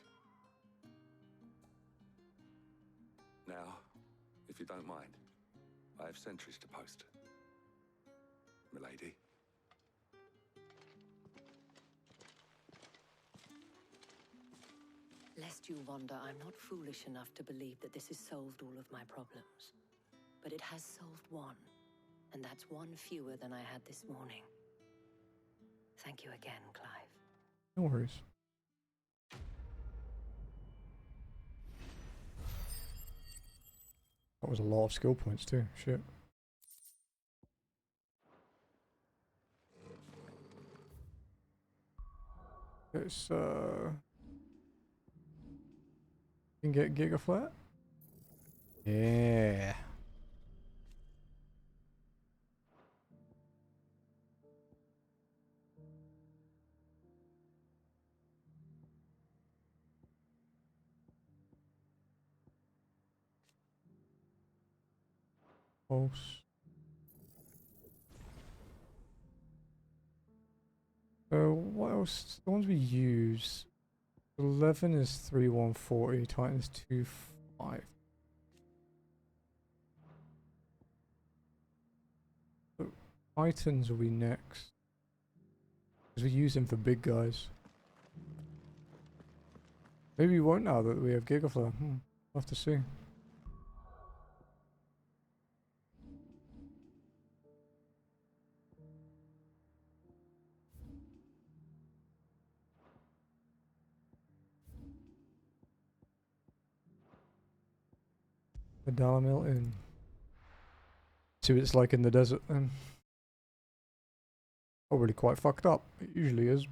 Now, if you don't mind, I have sentries to post. Milady. Lest you wonder, I'm not foolish enough to believe that this has solved all of my problems. But it has solved one, and that's one fewer than I had this morning. Thank you again, Clive. No worries. That was a lot of skill points too. Shit. It's you can get Gigaflat. Yeah. Pulse. So what else? The ones we use. 11 is 3140. Titan's 25. So Titans will be next. Because we use them for big guys. Maybe we won't now that we have Gigaflare. We'll have to see. The Dalamil Inn. See what it's like in the desert then. Probably quite fucked up. It usually is.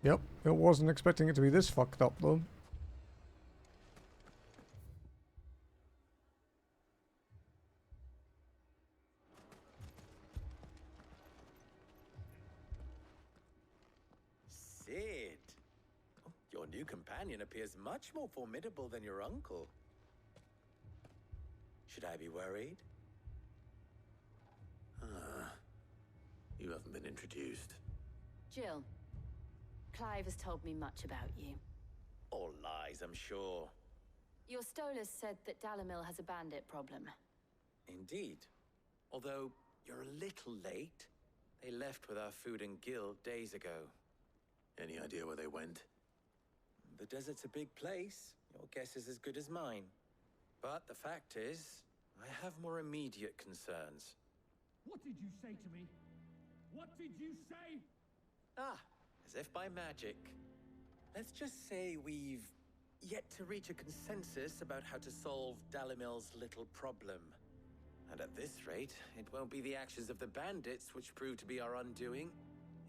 Yep, it wasn't expecting it to be this fucked up though. Sid! Oh, your new companion appears much more formidable than your uncle. Should I be worried? You haven't been introduced. Jill, Clive has told me much about you. All lies, I'm sure. Your Stolas said that Dalamil has a bandit problem. Indeed. Although, you're a little late. They left with our food and guild days ago. Any idea where they went? The desert's a big place. Your guess is as good as mine. But the fact is, I have more immediate concerns. What did you say to me? What did you say? Ah, as if by magic. Let's just say we've yet to reach a consensus about how to solve Dalamil's little problem. And at this rate, it won't be the actions of the bandits which prove to be our undoing.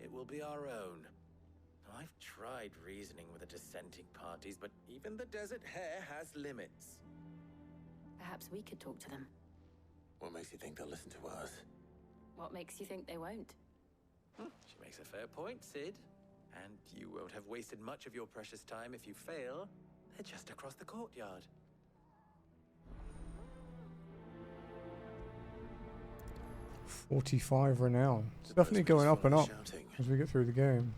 It will be our own. I've tried reasoning with the dissenting parties, but even the Desert Hare has limits. Perhaps we could talk to them. What makes you think they'll listen to us? What makes you think they won't? She makes a fair point, Sid. And you won't have wasted much of your precious time if you fail. They're just across the courtyard. $45 renown. It's definitely going up and up as we get through the game.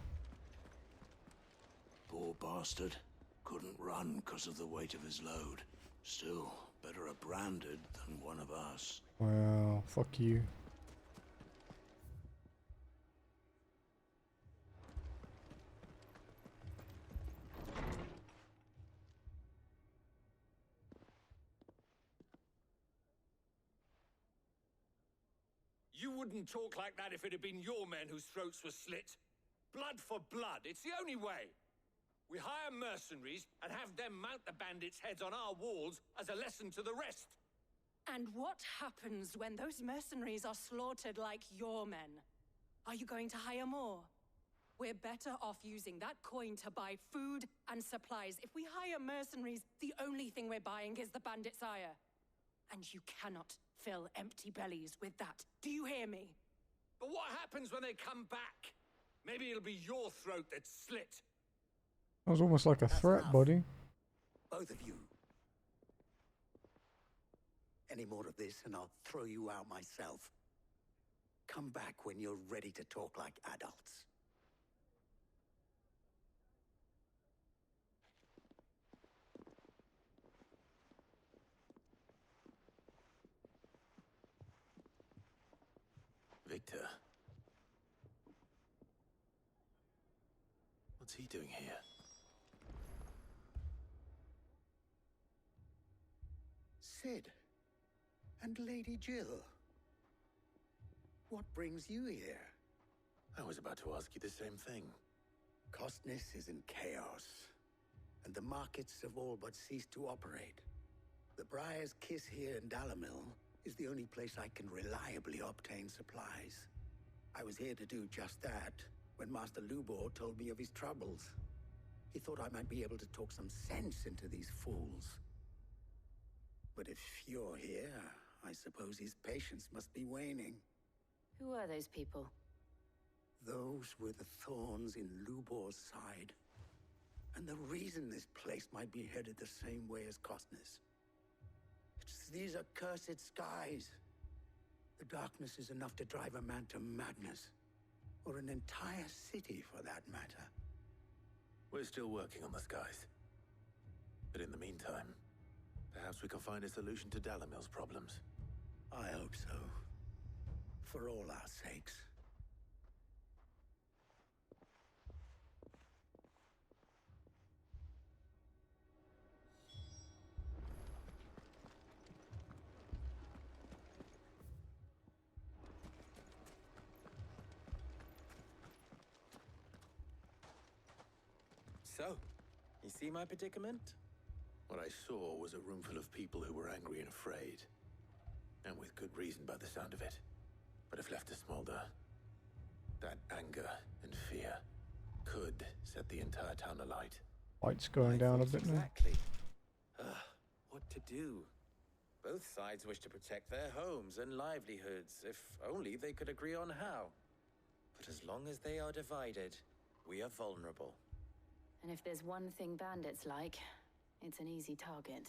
Poor bastard. Couldn't run because of the weight of his load. Still, better a branded than one of us. Well, fuck you. You wouldn't talk like that if it had been your men whose throats were slit. Blood for blood, it's the only way. We hire mercenaries and have them mount the bandits' heads on our walls as a lesson to the rest. And what happens when those mercenaries are slaughtered like your men? Are you going to hire more? We're better off using that coin to buy food and supplies. If we hire mercenaries, the only thing we're buying is the bandit's ire. And you cannot fill empty bellies with that. Do you hear me? But what happens when they come back? Maybe it'll be your throat that's slit. That was almost like a threat, buddy. Both of you. Any more of this and I'll throw you out myself. Come back when you're ready to talk like adults. Victor. What's he doing here? Sid. And Lady Jill. What brings you here? I was about to ask you the same thing. Costness is in chaos, and the markets have all but ceased to operate. The Briar's Kiss here in Dalamil is the only place I can reliably obtain supplies. I was here to do just that when Master Lubor told me of his troubles. He thought I might be able to talk some sense into these fools. But if you're here, I suppose his patience must be waning. Who are those people? Those were the thorns in Lubor's side. And the reason this place might be headed the same way as Costner's. It's these accursed skies. The darkness is enough to drive a man to madness. Or an entire city, for that matter. We're still working on the skies. But in the meantime, perhaps we can find a solution to Dalimil's problems. I hope so. For all our sakes. So, you see my predicament? What I saw was a room full of people who were angry and afraid. And with good reason by the sound of it. But if left to smolder, that anger and fear could set the entire town alight. Light's going down a bit now. Exactly. What to do? Both sides wish to protect their homes and livelihoods, if only they could agree on how. But as long as they are divided, we are vulnerable. And if there's one thing bandits like, it's an easy target.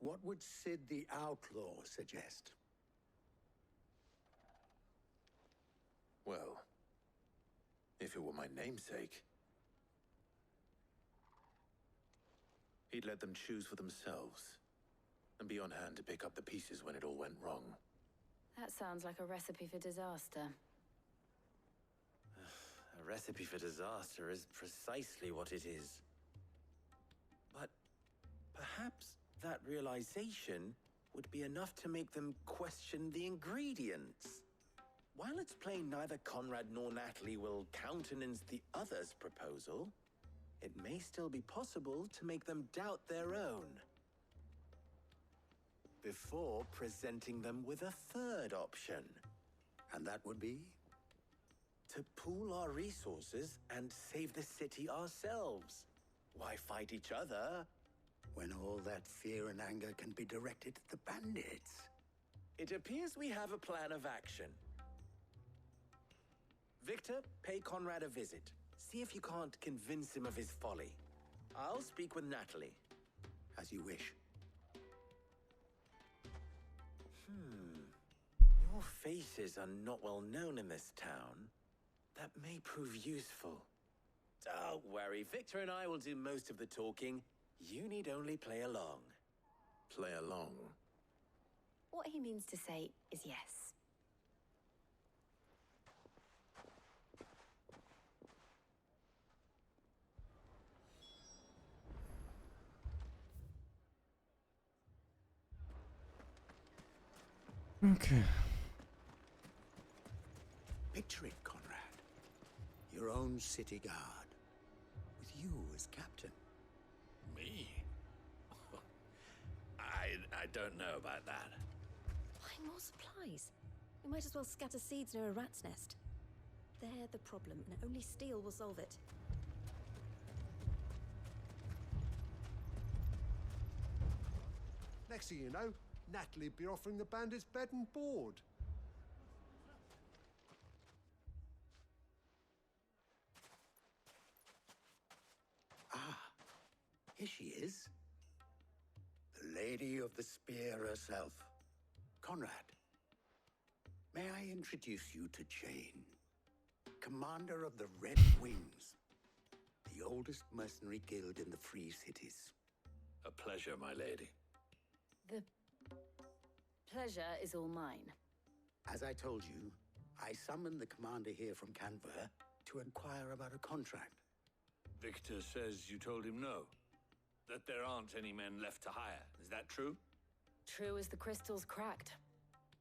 What would Sid the Outlaw suggest? Well, if it were my namesake, he'd let them choose for themselves and be on hand to pick up the pieces when it all went wrong. That sounds like a recipe for disaster. A recipe for disaster is precisely what it is. But perhaps that realization would be enough to make them question the ingredients. While it's plain neither Conrad nor Natalie will countenance the other's proposal, it may still be possible to make them doubt their own. Before presenting them with a third option. And that would be? To pool our resources and save the city ourselves. Why fight each other? When all that fear and anger can be directed at the bandits. It appears we have a plan of action. Victor, pay Conrad a visit. See if you can't convince him of his folly. I'll speak with Natalie. As you wish. Your faces are not well known in this town. That may prove useful. Don't worry, Victor and I will do most of the talking. You need only play along. Play along? What he means to say is yes. Okay. Picture it, Conrad. Your own city guard. With you as captain. Me? I don't know about that. Find more supplies. We might as well scatter seeds near a rat's nest. They're the problem, and only steel will solve it. Next thing you know, Natalie'd be offering the bandits bed and board. Ah, here she is. The Lady of the Spear herself. Conrad, may I introduce you to Jane, commander of the Red Wings, the oldest mercenary guild in the Free Cities. A pleasure, my lady. The pleasure is all mine. As I told you, I summoned the commander here from Canberra to inquire about a contract. Victor says you told him no. That there aren't any men left to hire. Is that true? True as the crystals cracked.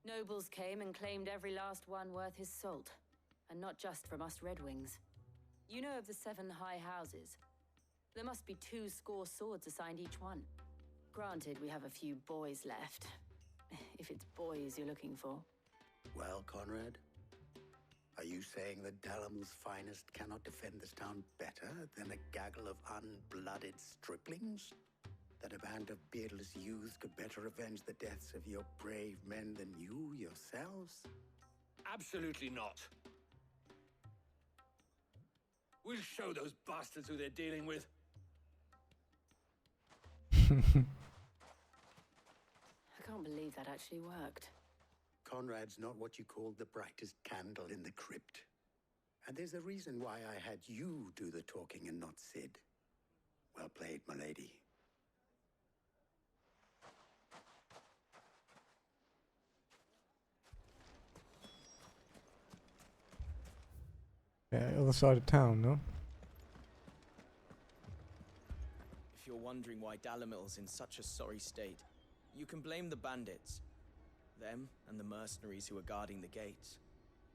Nobles came and claimed every last one worth his salt. And not just from us Red Wings. You know of the 7 high houses. There must be 2 swords assigned each one. Granted, we have a few boys left. If it's boys you're looking for. Well, Conrad? Are you saying that Dalamil's finest cannot defend this town better than a gaggle of unblooded striplings? That a band of beardless youths could better avenge the deaths of your brave men than you yourselves? Absolutely not. We'll show those bastards who they're dealing with. I can't believe that actually worked. Conrad's not what you called the brightest candle in the crypt. And there's a reason why I had you do the talking and not Sid. Well played, my lady. Yeah, other side of town, no? If you're wondering why Dalamil's in such a sorry state, you can blame the bandits. Them and the mercenaries who are guarding the gates.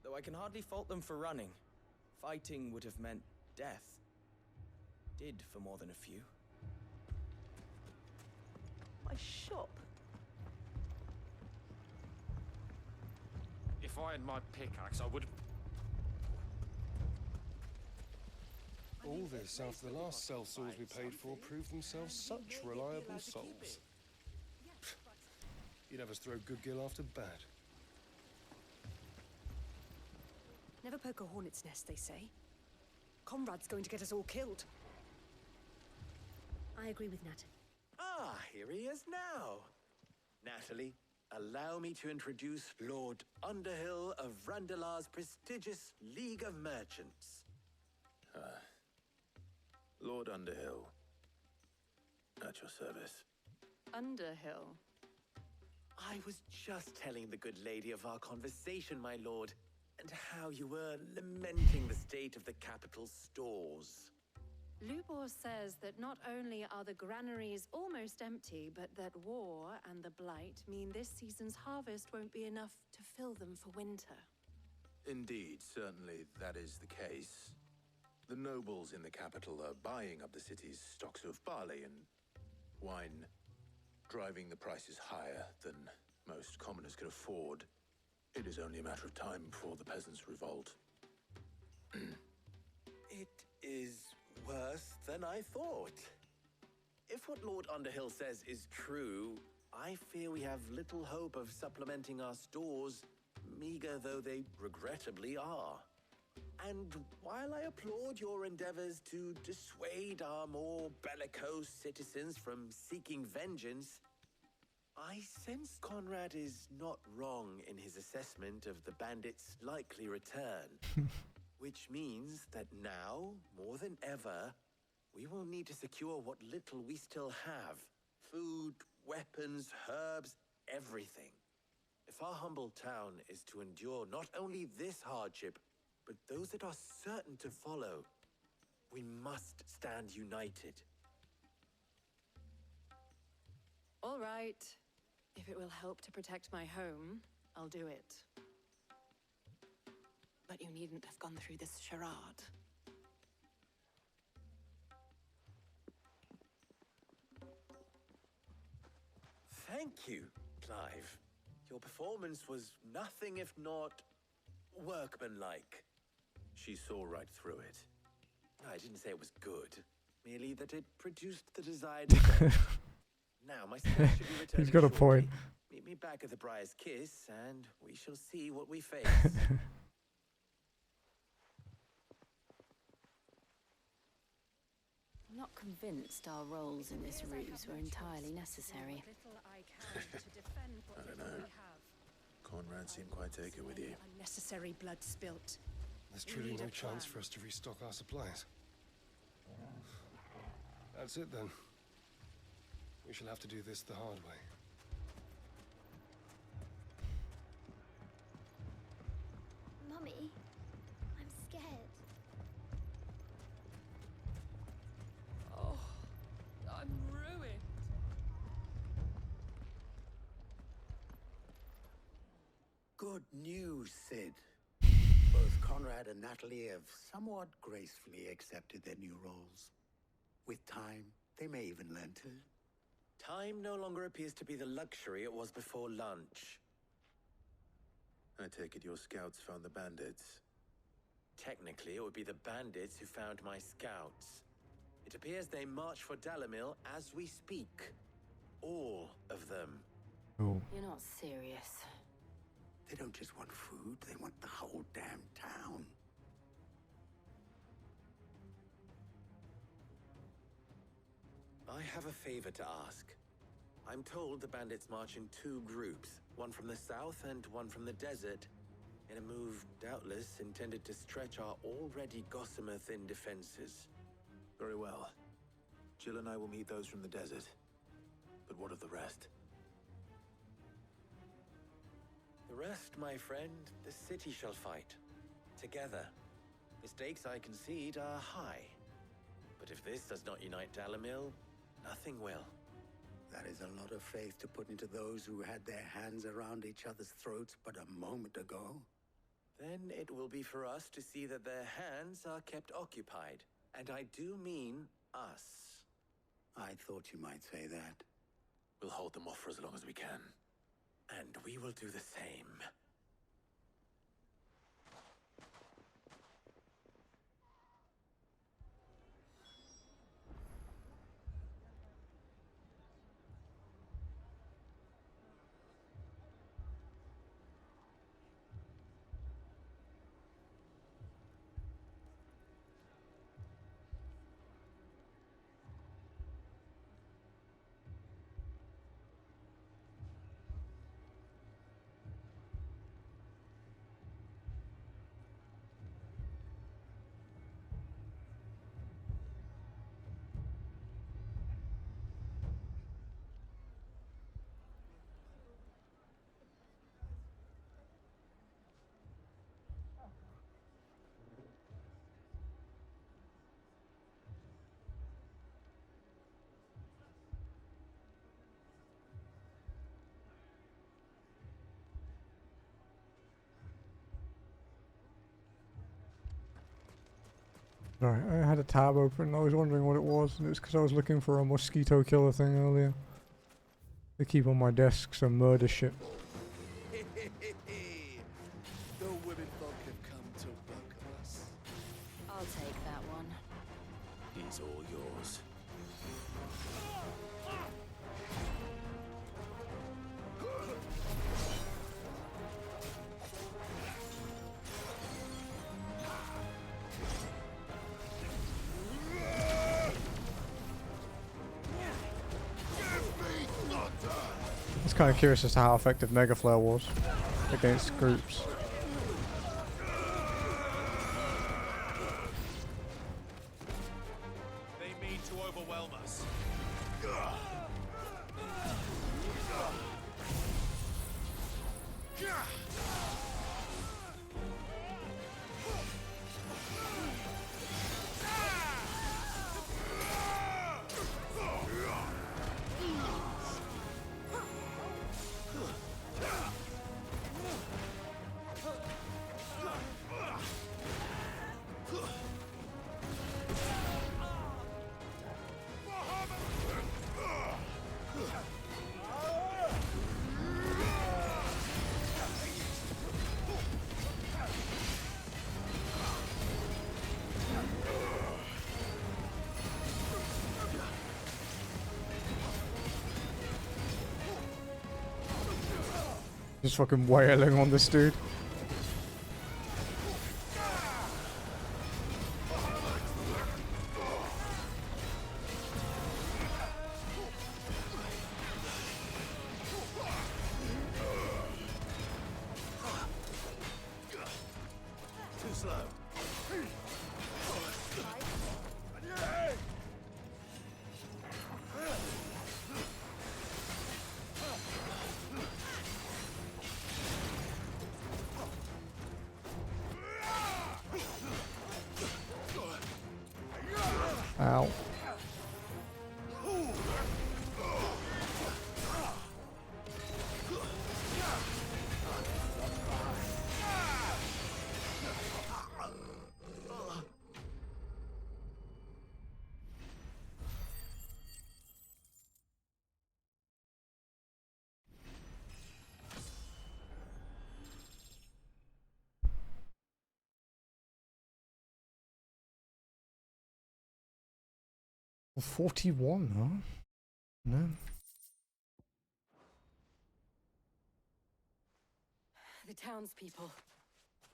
Though I can hardly fault them for running. Fighting would have meant death. Did for more than a few. My shop? If I had my pickaxe, I would... All this after the last sellswords we paid for proved themselves such reliable souls. You'd have us throw good gil after bad. Never poke a hornet's nest, they say. Conrad's going to get us all killed. I agree with Natalie. Ah, here he is now. Natalie, allow me to introduce Lord Underhill of Randalar's prestigious League of Merchants. Lord Underhill. At your service. Underhill? I was just telling the good lady of our conversation, my lord, and how you were lamenting the state of the capital's stores. Lubor says that not only are the granaries almost empty, but that war and the blight mean this season's harvest won't be enough to fill them for winter. Indeed, certainly that is the case. The nobles in the capital are buying up the city's stocks of barley and wine, driving the prices higher than most commoners can afford. It is only a matter of time before the peasants revolt. It is worse than I thought. If what Lord Underhill says is true, I fear we have little hope of supplementing our stores, meager though they regrettably are. And while I applaud your endeavors to dissuade our more bellicose citizens from seeking vengeance, I sense Conrad is not wrong in his assessment of the bandits' likely return. Which means that now, more than ever, we will need to secure what little we still have. Food, weapons, herbs, everything. If our humble town is to endure not only this hardship, but those that are certain to follow, we must stand united. All right. If it will help to protect my home, I'll do it. But you needn't have gone through this charade. Thank you, Clive. Your performance was nothing if not workmanlike. She saw right through it. I didn't say it was good, merely that it produced the desired effect. Now, my son should be returning He's got a shortly. point. Meet me back at the Briar's Kiss, and we shall see what we face. I'm not convinced our roles in this ruse were entirely necessary. I don't know. Conrad seemed quite taken with you. Unnecessary blood spilt. There's truly no chance for us to restock our supplies. That's it then. We shall have to do this the hard way. Mummy, I'm scared. Oh, I'm ruined. Good news, Sid. Both Conrad and Natalie have somewhat gracefully accepted their new roles. With time, they may even learn to. Time no longer appears to be the luxury it was before lunch. I take it your scouts found the bandits. Technically, it would be the bandits who found my scouts. It appears they march for Dalimil as we speak. All of them. Oh. You're not serious. They don't just want food, they want the whole damn town. I have a favor to ask. I'm told the bandits march in 2 groups, one from the south and one from the desert, in a move doubtless intended to stretch our already gossamer-thin defenses. Very well. Jill and I will meet those from the desert. But what of the rest? The rest, my friend, the city shall fight. Together. The stakes, I concede, are high. But if this does not unite Dalimil, nothing will. That is a lot of faith to put into those who had their hands around each other's throats but a moment ago. Then it will be for us to see that their hands are kept occupied. And I do mean us. I thought you might say that. We'll hold them off for as long as we can. And we will do the same. Right, I had a tab open and I was wondering what it was, and it's because I was looking for a mosquito killer thing earlier. They keep on my desk some murder shit. The women folk have come to welcome us. I'll take that one. He's all yours. I was kind of curious as to how effective Mega Flare was against groups. They mean to overwhelm us. Just fucking wailing on this dude. Too slow. Ow. 41, huh? No. The townspeople.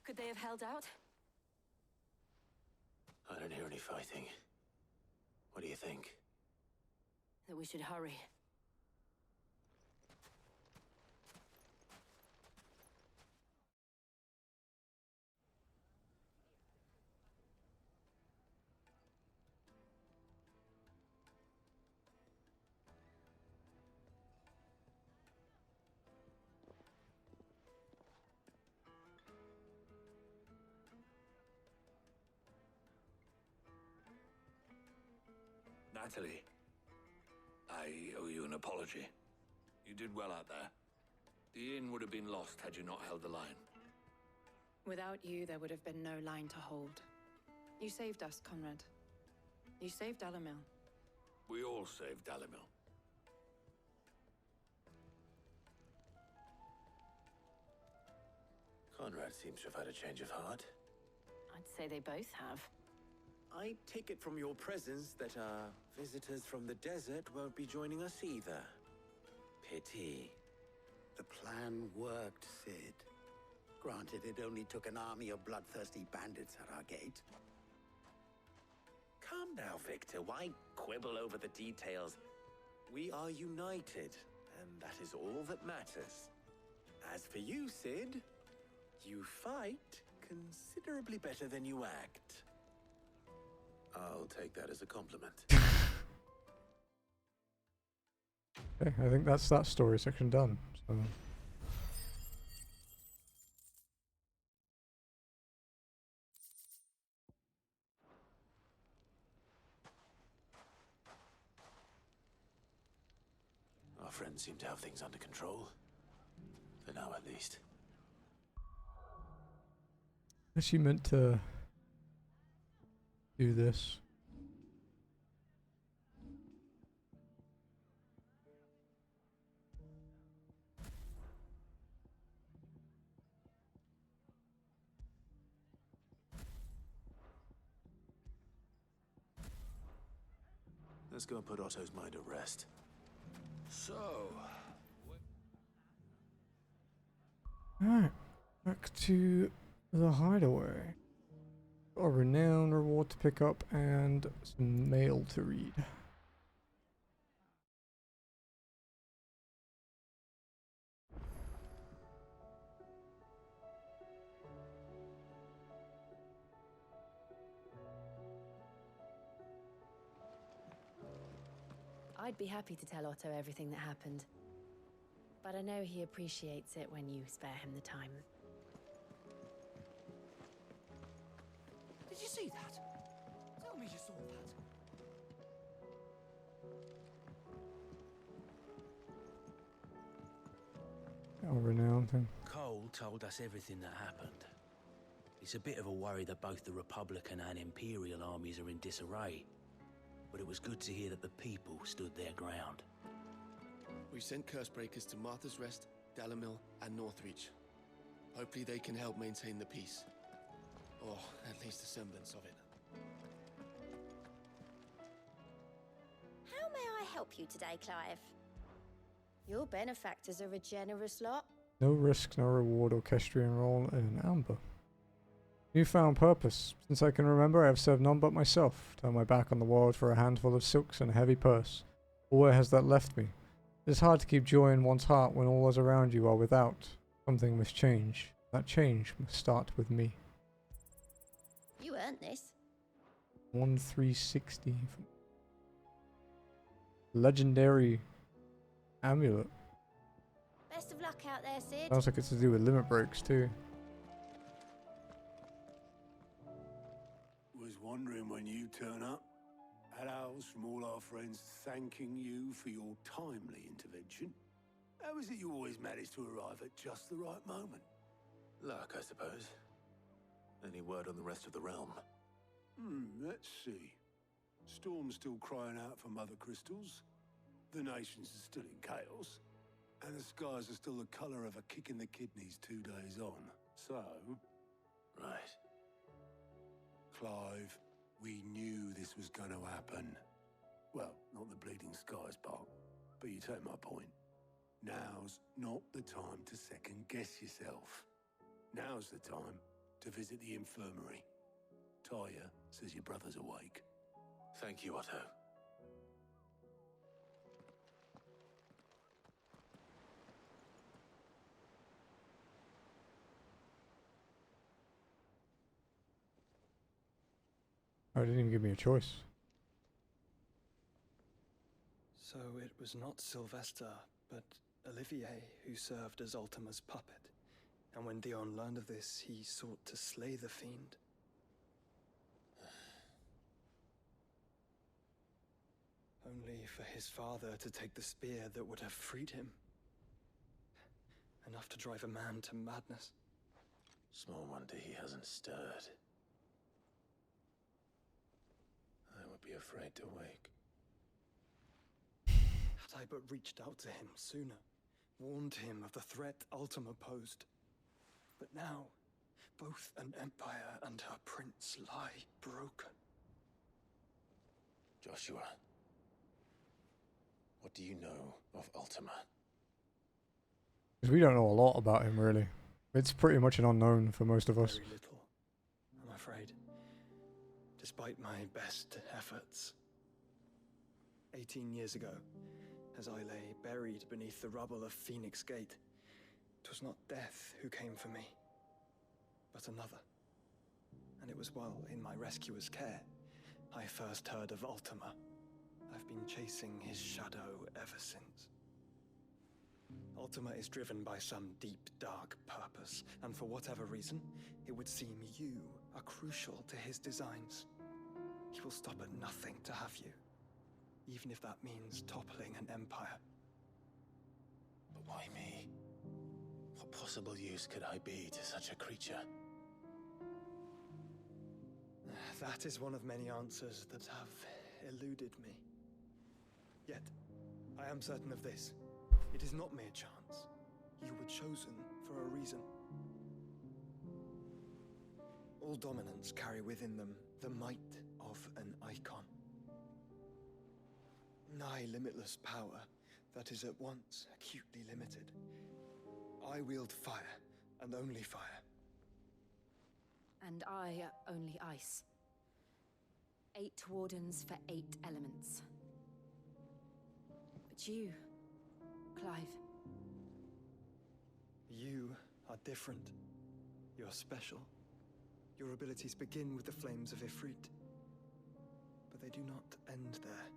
Could they have held out? I don't hear any fighting. What do you think? That we should hurry. Natalie, I owe you an apology. You did well out there. The inn would have been lost had you not held the line. Without you, there would have been no line to hold. You saved us, Conrad. You saved Dalimil. We all saved Dalimil. Conrad seems to have had a change of heart. I'd say they both have. I take it from your presence that our visitors from the desert won't be joining us either. Pity. The plan worked, Sid. Granted, it only took an army of bloodthirsty bandits at our gate. Calm now, Victor. Why quibble over the details? We are united, and that is all that matters. As for you, Sid, you fight considerably better than you act. I'll take that as a compliment. Okay, I think that's that story section done. So. Our friends seem to have things under control. For now, at least. Is she meant to do this? Let's go and put Otto's mind at rest. So... Alright, back to the hideaway. Got a renown reward to pick up and some mail to read. I'd be happy to tell Otto everything that happened. But I know he appreciates it when you spare him the time. Did you see that? Tell me you saw that. Oh, renown thing. Cole told us everything that happened. It's a bit of a worry that both the Republican and Imperial armies are in disarray. But it was good to hear that the people stood their ground. We've sent Cursebreakers to Martha's Rest, Dalimil, and Northreach. Hopefully they can help maintain the peace. Or at least a semblance of it. How may I help you today, Clive? Your benefactors are a generous lot. No risk, no reward, orchestrion role in Amber. Newfound purpose. Since I can remember, I have served none but myself. Turned my back on the world for a handful of silks and a heavy purse. But where has that left me? It is hard to keep joy in one's heart when all those around you are without. Something must change. That change must start with me. You earned this. 1360. Legendary amulet. Best of luck out there, Sid. Sounds like it's to do with limit breaks too. Was wondering when you turn up. Had owls from all our friends thanking you for your timely intervention. How is it you always manage to arrive at just the right moment? Luck, I suppose. Any word on the rest of the realm? Let's see. Storm's still crying out for mother crystals. The nations are still in chaos. And the skies are still the colour of a kick in the kidneys 2 days on. So... Right. Clive, we knew this was going to happen. Well, not the bleeding skies part, but you take my point. Now's not the time to second-guess yourself. Now's the time to visit the infirmary. Taya says your brother's awake. Thank you, Otto. Oh, it didn't even give me a choice. So it was not Sylvester, but Olivier who served as Ultima's puppet. And when Dion learned of this, he sought to slay the fiend. Only for his father to take the spear that would have freed him. Enough to drive a man to madness. Small wonder he hasn't stirred. I would be afraid to wake. Had I but reached out to him sooner, warned him of the threat Ultima posed. But now, both an empire and her prince lie broken. Joshua, what do you know of Ultima? Because we don't know a lot about him, really. It's pretty much an unknown for most of us. Very little, I'm afraid. Despite my best efforts. 18 years ago, as I lay buried beneath the rubble of Phoenix Gate, 'twas not death who came for me, but another. And it was while in my rescuer's care I first heard of Ultima. I've been chasing his shadow ever since. Ultima is driven by some deep, dark purpose, and for whatever reason, it would seem you are crucial to his designs. He will stop at nothing to have you, even if that means toppling an empire. But why me? What possible use could I be to such a creature? That is one of many answers that have eluded me. Yet, I am certain of this. It is not mere chance. You were chosen for a reason. All dominants carry within them the might of an icon. Nigh limitless power that is at once acutely limited. I wield fire, and only fire. And I only ice. 8 wardens for 8 elements. But you, Clive. You are different. You're special. Your abilities begin with the flames of Ifrit. But they do not end there.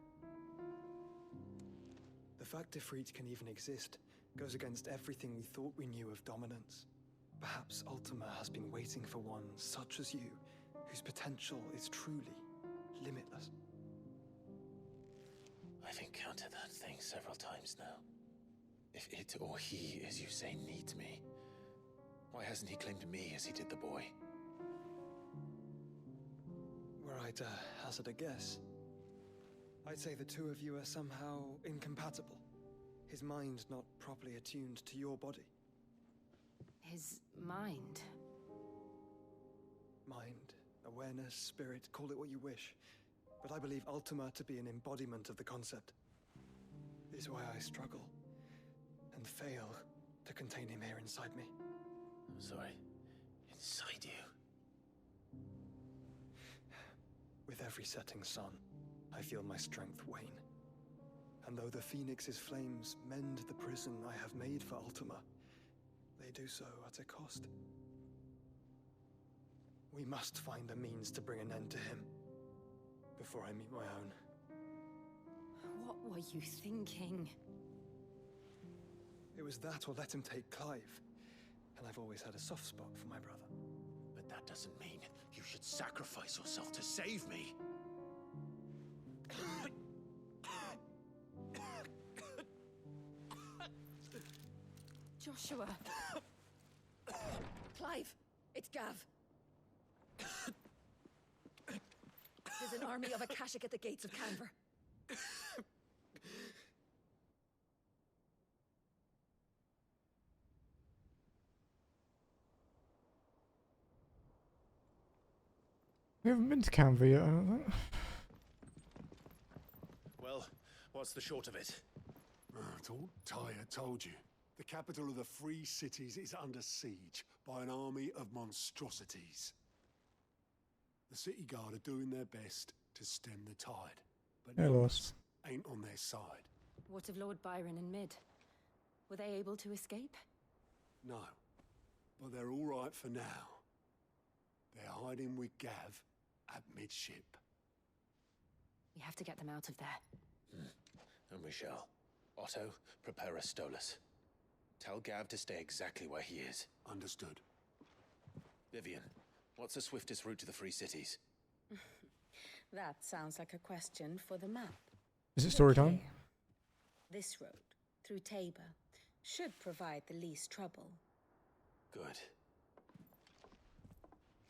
The fact Ifrit can even exist goes against everything we thought we knew of dominance. Perhaps Ultima has been waiting for one such as you, whose potential is truly limitless. I've encountered that thing several times now. If it or he, as you say, needs me, why hasn't he claimed me as he did the boy? Were I to hazard a guess, I'd say the two of you are somehow incompatible. His mind not properly attuned to your body. His mind? Mind, awareness, spirit, call it what you wish. But I believe Ultima to be an embodiment of the concept. This is why I struggle and fail to contain him here inside me. I'm sorry. Inside you? With every setting sun, I feel my strength wane. And though the Phoenix's flames mend the prison I have made for Ultima, they do so at a cost. We must find a means to bring an end to him before I meet my own. What were you thinking? It was that or let him take Clive. And I've always had a soft spot for my brother. But that doesn't mean you should sacrifice yourself to save me. Joshua. Clive, it's Gav. There's an army of Akashic at the gates of Canver. We haven't been to Canva yet, I don't think. Well, What's the short of it? I thought Tyre told you. The capital of the Free Cities is under siege by an army of monstrosities. The city guard are doing their best to stem the tide, but They're numbers lost. ain't on their side. What of Lord Byron and Mid? Were they able to escape? No, but they're all right for now. They're hiding with Gav at midship. We have to get them out of there. And we shall. Otto, prepare a Stolas. Tell Gav to stay exactly where he is. Understood. Vivian, what's the swiftest route to the Free Cities? That sounds like a question for the map. Is it story time? This road, through Tabor, should provide the least trouble. Good.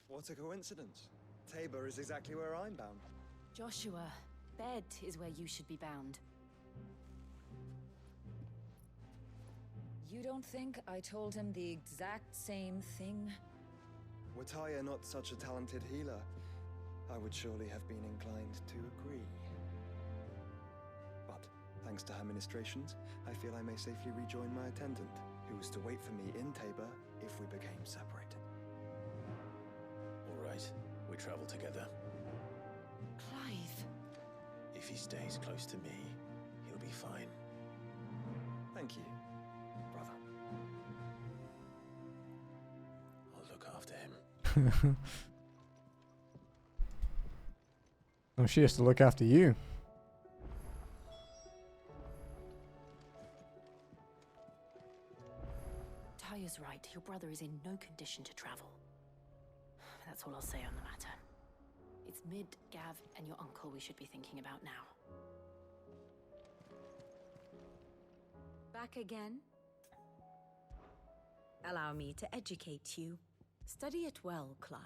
What a coincidence. Tabor is exactly where I'm bound. Joshua, Bed is where you should be bound. You don't think I told him the exact same thing? Were Tyre not such a talented healer, I would surely have been inclined to agree. But, thanks to her ministrations, I feel I may safely rejoin my attendant, who was to wait for me in Tabor if we became separated. All right, we travel together. Clive. If he stays close to me, he'll be fine. Thank you, brother. I'll look after him. Oh, she has to look after you. Tyre's right. Your brother is in no condition to travel. That's all I'll say on the matter. It's Mid, Gav, and your uncle we should be thinking about now. Back again? Allow me to educate you. Study it well, Clive.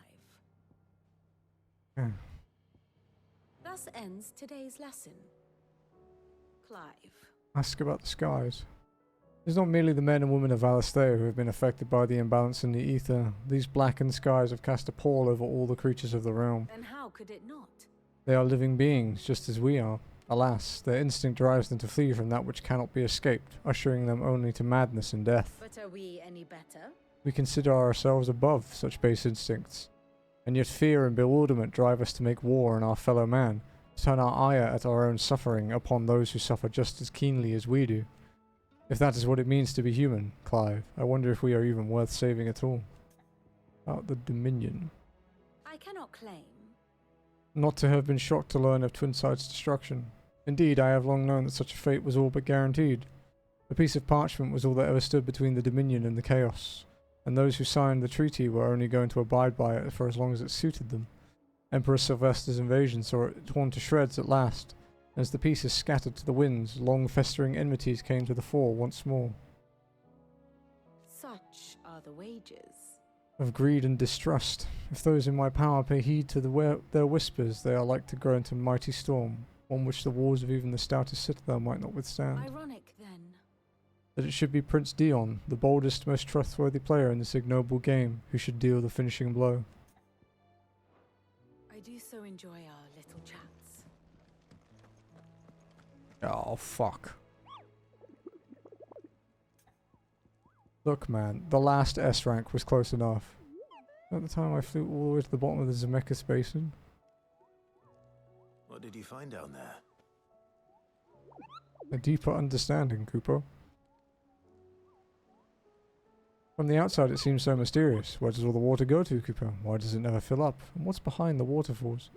Thus ends today's lesson. Clive. Ask about the skies. It's not merely the men and women of Alastea who have been affected by the imbalance in the ether. These blackened skies have cast a pall over all the creatures of the realm. Then how could it not? They are living beings, just as we are. Alas, their instinct drives them to flee from that which cannot be escaped, ushering them only to madness and death. But are we any better? We consider ourselves above such base instincts, and yet fear and bewilderment drive us to make war on our fellow man, to turn our ire at our own suffering upon those who suffer just as keenly as we do. If that is what it means to be human, Clive, I wonder if we are even worth saving at all. About the Dominion. I cannot claim. Not to have been shocked to learn of Twinside's destruction. Indeed, I have long known that such a fate was all but guaranteed. A piece of parchment was all that ever stood between the Dominion and the Chaos, and those who signed the treaty were only going to abide by it for as long as it suited them. Emperor Sylvester's invasion saw it torn to shreds at last. As the pieces scattered to the winds, long festering enmities came to the fore once more. Such are the wages. Of greed and distrust. If those in my power pay heed to their whispers, they are like to grow into a mighty storm, one which the walls of even the stoutest citadel might not withstand. Ironic, then. That it should be Prince Dion, the boldest, most trustworthy player in this ignoble game, who should deal the finishing blow. I do so enjoy our little chats. Oh, fuck. Look, man, the last S rank was close enough. At the time I flew all the way to the bottom of the Zemeckis Basin. What did you find down there? A deeper understanding, Cooper. From the outside it seems so mysterious. Where does all the water go to, Cooper? Why does it never fill up? And what's behind the waterfalls?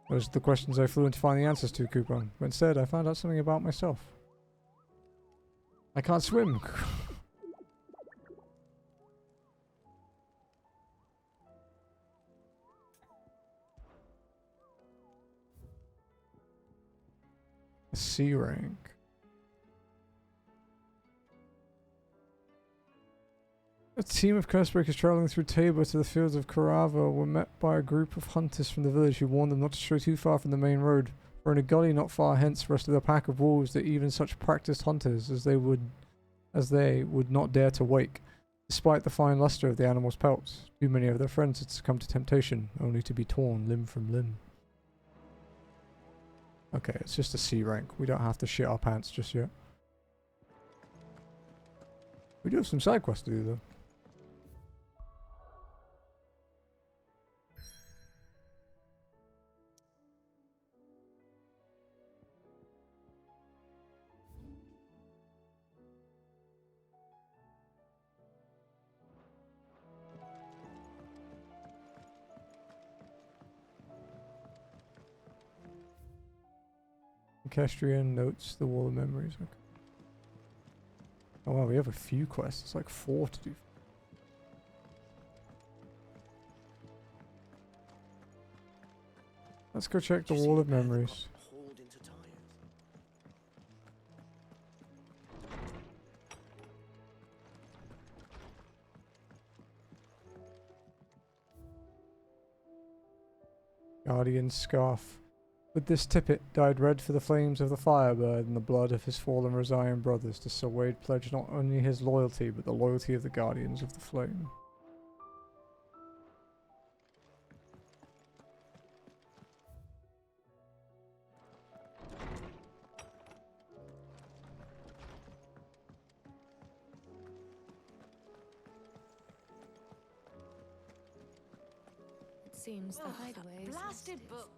Those are the questions I flew in to find the answers to, Cooper. But instead, I found out something about myself. I can't swim. A C rank. A team of Cursebreakers travelling through Tabor to the fields of Carava were met by a group of hunters from the village who warned them not to stray too far from the main road, for in a gully not far hence rested a pack of wolves that even such practiced hunters as they would not dare to wake, despite the fine luster of the animals' pelts. Too many of their friends had succumbed to temptation, only to be torn limb from limb. Okay, it's just a C rank. We don't have to shit our pants just yet. We do have some side quests to do though. Equestrian notes the wall of memories. Okay. Oh wow, we have a few quests. It's like 4 to do. Let's go check the wall of memories. Guardian scarf. With this tippet dyed red for the flames of the Firebird and the blood of his fallen Rosian brothers, to Sir Wade pledged not only his loyalty, but the loyalty of the Guardians of the Flame. It seems the hideaway is Blasted book.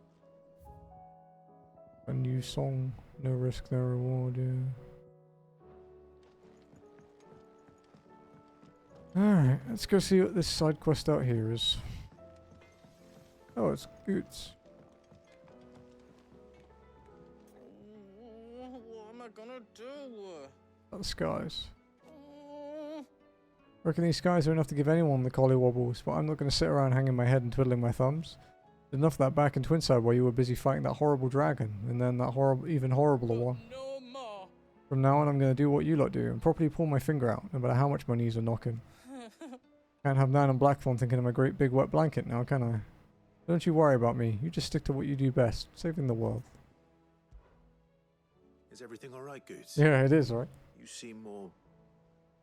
A new song, no risk, no reward, yeah. Alright, let's go see what this side quest out here is. Oh, it's Goots. What am I gonna do? The skies. I reckon these skies are enough to give anyone the collie wobbles, but I'm not going to sit around hanging my head and twiddling my thumbs. There's enough of that back in Twinside while you were busy fighting that horrible dragon, and then that even horribler one. No more. From now on I'm going to do what you lot do, and properly pull my finger out, no matter how much my knees are knocking. Can't have Nan and Blackthorn thinking I'm a great big wet blanket now, can I? Don't you worry about me, you just stick to what you do best, saving the world. Is everything alright, Goots? Yeah, it is, right? You seem more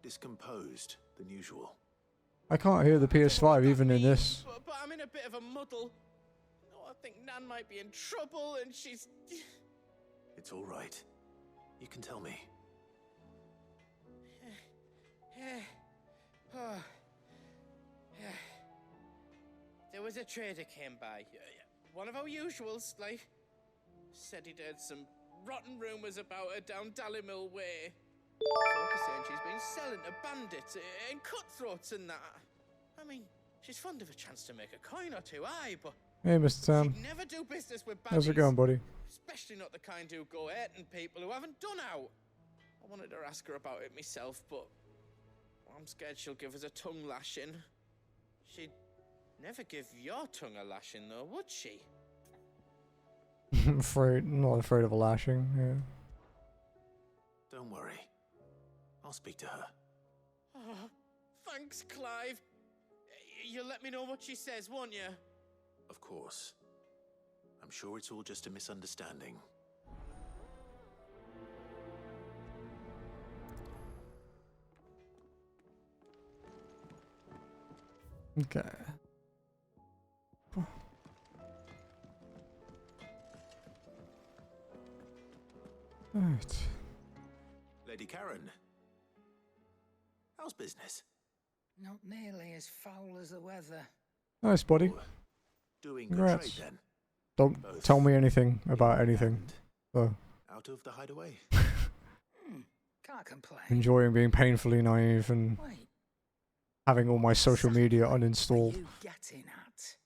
discomposed than usual. I can't hear the PS5 even in this. But I'm in a bit of a muddle. Oh, I think Nan might be in trouble and she's... It's alright. You can tell me. There was a trader came by. One of our usuals, like. Said he'd heard some rotten rumours about her down Dalimil Way. Folk are saying she's been selling to bandits and cutthroats and that. I mean, she's fond of a chance to make a coin or two, aye, but... Hey, Mr. Tam. She'd never do business with baddies. How's it going, buddy? Especially not the kind who go hurting people who haven't done out. I wanted to ask her about it myself, but I'm scared she'll give us a tongue lashing. She'd never give your tongue a lashing, though, would she? I'm not afraid of a lashing, yeah. Don't worry. I'll speak to her. Oh, thanks, Clive. You'll let me know what she says, won't you? Of course. I'm sure it's all just a misunderstanding. Okay. Right. Lady Karen. How's business? Not nearly as foul as the weather. Nice, buddy. Doing Congrats. good trade then. Don't tell me anything about anything. So, Out of the hideaway? Can't complain. enjoying being painfully naive and Wait. having all my social media uninstalled. What are you getting at?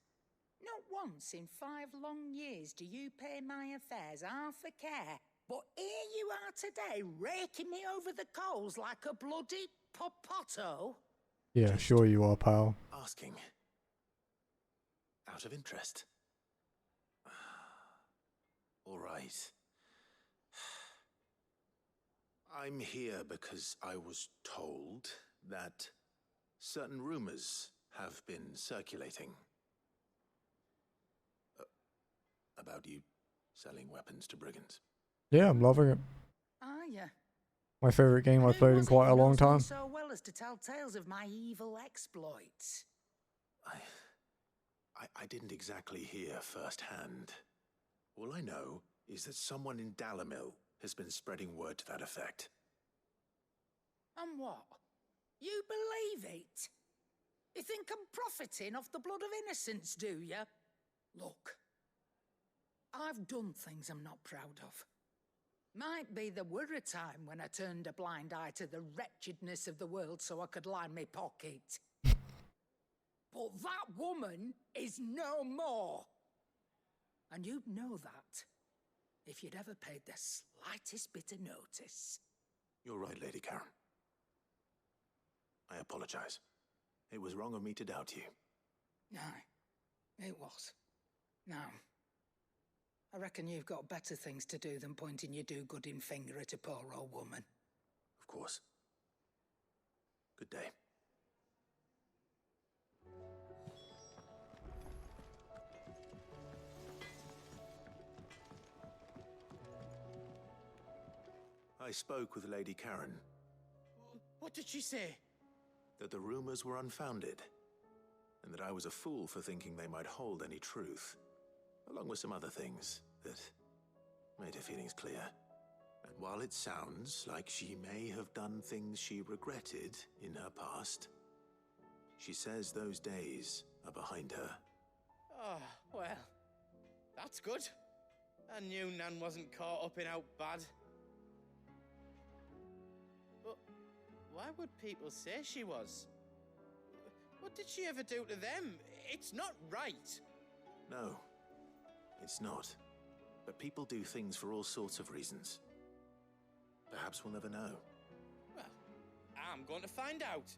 Not once in 5 long years do you pay my affairs half a care. But here you are today, raking me over the coals like a bloody popoto. Yeah, sure you are, pal. Asking. Out of interest. All right. I'm here because I was told that certain rumors have been circulating about you selling weapons to brigands. Yeah, I'm loving it. Are ya? My favorite game I've played in quite a long time. So well as to tell tales of my evil exploits. I didn't exactly hear firsthand. All I know is that someone in Dalimil has been spreading word to that effect. And what? You believe it? You think I'm profiting off the blood of innocents, do you? Look, I've done things I'm not proud of. Might be there were a time when I turned a blind eye to the wretchedness of the world so I could line my pocket. But that woman is no more. And you'd know that if you'd ever paid the slightest bit of notice. You're right, Lady Karen. I apologize. It was wrong of me to doubt you. Aye, it was. Now, I reckon you've got better things to do than pointing your do-gooding finger at a poor old woman. Of course. Good day. I spoke with Lady Karen. What did she say? That the rumors were unfounded, and that I was a fool for thinking they might hold any truth, along with some other things that made her feelings clear. And while it sounds like she may have done things she regretted in her past, she says those days are behind her. Oh, well, that's good. I knew Nan wasn't caught up in out bad. But why would people say she was? What did she ever do to them? It's not right. No, it's not. But people do things for all sorts of reasons. Perhaps we'll never know. Well, I'm going to find out.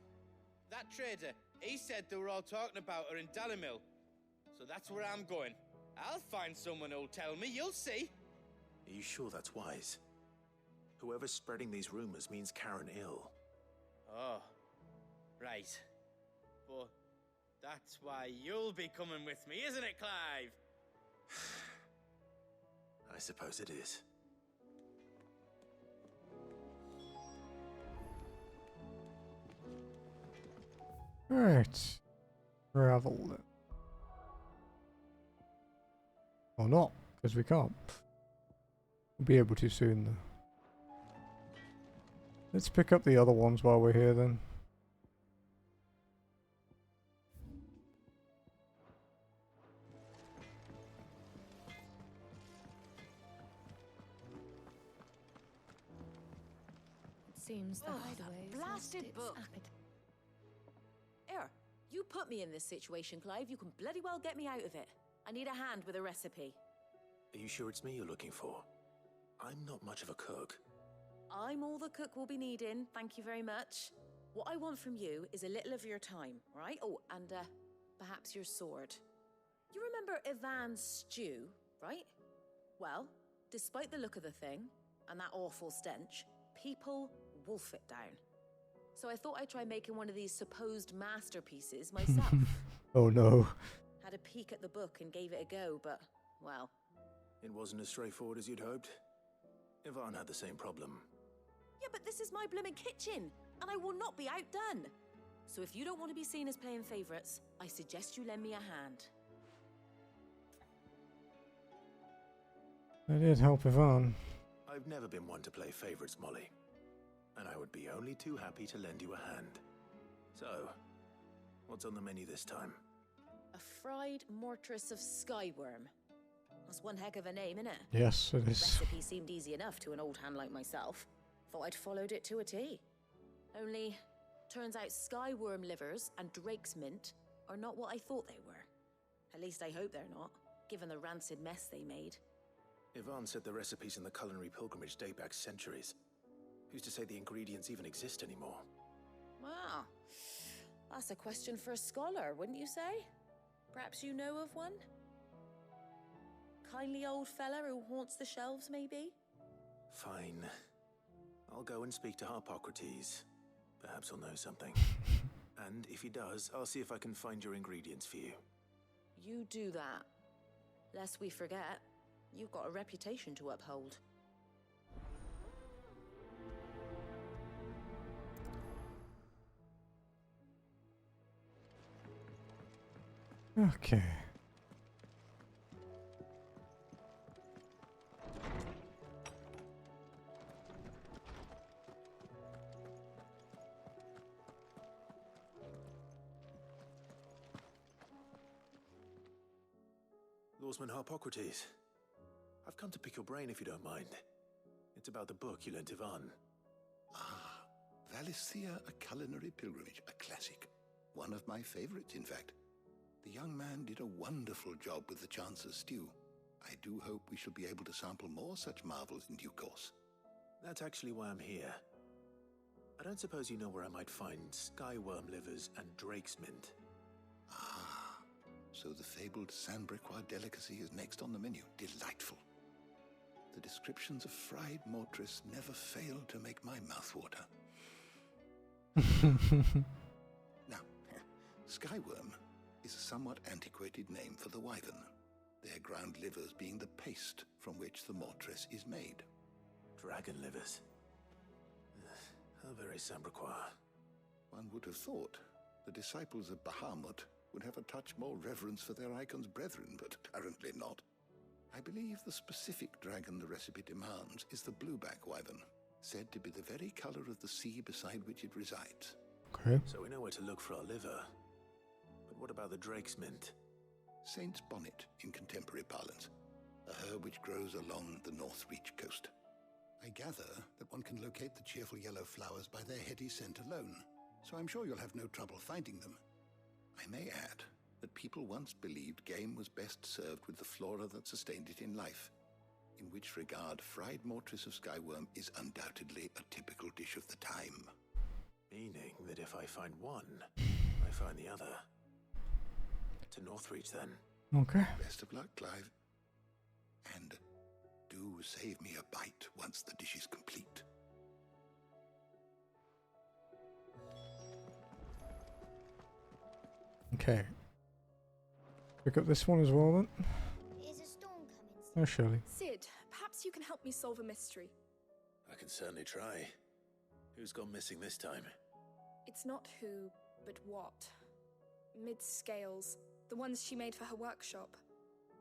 That trader, he said they were all talking about her in Dalimil. So that's where I'm going. I'll find someone who'll tell me, you'll see. Are you sure that's wise? Whoever's spreading these rumors means Karen ill. Oh, right. But that's why you'll be coming with me, isn't it, Clive? I suppose it is. Right. Travel then. Or not, because we can't. We'll be able to soon though. Let's pick up the other ones while we're here then. Seems the hideaway blasted book. Here, you put me in this situation, Clive. You can bloody well get me out of it. I need a hand with a recipe. Are you sure it's me you're looking for? I'm not much of a cook. I'm all the cook will be needing, thank you very much. What I want from you is a little of your time, right? Oh, and perhaps your sword. You remember Ivan's stew, right? Well, despite the look of the thing, and that awful stench, people wolf it down. So I thought I'd try making one of these supposed masterpieces myself. Oh no. Had a peek at the book and gave it a go, but, well... It wasn't as straightforward as you'd hoped. Ivan had the same problem. Yeah, but this is my blooming kitchen, and I will not be outdone. So if you don't want to be seen as playing favourites, I suggest you lend me a hand. I did help Ivan. I've never been one to play favourites, Molly. And I would be only too happy to lend you a hand. So, what's on the menu this time? A fried mortress of skyworm. That's one heck of a name, innit? Yes, it The is. recipe seemed easy enough to an old hand like myself. Thought I'd followed it to a T. Only, turns out skyworm livers and drake's mint are not what I thought they were. At least I hope they're not, given the rancid mess they made. Ivan said the recipes in the culinary pilgrimage date back centuries. Who's to say the ingredients even exist anymore? Wow. That's a question for a scholar, wouldn't you say? Perhaps you know of one? Kindly old fella who haunts the shelves, maybe? Fine. I'll go and speak to Harpocrates. Perhaps he'll know something. And if he does, I'll see if I can find your ingredients for you. You do that. Lest we forget, you've got a reputation to uphold. Okay. Swordsman Harpocrates. I've come to pick your brain if you don't mind. It's about the book you lent Ivan. Ah, Valisthea, A Culinary Pilgrimage, a classic. One of my favorites, in fact. The young man did a wonderful job with the Chance's stew. I do hope we shall be able to sample more such marvels in due course. That's actually why I'm here. I don't suppose you know where I might find skyworm livers and drake's mint. Ah, so the fabled Sandbrequois delicacy is next on the menu. Delightful. The descriptions of fried mortress never fail to make my mouth water. Now, skyworm is a somewhat antiquated name for the wyvern, their ground livers being the paste from which the mortress is made. Dragon livers. How very Sandbrequois. One would have thought the disciples of Bahamut would have a touch more reverence for their icon's brethren, but apparently not. I believe the specific dragon the recipe demands is the blueback wyvern, said to be the very color of the sea beside which it resides. Okay. So we know where to look for our liver. But what about the drake's mint? Saint's bonnet in contemporary parlance, a herb which grows along the North Reach coast. I gather that one can locate the cheerful yellow flowers by their heady scent alone, so I'm sure you'll have no trouble finding them. I may add that people once believed game was best served with the flora that sustained it in life, in which regard fried mortress of skyworm is undoubtedly a typical dish of the time. Meaning that if I find one, I find the other. To Northreach, then. Okay. Best of luck, Clive. And do save me a bite once the dish is complete. Okay. Pick up this one as well, then. Is a storm coming? Oh, Shirley. Sid, perhaps you can help me solve a mystery. I can certainly try. Who's gone missing this time? It's not who, but what. Mid-scales, the ones she made for her workshop.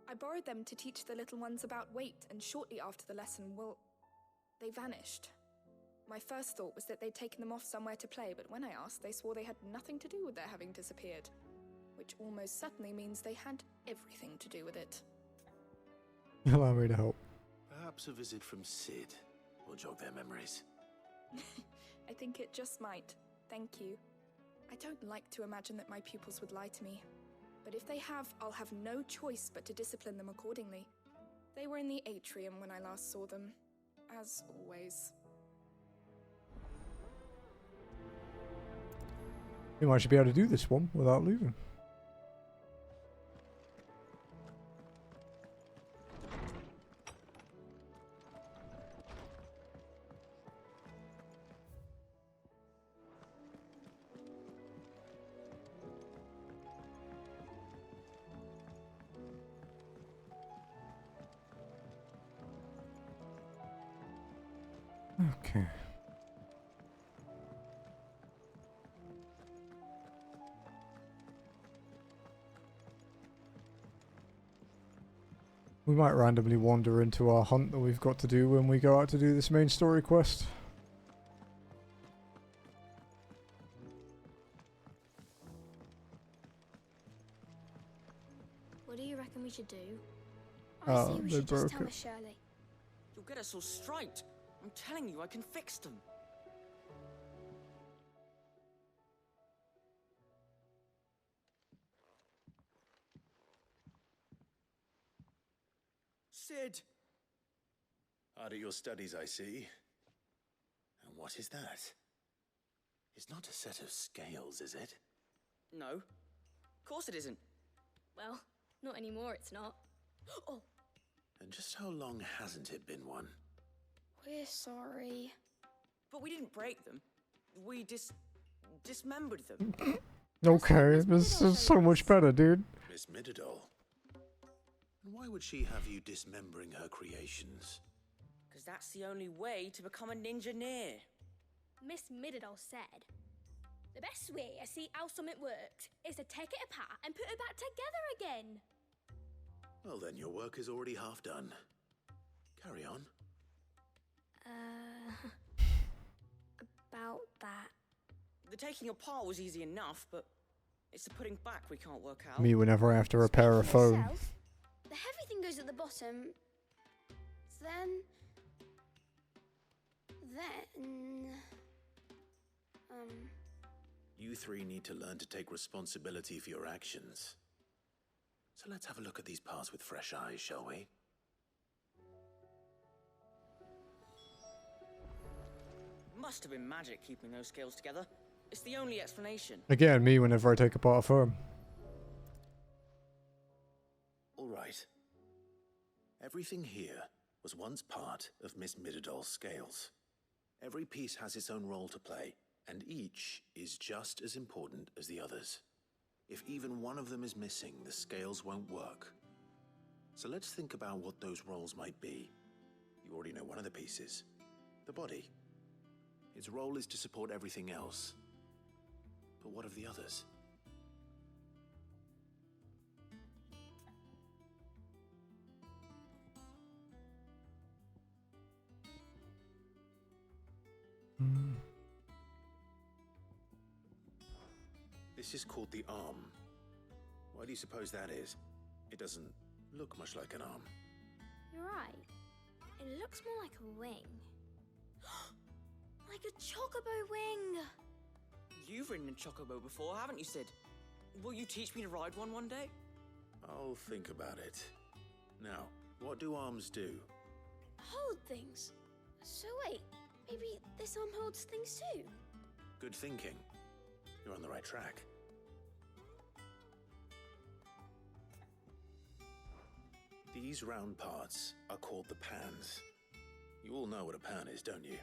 I borrowed them to teach the little ones about weight, and shortly after the lesson, well, they vanished. My first thought was that they'd taken them off somewhere to play, but when I asked, they swore they had nothing to do with their having disappeared. Which almost certainly means they had everything to do with it. Allow me to help. Perhaps a visit from Sid will jog their memories. I think it just might. Thank you. I don't like to imagine that my pupils would lie to me. But if they have, I'll have no choice but to discipline them accordingly. They were in the atrium when I last saw them. As always. You might should be able to do this one without leaving. Okay. We might randomly wander into our hunt that we've got to do when we go out to do this main story quest. What do you reckon we should do? Oh, I say we they should just broke tell it. Miss Shirley. You'll get us all straight. I'm telling you, I can fix them. Sid! Hard at your studies, I see. And what is that? It's not a set of scales, is it? No. Of course it isn't. Well, not anymore, it's not. Oh, And just how long hasn't it been one? we're sorry. But we didn't break them. We dismembered them. Okay, this is so much better, dude. Miss Midadol. And why would she have you dismembering her creations? Because that's the only way to become a ninja-near. Miss Midadol said, the best way to see how something works is to take it apart and put it back together again. Well then, your work is already half done. Carry on. About that. The taking apart was easy enough, but it's the putting back we can't work out. Me whenever I have to repair a phone. the heavy thing goes at the bottom. Then... You three need to learn to take responsibility for your actions. So let's have a look at these parts with fresh eyes, shall we? Must have been magic keeping those scales together. It's the only explanation. Again, me whenever I take apart a firm. All right. Everything here was once part of Miss Midadol's scales. Every piece has its own role to play, and each is just as important as the others. If even one of them is missing, the scales won't work. So let's think about what those roles might be. You already know one of the pieces, the body. Its role is to support everything else. But what of the others? This is called the arm. Why do you suppose that is? It doesn't look much like an arm. You're right. It looks more like a wing. Like a chocobo wing! You've ridden a chocobo before, haven't you, Sid? Will you teach me to ride one day? I'll think about it. Now, what do arms do? Hold things. So wait, maybe this arm holds things too? Good thinking. You're on the right track. These round parts are called the pans. You all know what a pan is, don't you?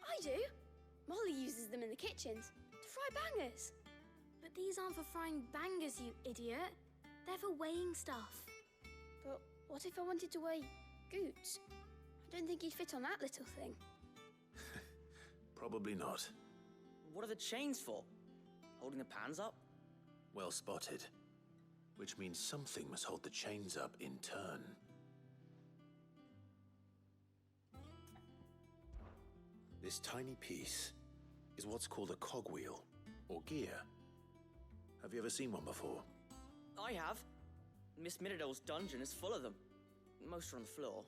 I do. Molly uses them in the kitchens to fry bangers. But these aren't for frying bangers, you idiot. They're for weighing stuff. But what if I wanted to weigh Goots? I don't think he'd fit on that little thing. Probably not. What are the chains for? Holding the pans up? Well spotted. Which means something must hold the chains up in turn. This tiny piece is what's called a cogwheel, or gear. Have you ever seen one before? I have. Miss Midadol's dungeon is full of them. Most are on the floor.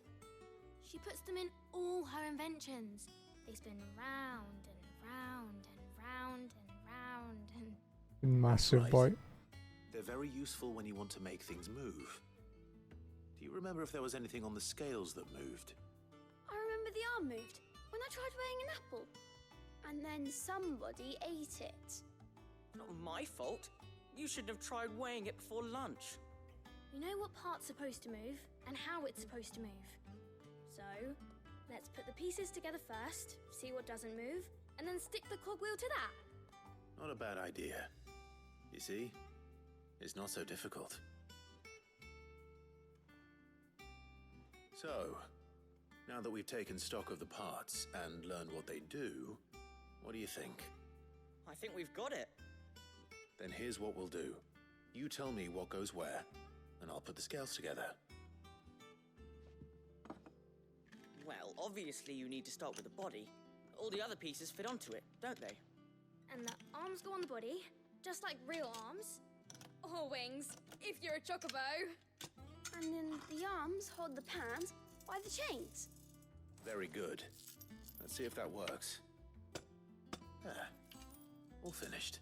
She puts them in all her inventions. They spin round and round and round and round and... Massive Right. bite. They're very useful when you want to make things move. Do you remember if there was anything on the scales that moved? I remember the arm moved when I tried weighing an apple. And then somebody ate it. Not my fault. You shouldn't have tried weighing it before lunch. We know what part's supposed to move and how it's supposed to move. So, let's put the pieces together first, see what doesn't move, and then stick the cogwheel to that. Not a bad idea. You see? It's not so difficult. So, now that we've taken stock of the parts and learned what they do, what do you think? I think we've got it. Then here's what we'll do. You tell me what goes where, and I'll put the scales together. Well, obviously you need to start with the body. All the other pieces fit onto it, don't they? And the arms go on the body, just like real arms. Or wings, if you're a chocobo. And then the arms hold the pans by the chains. Very good. Let's see if that works. Ah, all finished.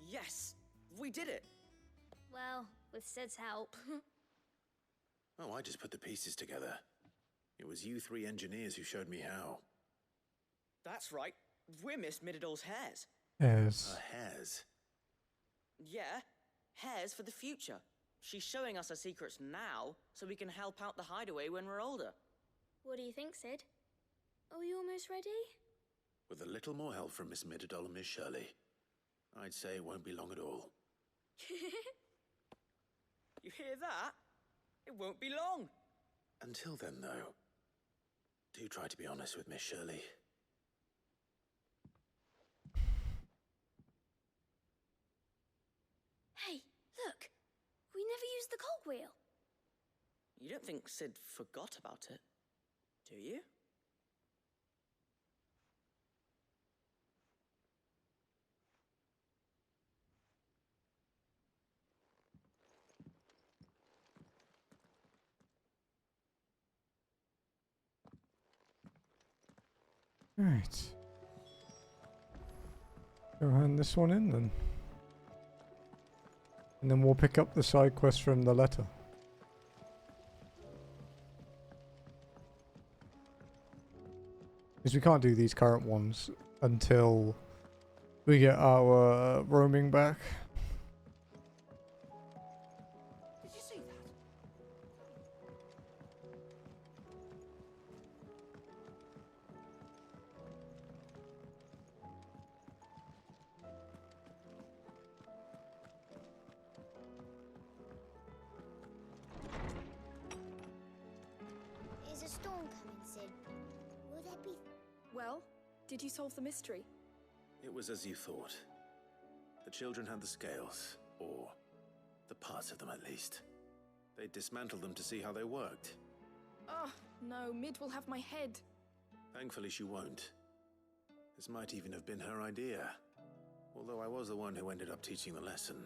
Yes! We did it! Well, with Sid's help. Oh, I just put the pieces together. It was you three engineers who showed me how. That's right. We're Miss Midadol's hares. Yes. Hares? Yeah, hares for the future. She's showing us her secrets now, so we can help out the hideaway when we're older. What do you think, Sid? Are we almost ready? With a little more help from Miss Midadol and Miss Shirley, I'd say it won't be long at all. You hear that? It won't be long. Until then, though, do try to be honest with Miss Shirley. Hey, look! We never used the cogwheel. You don't think Sid forgot about it, do you? Right. Go hand this one in then. And then we'll pick up the side quest from the letter. Because we can't do these current ones until we get our roaming back. Did you see that? Is a storm coming, Sid? Will there be... Well, did you solve the mystery? It was as you thought. The children had the scales, or the parts of them at least. They dismantled them to see how they worked. Oh, no, Mid will have my head. Thankfully she won't. This might even have been her idea. Although I was the one who ended up teaching the lesson.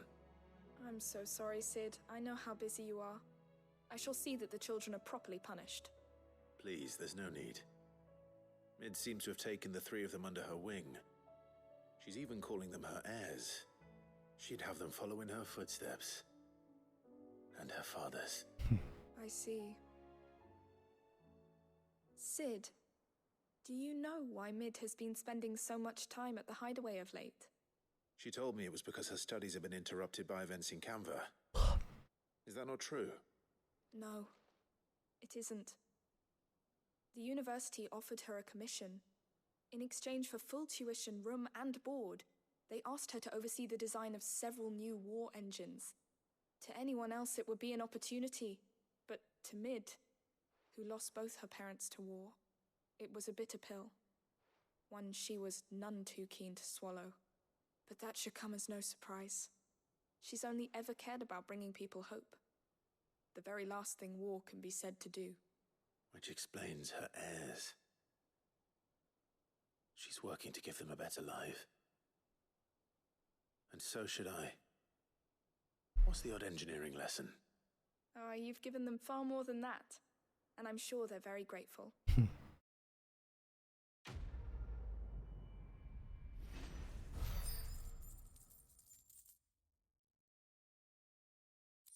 I'm so sorry, Sid. I know how busy you are. I shall see that the children are properly punished. Please, there's no need. Mid seems to have taken the three of them under her wing. She's even calling them her heirs. She'd have them follow in her footsteps. And her father's. I see. Sid, do you know why Mid has been spending so much time at the hideaway of late? She told me it was because her studies have been interrupted by events in Canva. Is that not true? No, it isn't. The university offered her a commission. In exchange for full tuition, room and board, they asked her to oversee the design of several new war engines. To anyone else it would be an opportunity, but to Mid, who lost both her parents to war, it was a bitter pill. One she was none too keen to swallow. But that should come as no surprise. She's only ever cared about bringing people hope. The very last thing war can be said to do. Which explains her heirs. She's working to give them a better life. And so should I. What's the odd engineering lesson? Ah, you've given them far more than that. And I'm sure they're very grateful.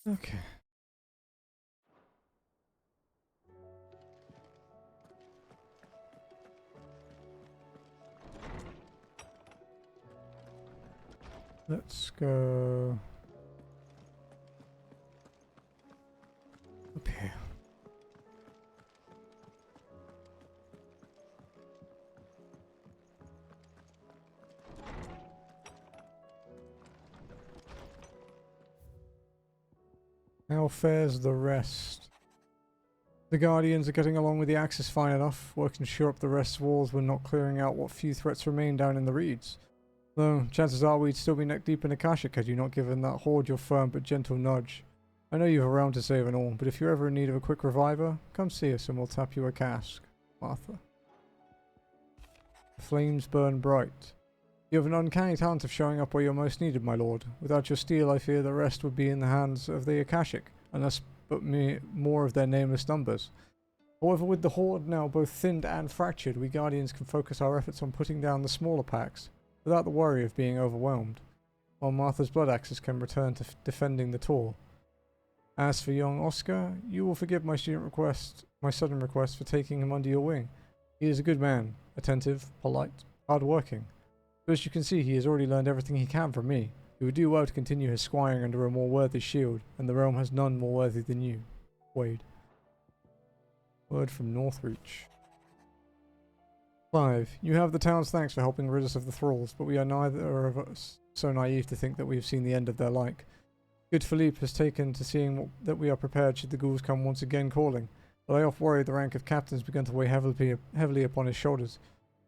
Okay. Let's go up here. How fares the rest? The Guardians are getting along with the Axis fine enough, working to shore up the rest's walls when not clearing out what few threats remain down in the reeds. Though, chances are we'd still be neck deep in Akashic had you not given that horde your firm but gentle nudge. I know you've a realm to save and all, but if you're ever in need of a quick reviver, come see us and we'll tap you a cask. Martha. The flames burn bright. You have an uncanny talent of showing up where you're most needed, my lord. Without your steel, I fear the rest would be in the hands of the Akashic, unless but more of their nameless numbers. However, with the horde now both thinned and fractured, we Guardians can focus our efforts on putting down the smaller packs, without the worry of being overwhelmed, while Martha's blood axes can return to defending the Tor. As for young Oscar, you will forgive my sudden request for taking him under your wing. He is a good man, attentive, polite, hard-working. But as you can see, he has already learned everything he can from me. He would do well to continue his squiring under a more worthy shield, and the realm has none more worthy than you. Wade. Word from Northreach. 5. You have the town's thanks for helping rid us of the thralls, but we are neither of us so naive to think that we have seen the end of their like. Good Philippe has taken to seeing that we are prepared should the ghouls come once again calling, but I oft worry the rank of captains begun to weigh heavily upon his shoulders.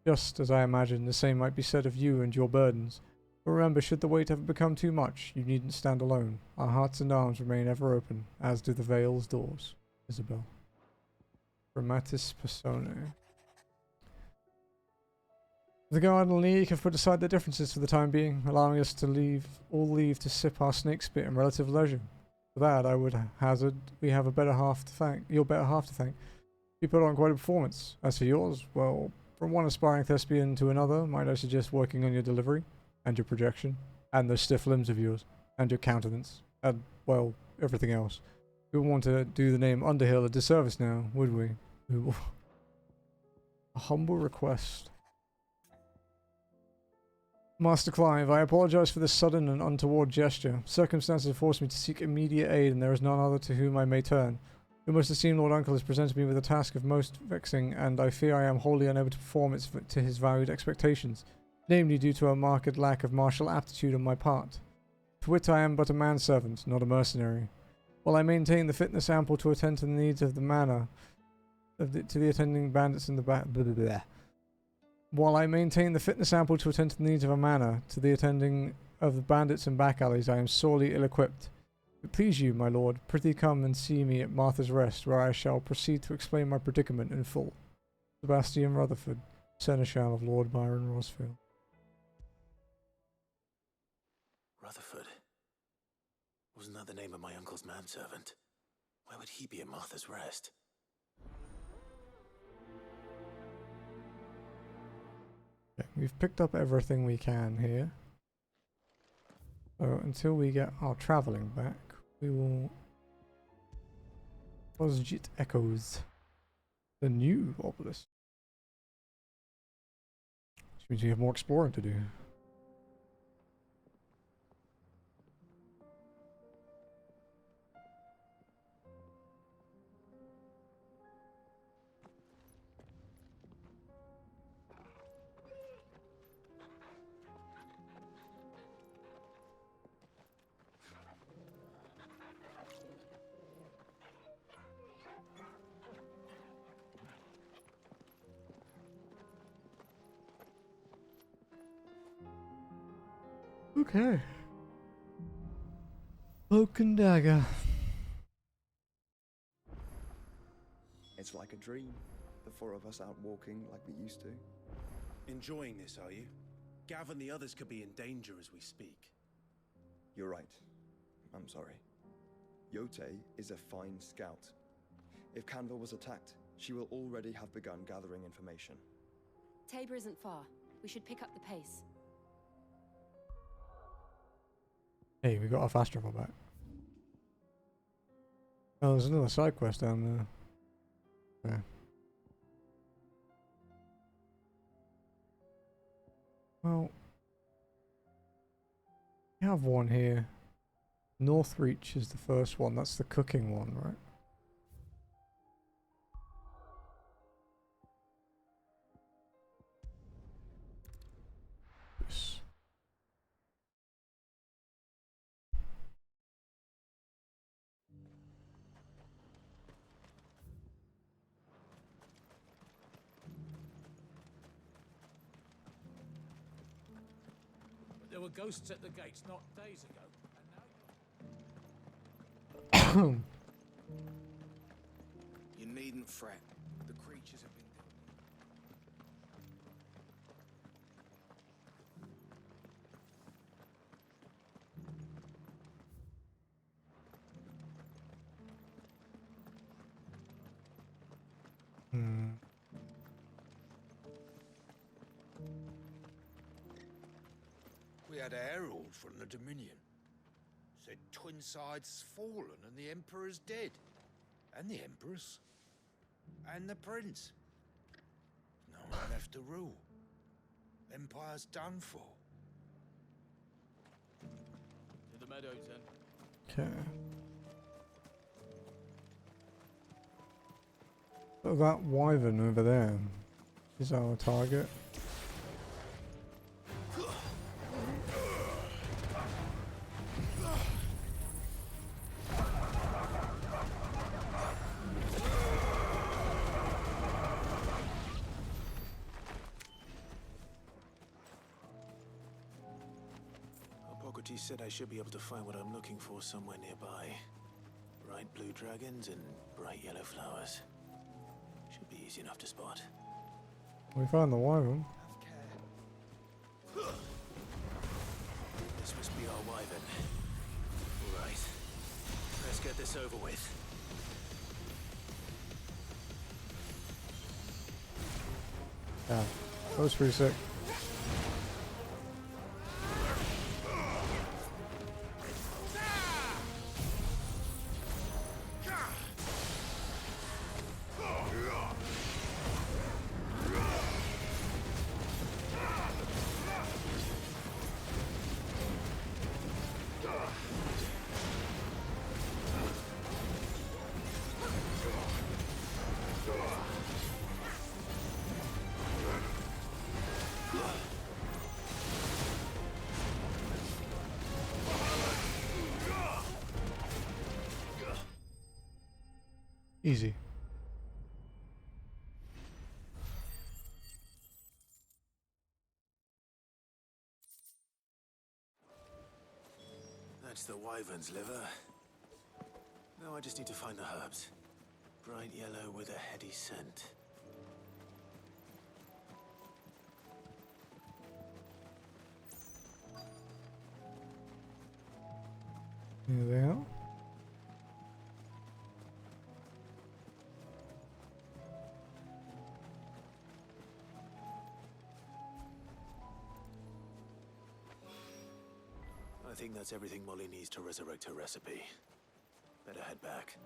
Just as I imagine the same might be said of you and your burdens. But remember, should the weight ever become too much, you needn't stand alone. Our hearts and arms remain ever open, as do the Vale's doors. Isabel. Chromatis Personae. The Guard and League have put aside their differences for the time being, allowing us to all leave to sip our snake spit in relative leisure. For that, I would hazard we have a better half to thank. Your better half to thank. You put on quite a performance. As for yours, well, From one aspiring thespian to another, might I suggest working on your delivery, and your projection, and those stiff limbs of yours, and your countenance, and, well, everything else. We wouldn't want to do the name Underhill a disservice now, would we? A humble request. Master Clive, I apologize for this sudden and untoward gesture. Circumstances have forced me to seek immediate aid, and there is none other to whom I may turn. Your most esteemed Lord Uncle has presented me with a task of most vexing, and I fear I am wholly unable to perform it to his valued expectations, namely due to a marked lack of martial aptitude on my part. To wit, I am but a manservant, not a mercenary. While I maintain the fitness ample to attend to the needs of the manor, to the attending bandits in the While I maintain the fitness ample to attend to the needs of a manor, to the attending of the bandits and back alleys, I am sorely ill-equipped. But please you, my lord, prithee come and see me at Martha's Rest, where I shall proceed to explain my predicament in full. Sebastian Rutherford, Seneschal of Lord Byron Rosfield. Rutherford? Wasn't that the name of my uncle's manservant? Why would he be at Martha's Rest? Okay, we've picked up everything we can here. So until we get our travelling back, we will Posjit Echoes, the new obelisk. Which means we have more exploring to do. Okay. Cloak and dagger. It's like a dream. The four of us out walking like we used to. Enjoying this, are you? Gav and the others could be in danger as we speak. You're right. I'm sorry. Yote is a fine scout. If Canville was attacked, she will already have begun gathering information. Tabor isn't far. We should pick up the pace. Hey, we got our fast travel back. Oh, there's another side quest down there. Okay. Well, we have one here. Northreach is the first one. That's the cooking one, right? Yes. There were ghosts at the gates not days ago, and now... You needn't fret. The creatures have been... We had a herald from the Dominion. Said Twinside's fallen and the Emperor's dead. And the Empress. And the Prince. No one left to rule. Empire's done for. To the meadows then. Okay. So that wyvern over there is our target. Hippocrates said I should be able to find what I'm looking for somewhere nearby. Bright blue dragons and bright yellow flowers. Should be easy enough to spot. We found the wyvern. This must be our wyvern. Alright. Let's get this over with. Yeah, that was pretty sick. Easy. That's the wyvern's liver. Now I just need to find the herbs. Bright yellow with a heady scent. There they are. I think that's everything Molly needs to resurrect her recipe. Better head back.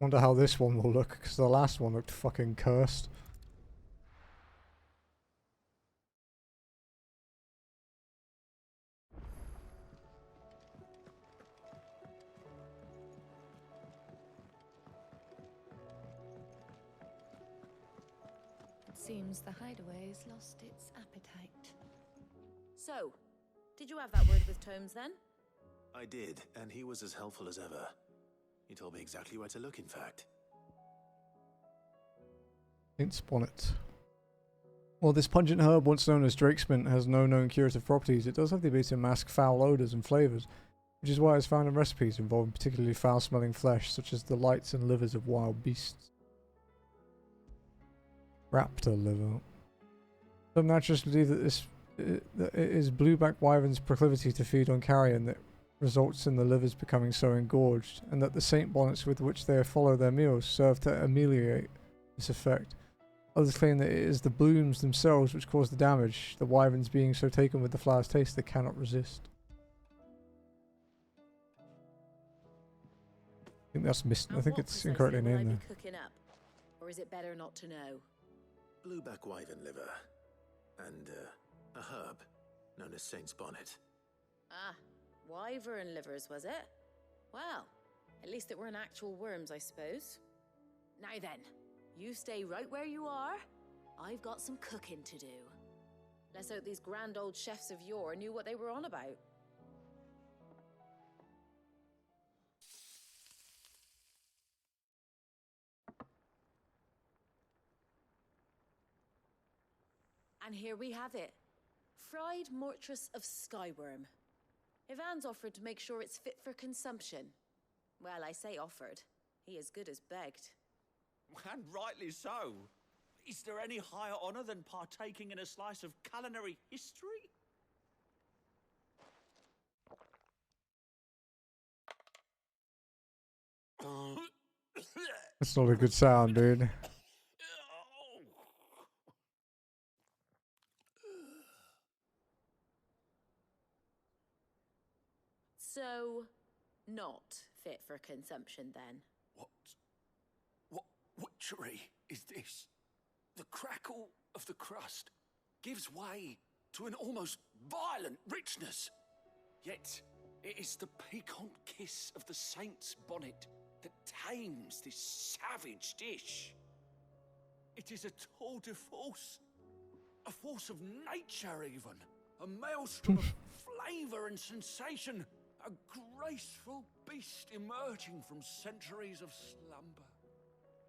Wonder how this one will look, because the last one looked fucking cursed. It seems the hideaway's lost its appetite. So, did you have that word with Tomes then? I did, and he was as helpful as ever. He told me exactly where to look, in fact. Saint's Bonnet. While this pungent herb, once known as Drake's Mint, has no known curative properties, it does have the ability to mask foul odours and flavours, which is why it's found in recipes involving particularly foul-smelling flesh, such as the lights and livers of wild beasts. Raptor liver. Some naturalists believe that that it is blueback wyvern's proclivity to feed on carrion that results in the livers becoming so engorged, and that the saint bonnets with which they follow their meals serve to ameliorate this effect. Others claim that it is the blooms themselves which cause the damage, the wyverns being so taken with the flower's taste they cannot resist. I think that's I think it's incorrectly named there. Cooking up, or is it better not to know? Blueback wyvern liver. And, a herb known as Saint's Bonnet. Ah, wyvern livers, was it? Well, at least it weren't actual worms, I suppose. Now then, you stay right where you are. I've got some cooking to do. Let's hope these grand old chefs of yore knew what they were on about. And here we have it. Fried mortress of skyworm. Ivan's offered to make sure it's fit for consumption. Well, I say offered. He as good as begged. And rightly so. Is there any higher honor than partaking in a slice of culinary history? That's not a good sound, dude. So, not fit for consumption then? What witchery is this? The crackle of the crust gives way to an almost violent richness. Yet, it is the piquant kiss of the saint's bonnet that tames this savage dish. It is a tour de force, a force of nature even, a maelstrom of flavour and sensation, a graceful beast emerging from centuries of slumber.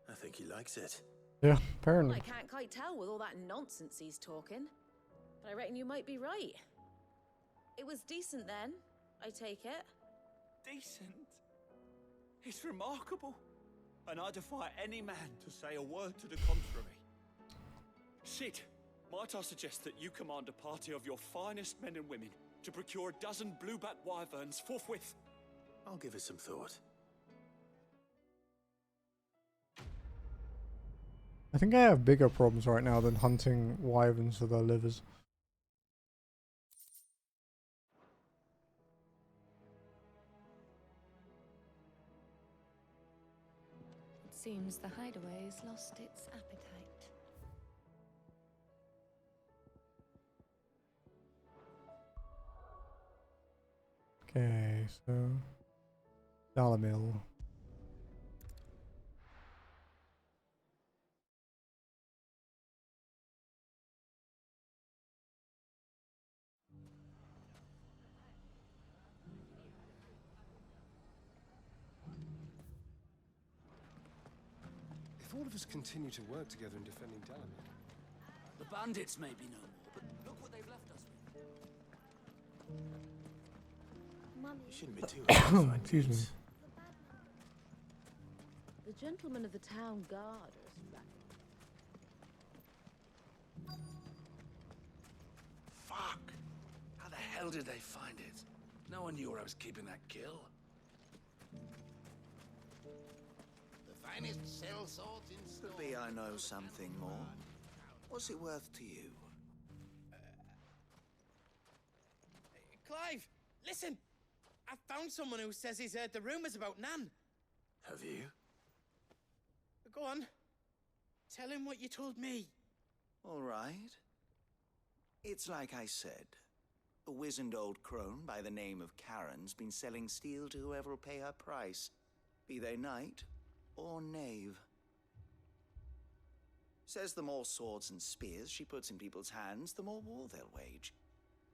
I think he likes it. Yeah, apparently. I can't quite tell with all that nonsense he's talking, but I reckon you might be right. It was decent then, I take it. Decent? It's remarkable, and I defy any man to say a word to the contrary. Sid, might I suggest that you command a party of your finest men and women to procure a dozen blueback wyverns forthwith? I'll give it some thought. I think I have bigger problems right now than hunting wyverns for their livers. It seems the hideaway's lost its appetite. Okay, so Dalamil. If all of us continue to work together in defending Dalamir, The bandits may be no more, but look what they've left us with. Mummy. You shouldn't be too hard to find Excuse me. these. The gentlemen of the town guard are strapping. Fuck! How the hell did they find it? No one knew where I was keeping that kill. The finest cell swords in Could be I know something more. What's it worth to you? Clive, listen! I found someone who says he's heard the rumors about Nan. Have you? Go on. Tell him what you told me. All right. It's like I said. A wizened old crone by the name of Karen's been selling steel to whoever will pay her price, be they knight or knave. Says the more swords and spears she puts in people's hands, the more war they'll wage.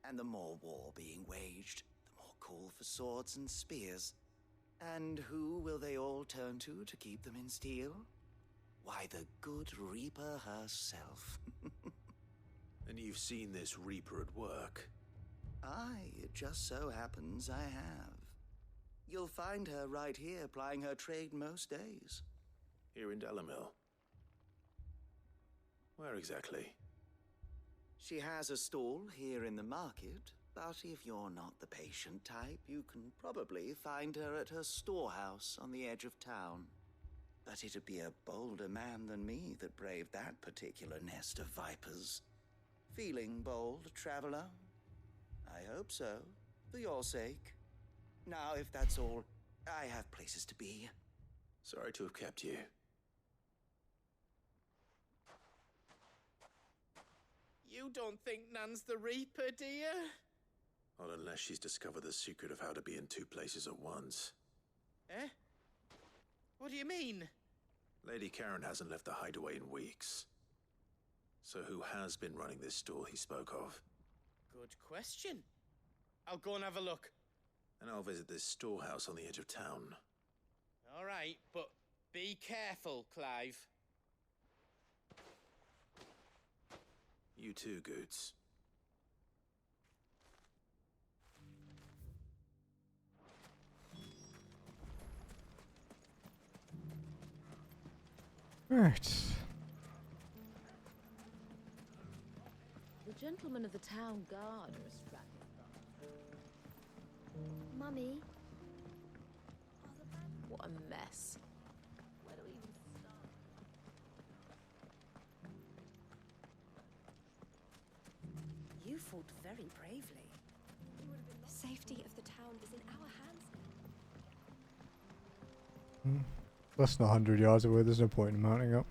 And the more war being waged, the more call for swords and spears. And who will they all turn to keep them in steel? Why, the good Reaper herself. And you've seen this Reaper at work? Aye, it just so happens I have. You'll find her right here plying her trade most days. Here in Dalamil? Where exactly? She has a stall here in the market, but if you're not the patient type, you can probably find her at her storehouse on the edge of town. But it'd be a bolder man than me that braved that particular nest of vipers. Feeling bold, traveler? I hope so, for your sake. Now, if that's all, I have places to be. Sorry to have kept you. You don't think Nan's the Reaper, do you? Not unless she's discovered the secret of how to be in two places at once. Eh? What do you mean? Lady Karen hasn't left the hideaway in weeks. So who has been running this stall he spoke of? Good question. I'll go and have a look. And I'll visit this storehouse on the edge of town. All right, but be careful, Clive. You too, Goots. Right. The gentlemen of the town guard are strapping. Mummy. What a mess. Where do we even start? You fought very bravely. The safety of the town is in our hands. Less than 100 yards away, there's no point in mounting up.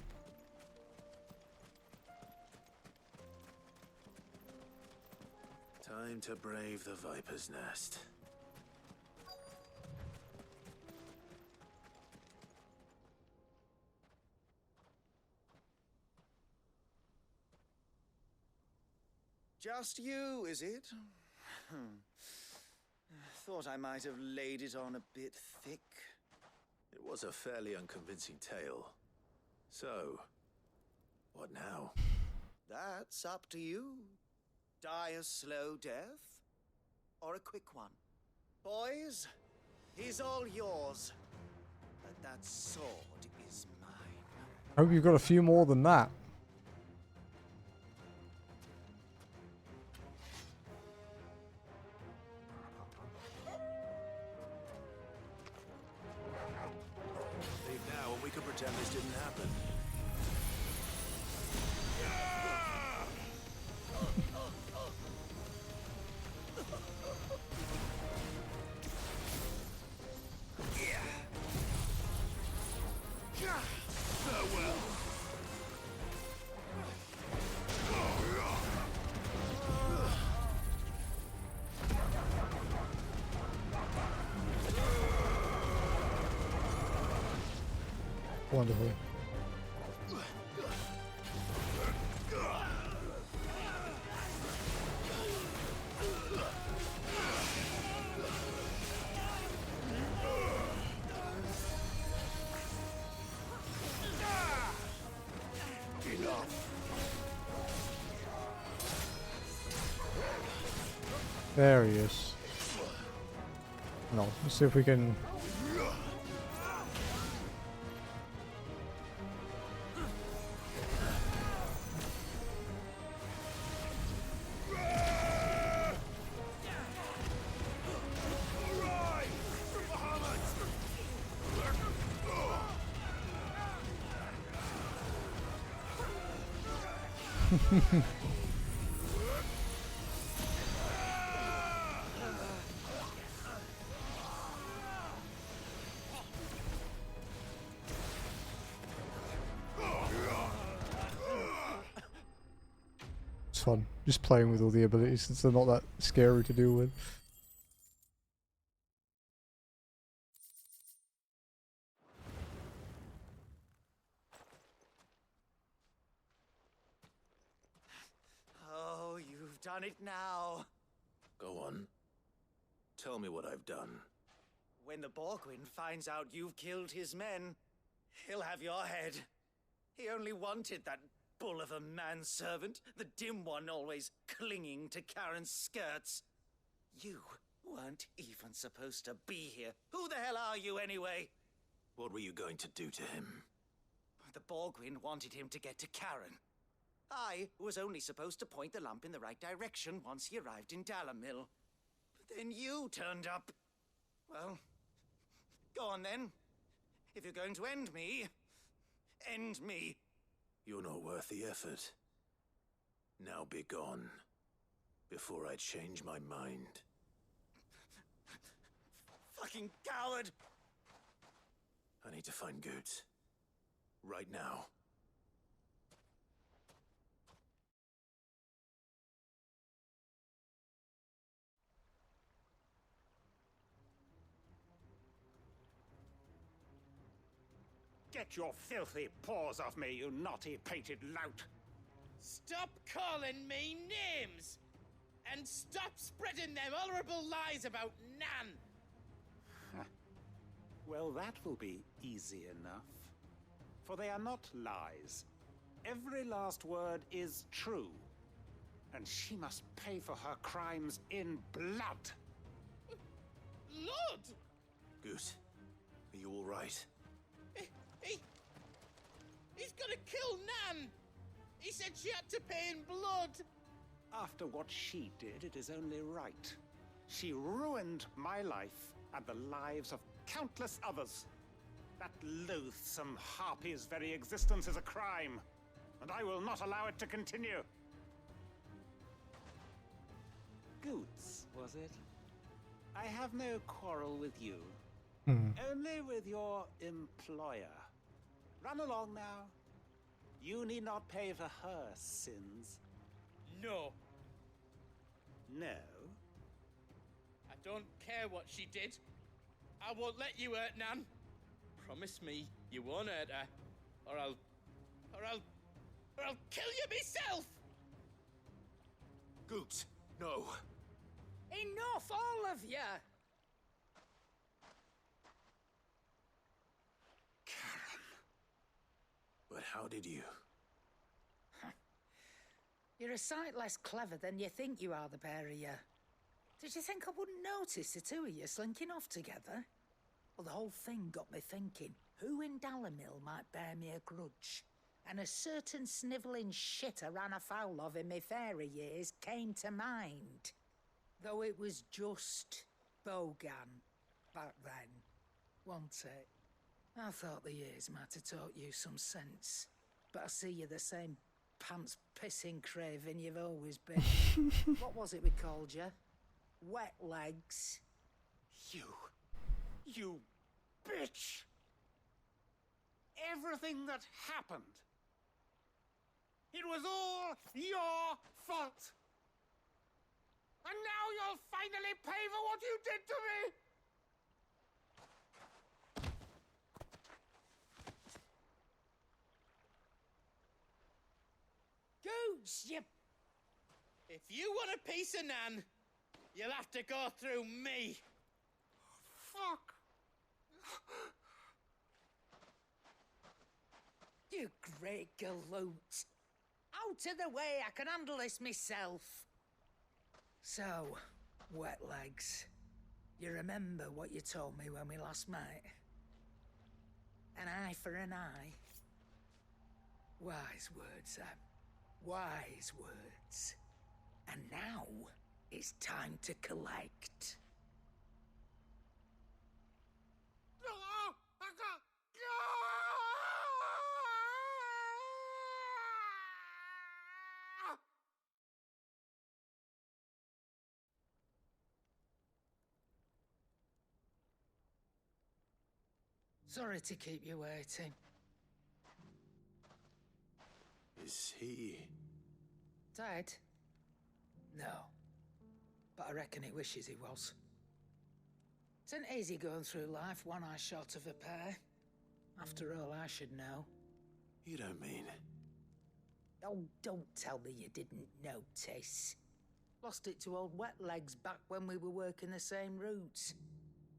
Time to brave the Viper's Nest. Just you, is it? Thought I might have laid it on a bit thick. It was a fairly unconvincing tale. So, what now? That's up to you. Die a slow death, or a quick one. Boys, he's all yours. But that sword is mine. Hope you've got a few more than that. Leave now and we can pretend this didn't happen. Wonderful. There he is. No, let's see if we can. It's fun, just playing with all the abilities since they're not that scary to deal with. Oh, you've done it now. Go on. Tell me what I've done. When the Borgwyn finds out you've killed his men, he'll have your head. He only wanted that bull of a manservant, the dim one always clinging to Karen's skirts. You weren't even supposed to be here. Who the hell are you anyway? What were you going to do to him? The Borgwyn wanted him to get to Karen. I was only supposed to point the lamp in the right direction once he arrived in Dalamil. But then you turned up. Well, go on then. If you're going to end me, end me. You're not worth the effort. Now be gone, before I change my mind. Fucking coward! I need to find Goots. Right now. Get your filthy paws off me, you naughty painted lout! Stop calling me names! And stop spreading them horrible lies about Nan! Well, that will be easy enough. For they are not lies. Every last word is true. And she must pay for her crimes in blood. Lord! Goose, are you all right? He's gonna kill Nan! He said she had to pay in blood! After what she did, it is only right. She ruined my life and the lives of countless others. That loathsome harpy's very existence is a crime, and I will not allow it to continue. Goots, was it? I have no quarrel with you. Only with your employer. Run along now. You need not pay for her sins. No. No? I don't care what she did. I won't let you hurt Nan. Promise me you won't hurt her, or I'll kill you myself! Goots, no. Enough, all of you! But how did you? You're a sight less clever than you think you are, the pair of you. Did you think I wouldn't notice the two of you slinking off together? Well, the whole thing got me thinking, who in Dalamil might bear me a grudge? And a certain snivelling shit I ran afoul of in my fairy years came to mind. Though it was just Bogan back then, wasn't it? I thought the years might have taught you some sense, but I see you're the same pants-pissing craven you've always been. What was it we called you? Wet legs? You bitch! Everything that happened, it was all your fault! And now you'll finally pay for what you did to me! Goots, you... If you want a piece of Nan, you'll have to go through me. Fuck! You great galoot. Out of the way, I can handle this myself. So, wet legs. You remember what you told me when we last met? An eye for an eye. Wise words, Sam. Wise words. And now, it's time to collect. Sorry to keep you waiting. Is he... Dead? No. But I reckon he wishes he was. It isn't easy going through life one eye short of a pair. After all, I should know. You don't mean... Oh, don't tell me you didn't notice. Lost it to old Wet Legs back when we were working the same routes.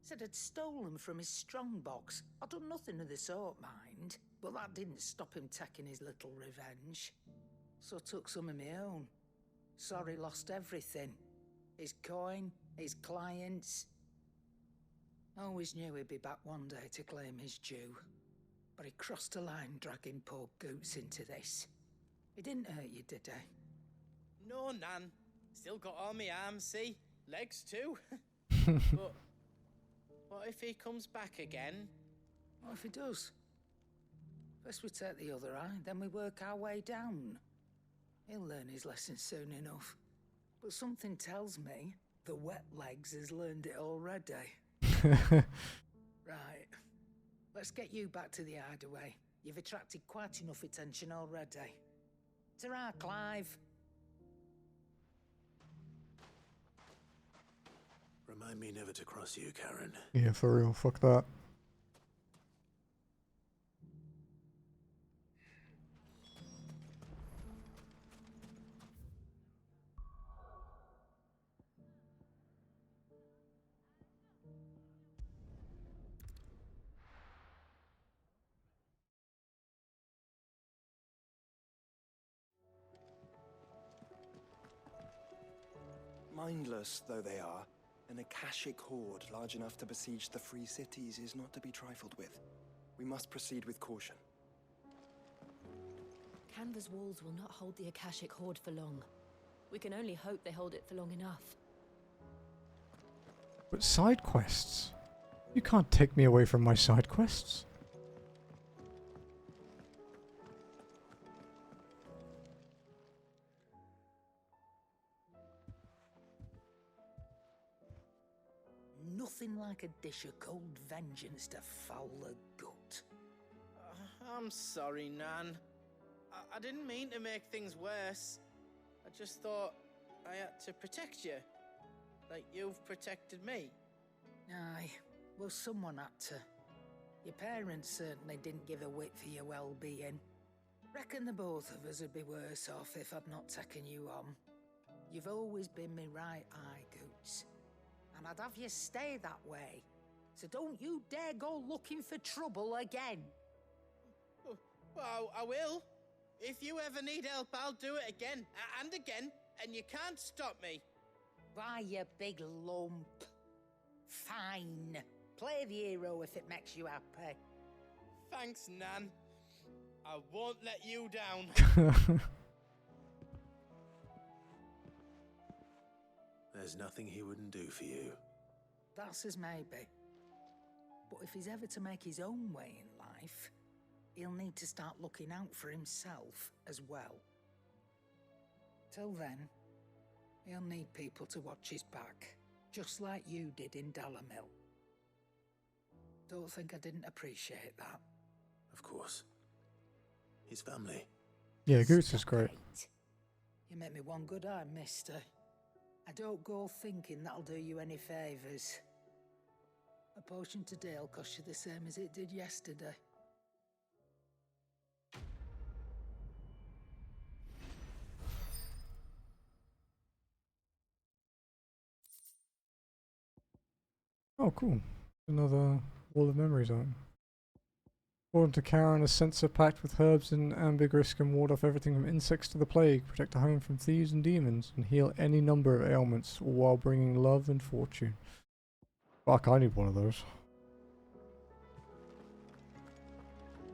Said I'd stolen from his strongbox. I'd done nothing of the sort, mind. But that didn't stop him taking his little revenge. So I took some of my own. Sorry, lost everything. His coin, his clients. Always knew he'd be back one day to claim his due. But he crossed a line dragging poor Goots into this. He didn't hurt you, did he? No, Nan. Still got all my arms, see? Legs too. But what if he comes back again? What if he does? First we take the other eye, then we work our way down. He'll learn his lesson soon enough. But something tells me the Wet Legs has learned it already. Right. Let's get you back to the hideaway. You've attracted quite enough attention already. Ta-ra, Clive. Remind me never to cross you, Karen. Yeah, for real. Fuck that. Mindless though they are, an Akashic horde large enough to besiege the free cities is not to be trifled with. We must proceed with caution. Canva's walls will not hold the Akashic horde for long. We can only hope they hold it for long enough. But side quests? You can't take me away from my side quests. Nothing like a dish of cold vengeance to foul the gut. I'm sorry, Nan. I didn't mean to make things worse. I just thought I had to protect you. Like you've protected me. Aye, well someone had to. Your parents certainly didn't give a whit for your well-being. Reckon the both of us would be worse off if I'd not taken you on. You've always been me right eye, Goots. And I'd have you stay that way. So don't you dare go looking for trouble again. Well, I will. If you ever need help, I'll do it again and again, and you can't stop me. Why, you big lump. Fine. Play the hero if it makes you happy. Thanks, Nan. I won't let you down. There's nothing he wouldn't do for you. That's as maybe. But if he's ever to make his own way in life, he'll need to start looking out for himself as well. Till then, he'll need people to watch his back, just like you did in Dalamil. Don't think I didn't appreciate that. Of course. His family. Yeah, Goots is great. You make me one good eye, mister. I don't go thinking that'll do you any favours. A potion today'll cost you the same as it did yesterday. Oh, cool. Another Wall of Memories item. According to Karen, a sensor packed with herbs and ambergris can ward off everything from insects to the plague, protect a home from thieves and demons, and heal any number of ailments, all while bringing love and fortune. Fuck, I need one of those.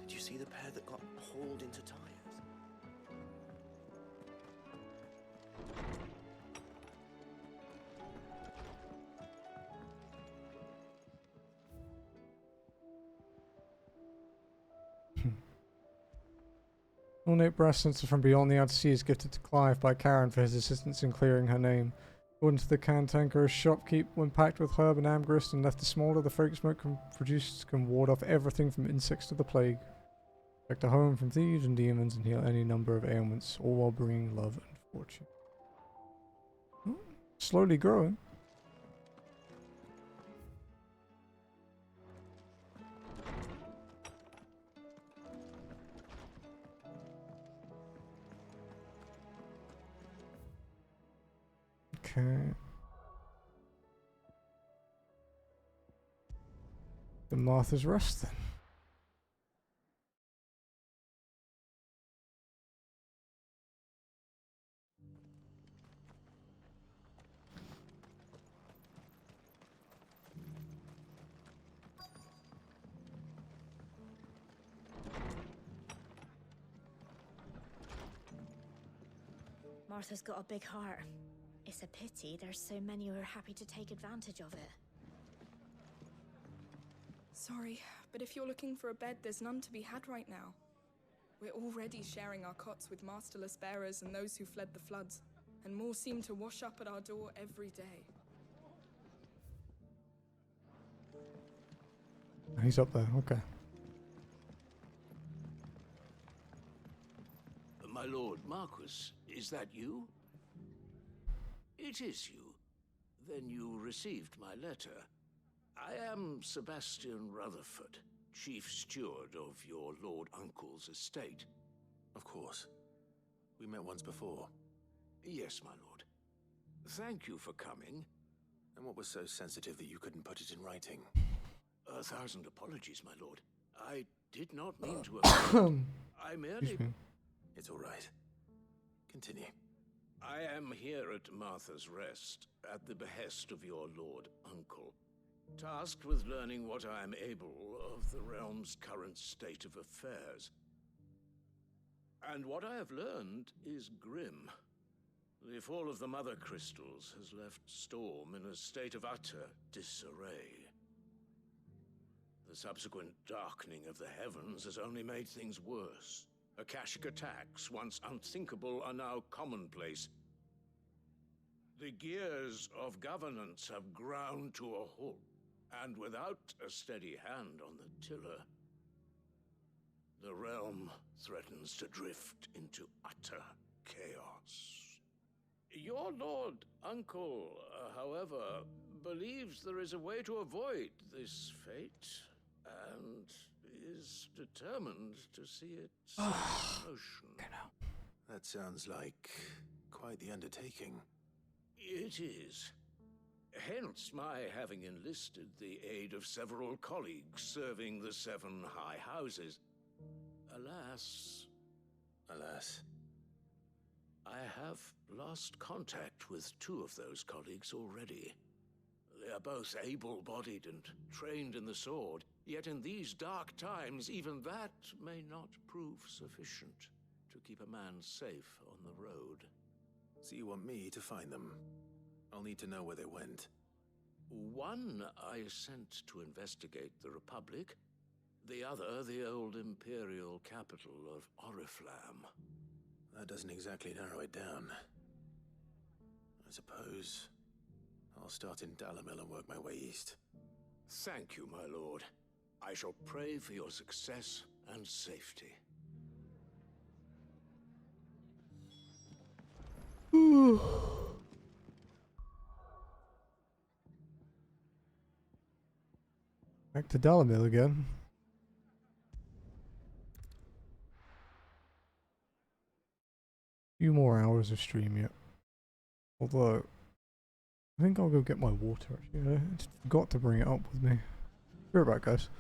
Did you see the pair that got hauled into tires? Ornate brass sensor from beyond the outer sea is gifted to Clive by Karen for his assistance in clearing her name. According to the cantankerous shopkeep, when packed with herb and ambergris and left to smolder, the fragrant smoke can ward off everything from insects to the plague. Protect a home from thieves and demons and heal any number of ailments, all while bringing love and fortune. Slowly growing. Okay. The Martha's Rest then. Martha's got a big heart. It's a pity there's so many who are happy to take advantage of it. Sorry, but if you're looking for a bed, there's none to be had right now. We're already sharing our cots with masterless bearers and those who fled the floods, and more seem to wash up at our door every day. He's up there, okay. My lord Marquis, is that you? It is you. Then you received my letter. I am Sebastian Rutherford, chief steward of your lord uncle's estate. Of course. We met once before. Yes, my lord. Thank you for coming. And what was so sensitive that you couldn't put it in writing? 1,000 apologies, my lord. I did not mean to offend. I merely... It's all right. Continue. I am here at Martha's Rest, at the behest of your lord uncle, tasked with learning what I am able of the realm's current state of affairs. And what I have learned is grim. The fall of the Mother Crystals has left Storm in a state of utter disarray. The subsequent darkening of the heavens has only made things worse. Akashic attacks, once unthinkable, are now commonplace. The gears of governance have ground to a halt, and without a steady hand on the tiller, the realm threatens to drift into utter chaos. Your lord uncle, however, believes there is a way to avoid this fate, and is determined to see it set in motion. That sounds like quite the undertaking. It is. Hence my having enlisted the aid of several colleagues serving the 7 high houses. Alas... Alas. I have lost contact with 2 of those colleagues already. They are both able-bodied and trained in the sword, yet in these dark times, even that may not prove sufficient to keep a man safe on the road. So you want me to find them? I'll need to know where they went. One I sent to investigate the Republic, the other the old Imperial capital of Oriflamme. That doesn't exactly narrow it down. I suppose I'll start in Dalimil and work my way east. Thank you, my lord. I shall pray for your success and safety. Back to Dalimil again. Few more hours of stream yet. Although I think I'll go get my water actually. I just forgot to bring it up with me. Be right back, guys.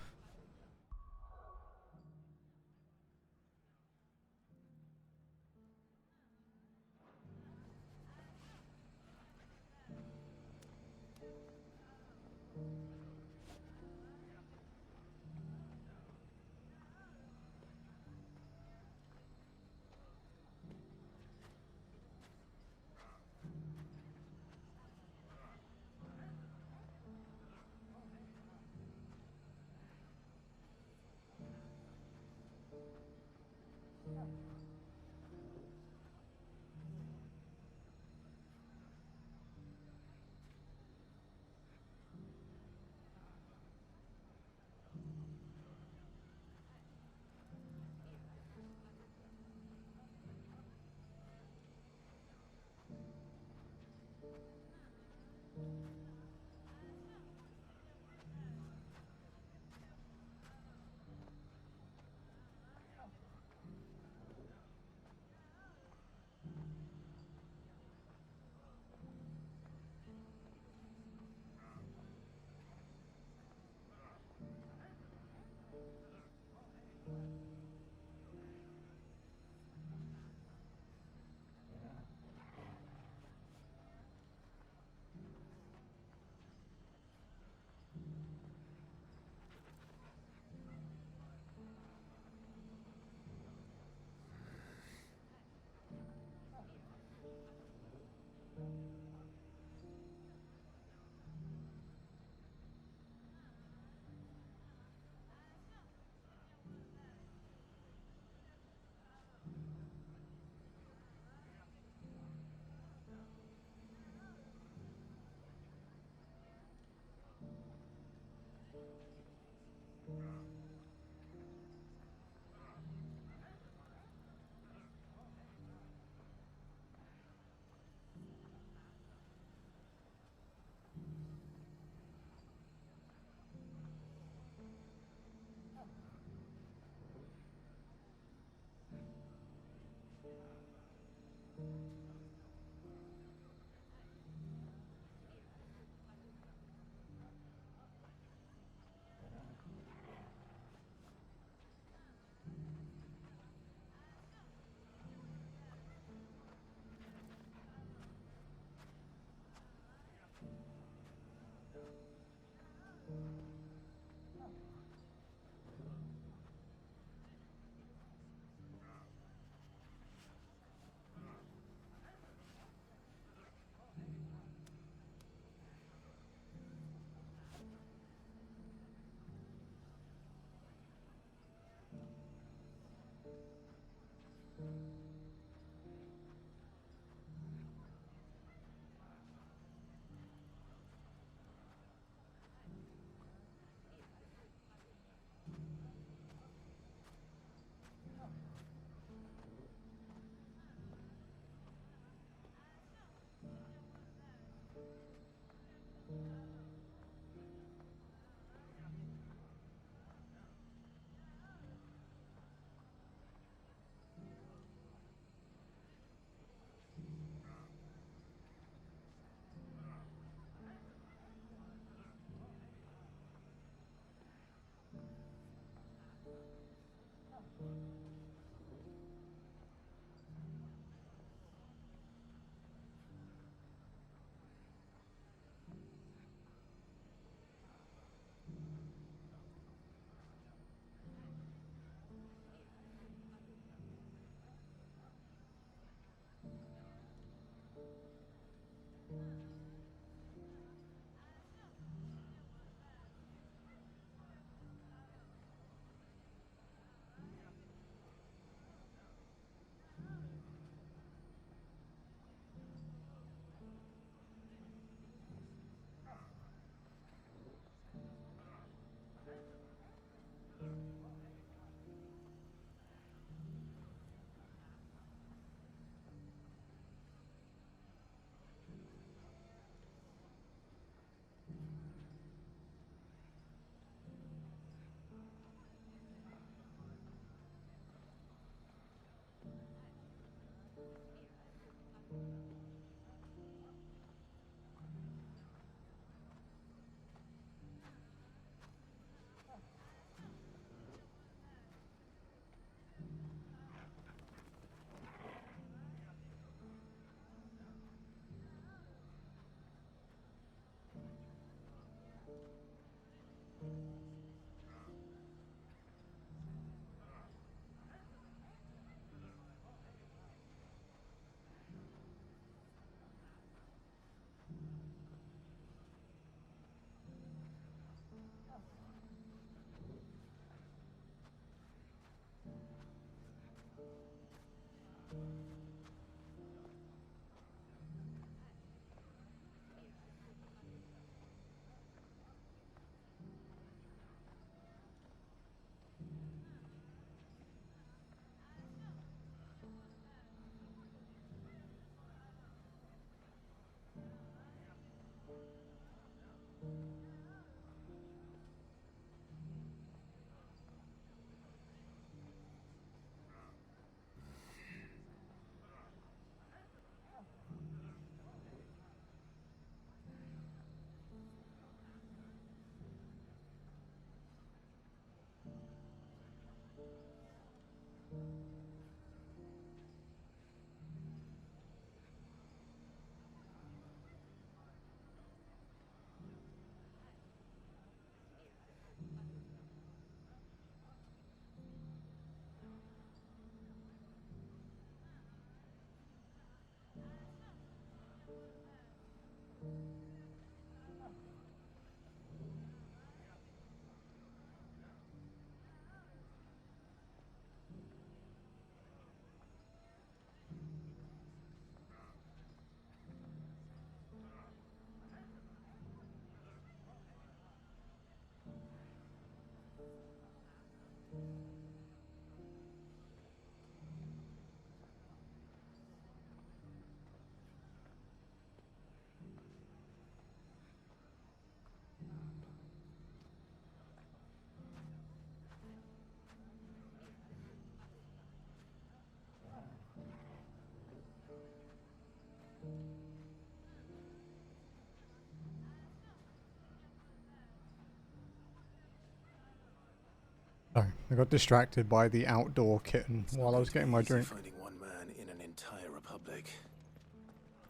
Sorry, I got distracted by the outdoor kitten while I was getting my drink. Finding one man in an entire republic.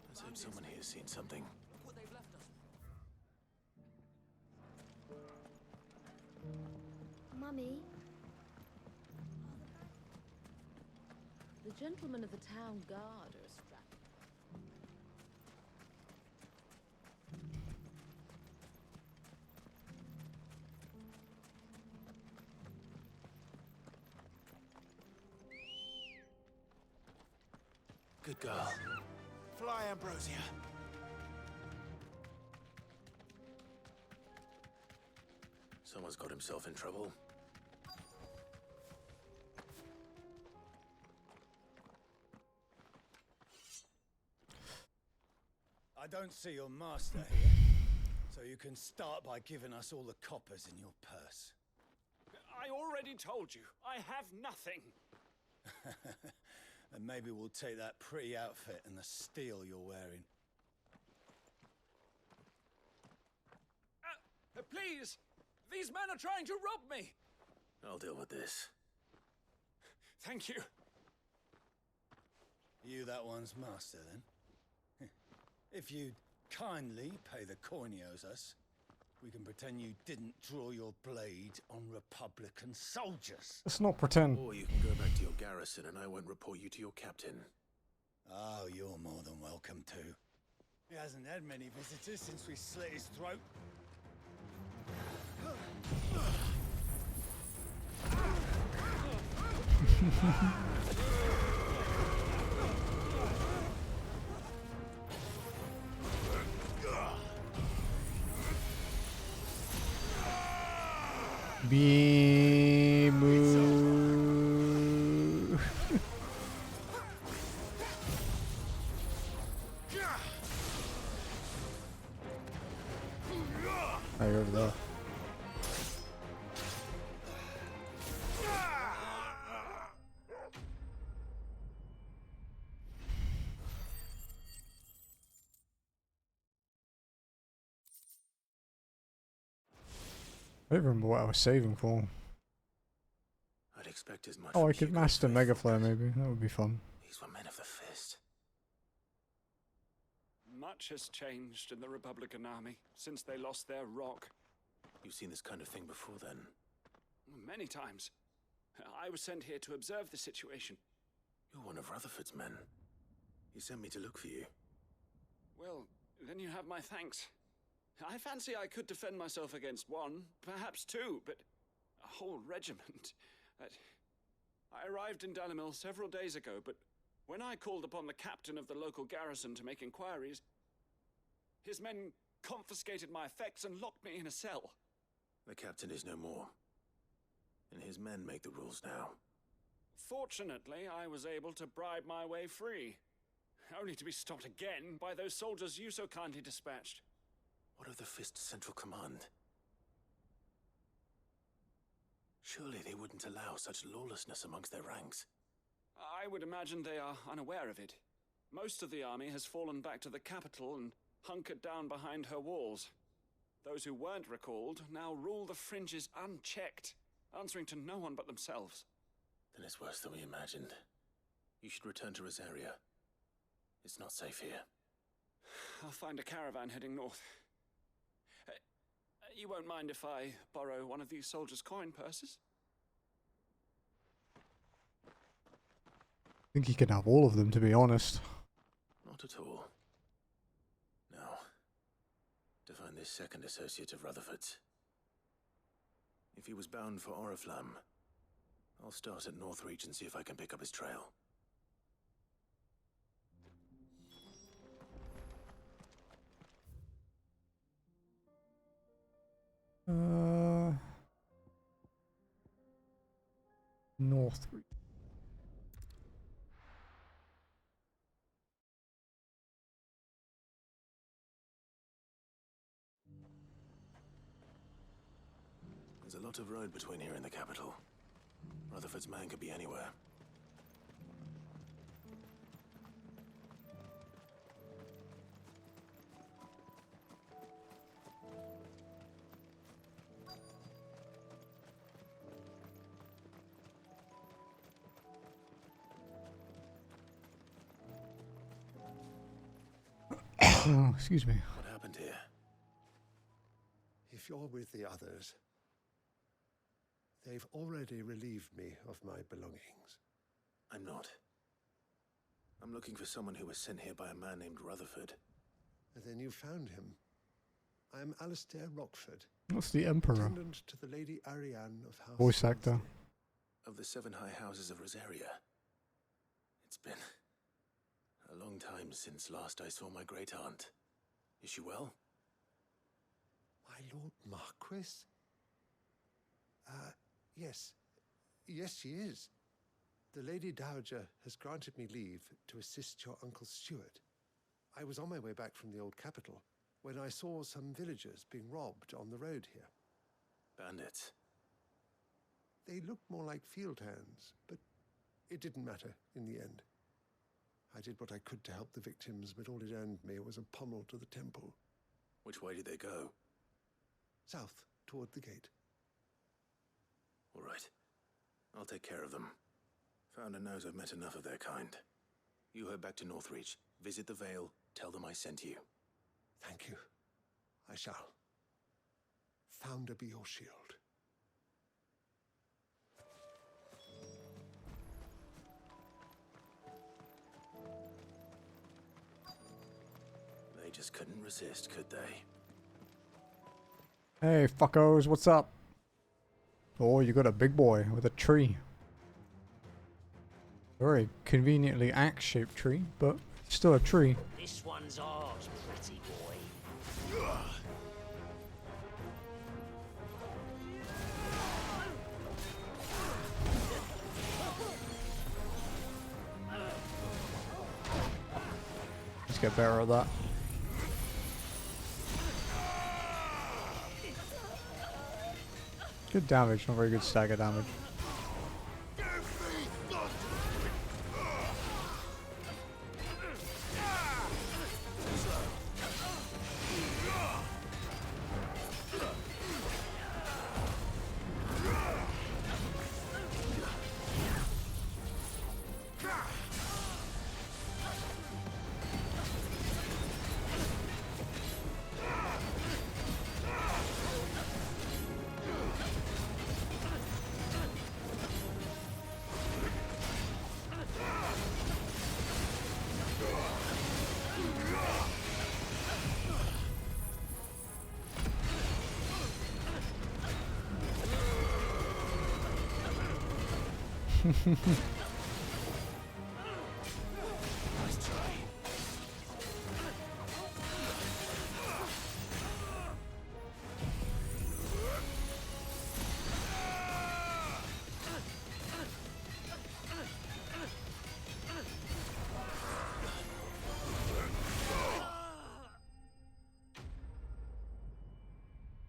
Let's hope someone here's seen something. Mummy, The gentlemen of the town guard are strapped. Good girl. Fly, Ambrosia. Someone's got himself in trouble. I don't see your master here, so you can start by giving us all the coppers in your purse. I already told you, I have nothing. And maybe we'll take that pretty outfit and the steel you're wearing. Please! These men are trying to rob me! I'll deal with this. Thank you. You that one's master, then? If you'd kindly pay the coin he owes us, we can pretend you didn't draw your blade on Republican soldiers. Let's not pretend. Or you can go back to your garrison and I won't report you to your captain. Oh, you're more than welcome to. He hasn't had many visitors since we slit his throat. Be-moo. Hey, over there. I don't remember what I was saving for. I'd expect as much. Oh, from I could Hugo master Smith. Mega Flare maybe. That would be fun. These were men of the fist. Much has changed in the Republican army since they lost their rock. You've seen this kind of thing before then? Many times. I was sent here to observe the situation. You're one of Rutherford's men. He sent me to look for you. Well, then you have my thanks. I fancy I could defend myself against one, perhaps two, but a whole regiment. I arrived in Dalimil several days ago, but when I called upon the captain of the local garrison to make inquiries, his men confiscated my effects and locked me in a cell. The captain is no more. And his men make the rules now. Fortunately, I was able to bribe my way free, only to be stopped again by those soldiers you so kindly dispatched. What of the Fist's central command? Surely they wouldn't allow such lawlessness amongst their ranks. I would imagine they are unaware of it. Most of the army has fallen back to the capital and hunkered down behind her walls. Those who weren't recalled now rule the fringes unchecked, answering to no one but themselves. Then it's worse than we imagined. You should return to Rosaria. It's not safe here. I'll find a caravan heading north. You won't mind if I borrow one of these soldiers' coin purses? I think you can have all of them, to be honest. Not at all. Now, to find this second associate of Rutherford's. If he was bound for Oriflamme, I'll start at Northreach and see if I can pick up his trail. Northreach. There's a lot of road between here and the capital. Rutherford's man could be anywhere. Oh, excuse me. What happened here? If you're with the others, they've already relieved me of my belongings. I'm not. I'm looking for someone who was sent here by a man named Rutherford. Then you found him. I am Alistair Rockford. What's the Emperor? Attendant to the Lady Ariane of House. Voice actor. Of the 7 high houses of Rosaria. It's been a long time since last I saw my great aunt. Is she well? My Lord Marquis? Yes. Yes, she is. The Lady Dowager has granted me leave to assist your Uncle Stuart. I was on my way back from the old capital when I saw some villagers being robbed on the road here. Bandits? They looked more like field hands, but it didn't matter in the end. I did what I could to help the victims, but all it earned me was a pummel to the temple. Which way did they go? South, toward the gate. All right. I'll take care of them. Founder knows I've met enough of their kind. You head back to Northreach, visit the Vale, tell them I sent you. Thank you. I shall. Founder be your shield. They just couldn't resist, could they? Hey, fuckos, what's up? Oh, you got a big boy with a tree. Very conveniently axe-shaped tree, but still a tree. This one's ours, pretty boy. Let's get better at that. Good damage, not very good stagger damage.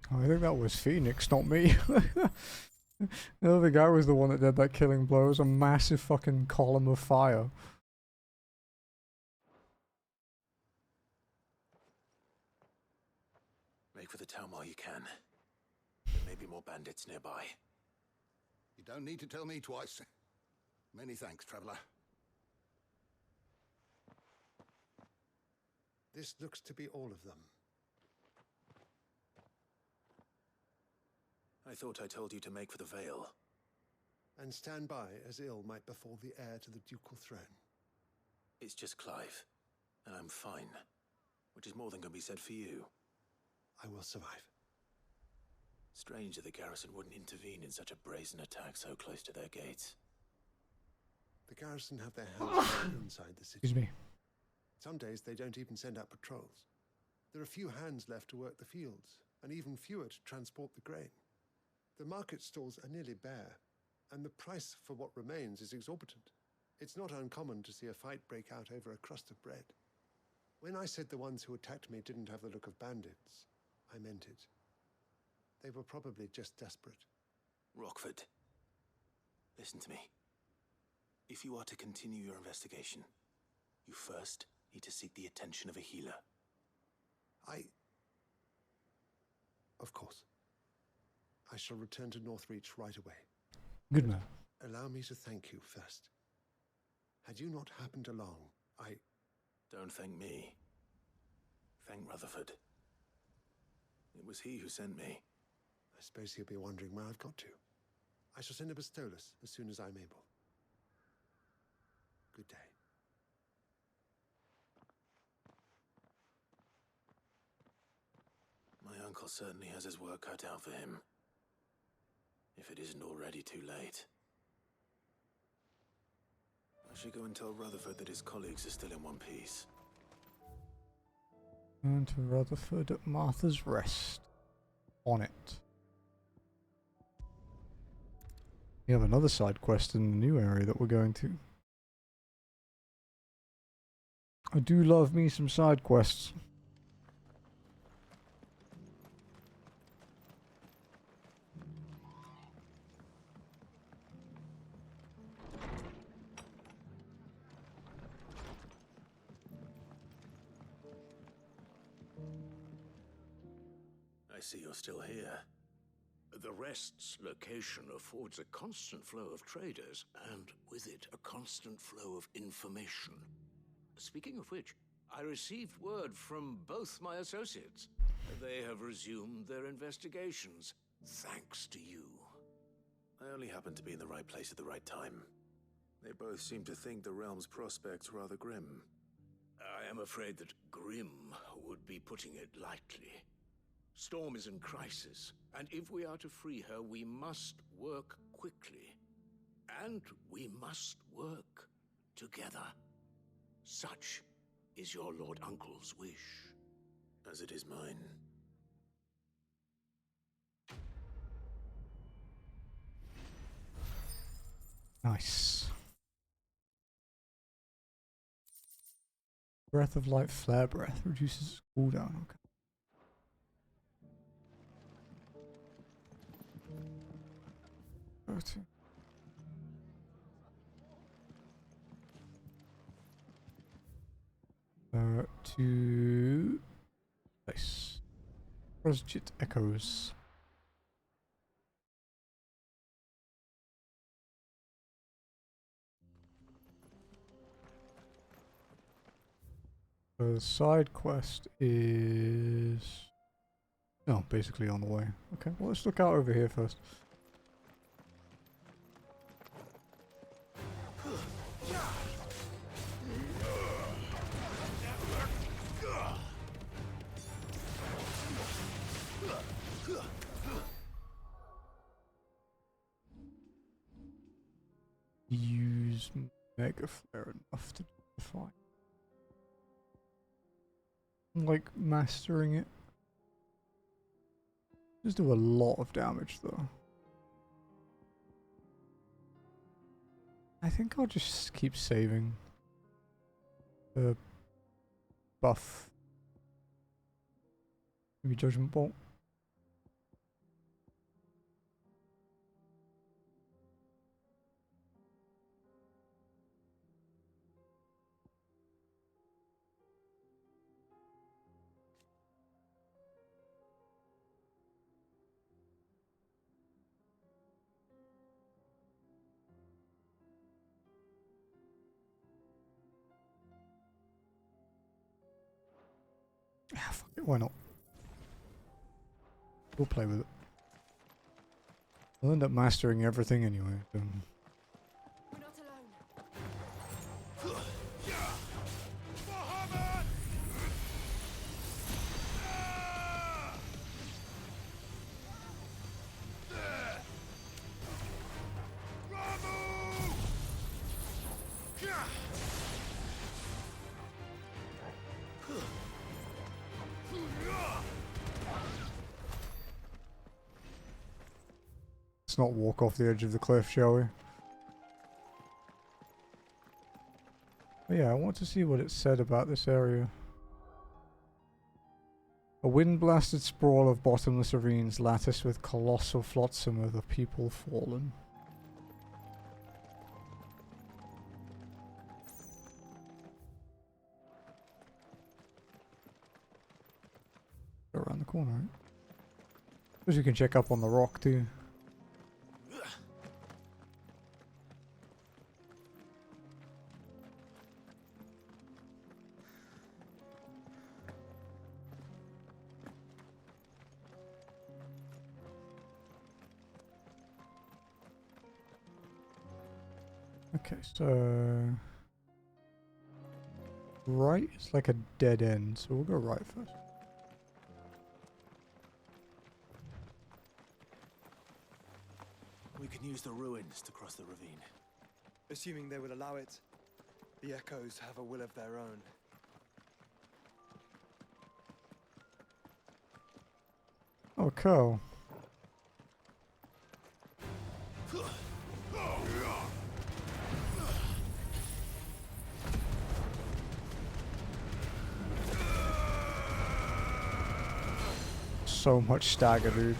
I think that was Phoenix, not me. The other guy was the one that did that killing blow. It was a massive fucking column of fire. Make for the town while you can. There may be more bandits nearby. You don't need to tell me twice. Many thanks, traveler. This looks to be all of them. I thought I told you to make for the Vale. And stand by as ill might befall the heir to the ducal throne. It's just Clive, and I'm fine. Which is more than can be said for you. I will survive. Strange that the garrison wouldn't intervene in such a brazen attack so close to their gates. The garrison have their hands full inside the city. Excuse me. Some days they don't even send out patrols. There are few hands left to work the fields, and even fewer to transport the grain. The market stalls are nearly bare, and the price for what remains is exorbitant. It's not uncommon to see a fight break out over a crust of bread. When I said the ones who attacked me didn't have the look of bandits, I meant it. They were probably just desperate. Rockford, listen to me. If you are to continue your investigation, you first need to seek the attention of a healer. Of course. I shall return to Northreach right away. Good man. Allow me to thank you first. Had you not happened along, Don't thank me. thank Rutherford. It was he who sent me. I suppose he'll be wondering where I've got to. I shall send a Bistolus as soon as I'm able. Good day. My uncle certainly has his work cut out for him. If it isn't already too late. I should go and tell Rutherford that his colleagues are still in one piece. And to Rutherford at Martha's Rest. On it. We have another side quest in the new area that we're going to. I do love me some side quests. I see you're still here. The Rest's location affords a constant flow of traders, and with it, a constant flow of information. Speaking of which, I received word from both my associates. They have resumed their investigations, thanks to you. I only happened to be in the right place at the right time. They both seem to think the realm's prospects rather grim. I am afraid that grim would be putting it lightly. Storm is in crisis, and if we are to free her, we must work quickly. And we must work together. Such is your Lord Uncle's wish. As it is mine. Nice. Breath of Light Flare Breath reduces cooldown. Okay. To place. Prosjit Echoes. The side quest is basically on the way. Okay, well let's look out over here first. Use Mega Flare enough to define. Like mastering it. Does do a lot of damage though. I think I'll just keep saving the buff. Maybe Judgment Bolt. Fuck it, why not? We'll play with it. I'll end up mastering everything anyway. So. We're not alone. Let's not walk off the edge of the cliff, shall we? But yeah, I want to see what it said about this area. A wind-blasted sprawl of bottomless ravines latticed with colossal flotsam of the people fallen. Go around the corner, right? Suppose we can check up on the rock too. Okay, so right is like a dead end, so we'll go right first. We can use the ruins to cross the ravine. Assuming they will allow it. The echoes have a will of their own. Oh, cool. So much stagger, dude.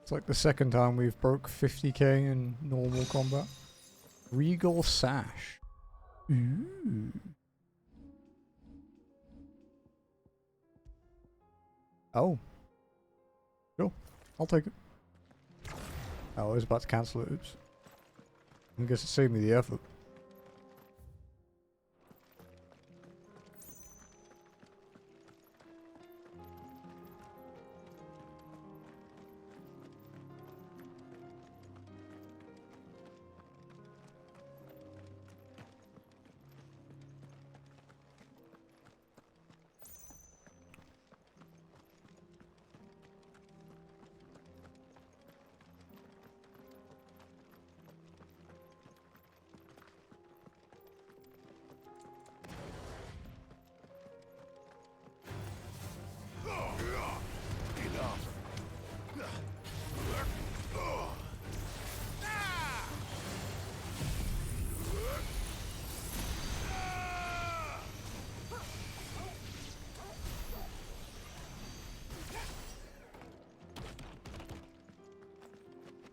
It's like the second time we've broke 50k in normal combat. Regal Sash. Ooh. Oh. Sure. I'll take it. Oh, I was about to cancel it. Oops. I guess it saved me the effort.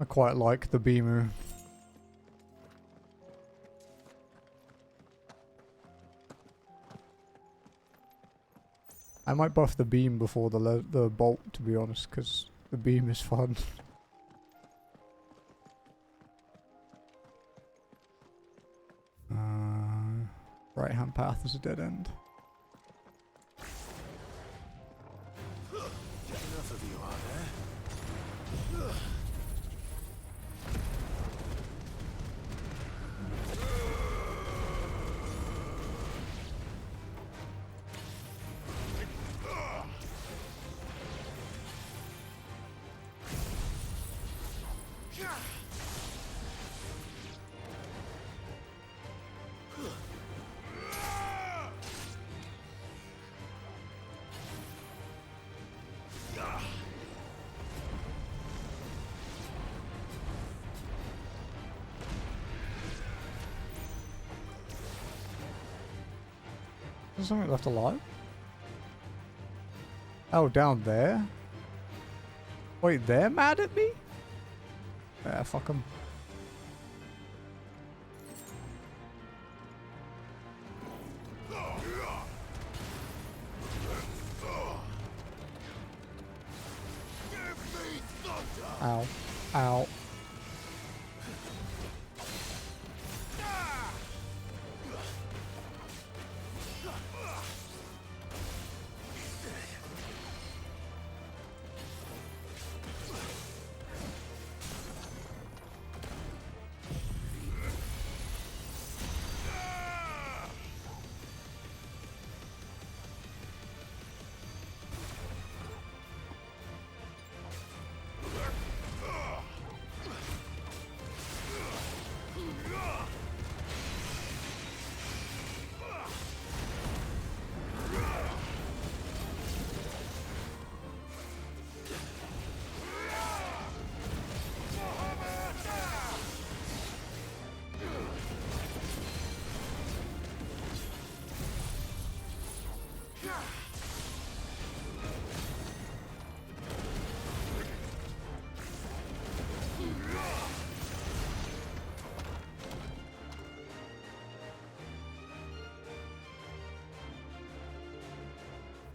I quite like the beamer. I might buff the beam before the bolt, to be honest, because the beam is fun. Right hand path is a dead end. Enough of you, are there? There's something left alive? Oh, down there? Wait, they're mad at me? Yeah, fuck them. Ow. Ow.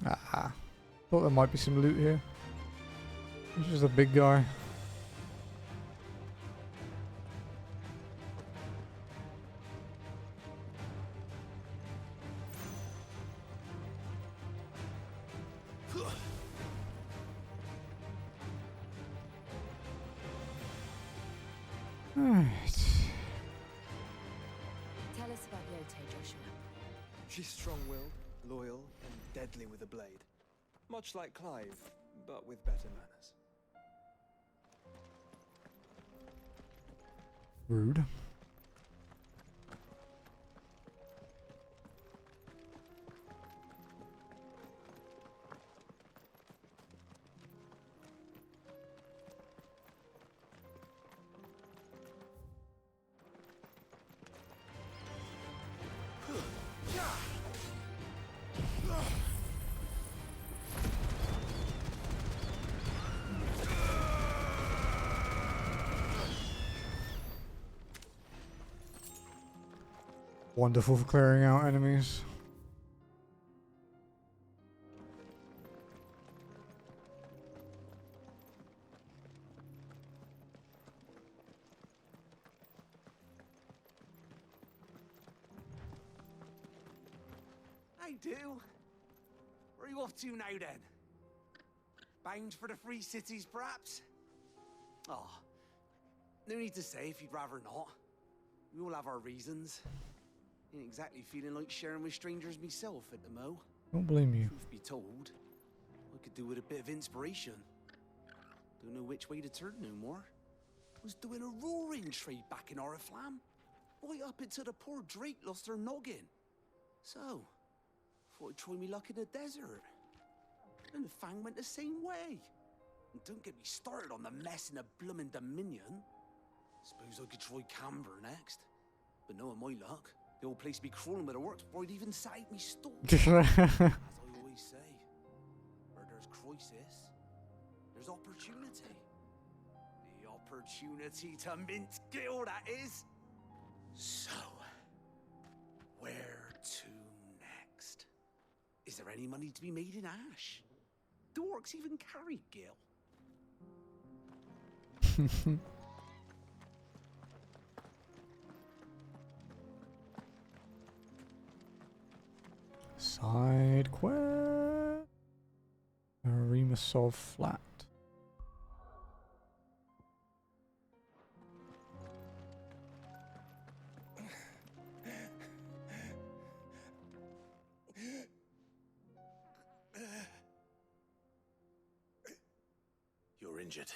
Ah. Thought there might be some loot here. He's just a big guy. Alright. Tell us about Yote, Joshua. She's strong-willed, loyal, and deadly with a blade. Much like Clive, but with better manners. Rude. Wonderful for clearing out enemies. I do. Where are you off to now, then? Bound for the Free Cities, perhaps? Oh, no need to say if you'd rather not. We all have our reasons. Ain't exactly feeling like sharing with strangers myself at the mo. Don't blame you. Truth be told, I could do with a bit of inspiration. Don't know which way to turn no more. Was doing a roaring trade back in Oriflamme. Right up until the poor Drake lost her noggin. So, thought I'd try me luck in the desert. And the Fang went the same way. And don't get me started on the mess in the bloomin' Dominion. Suppose I could try Camber next. But knowing my luck, the old place would be crawling with the works before I'd even sat out me stall. As I always say, where there's crisis, there's opportunity. The opportunity to mint skill, that is. So, where to next? Is there any money to be made in Ash? Do orcs even carry gil? Side quest. Remasov flat. You're injured.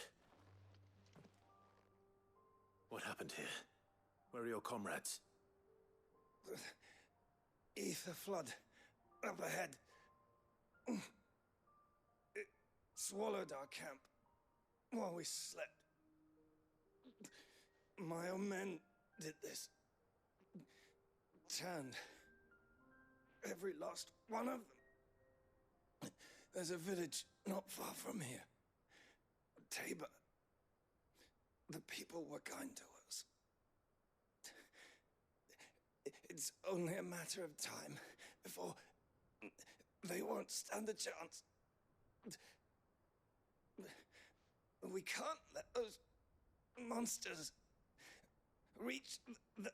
What happened here? Where are your comrades? Ether flood up ahead. It swallowed our camp while we slept. My own men did this. Turned every last one of them. There's a village not far from here. Tabor. The people were kind to us. It's only a matter of time before they won't stand a chance. We can't let those monsters reach the...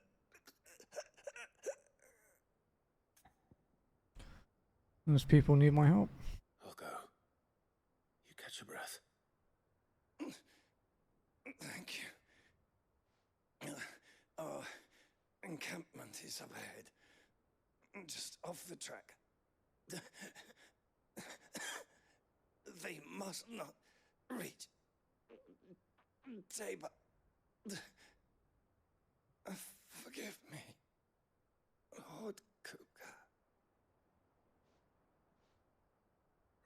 Those people need my help. I'll go. You catch your breath. Thank you. Our encampment is up ahead, just off the track. They must not reach Tabor. Forgive me, Lord Kuka.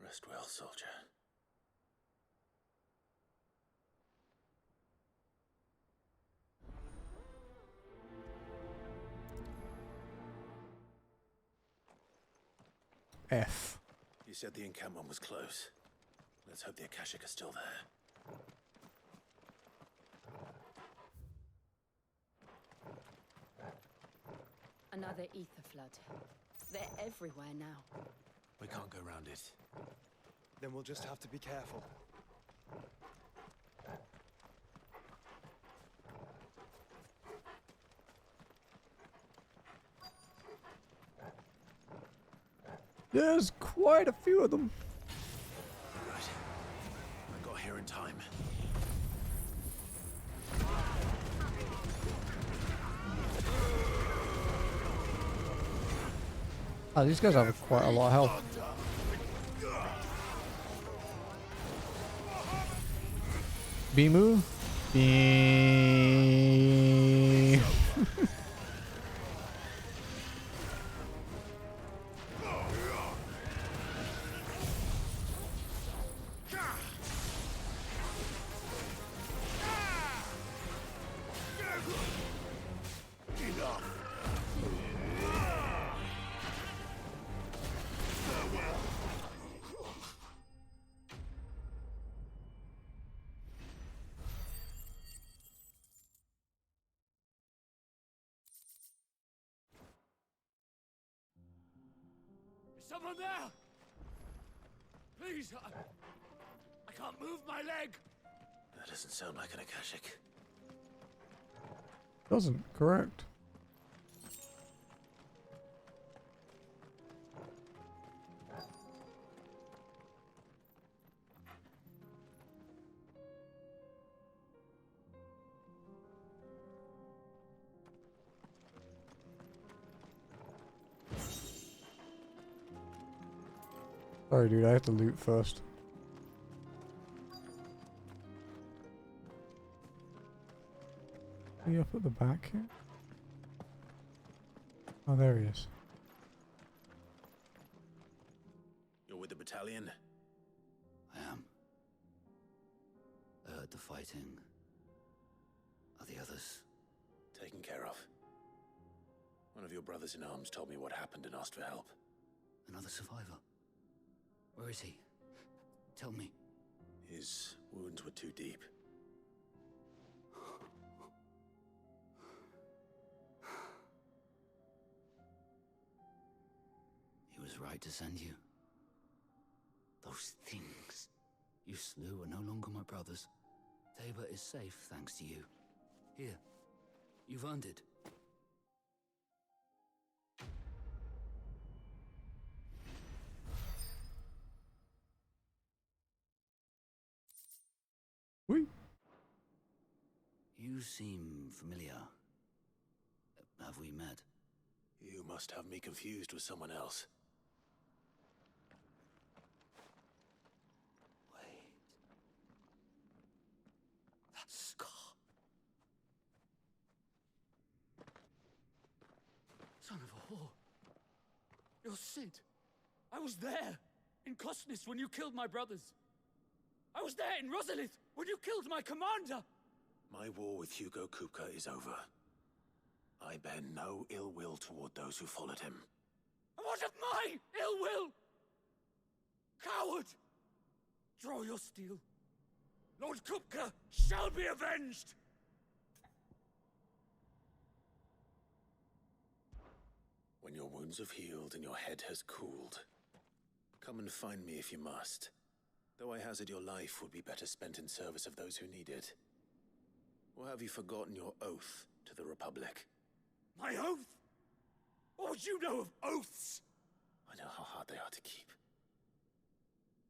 Rest well, soldier. F. You said the encampment was close. Let's hope the Akashic are still there. Another ether flood. They're everywhere now. We can't go round it. Then we'll just have to be careful. There's quite a few of them. Right. I got here in time. Oh, these guys have quite a lot of health. Bimu? Beam. Is someone there? Please, I can't move my leg. That doesn't sound like an Akashic. Doesn't, correct. Sorry, dude, I have to loot first. Are you up at the back here? Oh, there he is. You're with the battalion? I am. I heard the fighting. Are the others? Taken care of. One of your brothers in arms told me what happened and asked for help. Another survivor? Where is he? Tell me. His wounds were too deep. He was right to send you. Those things you slew are no longer my brothers. Tabor is safe thanks to you. Here, you've earned it. Oui. You seem familiar. Have we met? You must have me confused with someone else. Wait. That scar. Son of a whore. You're Sid. I was there in Cosnis when you killed my brothers. I was there in Rosalith when you killed my commander. My war with Hugo Kupka is over. I bear no ill will toward those who followed him. And what of my ill will? Coward! Draw your steel. Lord Kupka shall be avenged! When your wounds have healed and your head has cooled, come and find me if you must. Though I hazard your life would be better spent in service of those who need it. Or have you forgotten your oath to the Republic? My oath? What would you know of oaths? I know how hard they are to keep.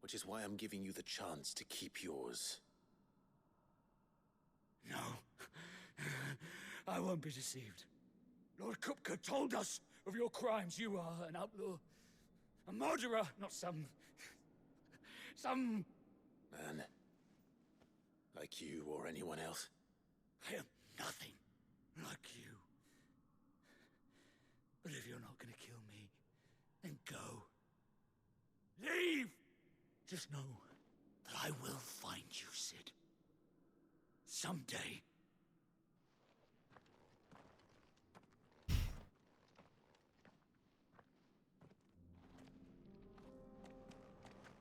Which is why I'm giving you the chance to keep yours. No. I won't be deceived. Lord Kupka told us of your crimes. You are an outlaw. A murderer, not some... Man. Like you or anyone else. I am nothing like you. But if you're not gonna kill me, then go. Leave! Just know that I will find you, Sid. Someday.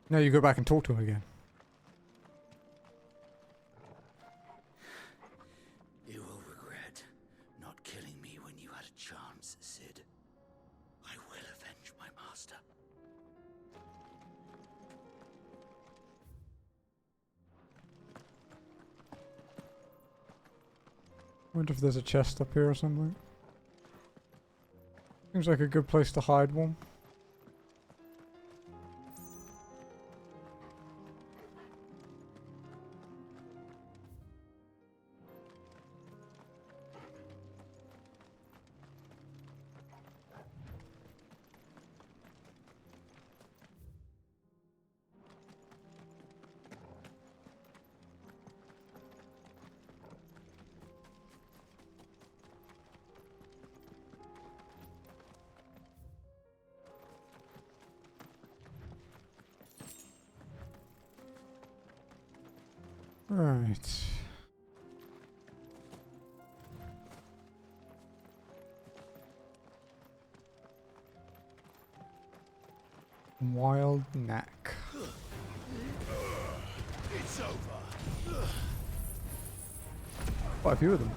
Now you go back and talk to him again. You will regret not killing me when you had a chance, Sid. I will avenge my master. Wonder if there's a chest up here or something. Seems like a good place to hide one. Right. Wild neck. It's over. Quite a few of them.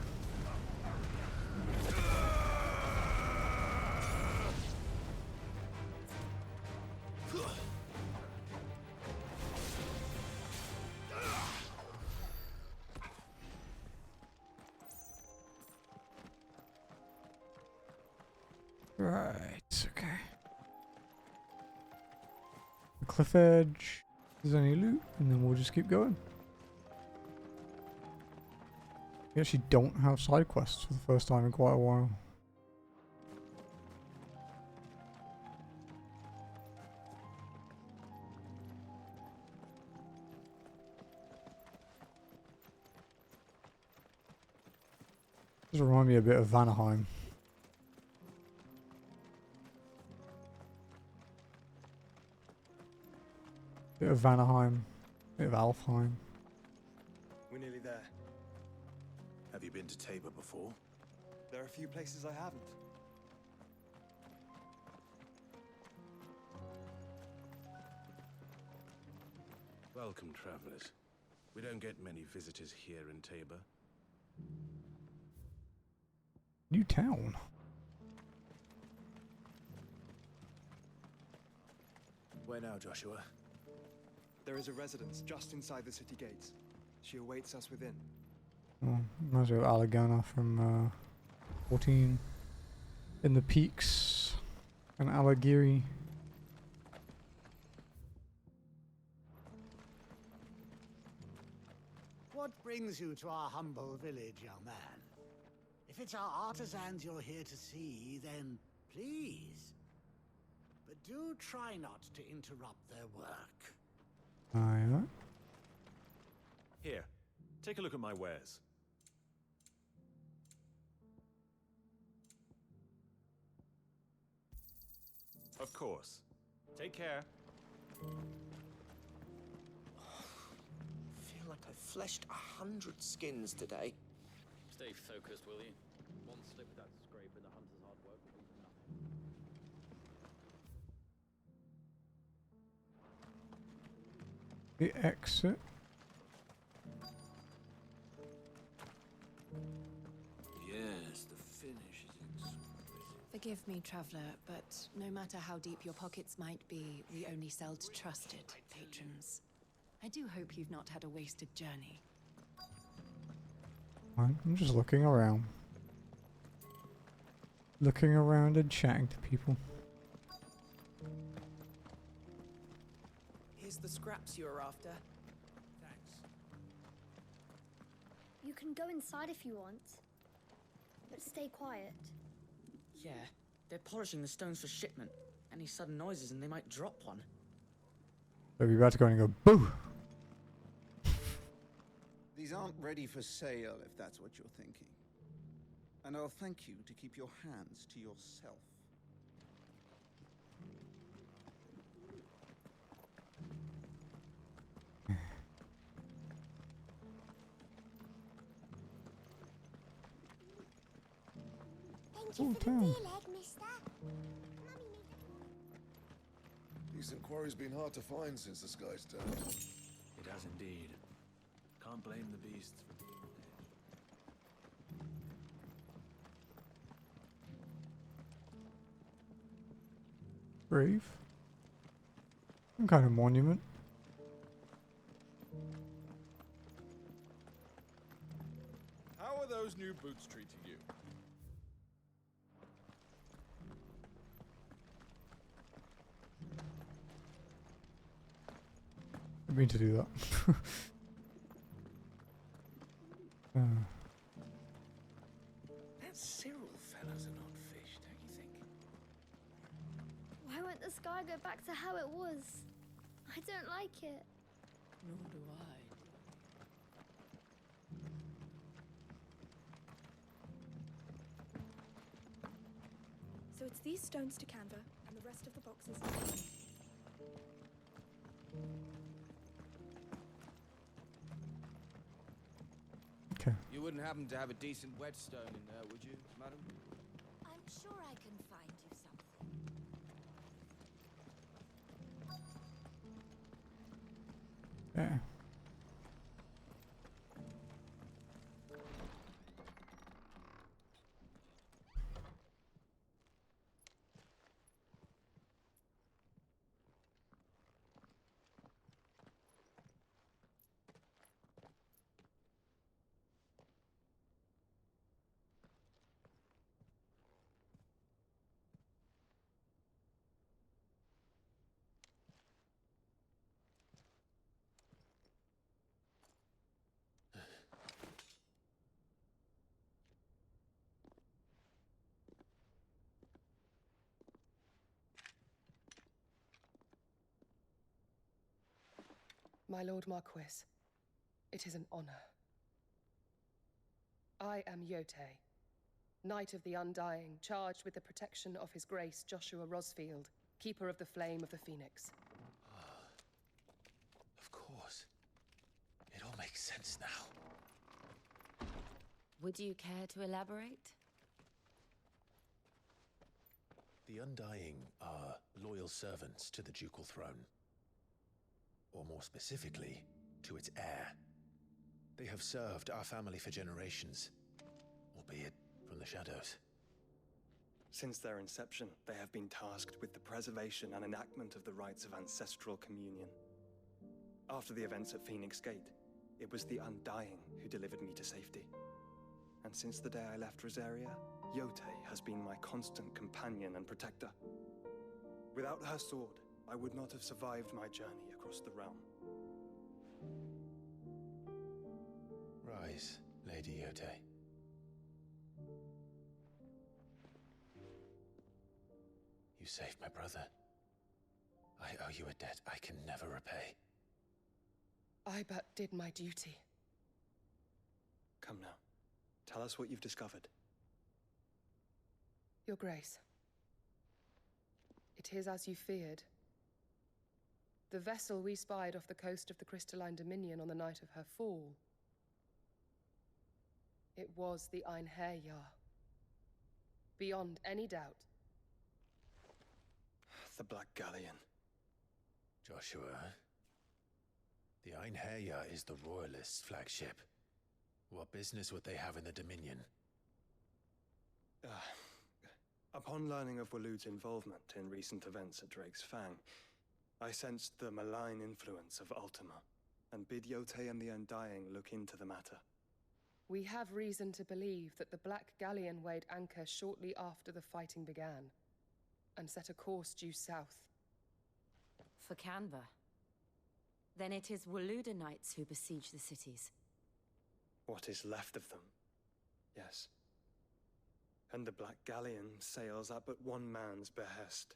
Right, okay. The cliff edge. If there's any loot, and then we'll just keep going. We actually don't have side quests for the first time in quite a while. Does remind me a bit of Vanaheim. Bit of Vanaheim, bit of Alfheim. We're nearly there. Have you been to Tabor before? There are a few places I haven't. Welcome, travelers. We don't get many visitors here in Tabor. New town. Where now, Joshua? There is a residence just inside the city gates. She awaits us within. Oh, reminds me of Alagana from 14. In the peaks. And Alagiri. What brings you to our humble village, young man? If it's our artisans you're here to see, then please. But do try not to interrupt their work. Aye. Here, take a look at my wares. Of course. Take care. Feel like I fleshed 100 skins today. Stay focused, will you? One slip of that scrape and the hunter's hard work will be for nothing. The exit. Yes, the finish is exquisite. Forgive me, traveler, but no matter how deep your pockets might be, we only sell to trusted patrons. I do hope you've not had a wasted journey. I'm just looking around. Looking around and chatting to people. Here's the scraps you were after. Thanks. You can go inside if you want, but stay quiet. Yeah, they're polishing the stones for shipment. Any sudden noises and they might drop one. They'll be about to go and go boo. These aren't ready for sale, if that's what you're thinking. And I'll thank you to keep your hands to yourself. Thank you for the deal egg, mister. Decent quarry's been hard to find since the sky's turned. It has indeed. Can't blame the beasts for being Grave. Some kind of monument. How are those those new boots treat to you? I mean to do that. That Cyril fella's an odd fish, don't you think? Why won't the sky go back to how it was? I don't like it. Nor do I. So it's these stones to Canva, and the rest of the boxes. Okay. You wouldn't happen to have a decent whetstone in there, would you, madam? I'm sure I can find you something. Yeah. My Lord Marquis, it is an honor. I am Yotei, Knight of the Undying, charged with the protection of His Grace Joshua Rosfield, Keeper of the Flame of the Phoenix. Of course. It all makes sense now. Would you care to elaborate? The Undying are loyal servants to the ducal throne. Or more specifically, to its heir. They have served our family for generations, albeit from the shadows. Since their inception, they have been tasked with the preservation and enactment of the rites of ancestral communion. After the events at Phoenix Gate, it was the Undying who delivered me to safety. And since the day I left Rosaria, Yotei has been my constant companion and protector. Without her sword, I would not have survived my journey across the realm. Rise, Lady Yotei. You saved my brother. I owe you a debt I can never repay. I but did my duty. Come now. Tell us what you've discovered. Your Grace. It is as you feared. The vessel we spied off the coast of the Crystalline Dominion on the night of her fall. It was the Einherjar. Beyond any doubt. The Black Galleon. Joshua, the Einherjar is the Royalists' flagship. What business would they have in the Dominion? Upon learning of Waloed's involvement in recent events at Drake's Fang, I sensed the malign influence of Ultima, and bid Yotei and the Undying look into the matter. We have reason to believe that the Black Galleon weighed anchor shortly after the fighting began, and set a course due south. For Canva. Then it is Waloed Knights who besiege the cities. What is left of them, yes. And the Black Galleon sails at but one man's behest.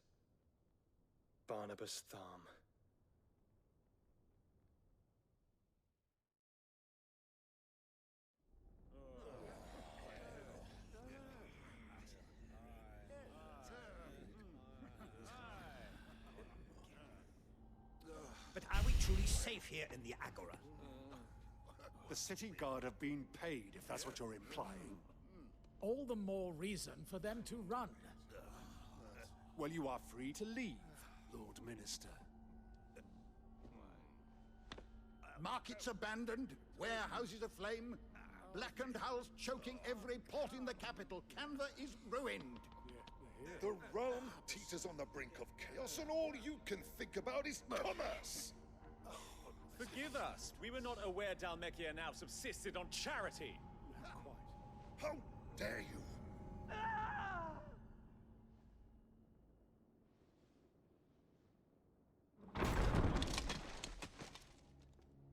Barnabas Tharm. But are we truly safe here in the Agora? The city guard have been paid, if that's what you're implying. All the more reason for them to run. Well, you are free to leave, Lord Minister. Markets abandoned, warehouses aflame, blackened hulls choking every port in the capital. Canva is ruined. The realm teeters on the brink of chaos, and all you can think about is commerce! Forgive us. We were not aware Dhalmekia now subsisted on charity. How dare you?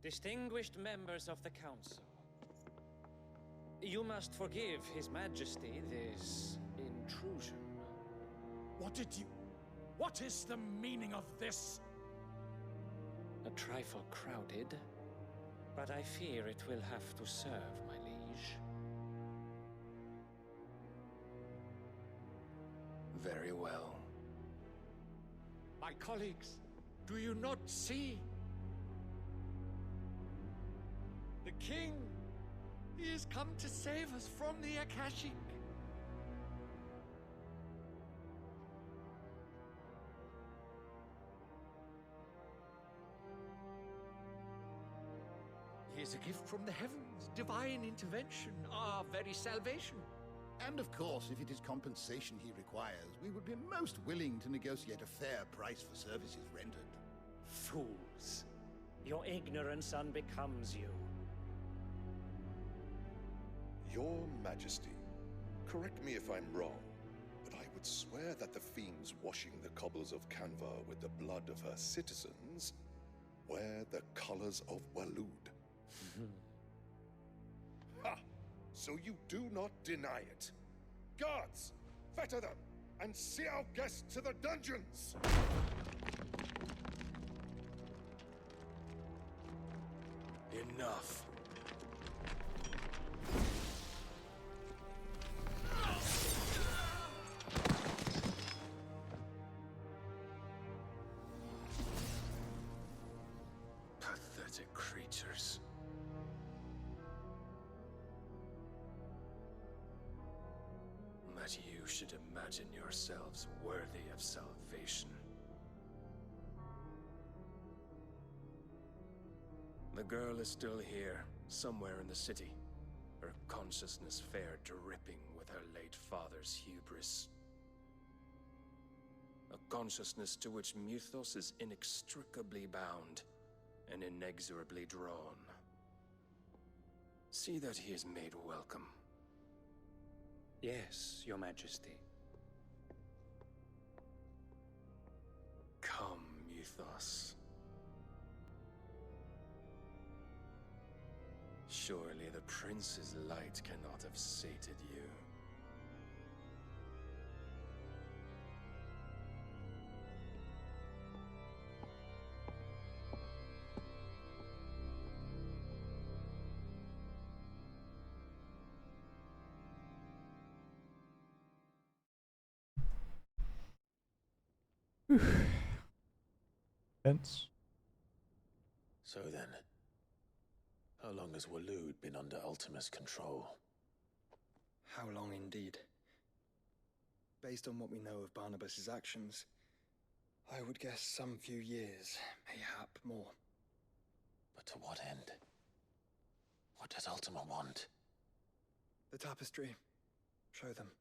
Distinguished members of the Council, you must forgive His Majesty this intrusion. What is the meaning of this? A trifle crowded, but I fear it will have to serve, my liege. Very well. My colleagues, do you not see? The king! He has come to save us from the Akashic! He is a gift from the heavens, divine intervention, our very salvation. And of course, if it is compensation he requires, we would be most willing to negotiate a fair price for services rendered. Fools! Your ignorance unbecomes you. Your Majesty, correct me if I'm wrong, but I would swear that the fiends washing the cobbles of Canva with the blood of her citizens wear the colors of Waloed. Ha! So you do not deny it. Guards, fetter them, and see our guests to the dungeons! Enough. Pathetic creatures. That you should imagine yourselves worthy of salvation. The girl is still here, somewhere in the city, her consciousness fair dripping with her late father's hubris. A consciousness to which Mythos is inextricably bound and inexorably drawn. See that he is made welcome. Yes, Your Majesty. Come, Mythos. Surely the prince's light cannot have sated you. Tense. So then, how long has Waloed been under Ultima's control? How long indeed? Based on what we know of Barnabas's actions, I would guess some few years, mayhap more. But to what end? What does Ultima want? The tapestry. Show them.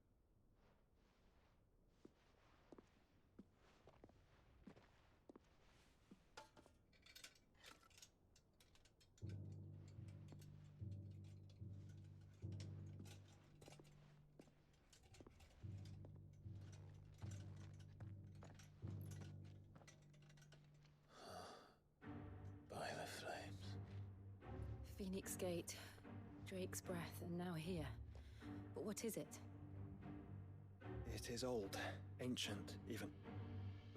By the flames. Phoenix Gate, Drake's Breath, and now here. But what is it? It is old, ancient, even.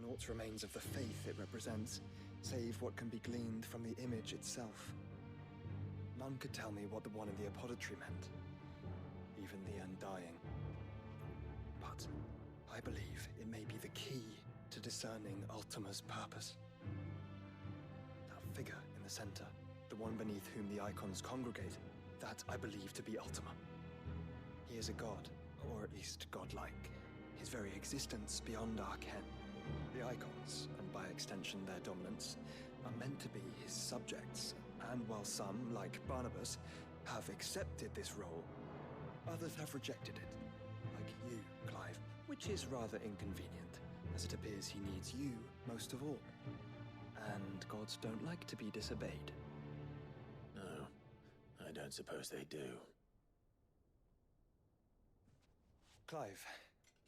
Naught remains of the faith it represents, save what can be gleaned from the image itself. None could tell me what the one in the apothecary meant, even the Undying. But I believe it may be the key to discerning Ultima's purpose. That figure in the center, the one beneath whom the icons congregate, that I believe to be Ultima. He is a god, or at least godlike. His very existence beyond our ken. The icons, and by extension their dominance, are meant to be his subjects, and while some, like Barnabas, have accepted this role, others have rejected it. Like you, Clive, which is rather inconvenient, as it appears he needs you most of all. And gods don't like to be disobeyed. No, I don't suppose they do. Clive,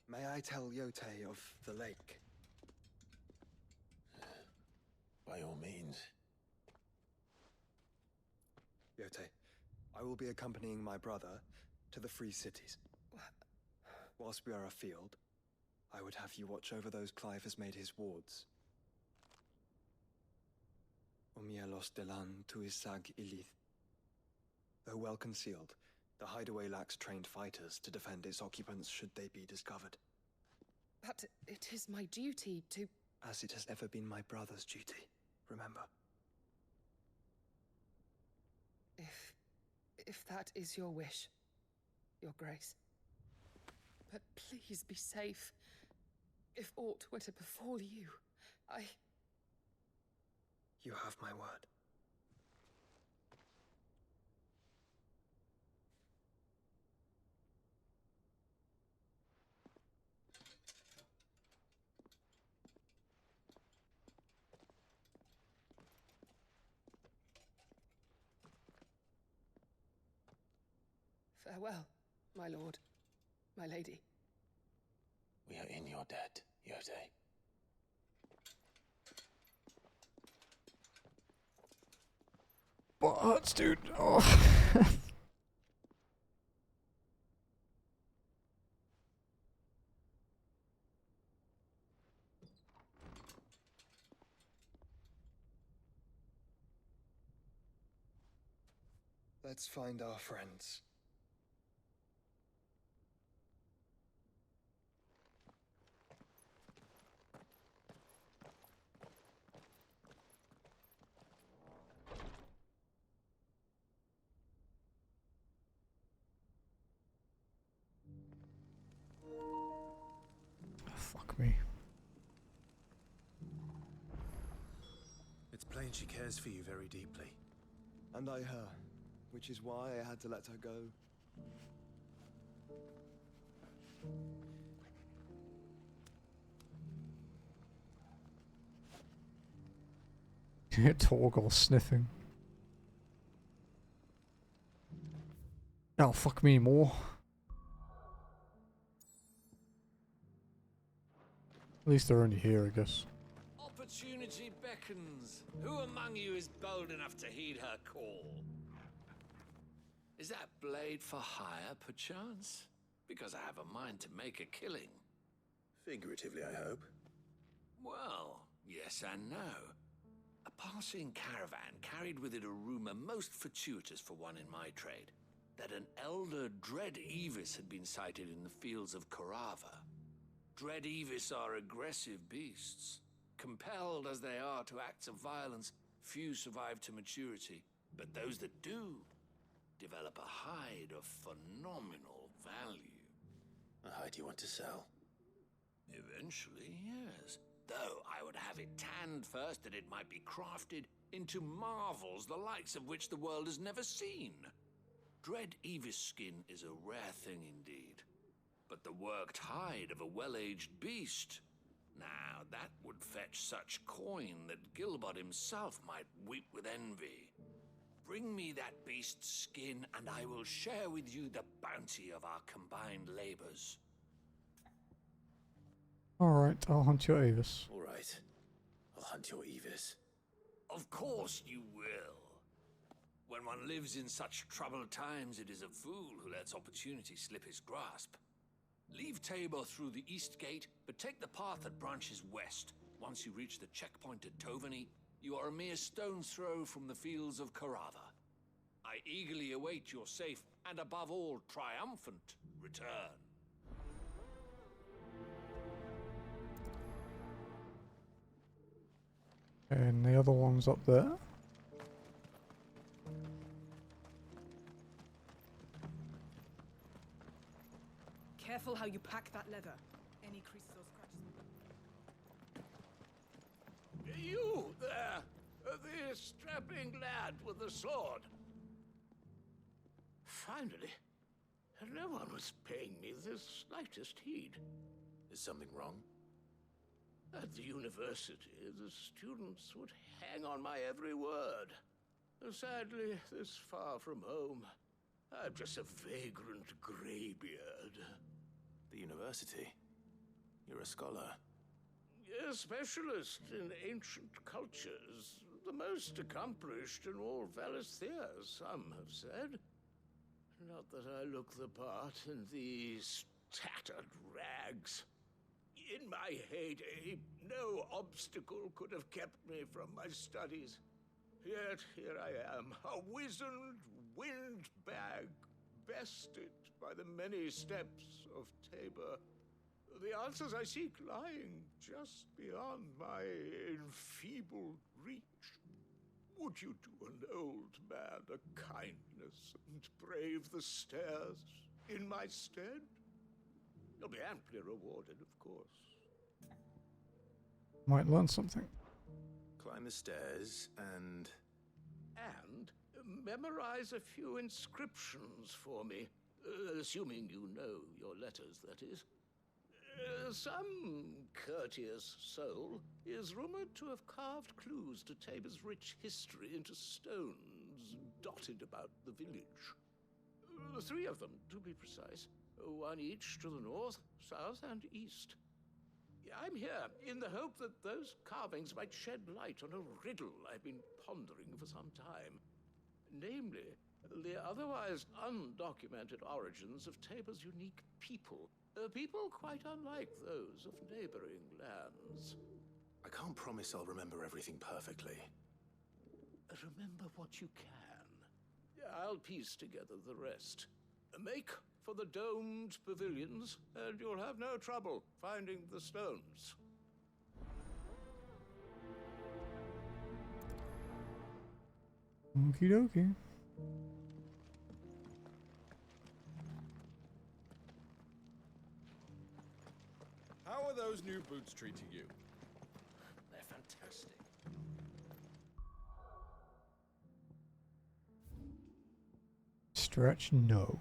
may I tell Yote of the lake? By all means. Yote, I will be accompanying my brother to the Free Cities. Whilst we are afield, I would have you watch over those Clive has made his wards. Omielos delan tuisag ilith. Though well concealed, the hideaway lacks trained fighters to defend its occupants should they be discovered. But it is my duty to... As it has ever been my brother's duty, remember. If that is your wish, Your Grace. But please be safe. If aught were to befall you, You have my word. Farewell, my lord, my lady. We are in your debt, Yote. What hurts, dude? Oh. Let's find our friends. Fuck me. It's plain she cares for you very deeply. And I her, which is why I had to let her go. Torgor sniffing. Oh, fuck me more. At least they're only here, I guess. Opportunity beckons. Who among you is bold enough to heed her call? Is that blade for hire, perchance? Because I have a mind to make a killing. Figuratively, I hope. Well, yes and no. A passing caravan carried with it a rumor most fortuitous for one in my trade, that an elder Dread Evis had been sighted in the fields of Korava. Dread Evis are aggressive beasts. Compelled as they are to acts of violence, few survive to maturity, but those that do develop a hide of phenomenal value. A hide you want to sell? Eventually, yes. Though I would have it tanned first that it might be crafted into marvels the likes of which the world has never seen. Dread Evis skin is a rare thing indeed. But the worked hide of a well-aged beast, now that would fetch such coin that Gilbert himself might weep with envy. Bring me that beast's skin, and I will share with you the bounty of our combined labors. Alright, I'll hunt your Avis. Alright. I'll hunt your Evis. Of course you will. When one lives in such troubled times, it is a fool who lets opportunity slip his grasp. Leave Tabor through the east gate, but take the path that branches west. Once you reach the checkpoint at Tovany, you are a mere stone's throw from the fields of Korava. I eagerly await your safe, and above all, triumphant return. And the other one's up there. Careful how you pack that leather. Any creases or scratches. You there! The strapping lad with the sword. Finally, no one was paying me the slightest heed. Is something wrong? At the university, the students would hang on my every word. Sadly, this far from home, I'm just a vagrant graybeard. the university. You're a scholar. A specialist in ancient cultures. The most accomplished in all Valisthea, some have said. Not that I look the part in these tattered rags. In my heyday, no obstacle could have kept me from my studies. Yet here I am, a wizened windbag, bested by the many steps of Tabor. The answers I seek lying just beyond my enfeebled reach. Would you do an old man a kindness and brave the stairs in my stead? You'll be amply rewarded, of course. Might learn something. Climb the stairs and memorize a few inscriptions for me, assuming you know your letters, that is. Some courteous soul is rumored to have carved clues to Tabor's rich history into stones dotted about the village. 3 of them, to be precise. 1 each to the north, south, and east. I'm here in the hope that those carvings might shed light on a riddle I've been pondering for some time. Namely, the otherwise undocumented origins of Tabor's unique people. People quite unlike those of neighboring lands. I can't promise I'll remember everything perfectly. Remember what you can. I'll piece together the rest. Make for the domed pavilions, and you'll have no trouble finding the stones. Okie dokie. How are those new boots treating you? They're fantastic. Stretch? No.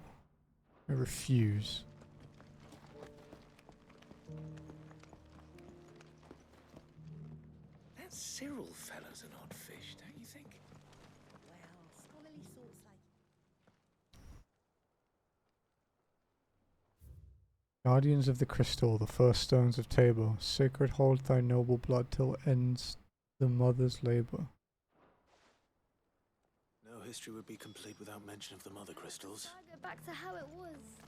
I refuse. That Cyril fellow's an odd fish, don't you think? Well, scholarly sorts like... Guardians of the Crystal, the first stones of Tabor. Sacred hold thy noble blood till ends the mother's labor. No history would be complete without mention of the mother crystals. Go back to how it was.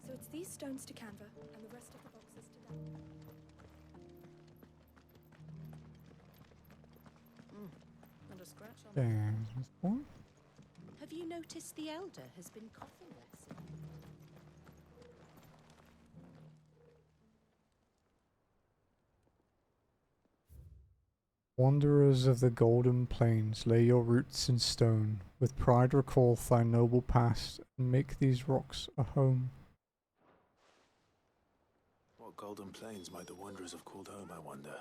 So it's these stones to Canva, and the rest of the boxes to them. Not a scratch on There's one. Have you noticed the Elder has been coughing less? Wanderers of the golden plains, lay your roots in stone. With pride recall thy noble past, and make these rocks a home. What golden plains might the wanderers have called home, I wonder?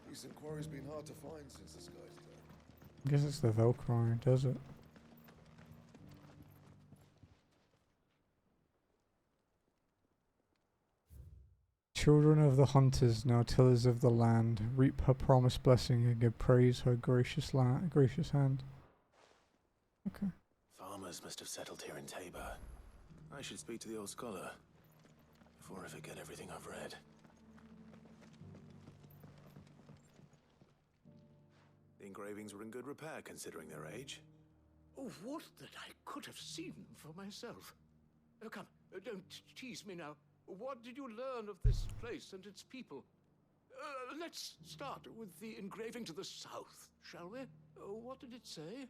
Decent quarry's been hard to find since the sky's turned. I guess it's the Velcro desert. Children of the hunters, now tillers of the land, reap her promised blessing and give praise her gracious hand. Okay. Farmers must have settled here in Tabor. I should speak to the old scholar before I forget everything I've read. The engravings were in good repair considering their age. Oh, would that I could have seen for myself. Oh, come, don't tease me now. What did you learn of this place and its people? Let's start with the engraving to the south, shall we? What did it say?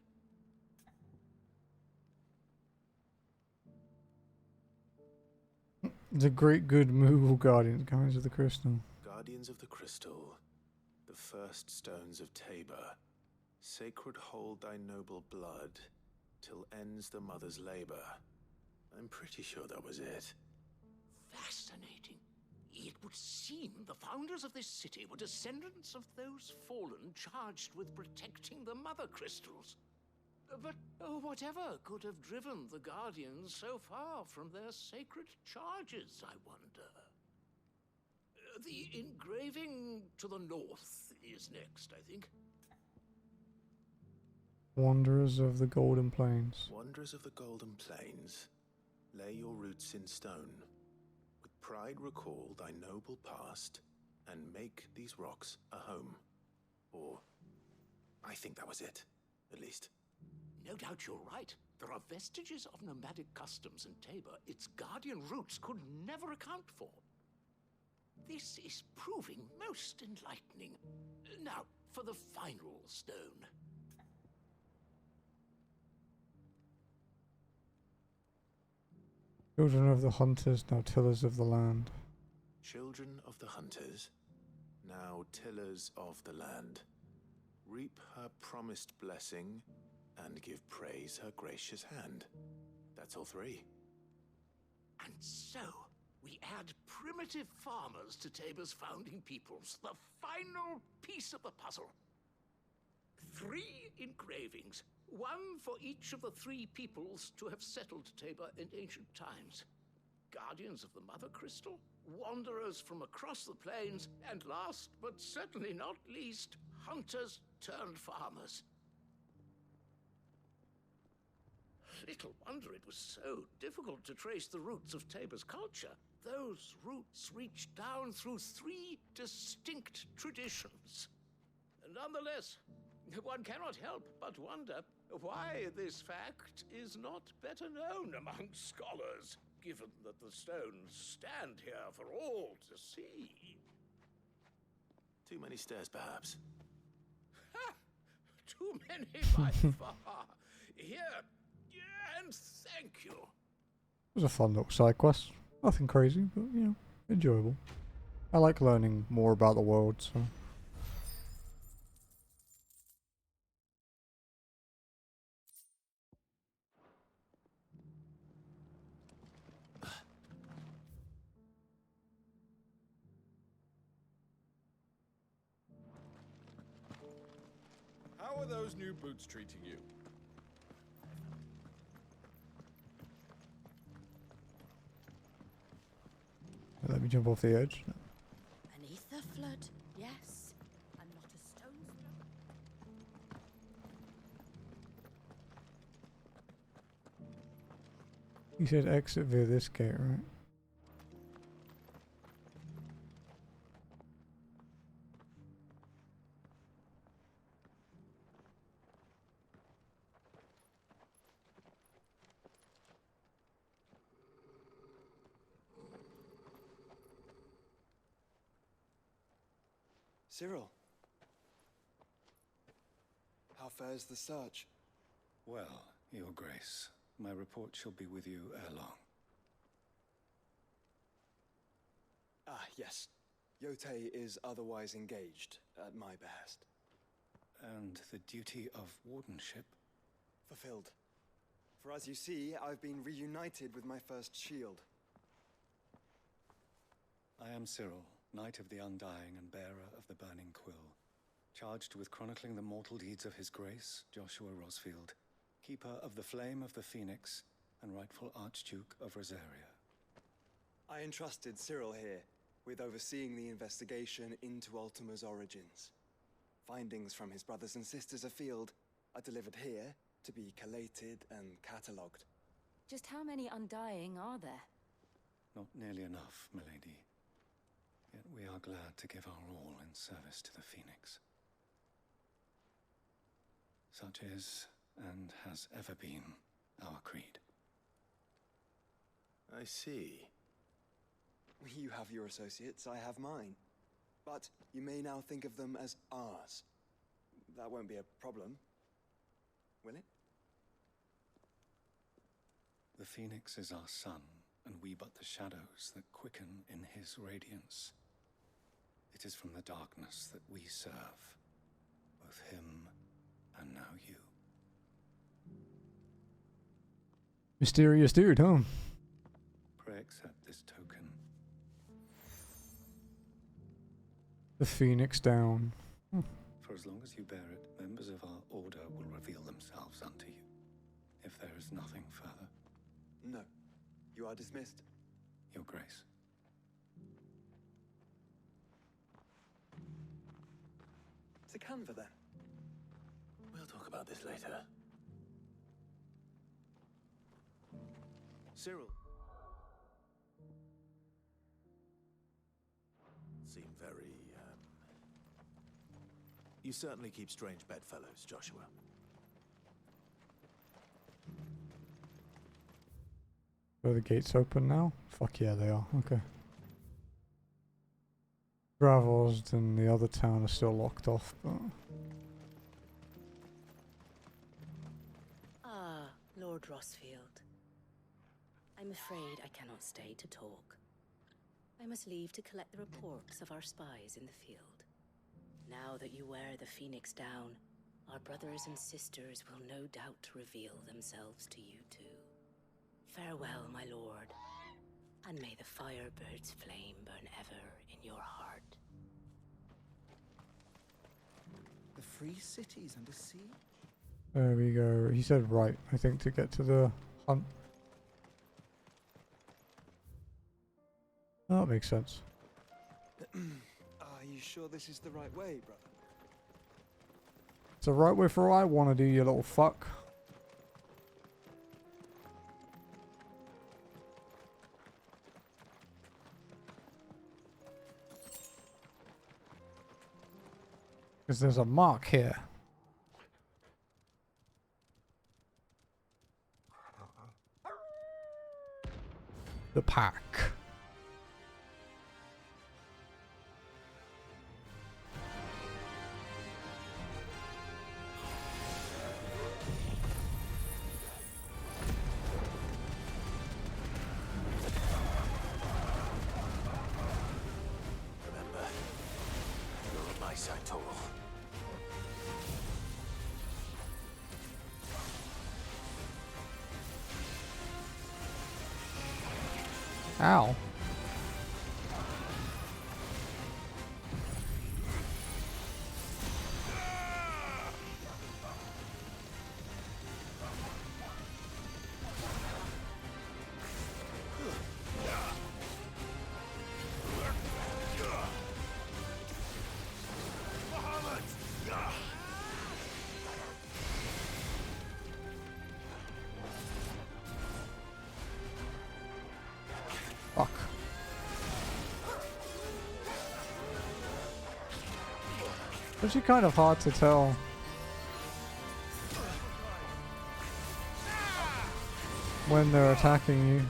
It's a great good move, Guardians, Guardians of the Crystal. Guardians of the Crystal, the first stones of Tabor. Sacred hold thy noble blood, till ends the mother's labor. I'm pretty sure that was it. Fascinating. It would seem the founders of this city were descendants of those fallen charged with protecting the mother crystals. But whatever could have driven the Guardians so far from their sacred charges, I wonder? The engraving to the north is next, I think. Wanderers of the Golden Plains. Wanderers of the Golden Plains, lay your roots in stone. With pride recall thy noble past, and make these rocks a home. Or, I think that was it, at least. No doubt you're right. There are vestiges of nomadic customs in Tabor its guardian roots could never account for. This is proving most enlightening. Now, for the final stone. Children of the hunters, now tillers of the land. Children of the hunters, now tillers of the land. Reap her promised blessing, and give praise her gracious hand. That's all three. And so, we add primitive farmers to Tabor's founding peoples, the final piece of the puzzle. 3 engravings, one for each of the 3 peoples to have settled Tabor in ancient times. Guardians of the Mother Crystal, wanderers from across the plains, and last but certainly not least, hunters turned farmers. Little wonder it was so difficult to trace the roots of Tabor's culture. Those roots reach down through 3 distinct traditions. Nonetheless, one cannot help but wonder why this fact is not better known among scholars, given that the stones stand here for all to see. Too many stairs, perhaps. Ha! Too many by far. Here, and thank you. It was a fun little side quest. Nothing crazy, but you know, enjoyable. I like learning more about the world, so. How are those new boots treating you? Let me jump off the edge. Beneath the flood, yes, and not a stone's throw. You said exit via this gate, right? Cyril. How fares the search? Well, Your Grace, my report shall be with you ere long. Ah, yes. Yotei is otherwise engaged, at my behest. And the duty of wardenship? Fulfilled. For as you see, I've been reunited with my first shield. I am Cyril, Knight of the Undying and bearer of the Burning Quill, charged with chronicling the mortal deeds of His Grace, Joshua Rosfield, Keeper of the Flame of the Phoenix, and rightful Archduke of Rosaria. I entrusted Cyril here with overseeing the investigation into Ultima's origins. Findings from his brothers and sisters afield are delivered here to be collated and catalogued. Just how many Undying are there? Not nearly enough, milady. Yet we are glad to give our all in service to the Phoenix. Such is, and has ever been, our creed. I see. You have your associates, I have mine. But you may now think of them as ours. That won't be a problem, will it? The Phoenix is our sun, and we but the shadows that quicken in his radiance. It is from the darkness that we serve, both him and now you. Mysterious dude, huh? Pray accept this token. The Phoenix down. For as long as you bear it, members of our order will reveal themselves unto you. If there is nothing further. No. You are dismissed. Your Grace. To Canva, then. We'll talk about about this later. Cyril. Seem very, You certainly keep strange bedfellows, Joshua. Are the gates open now? Fuck yeah, they are. Okay. Gravels and the other town are still locked off, but... Ah, Lord Rosfield. I'm afraid I cannot stay to talk. I must leave to collect the reports of our spies in the field. Now that you wear the Phoenix down, our brothers and sisters will no doubt reveal themselves to you too. Farewell, my lord, and may the Firebird's flame burn ever in your heart. The free city's under siege? There we go. He said right, I think, to get to the hunt. Oh, that makes sense. Are you sure this is the right way, brother? It's the right way for what I want to do, you little fuck. Because there's a mark here. The pack. Remember, you're on my side, Torgal. Ow. Fuck. It's actually kind of hard to tell. When they're attacking you.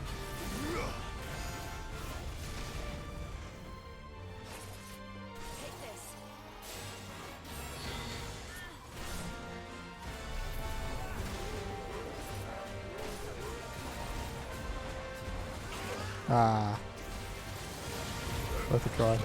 Ah. Worth a try.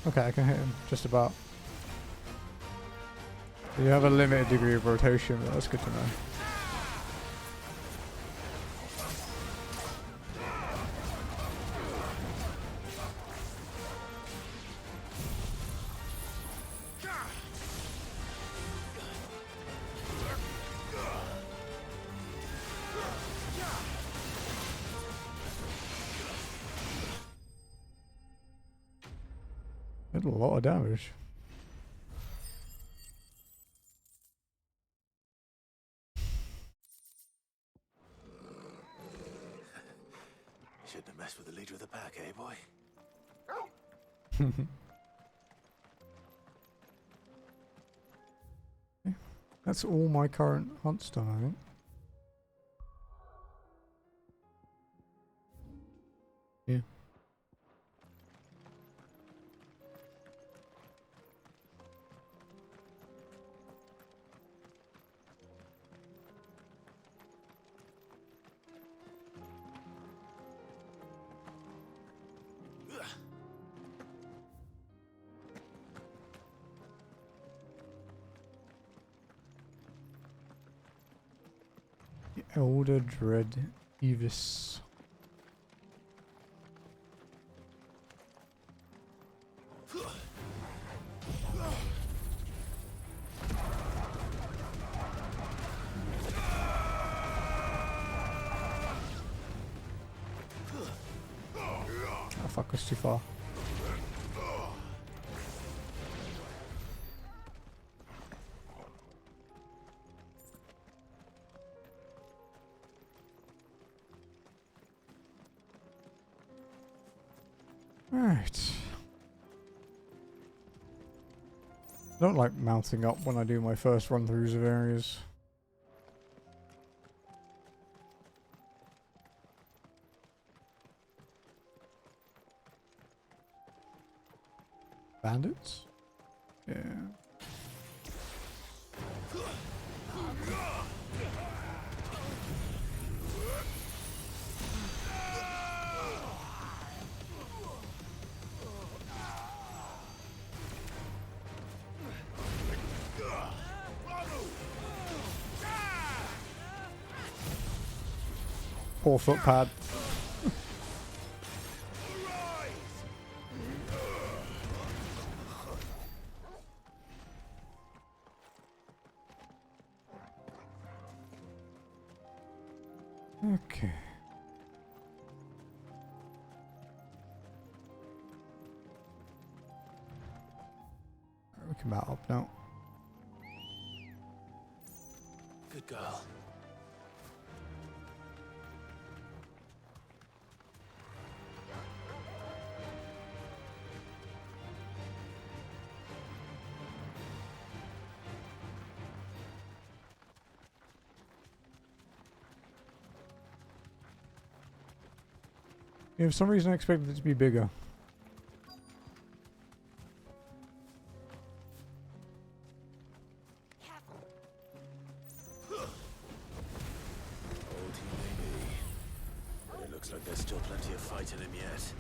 Okay, I can hit him, just about. You have a limited degree of rotation, but that's good to know. Did a lot of damage. Shouldn't have messed with the leader of the pack, eh, boy? That's all my current hunts done, I think. Yeah. Elder Dread Evis. took us too far. Right. I don't like mounting up when I do my first run-throughs of areas. Bandits? Yeah. Poor footpad. Okay. We can mount up now. Good girl. Yeah, for some reason I expected it to be bigger. Old he may be, but it looks like there's still plenty of fight in him yet.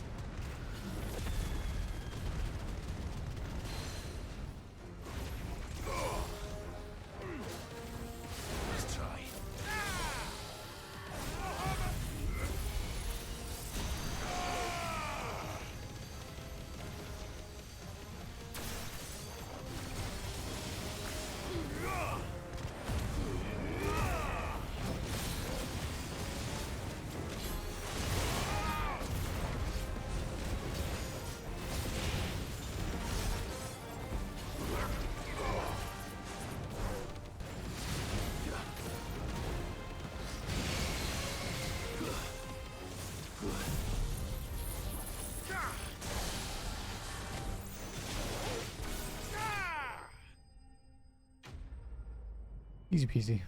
Let's try. Easy peasy.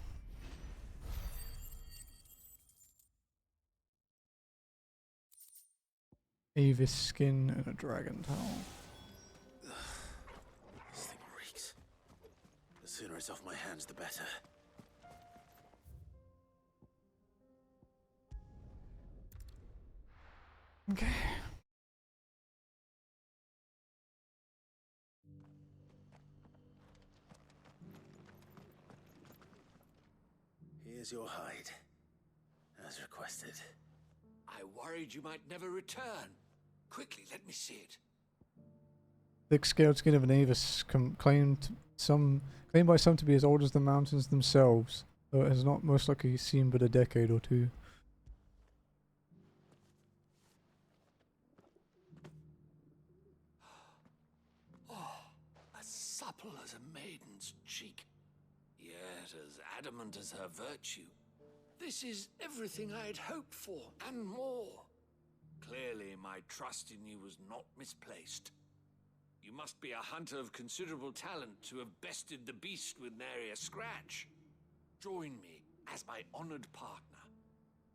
Avis skin and a dragon towel. This thing reeks. The sooner it's off my hands, the better. Okay. Here's your hide, as requested. I worried you might never return. Quickly, let me see it. Thick scaled skin of an Avis claimed by some to be as old as the mountains themselves, though it has not most likely seen but a decade or two. Oh, as supple as a maiden's cheek, yet as adamant as her virtue. This is everything I had hoped for, and more. Clearly, my trust in you was not misplaced. You must be a hunter of considerable talent to have bested the beast with nary a scratch. Join me as my honored partner.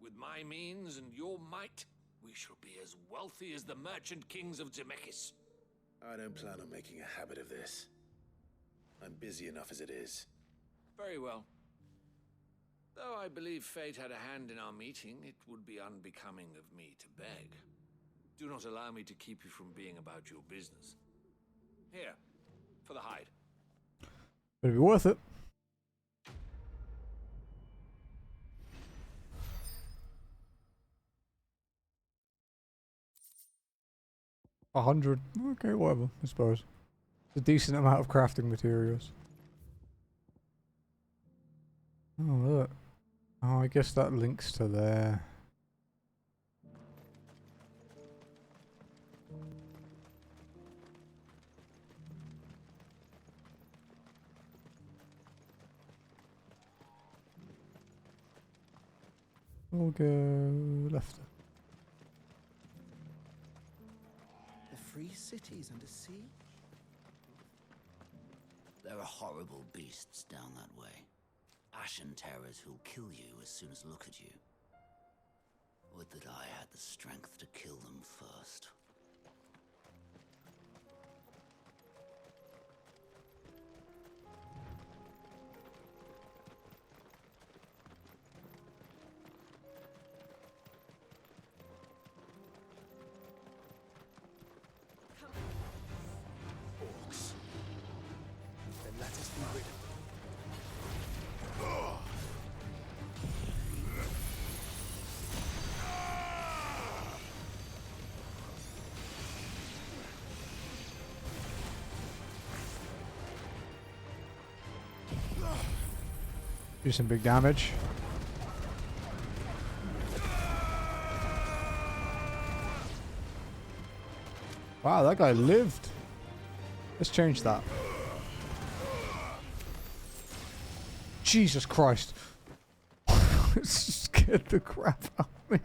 With my means and your might, we shall be as wealthy as the merchant kings of Zemeckis. I don't plan on making a habit of this. I'm busy enough as it is. Very well. Though I believe fate had a hand in our meeting, it would be unbecoming of me to beg. Do not allow me to keep you from being about your business. Here, for the hide. It'll be worth it. $100. Okay, whatever, I suppose. It's a decent amount of crafting materials. Oh, look. Oh, I guess that links to there. We'll go left. The free cities under siege? There are horrible beasts down that way. Ashen terrors who'll kill you as soon as look at you. Would that I had the strength to kill them first. Orcs. Then let us be rid of them. Do some big damage. Wow, that guy lived. Let's change that. Jesus Christ. It scared the crap out of me.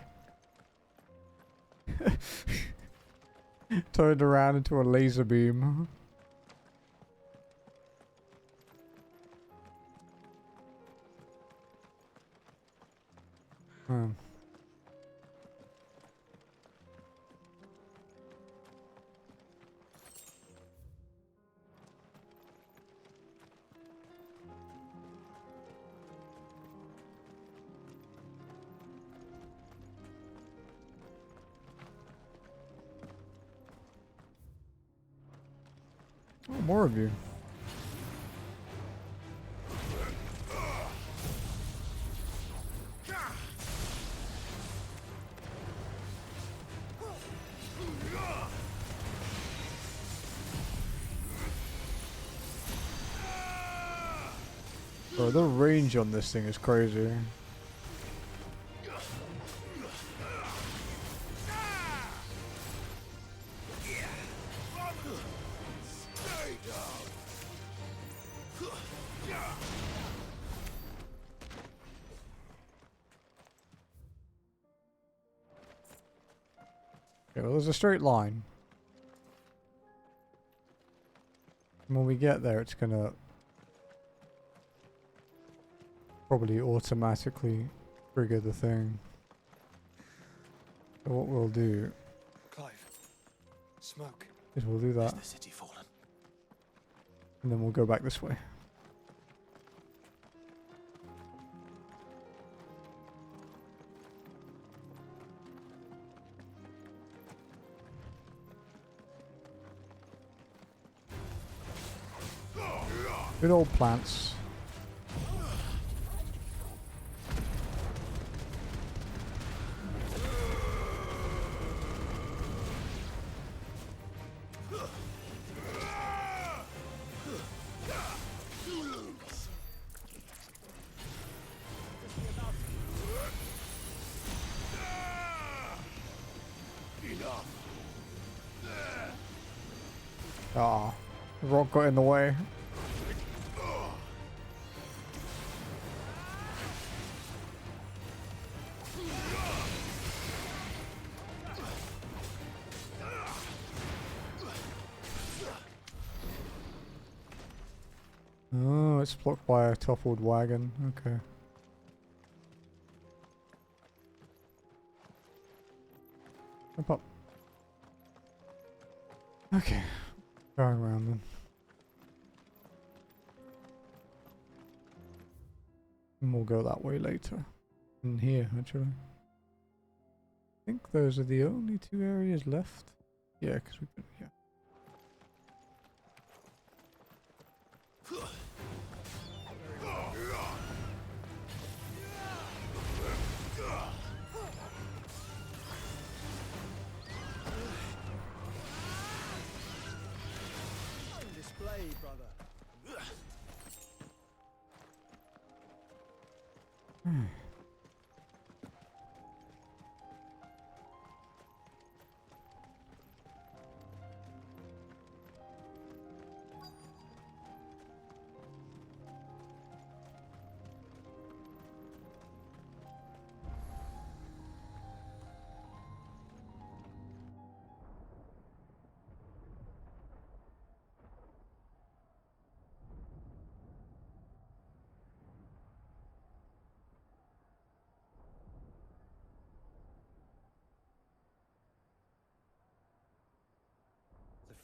Turned around into a laser beam. Oh, more of you. Bro, the range on this thing is crazy. Okay, well, there's a straight line. And when we get there, it's gonna probably automatically trigger the thing. So what we'll do, Clive, smoke. is we'll do that. Is the city fallen? And then we'll go back this way. Good old plants. Ah, the rock got in the way. Oh, it's blocked by a toppled wagon. Okay. Jump up. Okay. Going around then. And we'll go that way later. In here, actually. I think those are the only two areas left. Yeah, because we've been here. Display, brother.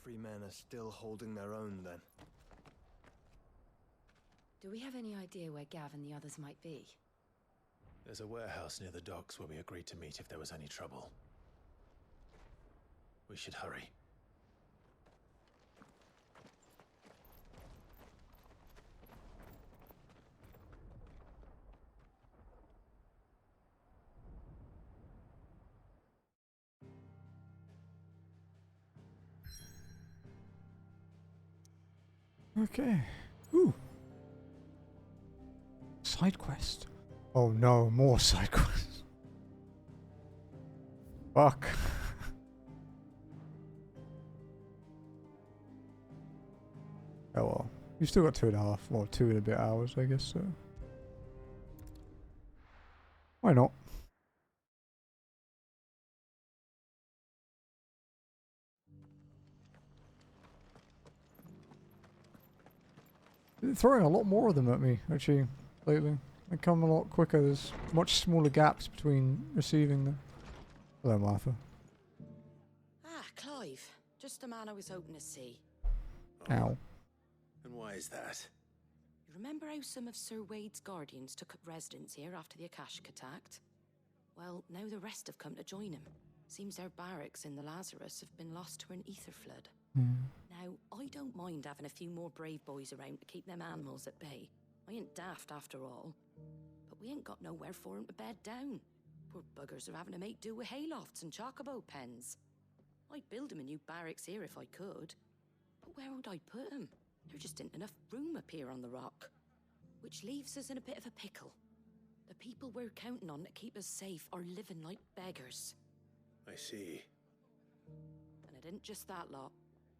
free men are still holding their own, then. Do we have any idea where Gav and the others might be? There's a warehouse near the docks where we agreed to meet if there was any trouble. We should hurry. Okay. Ooh. Side quest. Oh no, more side quests. Fuck. Oh well. You've still got 2.5, well, 2 and a bit hours, I guess, so. Why not? They're throwing a lot more of them at me, actually, lately. They come a lot quicker. There's much smaller gaps between receiving them. Hello, Martha. Ah, Clive. Just the man I was hoping to see. Ow. And why is that? You remember how some of Sir Wade's guardians took up residence here after the Akashic attacked? Well, now the rest have come to join him. Seems their barracks in the Lazarus have been lost to an ether flood. Now, I don't mind having a few more brave boys around to keep them animals at bay. I ain't daft after all. But we ain't got nowhere for 'em to bed down. Poor buggers are having to make do with haylofts and chocobo pens. I'd build 'em a new barracks here if I could. But where would I put 'em? There just isn't enough room up here on the rock. Which leaves us in a bit of a pickle. The people we're counting on to keep us safe are living like beggars. I see. And it isn't just that lot.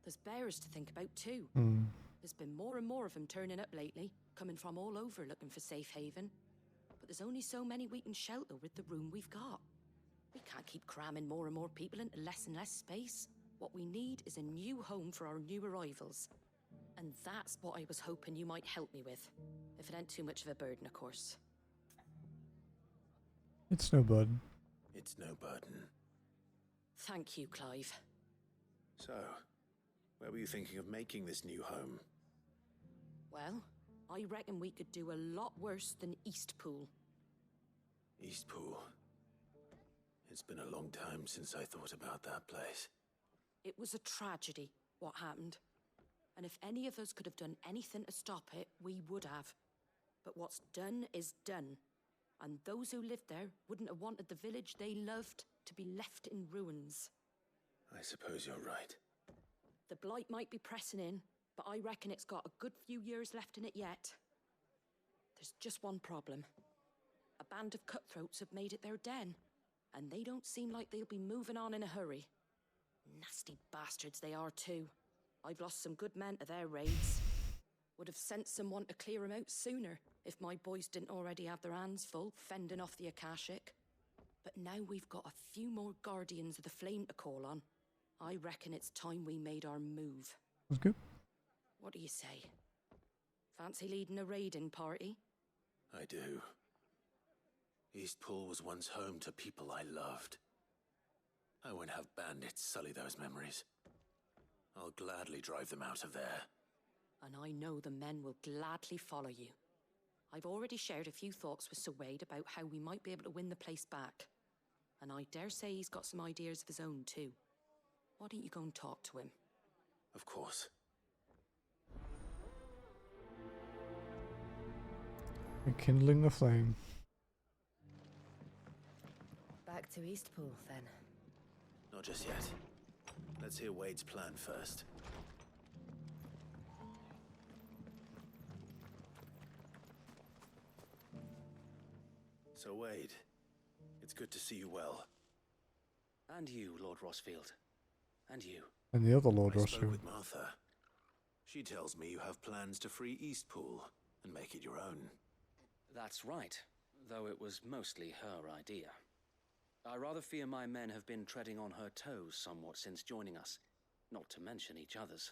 There's bears to think about too. There's been more and more of them turning up lately, coming from all over looking for safe haven. But there's only so many we can shelter with the room we've got. We can't keep cramming more and more people into less and less space. What we need is a new home for our new arrivals. And that's what I was hoping you might help me with. If it ain't too much of a burden, of course. It's no burden. It's no burden. Thank you, Clive. So, where were you thinking of making this new home? Well, I reckon we could do a lot worse than Eastpool. Eastpool. It's been a long time since I thought about that place. It was a tragedy, what happened. And if any of us could have done anything to stop it, we would have. But what's done is done. And those who lived there wouldn't have wanted the village they loved to be left in ruins. I suppose you're right. The blight might be pressing in, but I reckon it's got a good few years left in it yet. There's just one problem. A band of cutthroats have made it their den, and they don't seem like they'll be moving on in a hurry. Nasty bastards they are too. I've lost some good men to their raids. Would have sent someone to clear them out sooner if my boys didn't already have their hands full fending off the Akashic. But now we've got a few more guardians of the flame to call on. I reckon it's time we made our move. That's good. What do you say? Fancy leading a raiding party? I do. Eastpool was once home to people I loved. I won't have bandits sully those memories. I'll gladly drive them out of there. And I know the men will gladly follow you. I've already shared a few thoughts with Sir Wade about how we might be able to win the place back. And I dare say he's got some ideas of his own too. Why don't you go and talk to him? Of course. Rekindling the flame. Back to Eastpool, then. Not just yet. Let's hear Wade's plan first. So, Wade, it's good to see you well. And you, Lord Rosfield. And you. And the other Lord I spoke Rosfield. with Martha. She tells me you have plans to free Eastpool and make it your own. That's right, though it was mostly her idea. I rather fear my men have been treading on her toes somewhat since joining us, not to mention each other's.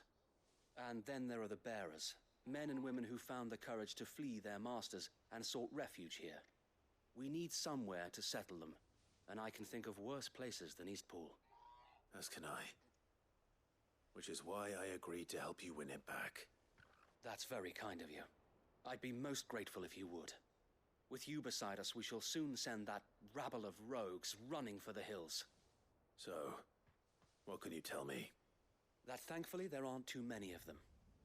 And then there are the bearers, men and women who found the courage to flee their masters and sought refuge here. We need somewhere to settle them, and I can think of worse places than Eastpool. As can I. Which is why I agreed to help you win it back. That's very kind of you. I'd be most grateful if you would. With you beside us, we shall soon send that rabble of rogues running for the hills. So, what can you tell me? That thankfully there aren't too many of them.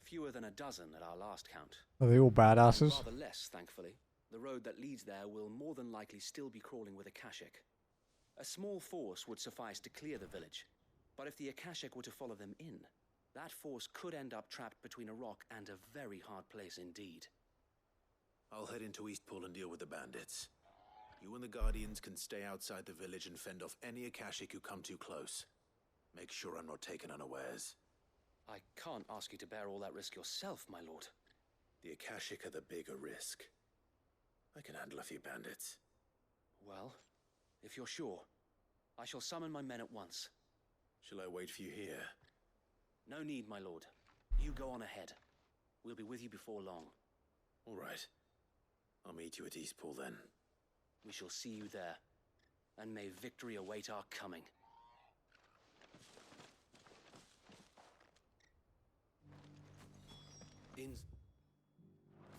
Fewer than a dozen at our last count. Are they all badasses? Rather less, thankfully. The road that leads there will more than likely still be crawling with Akashic. A small force would suffice to clear the village, but if the Akashic were to follow them in, that force could end up trapped between a rock and a very hard place indeed. I'll head into Eastpool and deal with the bandits. You and the Guardians can stay outside the village and fend off any Akashic who come too close. Make sure I'm not taken unawares. I can't ask you to bear all that risk yourself, my lord. The Akashic are the bigger risk. I can handle a few bandits. Well, if you're sure, I shall summon my men at once. Shall I wait for you here? No need, my lord. You go on ahead. We'll be with you before long. All right. I'll meet you at Eastpool then. We shall see you there, and may victory await our coming.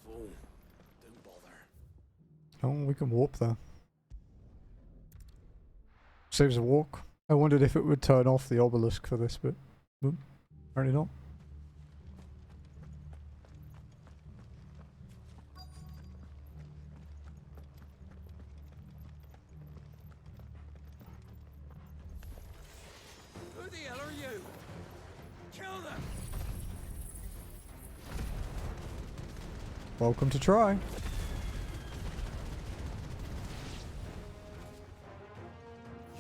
Fool. Don't bother. Oh, we can warp there. Saves a walk. I wondered if it would turn off the obelisk for this bit. Apparently not. Who the hell are you? Kill them! Welcome to try.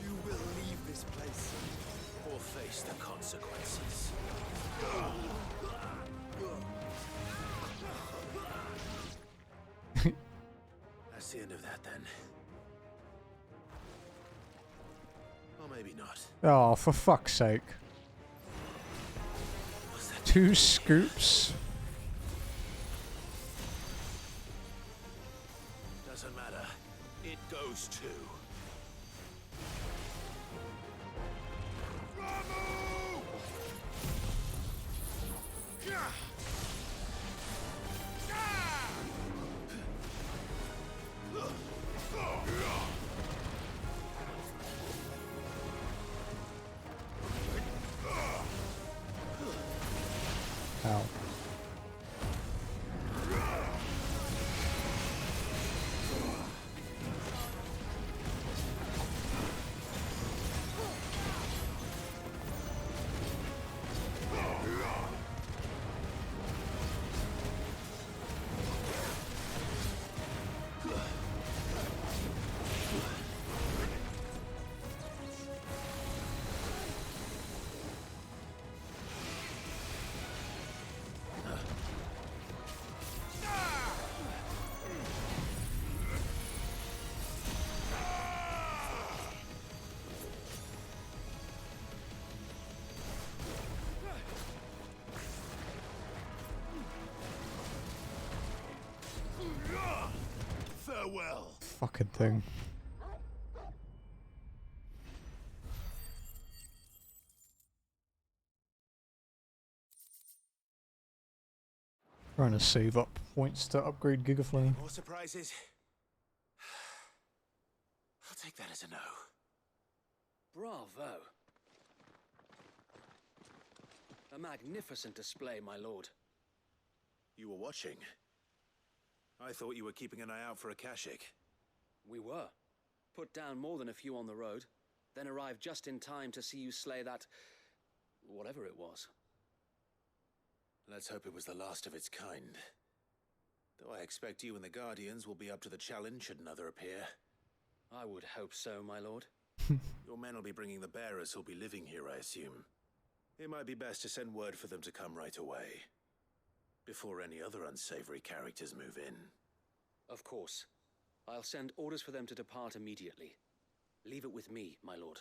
You will leave this place or face the consequences. That's the end of that then. Or maybe not. Oh, for fuck's sake. 2 scoops? Doesn't matter. It goes too. Ow. Farewell. Fucking thing. Trying to save up points to upgrade Gigaflame. More surprises? I'll take that as a no. Bravo! A magnificent display, my lord. You were watching. I thought you were keeping an eye out for Akashic. We were. Put down more than a few on the road, then arrived just in time to see you slay that... whatever it was. Let's hope it was the last of its kind. Though I expect you and the Guardians will be up to the challenge should another appear. I would hope so, my lord. Your men will be bringing the bearers who'll be living here, I assume. It might be best to send word for them to come right away, before any other unsavory characters move in. Of course. I'll send orders for them to depart immediately. Leave it with me, my lord.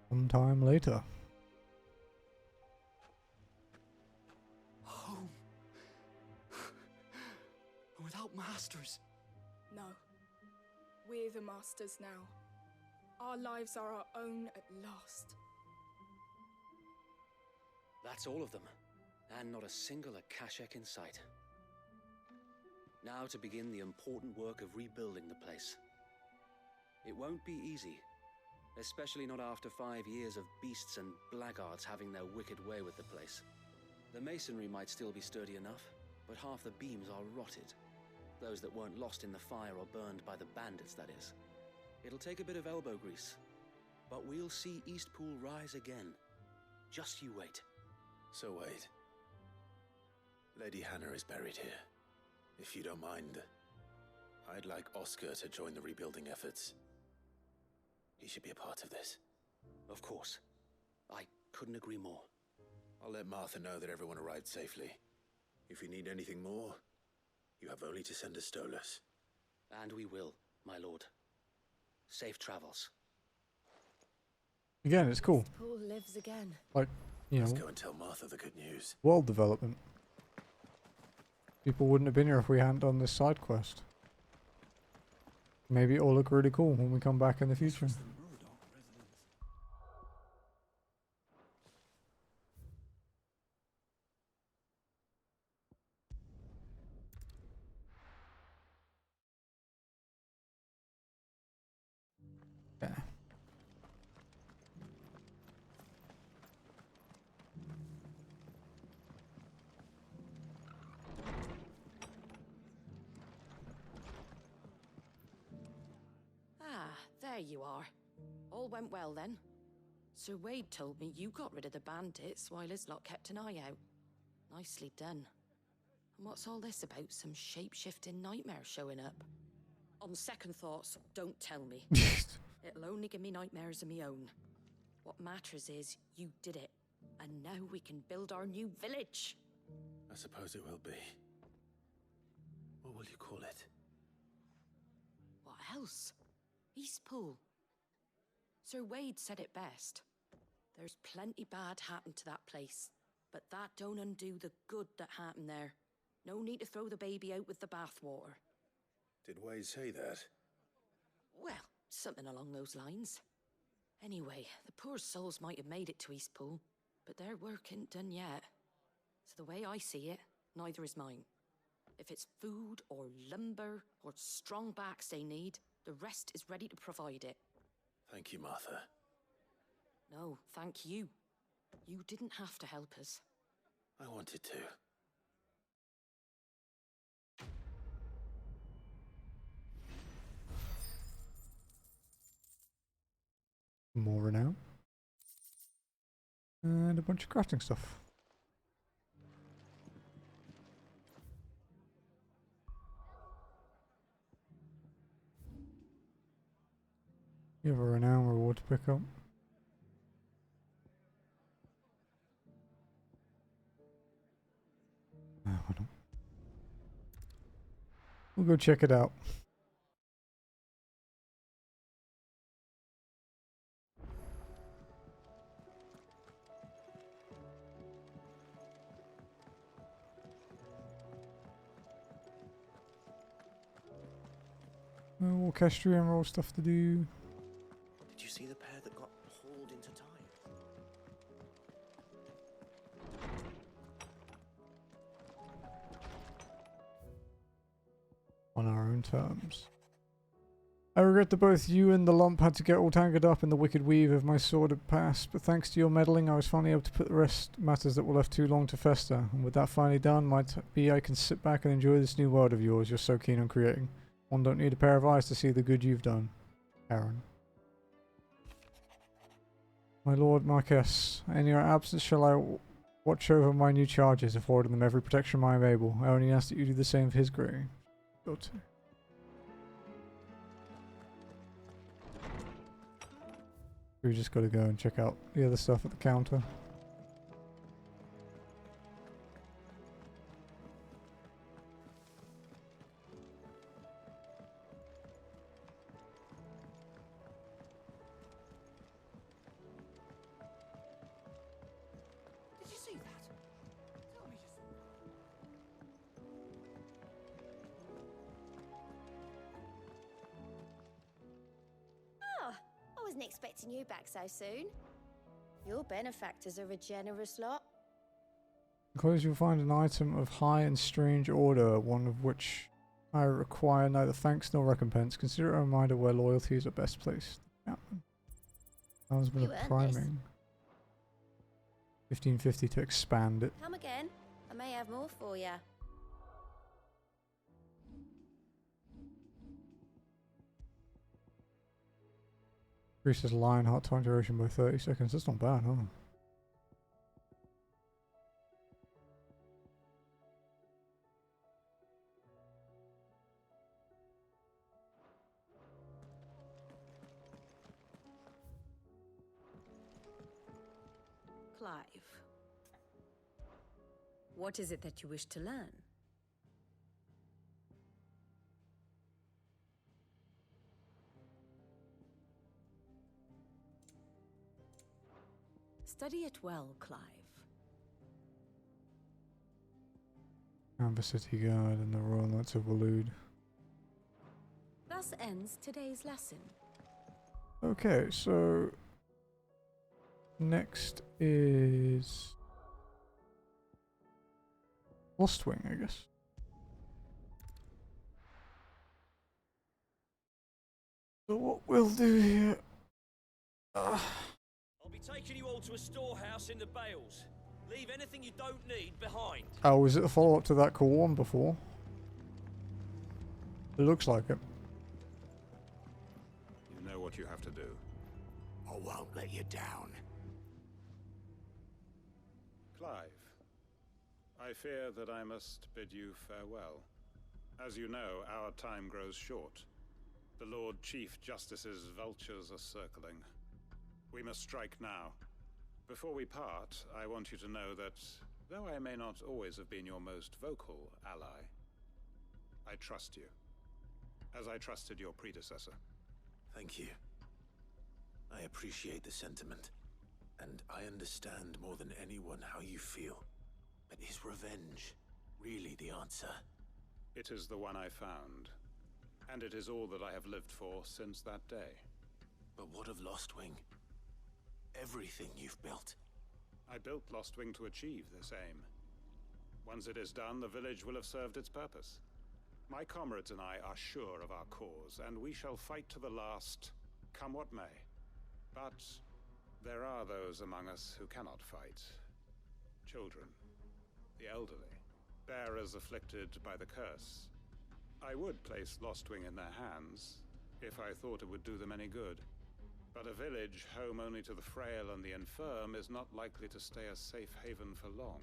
Sometime later. Home. Without masters. No. We're the masters now. Our lives are our own at last. That's all of them, and not a single Akashek in sight. Now to begin the important work of rebuilding the place. It won't be easy, especially not after 5 years of beasts and blackguards having their wicked way with the place. The masonry might still be sturdy enough, but half the beams are rotted. Those that weren't lost in the fire or burned by the bandits, that is. It'll take a bit of elbow grease, but we'll see Eastpool rise again. Just you wait. So wait. Lady Hannah is buried here. If you don't mind, I'd like Oscar to join the rebuilding efforts. He should be a part of this. Of course. I couldn't agree more. I'll let Martha know that everyone arrived safely. If you need anything more, you have only to send a Stolas. And we will, my lord. Safe travels. Again, it's cool. Paul lives again. Like, you know, Let's go and tell Martha the good news. world development. People wouldn't have been here if we hadn't done this side quest. Maybe it'll look really cool when we come back in the future. Yeah. Ah, there you are. All went well then. Sir Wade told me you got rid of the bandits while his lot kept an eye out. Nicely done. And what's all this about some shape-shifting nightmare showing up? On second thoughts, don't tell me. It'll only give me nightmares of me own. What matters is you did it. And now we can build our new village. I suppose it will be. What will you call it? What else? Eastpool. Sir Wade said it best. There's plenty bad happened to that place, but that don't undo the good that happened there. No need to throw the baby out with the bathwater. Did Wade say that? Well, something along those lines. Anyway, the poor souls might have made it to Eastpool, but their work ain't done yet. So the way I see it, neither is mine. If it's food or lumber or strong backs they need, the rest is ready to provide it. Thank you, Martha. No, thank you. You didn't have to help us. I wanted to. More renown. And a bunch of crafting stuff. You have a renown reward to pick up. Hold on. We'll go check it out. Orchestra Emerald stuff to do. Did you see the pair that got hauled into time? On our own terms. I regret that both you and the lump had to get all tangled up in the wicked weave of my sordid past, but thanks to your meddling I was finally able to put the rest matters that were left too long to fester, and with that finally done, might be I can sit back and enjoy this new world of yours you're so keen on creating. One don't need a pair of eyes to see the good you've done, Aaron. My lord Marquess, in your absence shall I watch over my new charges, affording them every protection I am able. I only ask that you do the same for his grey. Go to. We just gotta go and check out the other stuff at the counter. Did you see that? Tell me you saw Wasn't expecting you back so soon. Your benefactors are a generous lot. Enclosed you'll find an item of high and strange order, one of which I require neither thanks nor recompense. Consider it a reminder where loyalties are best placed. Yeah. Sounds been You a earned priming. 1550 to expand it. Come again. I may have more for you. Increases line heart time duration by 30 seconds. That's not bad, huh? Clive, what is it that you wish to learn? Study it well, Clive. Amber City Guard and the Royal Knights of Waloed. Thus ends today's lesson. Okay, so next is Lostwing, I guess. So what we'll do here. I'll be taking you all to a storehouse in the Bales. Leave anything you don't need behind. Oh, was it a follow up to that cool one before? It looks like it. You know what you have to do. I won't let you down. Clive, I fear that I must bid you farewell. As you know, our time grows short. The Lord Chief Justice's vultures are circling. We must strike now. Before we part, I want you to know that, though I may not always have been your most vocal ally, I trust you, as I trusted your predecessor. Thank you. I appreciate the sentiment, and I understand more than anyone how you feel. But is revenge really the answer? It is the one I found, and it is all that I have lived for since that day. But what of Lostwing? Everything you've built. I built Lostwing to achieve this aim. Once it is done, the village will have served its purpose. My comrades and I are sure of our cause, and we shall fight to the last, come what may. But there are those among us who cannot fight. Children, the elderly, bearers afflicted by the curse. I would place Lostwing in their hands, if I thought it would do them any good. But a village home only to the frail and the infirm is not likely to stay a safe haven for long.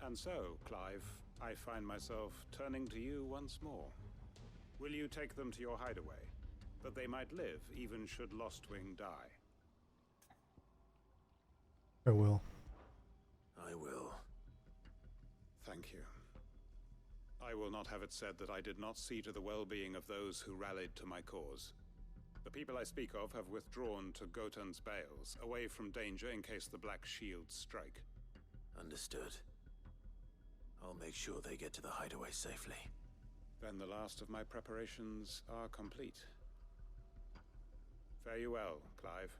And so, Clive, I find myself turning to you once more. Will you take them to your hideaway, that they might live even should Lostwing die? I will. I will. Thank you. I will not have it said that I did not see to the well-being of those who rallied to my cause. The people I speak of have withdrawn to Gotan's Bales, away from danger in case the Black Shields strike. Understood. I'll make sure they get to the hideaway safely. Then the last of my preparations are complete. Fare you well, Clive.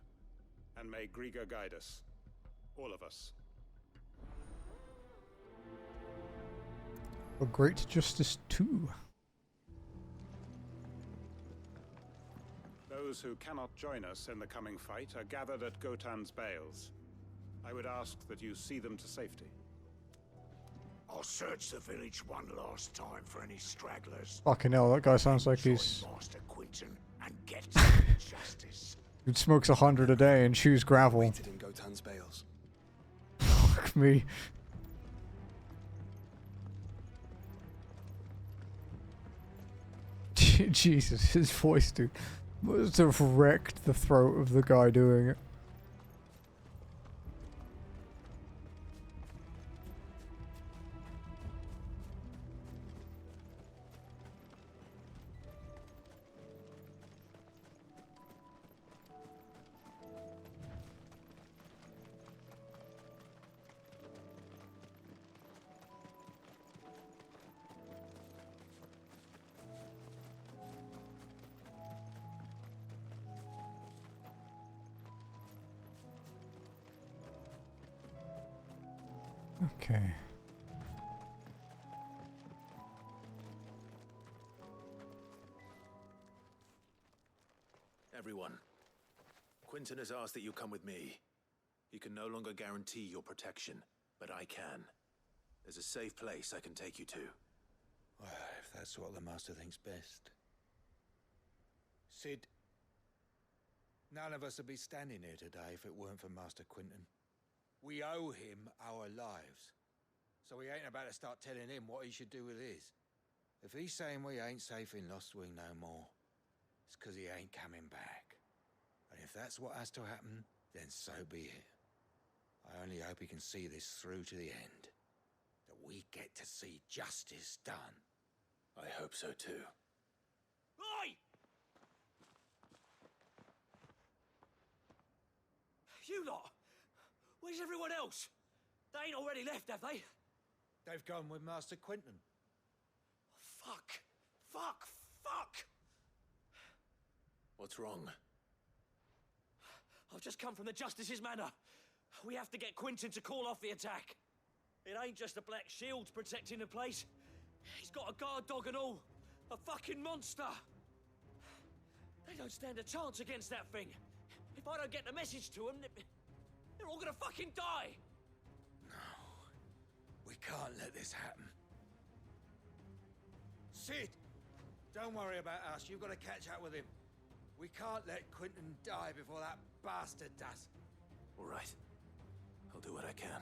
And may Griga guide us. All of us. A great justice too. Those who cannot join us in the coming fight are gathered at Gotan's Bales. I would ask that you see them to safety. I'll search the village one last time for any stragglers. Fucking hell, that guy sounds like he's... Master Quinton and get some justice. Who smokes 100 a day and chews gravel. Waited in Gotan's Bales. Fuck me. Jesus, his voice, dude. Must have wrecked the throat of the guy doing it. Okay. Everyone, Quentin has asked that you come with me. He can no longer guarantee your protection, but I can. There's a safe place I can take you to. Well, if that's what the Master thinks best. Sid, none of us would be standing here today if it weren't for Master Quentin. We owe him our lives. So we ain't about to start telling him what he should do with his. If he's saying we ain't safe in Lostwing no more, it's 'cause he ain't coming back. And if that's what has to happen, then so be it. I only hope he can see this through to the end. That we get to see justice done. I hope so too. Oi! You lot! Where's everyone else? They ain't already left, have they? They've gone with Master Quentin. Fuck! Fuck! Fuck! What's wrong? I've just come from the Justice's manor. We have to get Quentin to call off the attack. It ain't just the Black Shields protecting the place. He's got a guard dog and all. A fucking monster. They don't stand a chance against that thing. If I don't get the message to them, they're all gonna fucking die. No. We can't let this happen. Sid! Don't worry about us. You've got to catch up with him. We can't let Quentin die before that bastard does. All right. I'll do what I can.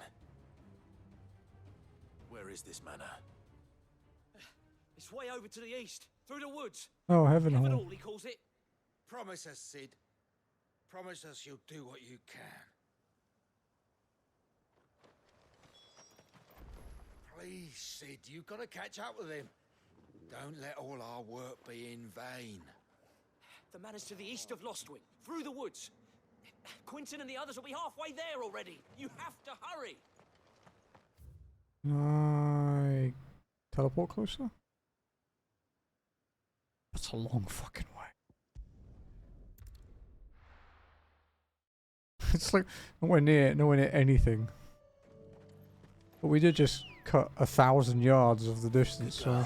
Where is this manor? It's way over to the east, through the woods. Oh, Heaven Heaven Hall. Hall, he calls it. Promise us, Sid. Promise us you'll do what you can. Please, Sid, you've got to catch up with him. Don't let all our work be in vain. The manor's to the east of Lostwing, through the woods. Quentin and the others will be halfway there already. You have to hurry. I teleport closer? That's a long fucking way. It's like nowhere near anything. But we did just cut 1,000 yards of the distance, so...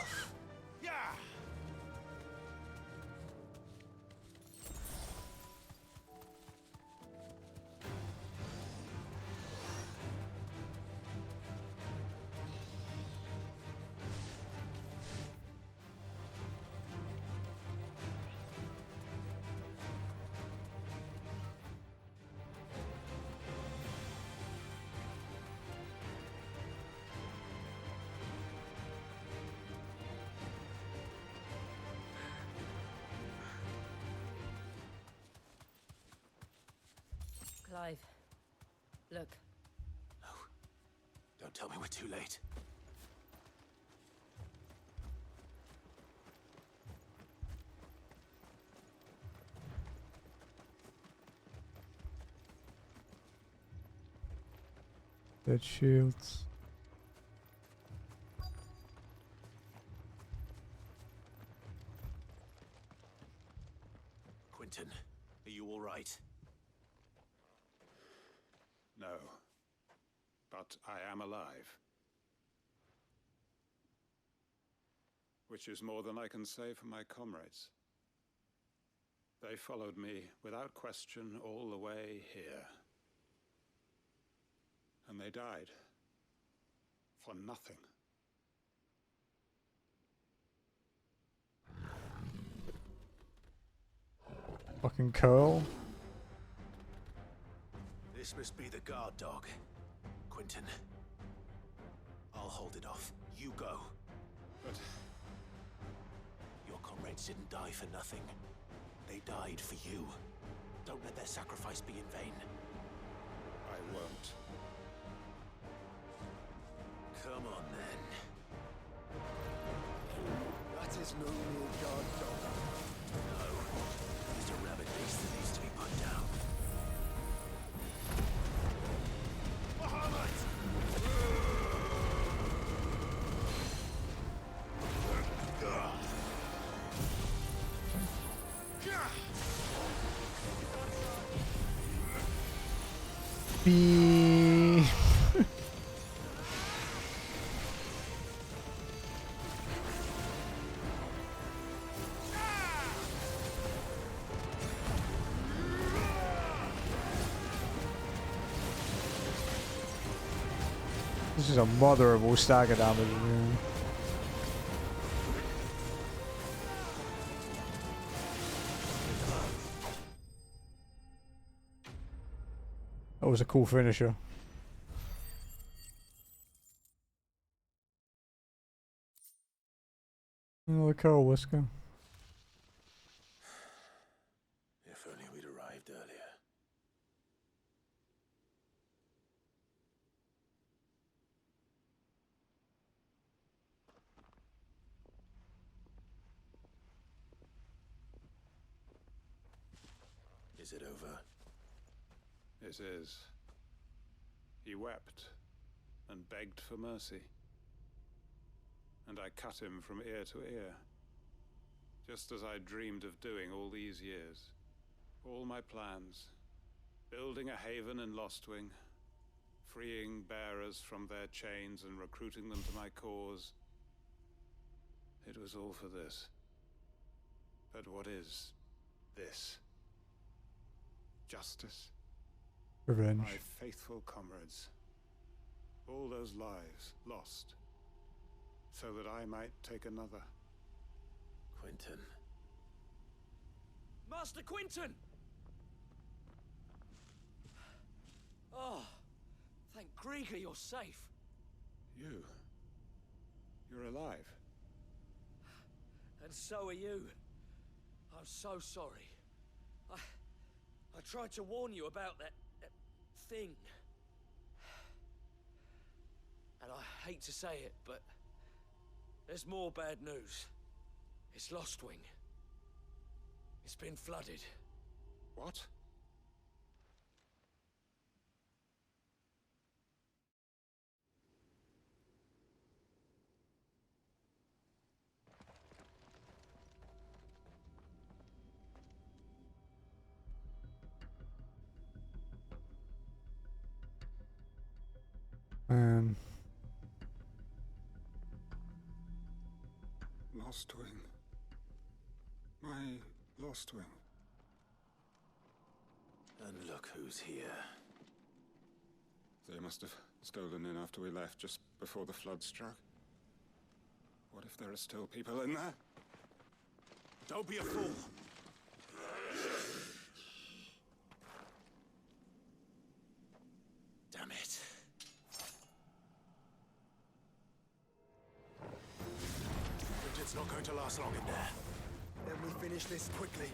Clive, look. No. Don't tell me we're too late. Dead shields. Quentin, are you all right? No. But I am alive. Which is more than I can say for my comrades. They followed me without question all the way here. And they died. For nothing. Fucking curl. This must be the guard dog. Quentin. I'll hold it off. You go. But... Your comrades didn't die for nothing. They died for you. Don't let their sacrifice be in vain. I won't. Come on, then. That is no mere guard dog. No. It's a rabid beast that needs to be put down. Be This is a mother of all stagger damage. Man. That was a cool finisher. Another Carol Whisker. If only we'd arrived earlier. Is it over? It is. He wept and begged for mercy. And I cut him from ear to ear, just as I dreamed of doing all these years. All my plans, building a haven in Lostwing, freeing bearers from their chains and recruiting them to my cause. It was all for this. But what is this? Justice? Revenge. My faithful comrades. All those lives lost, so that I might take another. Quentin. Master Quentin! Oh, thank Grieger you're safe. You're alive. And so are you. I'm so sorry. I tried to warn you about that thing. And I hate to say it, but there's more bad news. It's Lostwing. It's been flooded. What? Lostwing. My Lostwing. And look who's here. They must have stolen in after we left, just before the flood struck. What if there are still people in there? Don't be a fool. Damn it. It's not going to last long in there. Then we finish this quickly.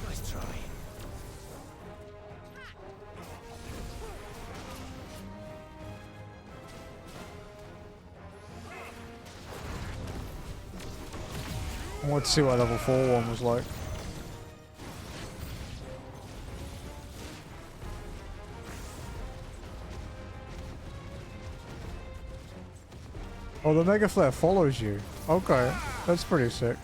Nice try. I want to see what level 4 one was like. Oh, the Mega Flare follows you. Okay, that's pretty sick.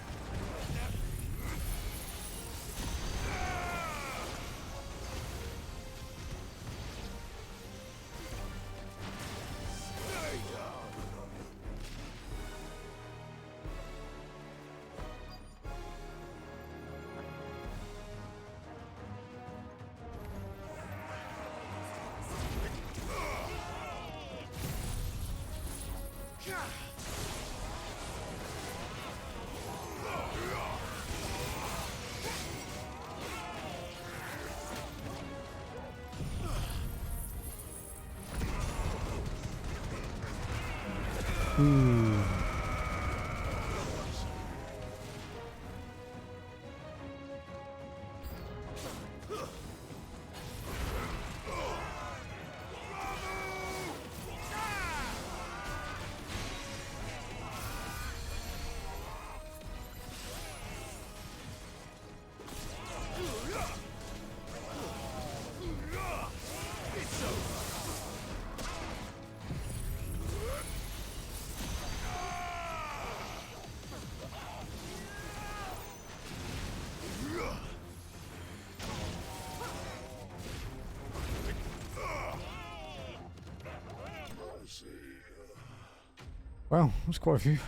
Well, there's quite a few.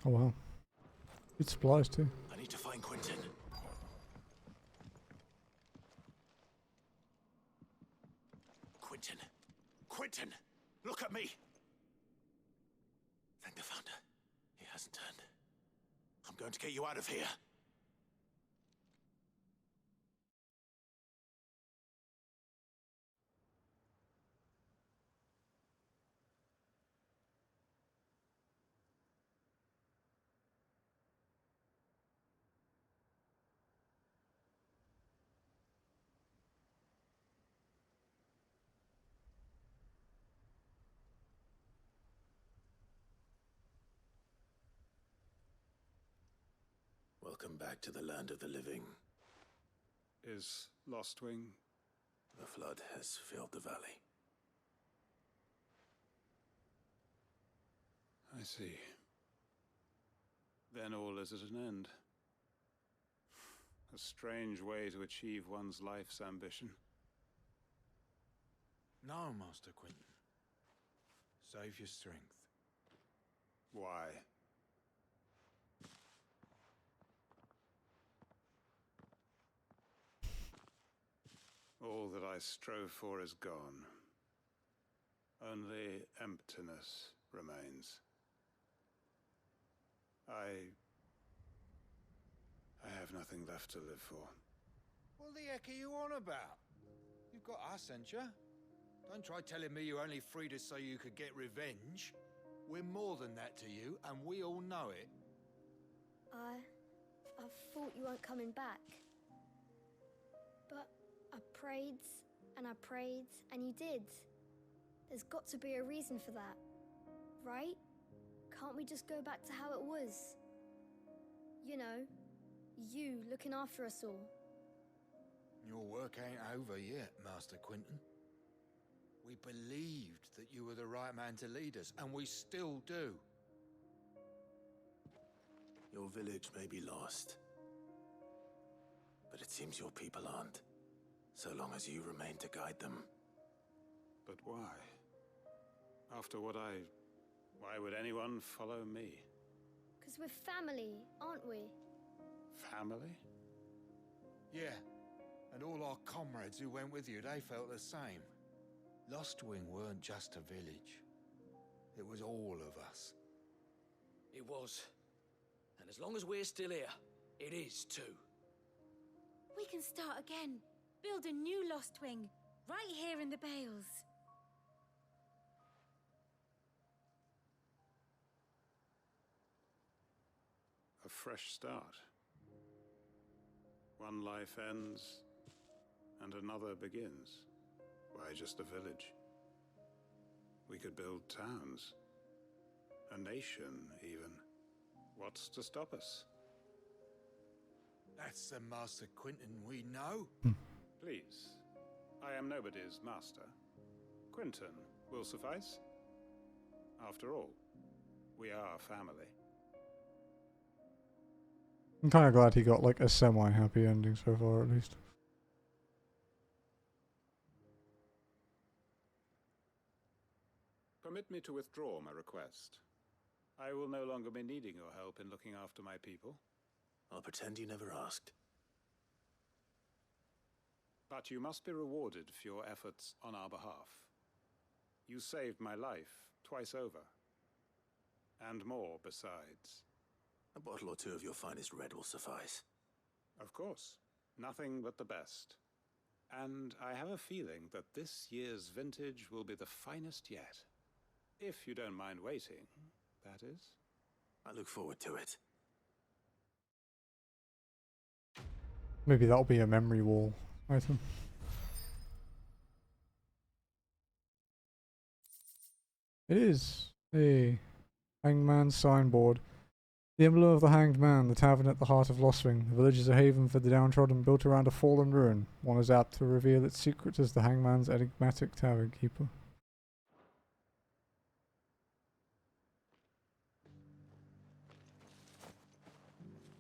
Oh wow. Good supplies too. I need to find Quentin. Quentin! Quentin! Look at me! Thank the Founder. He hasn't turned. I'm going to get you out of here. Welcome back to the land of the living. Is Lostwing? The flood has filled the valley. I see. Then all is at an end. A strange way to achieve one's life's ambition. No, Master Quentin. Save your strength. Why? All that I strove for is gone. Only emptiness remains. I have nothing left to live for. What the heck are you on about? You've got us, ain't you? Don't try telling me you only freed us so you could get revenge. We're more than that to you, and we all know it. I thought you weren't coming back. But I prayed, and I prayed, and you did. There's got to be a reason for that, right? Can't we just go back to how it was? You know, you looking after us all. Your work ain't over yet, Master Quentin. We believed that you were the right man to lead us, and we still do. Your village may be lost, but it seems your people aren't, so long as you remain to guide them. But why? After what why would anyone follow me? 'Cause we're family, aren't we? Family? Yeah, and all our comrades who went with you, they felt the same. Lostwing weren't just a village. It was all of us. It was. And as long as we're still here, it is too. We can start again. Build a new Lostwing, right here in the Bales. A fresh start. One life ends, and another begins. Why, just a village. We could build towns. A nation, even. What's to stop us? That's the Master Quentin we know. Please. I am nobody's master. Quentin will suffice. After all, we are family. I'm kind of glad he got like a semi-happy ending so far, at least. Permit me to withdraw my request. I will no longer be needing your help in looking after my people. I'll pretend you never asked. But you must be rewarded for your efforts on our behalf. You saved my life twice over. And more besides. A bottle or two of your finest red will suffice. Of course. Nothing but the best. And I have a feeling that this year's vintage will be the finest yet. If you don't mind waiting, that is. I look forward to it. Maybe that'll be a memory wall item. It is a hangman signboard. The emblem of the Hanged Man, the tavern at the heart of Lostwing. The village is a haven for the downtrodden, built around a fallen ruin. One is apt to reveal its secret as the hangman's enigmatic tavern keeper.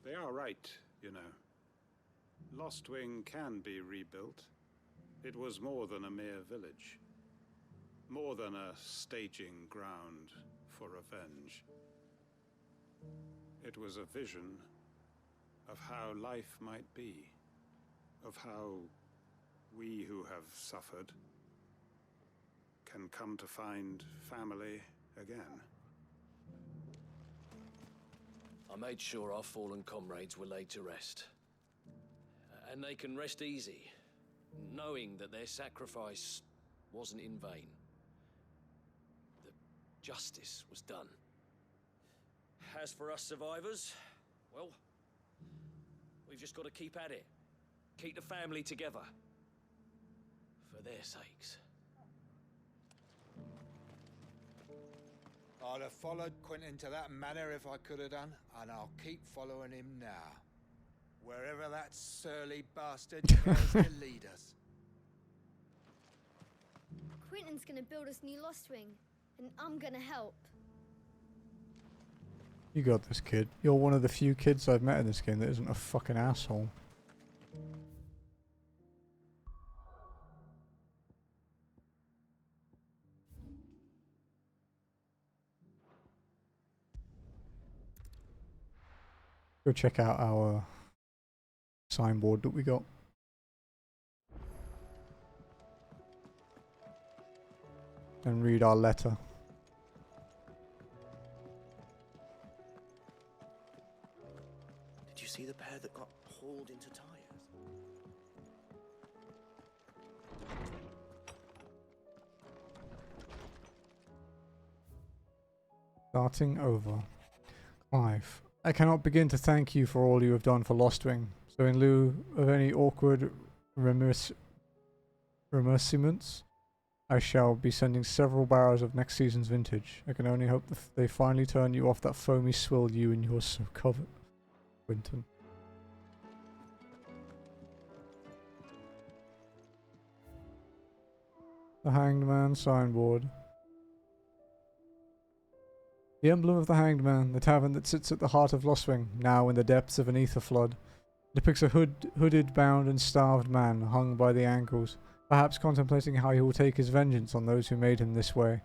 They are right, you know. Lostwing can be rebuilt. It was more than a mere village. More than a staging ground for revenge. It was a vision of how life might be, of how we who have suffered can come to find family again. I made sure our fallen comrades were laid to rest. And they can rest easy, knowing that their sacrifice wasn't in vain. That justice was done. As for us survivors, well, we've just got to keep at it. Keep the family together. For their sakes. I'd have followed Quentin to that manor if I could have done, and I'll keep following him now. Wherever that surly bastard cares to lead us. Quentin's gonna build us new Lost Wing, and I'm gonna help. You got this, kid. You're one of the few kids I've met in this game that isn't a fucking asshole. Go check out our signboard that we got. And read our letter. Did you see the pair that got hauled into tires? Starting over. Clive, I cannot begin to thank you for all you have done for Lostwing. So in lieu of any awkward remerciements, I shall be sending several barrels of next season's vintage. I can only hope they finally turn you off that foamy swill you and yours so covet. Quentin. The Hanged Man signboard. The emblem of the Hanged Man, the tavern that sits at the heart of Lostwing, now in the depths of an ether flood, depicts a hooded, bound and starved man hung by the ankles, perhaps contemplating how he will take his vengeance on those who made him this way.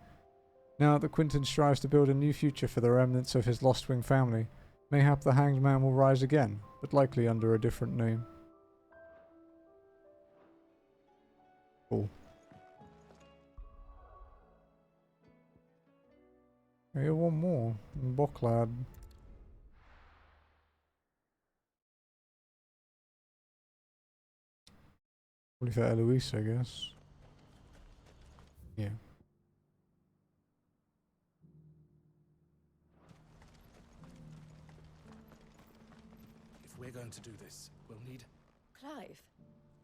Now that Quentin strives to build a new future for the remnants of his Lostwing family, mayhap the Hanged Man will rise again, but likely under a different name. Cool. Here, one more. Bocklad. Probably for Eloise, I guess. Yeah. If we're going to do this, we'll need... Clive,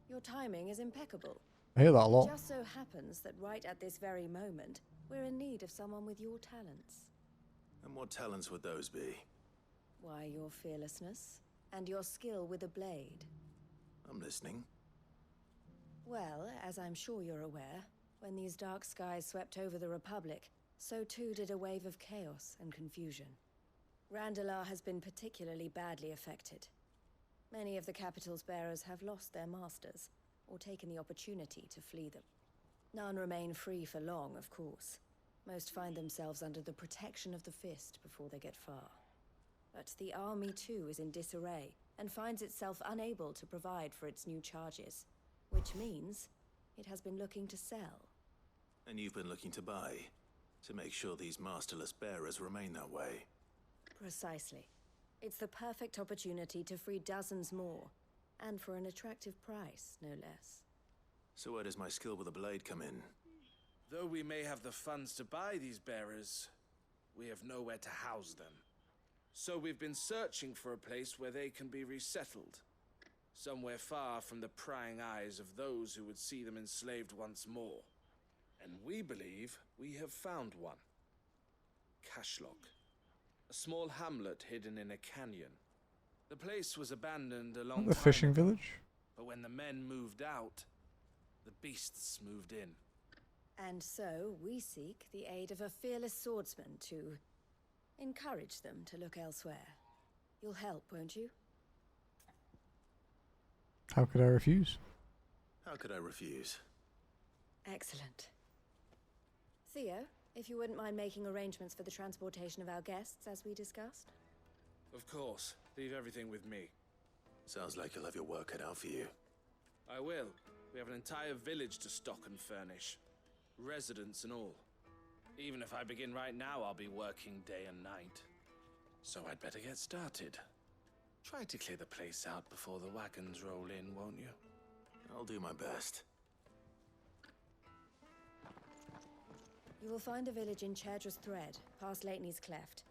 your timing is impeccable. I hear that a lot. It just so happens that right at this very moment, we're in need of someone with your talents. And what talents would those be? Why, your fearlessness and your skill with a blade. I'm listening. Well, as I'm sure you're aware, when these dark skies swept over the Republic, so too did a wave of chaos and confusion. Randalar has been particularly badly affected. Many of the capital's bearers have lost their masters, or taken the opportunity to flee them. None remain free for long, of course. Most find themselves under the protection of the Fist before they get far. But the army too is in disarray, and finds itself unable to provide for its new charges. Which means it has been looking to sell. And you've been looking to buy, to make sure these masterless bearers remain that way. Precisely. It's the perfect opportunity to free dozens more, and for an attractive price, no less. So where does my skill with a blade come in? Though we may have the funds to buy these bearers, we have nowhere to house them. So we've been searching for a place where they can be resettled. Somewhere far from the prying eyes of those who would see them enslaved once more. And we believe we have found one. Cashlock. A small hamlet hidden in a canyon. The place was abandoned a long time The fishing ago, village? but when the men moved out, the beasts moved in. And so we seek the aid of a fearless swordsman to encourage them to look elsewhere. You'll help, won't you? How could I refuse? How could I refuse? Excellent. Theo, if you wouldn't mind making arrangements for the transportation of our guests, as we discussed. Of course. Leave everything with me. Sounds like you'll have your work cut out for you. I will. We have an entire village to stock and furnish. Residents and all. Even if I begin right now, I'll be working day and night. So I'd better get started. Try to clear the place out before the wagons roll in, won't you? I'll do my best. You will find a village in Chadra's Thread, past Lateney's Cleft.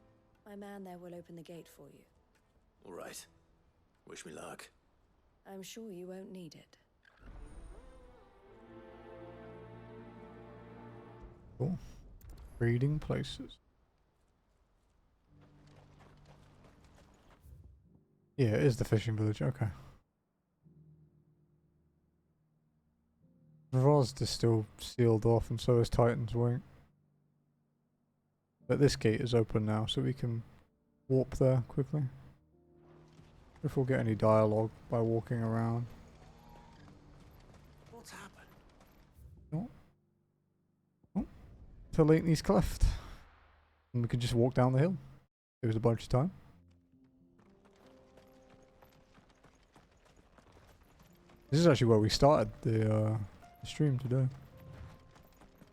My man there will open the gate for you. All right. Wish me luck. I'm sure you won't need it. Cool. Breeding places. Yeah, it is the fishing village, okay. Rosd is still sealed off and so is Titan's Wing. But this gate is open now, so we can warp there quickly. If we'll get any dialogue by walking around. What's happened? Oh. Oh. To Lateney's Cleft. And we can just walk down the hill. It was a bunch of time. This is actually where we started the stream today.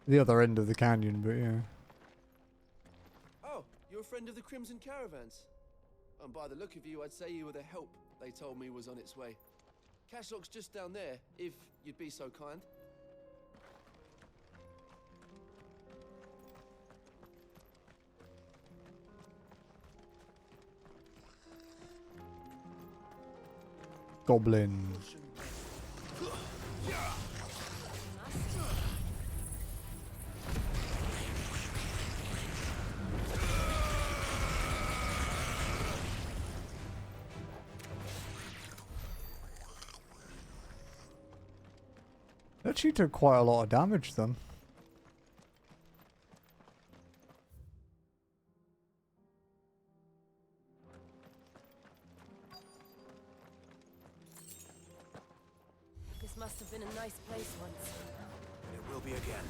The other end of the canyon, but yeah. Oh, you're a friend of the Crimson Caravans. And by the look of you, I'd say you were the help they told me was on its way. Cashlock's just down there, if you'd be so kind. Goblin. Actually took quite a lot of damage then. This must have been a nice place once. It will be again.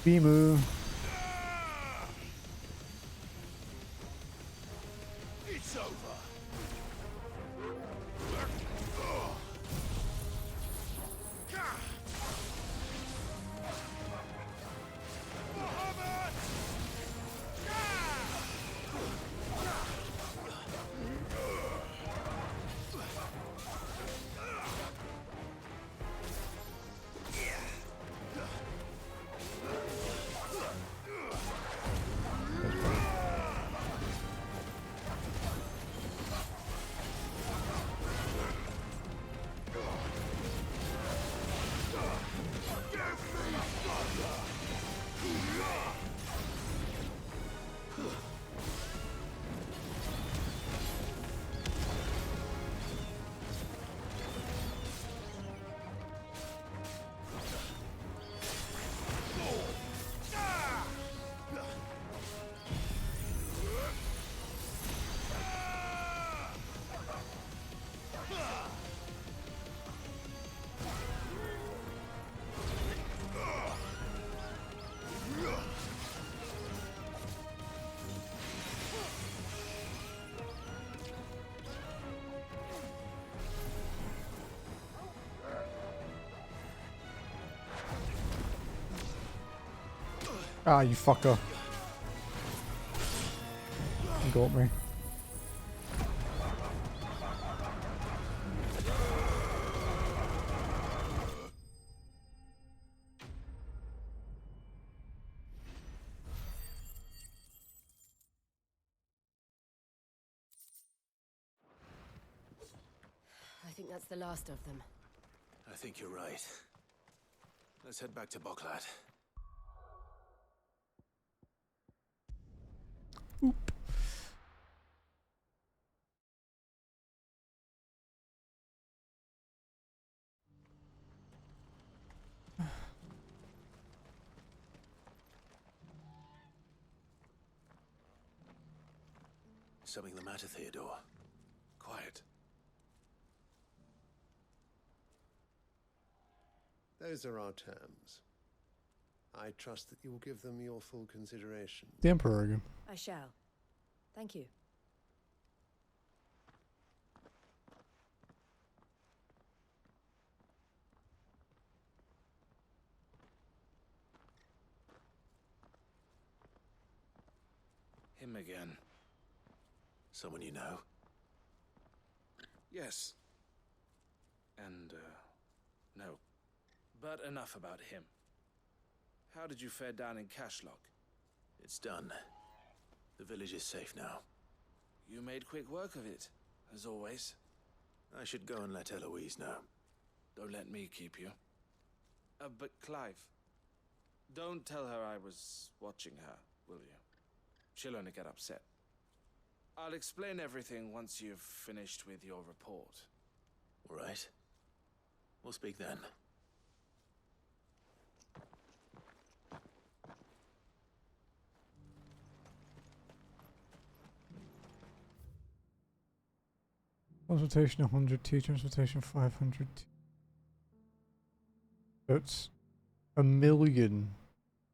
Bimu. It's over. Ah, you fucker. You got me. I think that's the last of them. I think you're right. Let's head back to Boklat. Something the matter, Theodore? Quiet. Those are our terms. I trust that you will give them your full consideration. The Emperor again. I shall. Thank you. Him again. Someone you know? Yes. And, no. But enough about him. How did you fare down in Cashlock? It's done. The village is safe now. You made quick work of it, as always. I should go and let Eloise know. Don't let me keep you. But Clive, don't tell her I was watching her, will you? She'll only get upset. I'll explain everything once you've finished with your report. All right. We'll speak then. Consultation 100T, transportation 500T. That's a million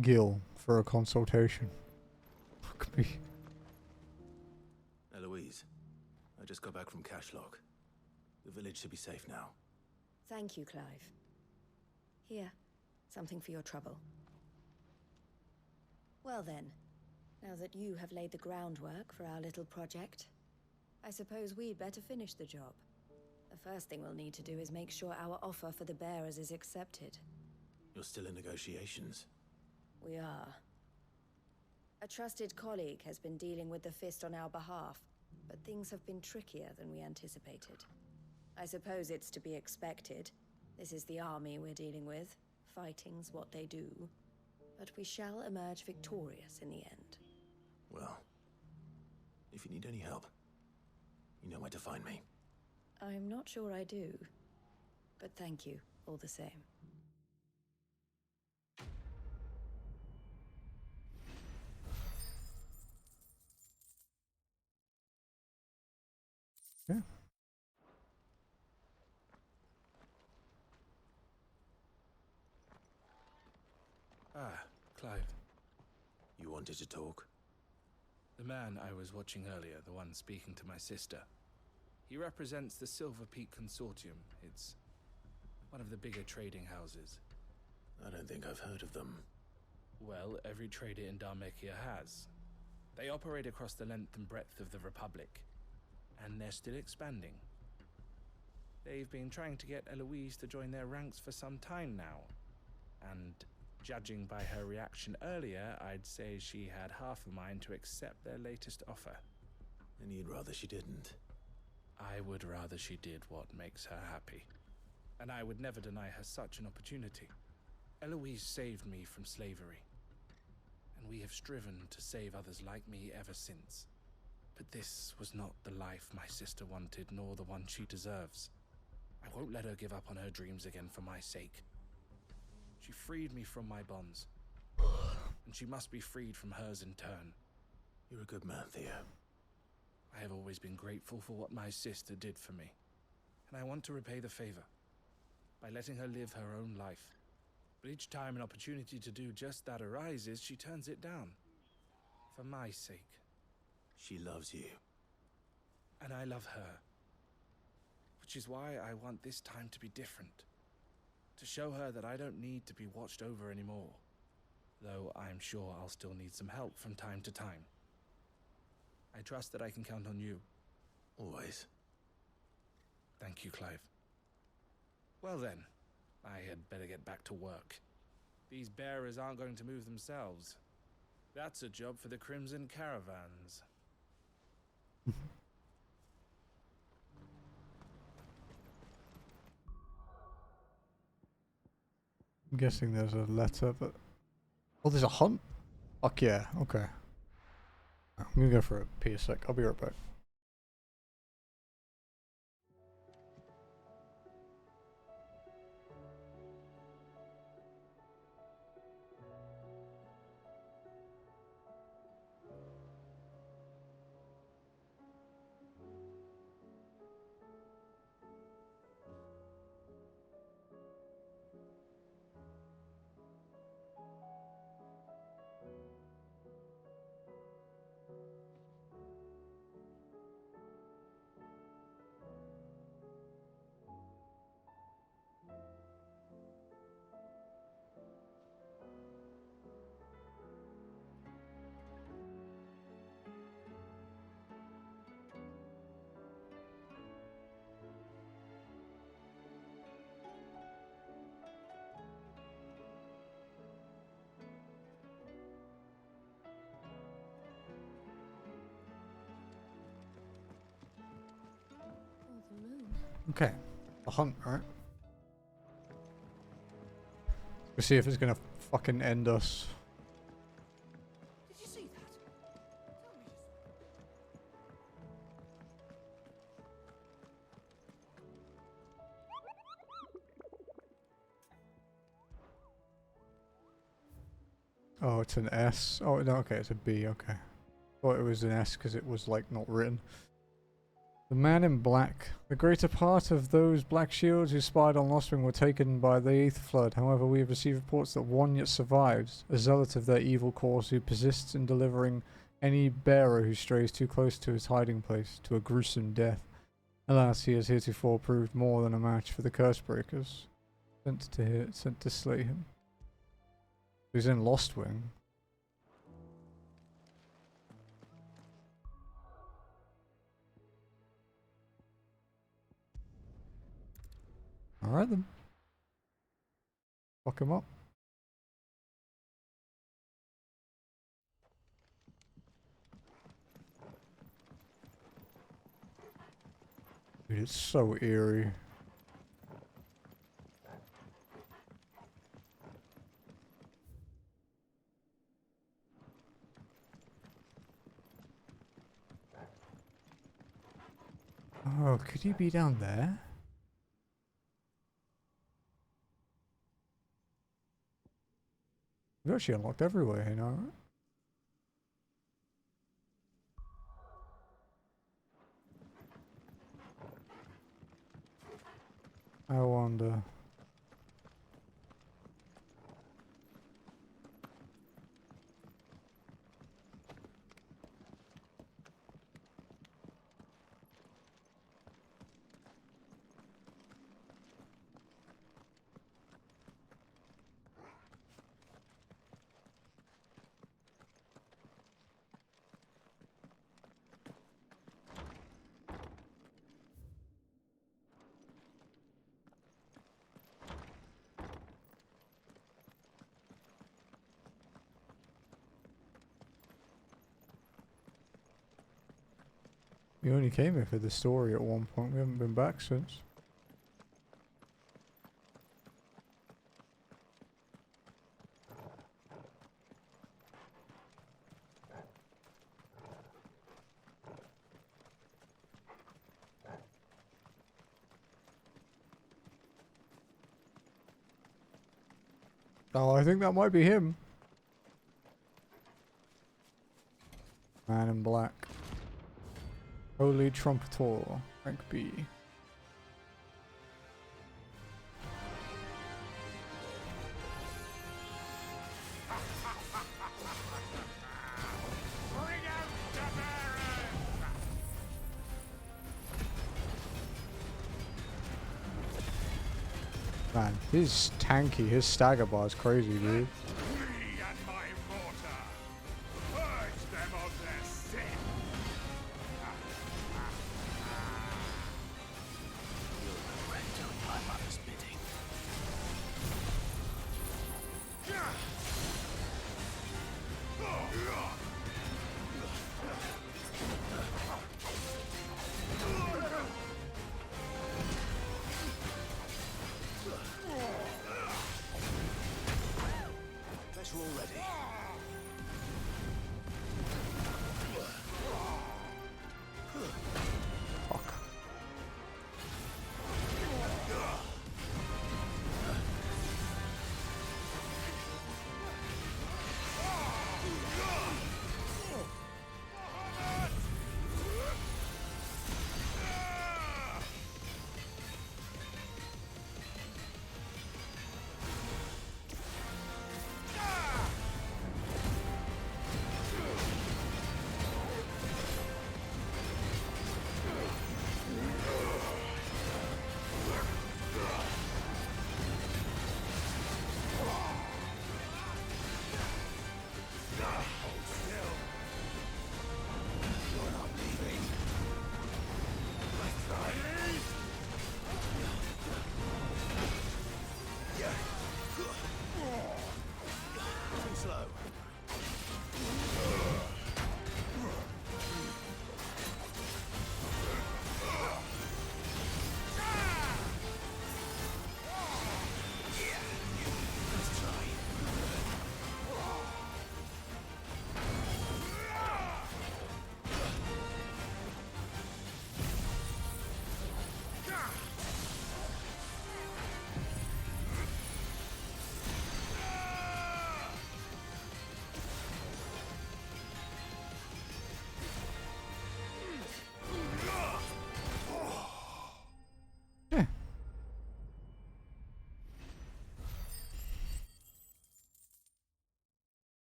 gil for a consultation. Fuck me. Eloise, I just got back from Cashlock. The village should be safe now. Thank you, Clive. Here, something for your trouble. Well then, now that you have laid the groundwork for our little project, I suppose we'd better finish the job. The first thing we'll need to do is make sure our offer for the bearers is accepted. You're still in negotiations? We are. A trusted colleague has been dealing with the Fist on our behalf, but things have been trickier than we anticipated. I suppose it's to be expected. This is the army we're dealing with. Fighting's what they do. But we shall emerge victorious in the end. Well, if you need any help, you know where to find me. I'm not sure I do, but thank you all the same. Yeah. Ah, Clive. You wanted to talk? The man I was watching earlier, the one speaking to my sister. He represents the Silver Peak Consortium. It's one of the bigger trading houses. I don't think I've heard of them. Well, every trader in Dharmekia has. They operate across the length and breadth of the Republic, and they're still expanding. They've been trying to get Eloise to join their ranks for some time now, and judging by her reaction earlier, I'd say she had half a mind to accept their latest offer. And you'd rather she didn't? I would rather she did what makes her happy. And I would never deny her such an opportunity. Eloise saved me from slavery. And we have striven to save others like me ever since. But this was not the life my sister wanted, nor the one she deserves. I won't let her give up on her dreams again for my sake. She freed me from my bonds, and she must be freed from hers in turn. You're a good man, Theo. I have always been grateful for what my sister did for me, and I want to repay the favor by letting her live her own life. But each time an opportunity to do just that arises, she turns it down. For my sake. She loves you. And I love her. Which is why I want this time to be different. To show her that I don't need to be watched over anymore. Though I'm sure I'll still need some help from time to time. I trust that I can count on you. Always. Thank you, Clive. Well then, I had better get back to work. These bearers aren't going to move themselves. That's a job for the Crimson Caravans. I'm guessing there's a letter, but... Oh, there's a hunt? Fuck yeah, okay. I'm gonna go for a pee a sec. I'll be right back. Okay. The hunt, right? We'll see if it's gonna fucking end us. Did you see that? Tell me Oh, it's an S. Oh, no, okay, it's a B, okay. Thought it was an S because it was, like, not written. The man in black. The greater part of those black shields who spied on Lostwing were taken by the 8th Flood. However, we have received reports that one yet survives, a zealot of their evil cause who persists in delivering any bearer who strays too close to his hiding place to a gruesome death. Alas, he has heretofore proved more than a match for the Cursebreakers. Sent to slay him. He's in Lostwing. Alright then. Fuck him up. Dude, it's so eerie. Oh, could he be down there? We've actually unlocked everywhere, you know, right? I wonder. We only came here for the story at one point. We haven't been back since. Oh, I think that might be him. Man in black. Holy Trumpeter, rank B. Man, he's tanky. His stagger bar is crazy, dude.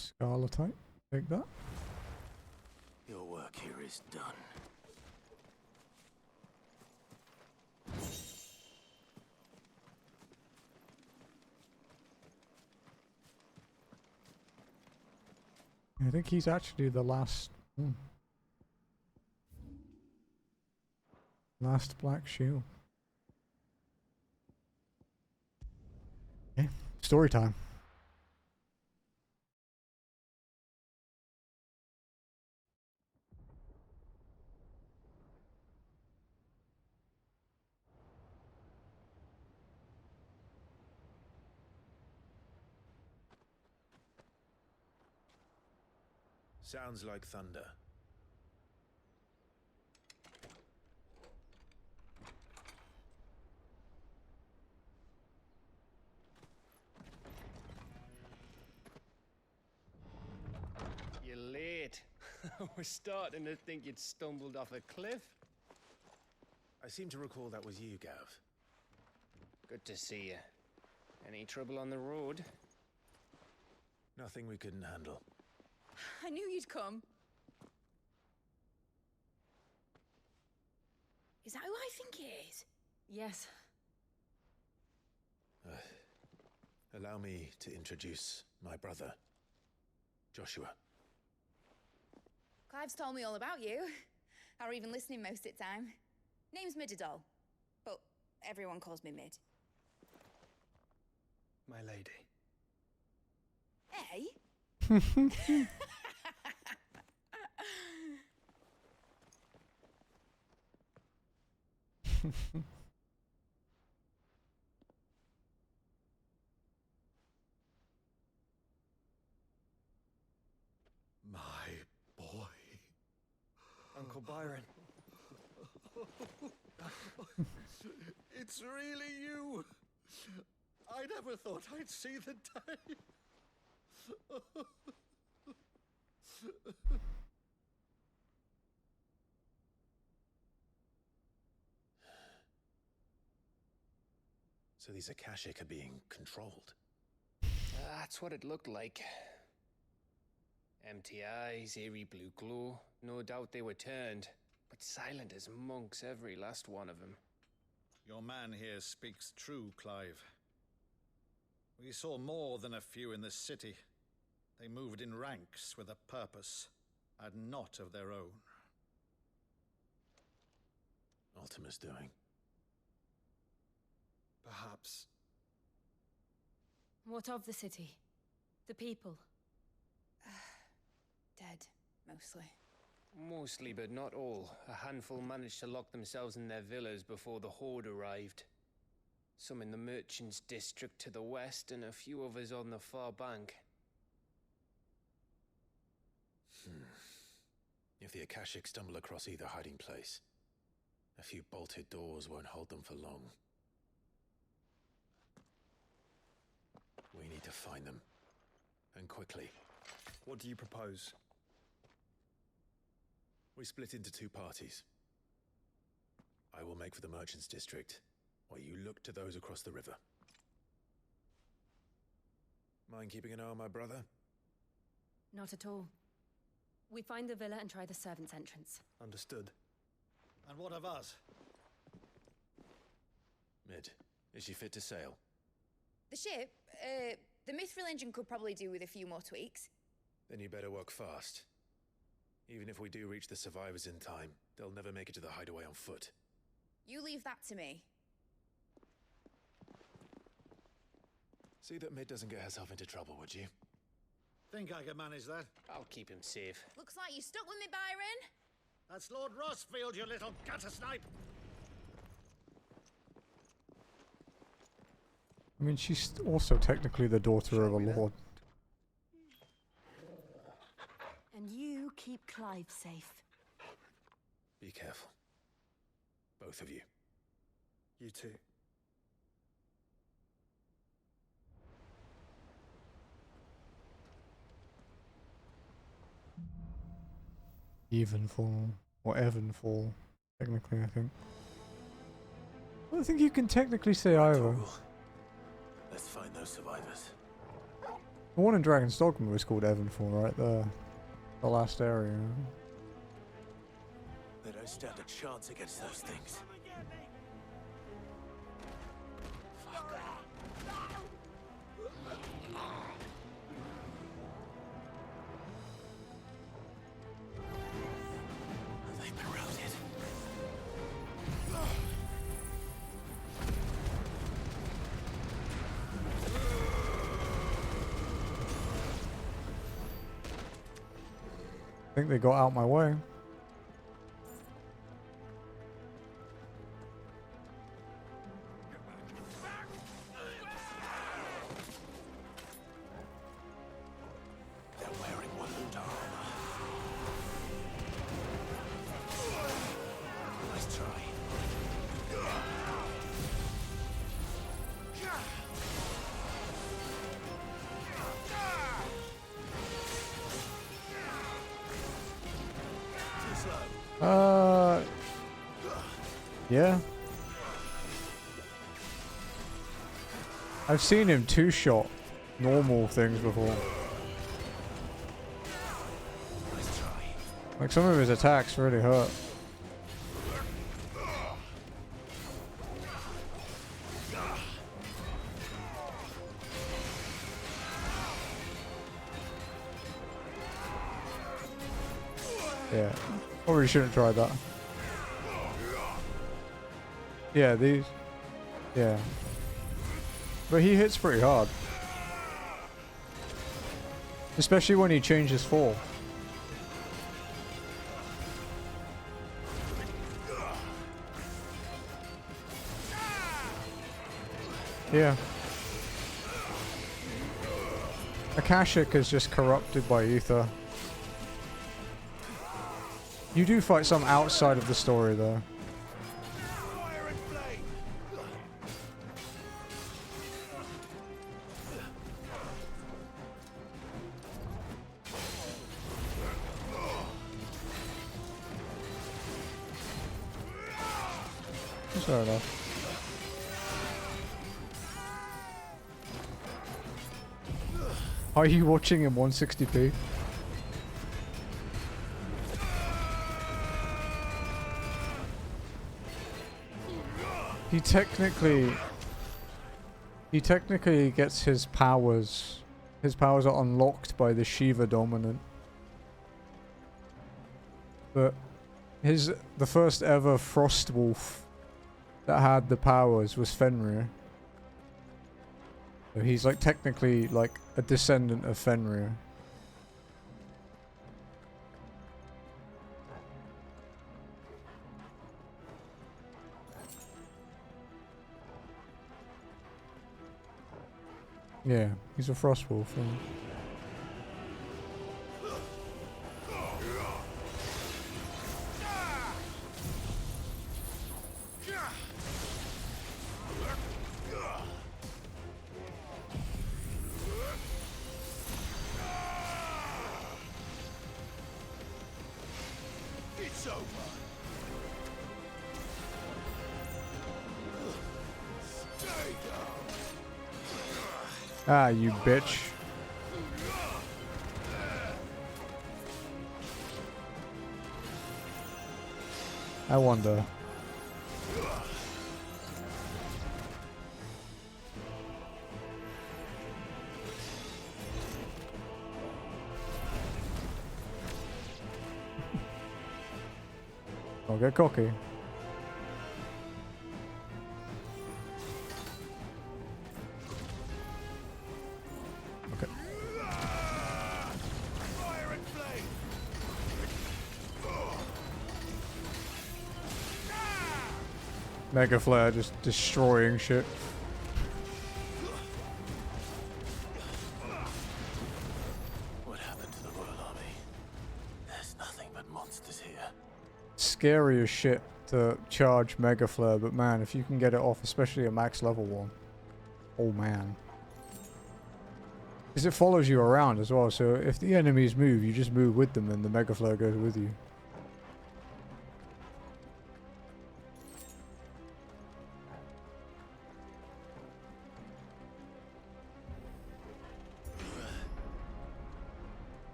Scarletite. Take that. Your work here is done. I think he's actually the last. Last black shield. Okay, story time. Sounds like thunder. You're late. I was starting to think you'd stumbled off a cliff. I seem to recall that was you, Gav. Good to see you. Any trouble on the road? Nothing we couldn't handle. I knew you'd come. Is that who I think it is? Yes. Allow me to introduce my brother, Joshua. Clive's told me all about you. Or even listening most of the time. Name's Midadol, but everyone calls me Mid. My lady. Hey? My boy. Uncle Byron. It's really you. I never thought I'd see the day. So these Akashic are being controlled. That's what it looked like. Empty eyes, eerie blue glow. No doubt they were turned, but silent as monks, every last one of them. Your man here speaks true, Clive. We saw more than a few in the city. They moved in ranks with a purpose, and not of their own. Ultima's doing. Perhaps. What of the city? The people? Dead, mostly. Mostly, but not all. A handful managed to lock themselves in their villas before the Horde arrived. Some in the Merchants' District to the west, and a few others on the far bank. If the Akashic stumble across either hiding place, a few bolted doors won't hold them for long. We need to find them. And quickly. What do you propose? We split into two parties. I will make for the Merchants' District, while you look to those across the river. Mind keeping an eye on my brother? Not at all. We find the villa and try the servants' entrance. Understood. And what of us? Mid, is she fit to sail? The ship? The Mithril engine could probably do with a few more tweaks. Then you better work fast. Even if we do reach the survivors in time, they'll never make it to the hideaway on foot. You leave that to me. See that Mid doesn't get herself into trouble, would you? Think I can manage that? I'll keep him safe. Looks like you stuck with me, Byron. That's Lord Rossfield, you little gutter snipe! I mean, she's also technically the daughter of a lord. And you keep Clive safe. Be careful. Both of you. You too. Evenfall. Or Evanfall, technically, I think. I don't think you can technically say either. Let's find those survivors. The one in Dragon's Dogma was called Evanfall, right? The last area. They don't stand a chance against those things. They've been routed. I think they got out my way. They're wearing Walloon armor. Nice try. Too slow. Yeah. I've seen him two-shot normal things before. Like some of his attacks really hurt. Yeah. Probably shouldn't try that. Yeah, these. Yeah. But he hits pretty hard. Especially when he changes fall. Yeah. Akashic is just corrupted by ether. You do fight some outside of the story though. Fair enough. Are you watching in 160p? He technically gets his powers. His powers are unlocked by the Shiva dominant. But the first ever Frost Wolf that had the powers was Fenrir. So he's like technically like a descendant of Fenrir. Yeah, he's a Frost Wolf. Yeah. It's over. Stay down. Ah, you bitch. I wonder. I'll get cocky. Okay. Fire and flame. Mega Flare just destroying shit. What happened to the Royal Army? There's nothing but monsters here. Scary as shit to charge Mega Flare, but man, if you can get it off, especially a max level one. Oh man. Because it follows you around as well, so if the enemies move, you just move with them and the Mega Flare goes with you.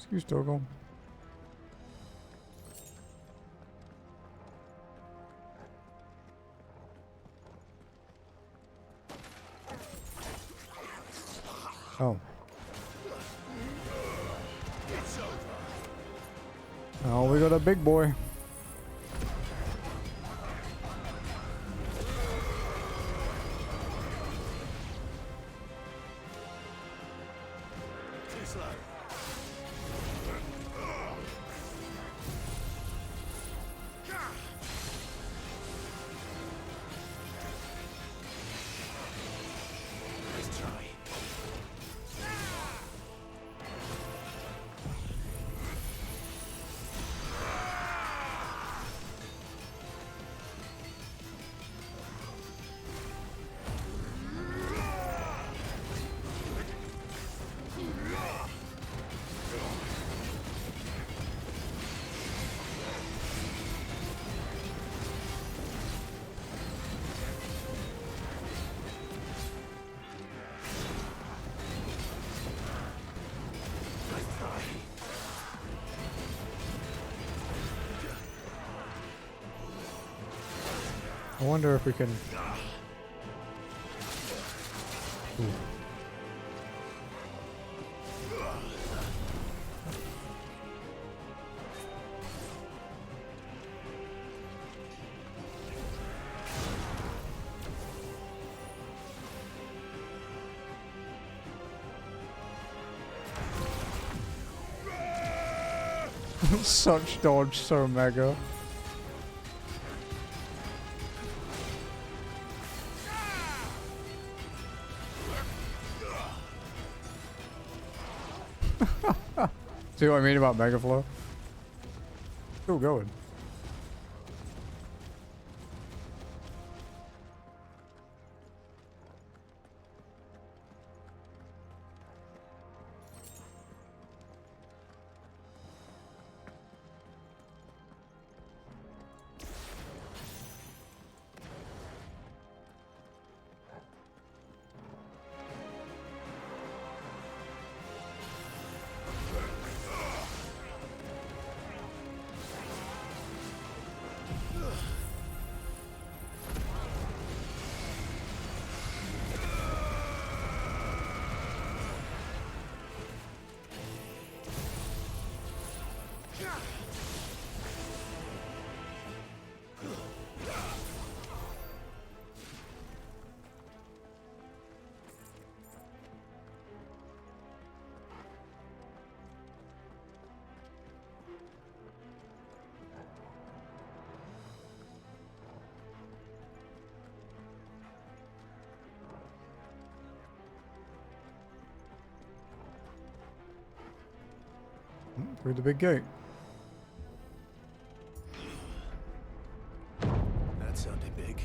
Excuse Doggo. Oh. Oh, we got a big boy. Too slow. Nice try. I wonder if we can... Ooh. Such dodge, so mega. See what I mean about Mega Flow? Still going. Through the big gate. That sounded big.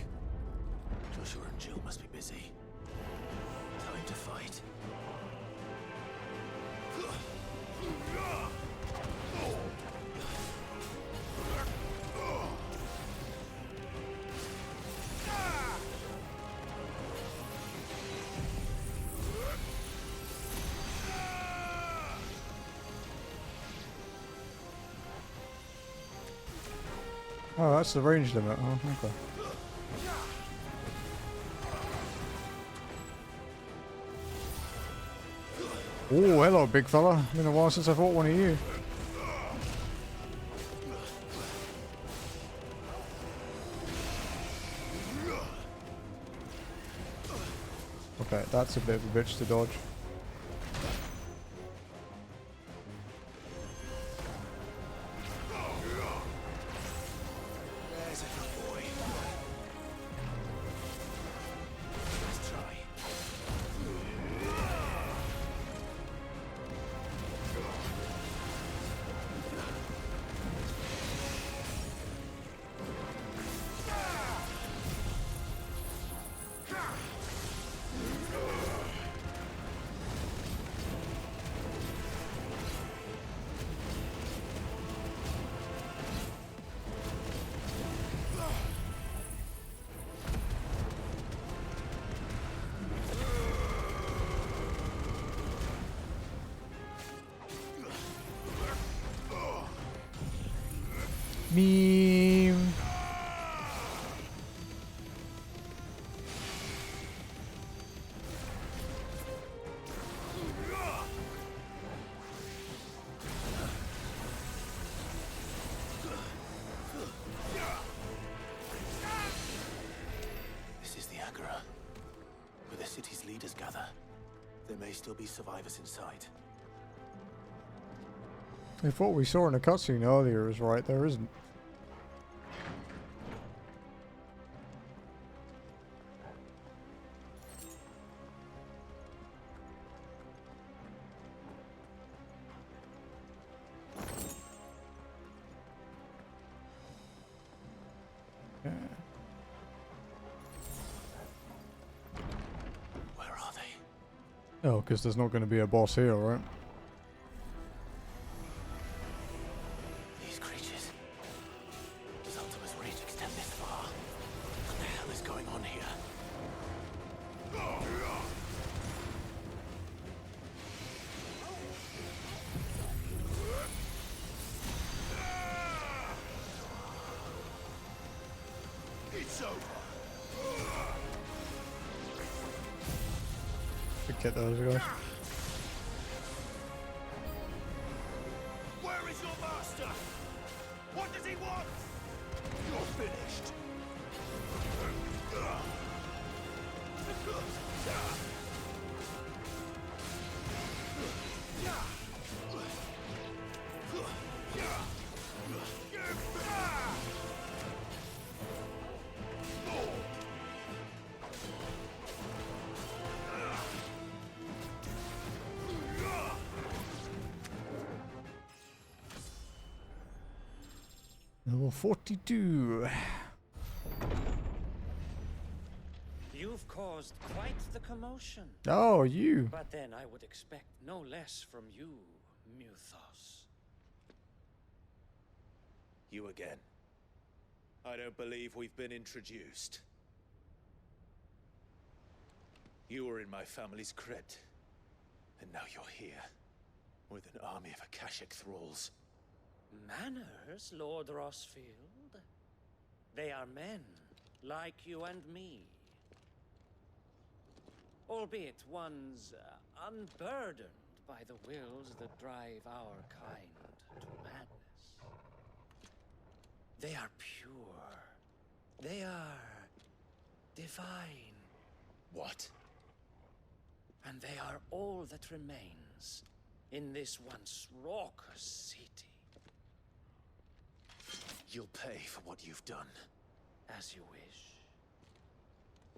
Joshua and Jill must be busy. Time to fight. Oh, that's the range limit. Oh, okay. Oh, hello, big fella. Been a while since I fought one of you. Okay, that's a bit of a bitch to dodge. There's a good boy. Let's try. Meme. This is the Agora, where the city's leaders gather. There may still be survivors inside. If what we saw in the cutscene earlier is right, there isn't. Where are they? Oh, because there's not going to be a boss here, right? These creatures. Does Ultima's reach extend this far? What the hell is going on here? It's over. Get those guys. Where is your master? What does he want? You're finished. Level 42. You've caused quite the commotion. Oh, you. But then I would expect no less from you, Muthos. You again. I don't believe we've been introduced. You were in my family's crypt, and now you're here, with an army of Akashic thralls. Manners, Lord Rossfield? They are men, like you and me. Albeit ones unburdened by the wills that drive our kind to madness. They are pure. They are divine. What? And they are all that remains in this once raucous city. You'll pay for what you've done. As you wish.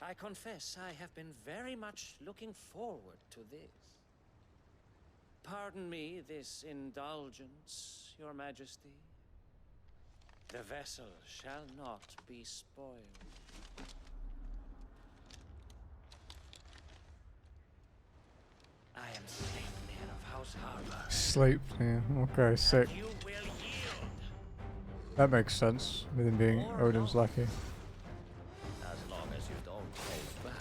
I confess I have been very much looking forward to this. Pardon me this indulgence, Your Majesty. The vessel shall not be spoiled. I am Sleipnir of House Harbor. Sleep, yeah. Okay, sick. You will yield. That makes sense, with him being Odin's lackey. As long as you don't hold back.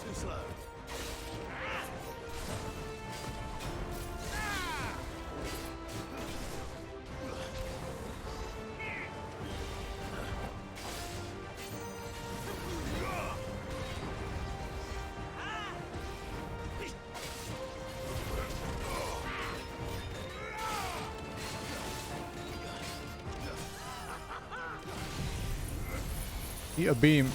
Too slow. Eat a beam.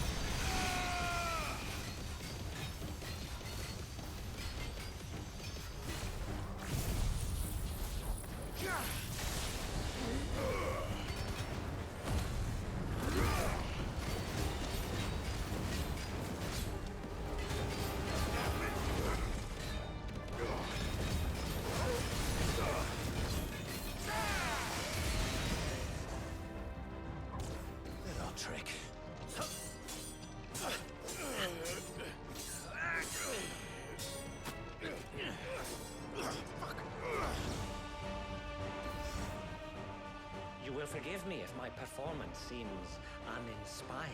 forgive me if my performance seems uninspired.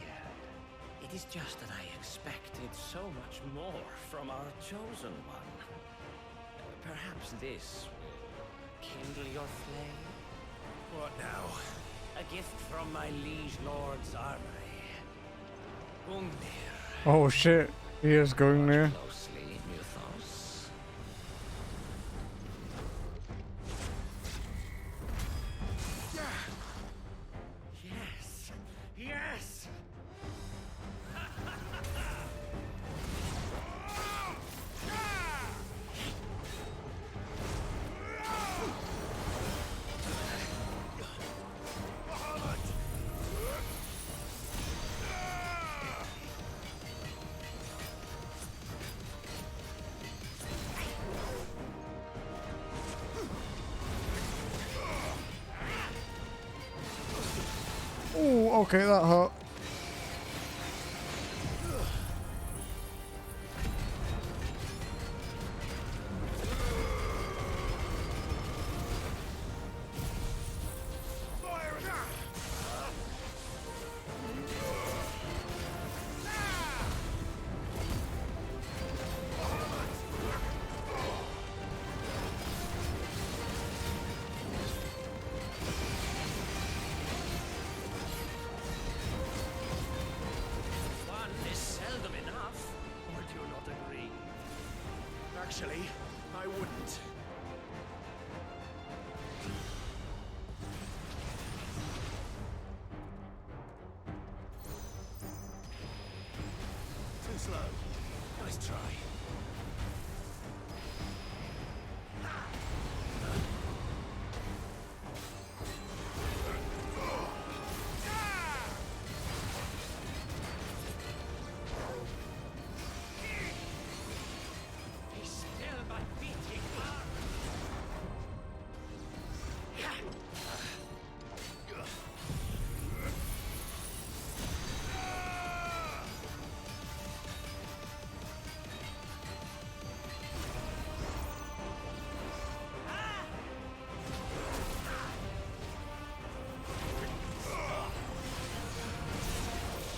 It is just that I expected so much more from our chosen one. Perhaps this will kindle your flame? What now? A gift from my liege lord's armory. Gungnir. Oh shit, he is going there. Closely, Muthos. Yes! Yes! Oh, okay, that hurt. Actually, I wouldn't. Too slow. Nice try.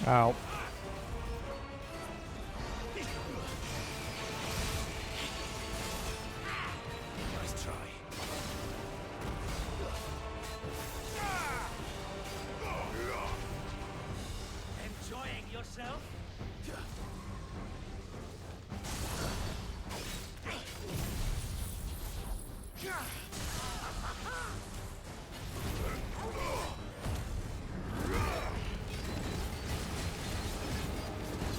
Ow. Nice try. Enjoying yourself?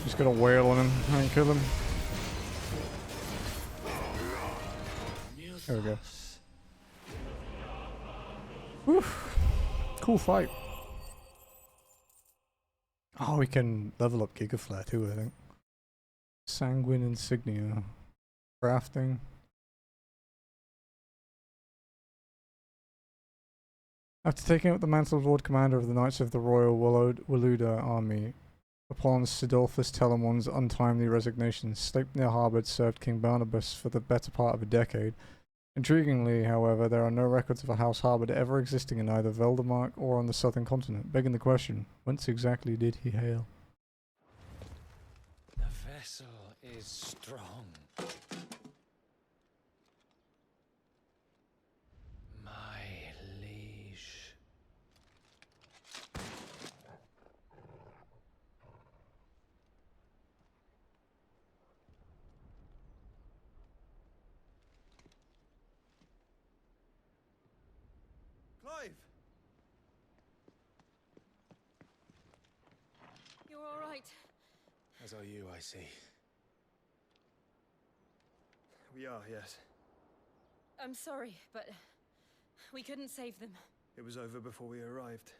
Just gonna wail on him and kill him. There we go. Whew. Cool fight. Oh, we can level up Giga Flare too, I think. Sanguine Insignia. Crafting. After taking up the mantle of Lord Commander of the Knights of the Royal Waluda Army, upon Sidolphus Telemon's untimely resignation, Sleipnir Harbour served King Barnabas for the better part of a decade. Intriguingly, however, there are no records of a House Harbour ever existing in either Veldemark or on the southern continent, begging the question, whence exactly did he hail? The vessel is strong. My liege. Clive! You're all right. As are you, I see. We are, yes. I'm sorry, but we couldn't save them. It was over before we arrived.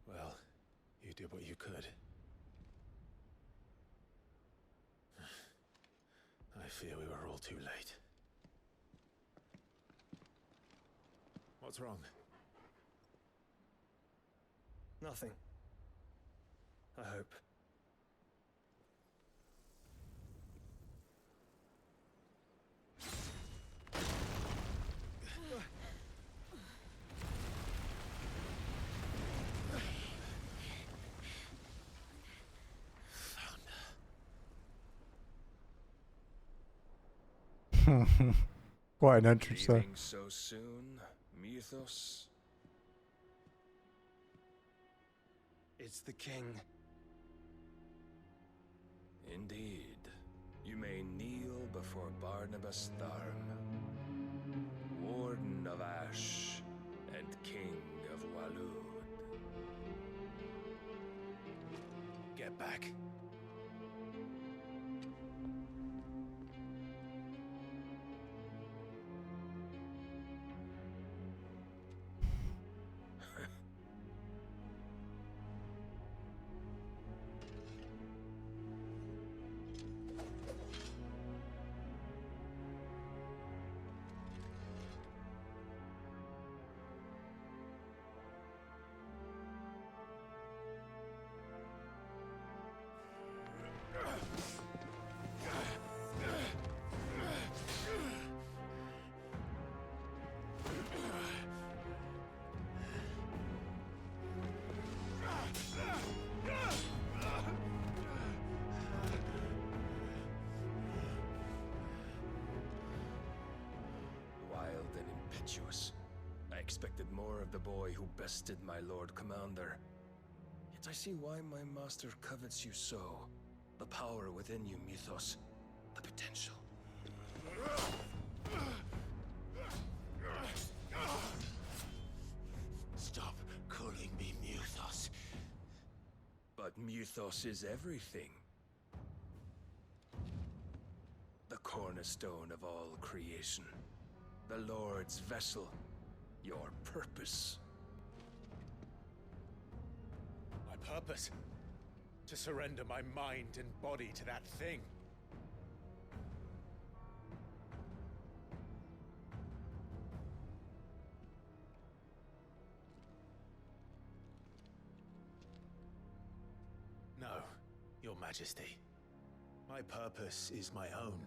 Well, you did what you could. I fear we were all too late. What's wrong? Nothing. I hope. Quite an entrance there. Leaving so soon, Mythos? It's the king. Indeed. You may kneel before Barnabas Tharm, Warden of Ash and King of Walud. Get back. Wild and impetuous. I expected more of the boy who bested my Lord Commander. Yet I see why my master covets you so. The power within you, Mythos. The potential. Stop calling me Mythos. But Mythos is everything. The cornerstone of all creation. The Lord's vessel. Your purpose. My purpose? To surrender my mind and body to that thing. No, Your Majesty. My purpose is my own.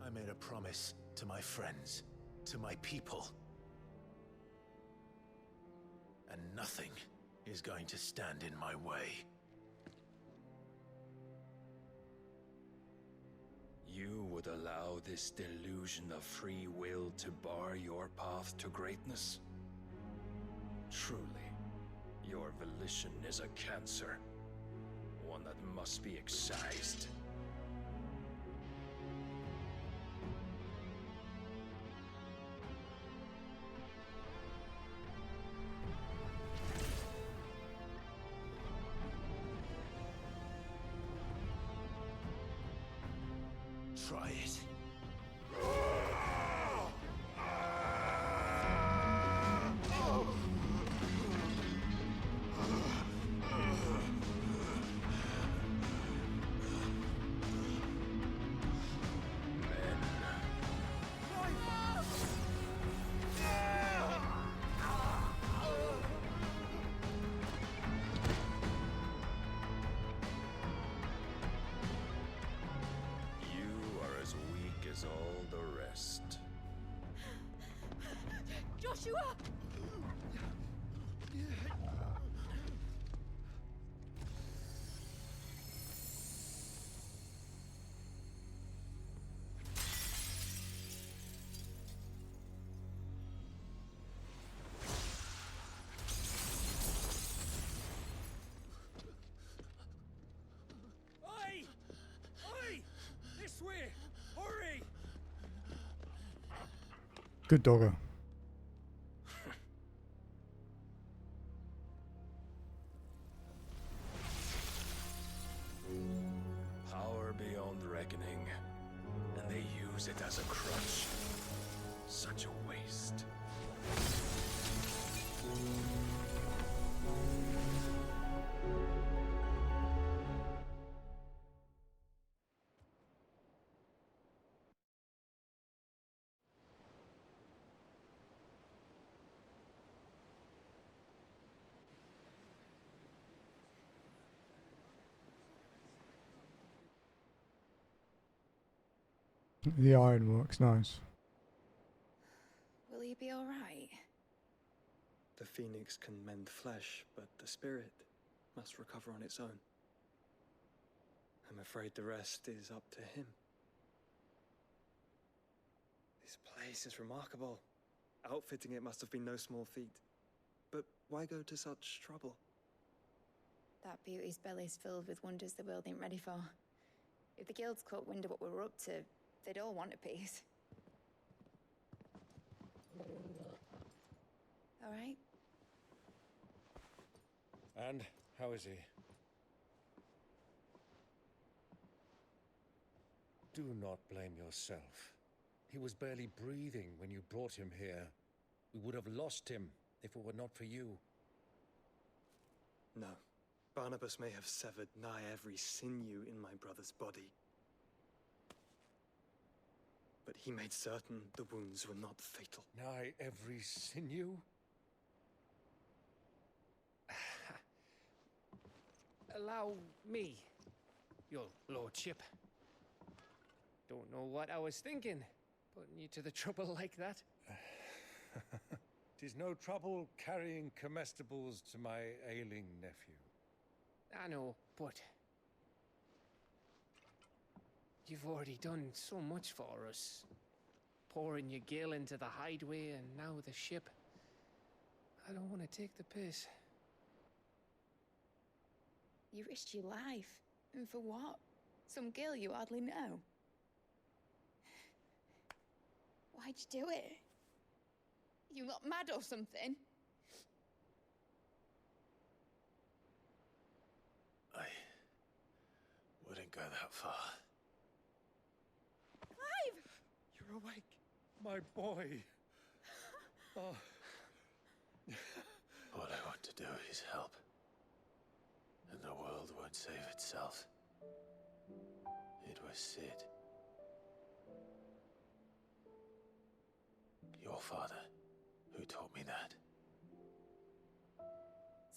I made a promise to my friends, to my people. And nothing is going to stand in my way. You would allow this delusion of free will to bar your path to greatness? Truly, your volition is a cancer. One that must be excised. Try it. As all the rest. Joshua! Oi! Oi! This way! Hurry! Good doggo. Power beyond reckoning, and they use it as a crutch. Such a waste. The ironwork's nice. Will he be all right? The phoenix can mend flesh, but the spirit must recover on its own. I'm afraid the rest is up to him. This place is remarkable. Outfitting it must have been no small feat. But why go to such trouble? That beauty's belly's filled with wonders the world ain't ready for. If the guilds caught wind of what we were up to, they'd all want a piece. All right? And how is he? Do not blame yourself. He was barely breathing when you brought him here. We would have lost him if it were not for you. No. Barnabas may have severed nigh every sinew in my brother's body. But he made certain the wounds were not fatal. Nigh every sinew? Allow me, your lordship. Don't know what I was thinking, putting you to the trouble like that. 'Tis no trouble carrying comestibles to my ailing nephew. I know, but you've already done so much for us. Pouring your gil into the hideaway and now the ship. I don't want to take the piss. You risked your life. And for what? Some girl you hardly know. Why'd you do it? You not mad or something? I wouldn't go that far. Clive! You're awake, my boy. Oh. All I want to do is help. And the world won't save itself. It was Sid. Your father, who taught me that.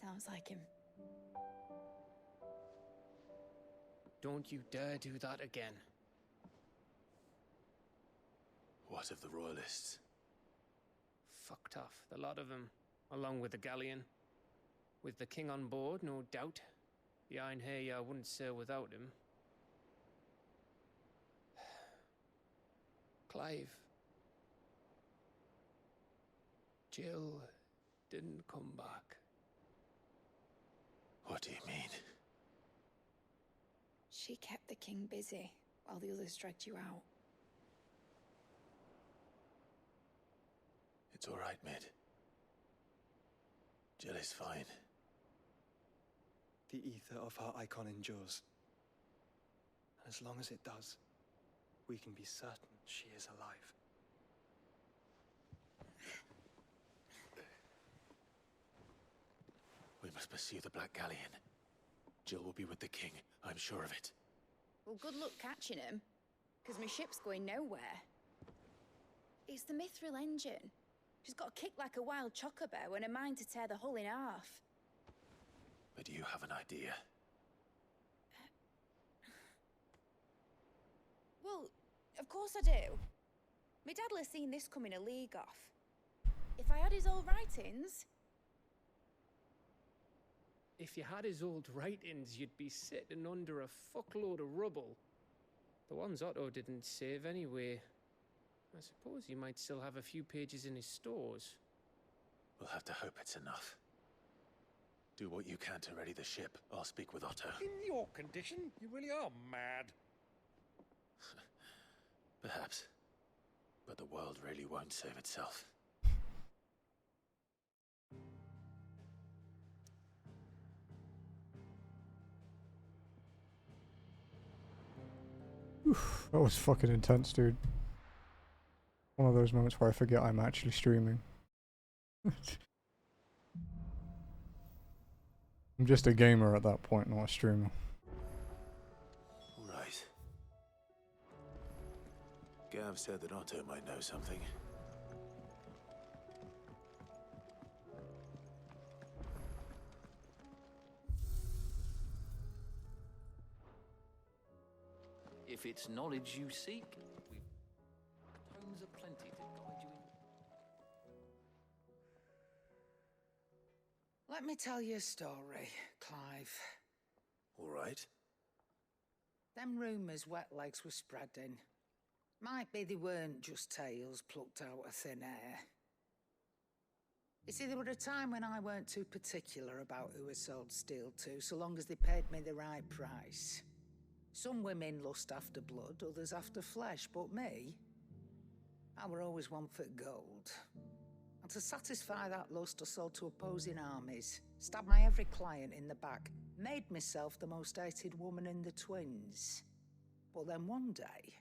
Sounds like him. Don't you dare do that again. What of the Royalists? Fucked off, the lot of them, along with the galleon. With the king on board, no doubt. The Iron Hair I wouldn't sail without him. Clive. Jill didn't come back. What do you mean? She kept the king busy while the others dragged you out. It's all right, Mid. Jill is fine. The ether of her icon endures. And as long as it does, we can be certain she is alive. We must pursue the Black Galleon. Jill will be with the king, I'm sure of it. Well, good luck catching him, because my ship's going nowhere. It's the Mithril engine. She's got a kick like a wild chocobo and a mind to tear the hull in half. But do you have an idea? Well, of course I do. My dad'll have seen this coming a league off. If I had his old writings... If you had his old writings, you'd be sitting under a fuckload of rubble. The ones Otto didn't save anyway. I suppose you might still have a few pages in his stores. We'll have to hope it's enough. Do what you can to ready the ship. I'll speak with Otto. In your condition, you really are mad. Perhaps. But the world really won't save itself. Oof, that was fucking intense, dude. One of those moments where I forget I'm actually streaming. I'm just a gamer at that point, not a streamer. Right. Gav said that Otto might know something. If it's knowledge you seek, we've tomes aplenty to guide you in. Let me tell you a story, Clive. All right. Them rumours Wet Legs were spreading. Might be they weren't just tales plucked out of thin air. You see, there were a time when I weren't too particular about who I sold steel to, so long as they paid me the right price. Some women lust after blood, others after flesh, but me, I were always one for gold. And to satisfy that lust, I sold to opposing armies, stabbed my every client in the back, made myself the most hated woman in the twins. But then one day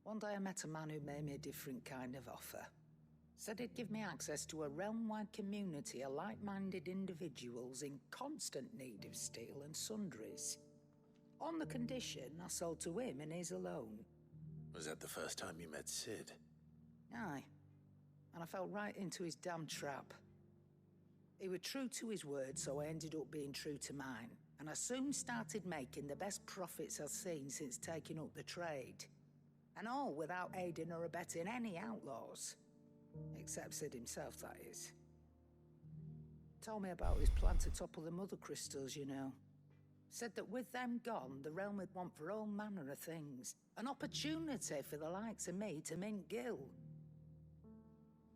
I met a man who made me a different kind of offer. Said he'd give me access to a realm-wide community of like-minded individuals in constant need of steel and sundries. On the condition I sold to him and his alone. Was that the first time you met Sid? Aye. And I fell right into his damn trap. He was true to his word, so I ended up being true to mine. And I soon started making the best profits I've seen since taking up the trade. And all without aiding or abetting any outlaws. Except Sid himself, that is. Told me about his plan to topple the mother crystals, you know. Said that with them gone, the realm would want for all manner of things. An opportunity for the likes of me to mint gil.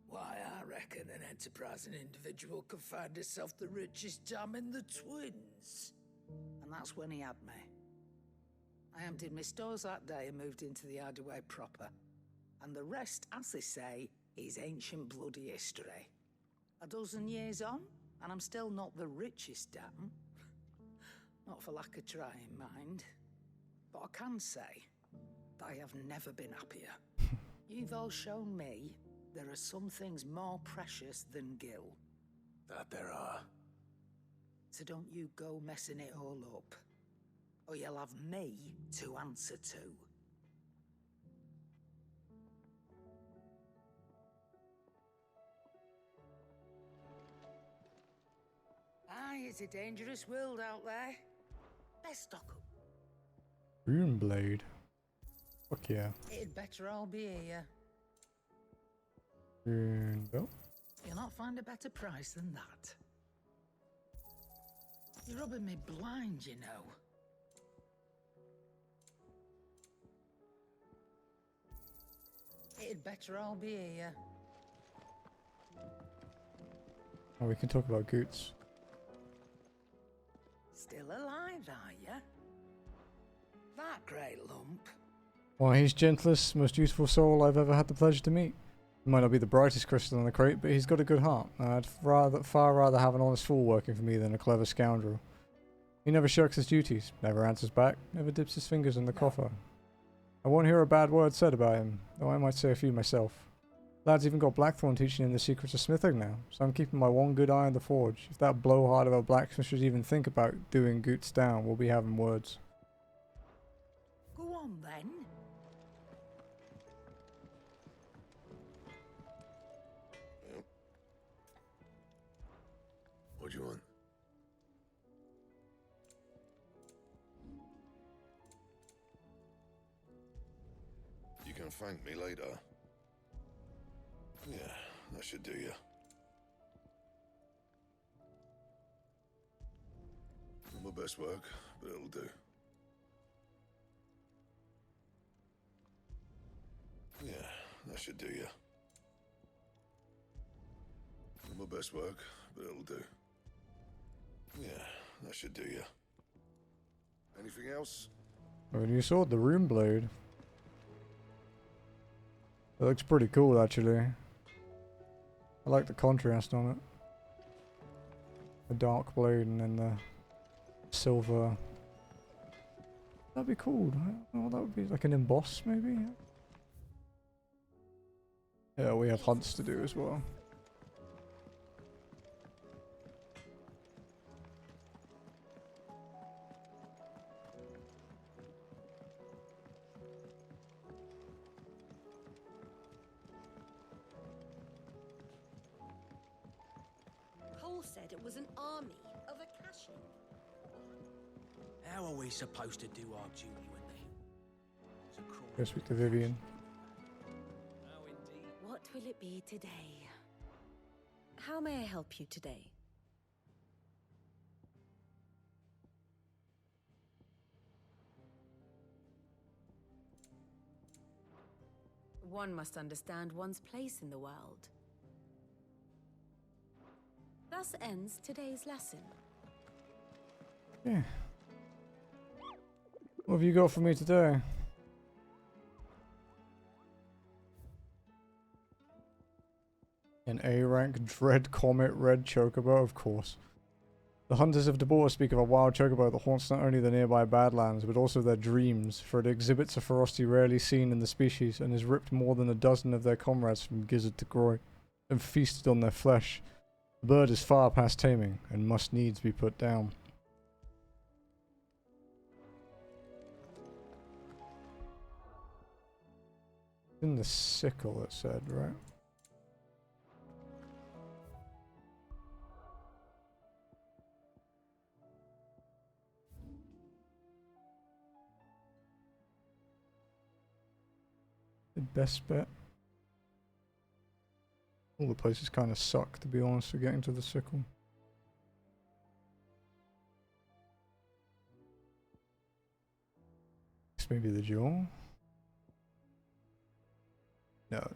Why, I reckon an enterprising individual could find himself the richest dam in the twins. And that's when he had me. I emptied my stores that day and moved into the hideaway proper. And the rest, as they say, is ancient bloody history. A dozen years on, and I'm still not the richest dam. Not for lack of trying, mind. But I can say that I have never been happier. You've all shown me there are some things more precious than gil. That there are. So don't you go messing it all up. Or you'll have me to answer to. Aye, it's a dangerous world out there. Best stock up. Runeblade. Fuck yeah. It'd better all be here. Rune belt. You'll not find a better price than that. You're rubbing me blind, you know. It'd better all be here. Oh, we can talk about Goots. Still alive, are ya? That great lump. Why, he's gentlest, most useful soul I've ever had the pleasure to meet. He might not be the brightest crystal in the crate, but he's got a good heart. I'd far rather have an honest fool working for me than a clever scoundrel. He never shirks his duties, never answers back, never dips his fingers in the coffer. I won't hear a bad word said about him, though I might say a few myself. Lad's even got Blackthorn teaching him the secrets of smithing now, so I'm keeping my one good eye on the forge. If that blowhard of a blacksmith should even think about doing Goots down, we'll be having words. Go on, then. What do you want? You can thank me later. Yeah, that should do you. Not my best work, but it'll do. Yeah, that should do you. Not my best work, but it'll do. Yeah, that should do you. Anything else? Oh, a new sword, the Runeblade. It looks pretty cool, actually. I like the contrast on it. The dark blade and then the silver. That'd be cool. Oh, that would be like an emboss, maybe? Yeah, we have hunts to do as well. Said it was an army of Akashi. How are we supposed to do our duty when they... Go speak to Vivian. What will it be today? How may I help you today? One must understand one's place in the world. Thus ends today's lesson. Yeah. What have you got for me today? An A rank Dread Comet Red Chocobo, of course. The hunters of Debor speak of a wild chocobo that haunts not only the nearby Badlands, but also their dreams, for it exhibits a ferocity rarely seen in the species, and has ripped more than a dozen of their comrades from gizzard to groin, and feasted on their flesh. The bird is far past taming, and must needs be put down. In the sickle, it said, right? The best bet. All the places kind of suck, to be honest, for getting to the sickle. This may be the jaw. No.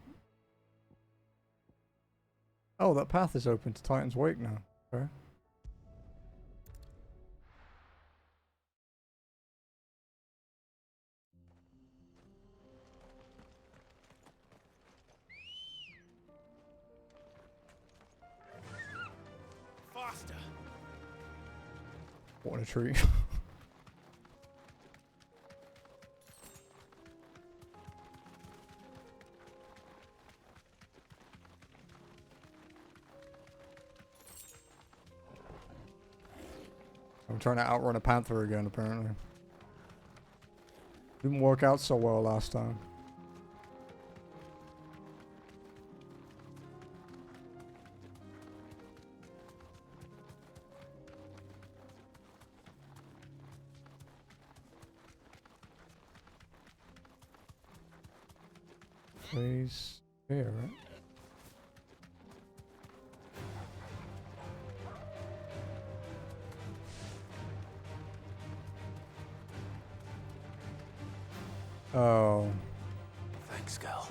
Oh, that path is open to Titan's Wake now. Okay. Faster. What a treat. I'm trying to outrun a panther again, apparently. Didn't work out so well last time. Place here, right? Oh. Thanks, girl.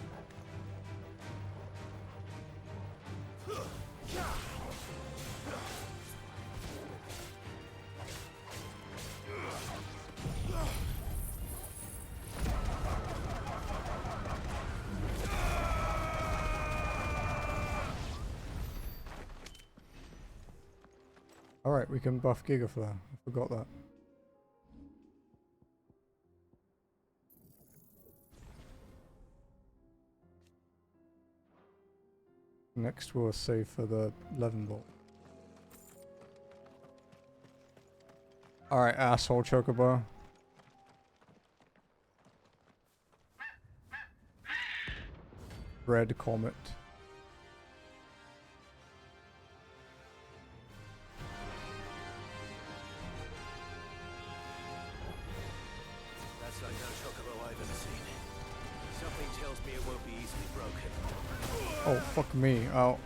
Alright, we can buff Giga for that. I forgot that. Next we'll save for the 11 volt. Alright, asshole chocobo. Red Comet. That's like no chocobo I've ever seen. Something tells me it won't be easily broken. Oh, fuck me. Oh.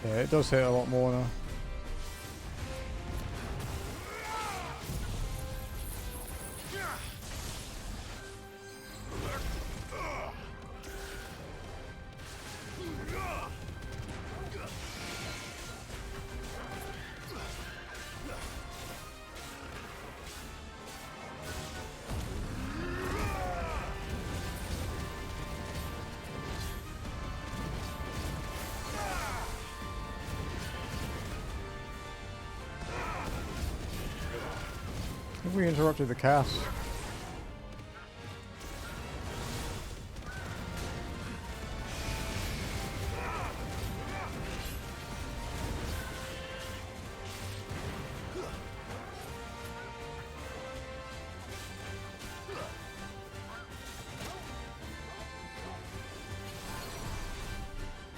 Yeah, it does hit a lot more now. I think we interrupted the cast.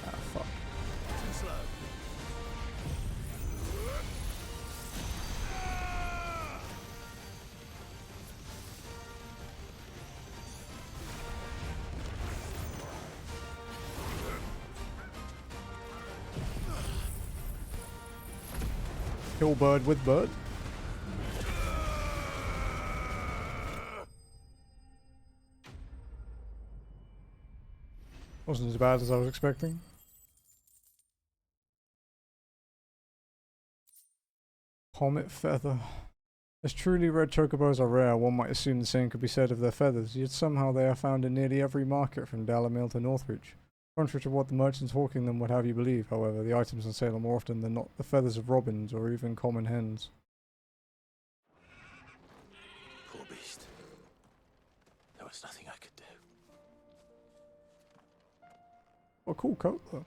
Ah, fuck. Too slow. Kill bird with bird. Wasn't as bad as I was expecting. Comet feather. As truly red chocobos are rare, one might assume the same could be said of their feathers, yet somehow they are found in nearly every market from Dalamil to Northreach. Contrary to what the merchants hawking them would have you believe, however, the items on sale are more often than not the feathers of robins or even common hens. Poor beast. There was nothing I could do. Oh, cool coat though.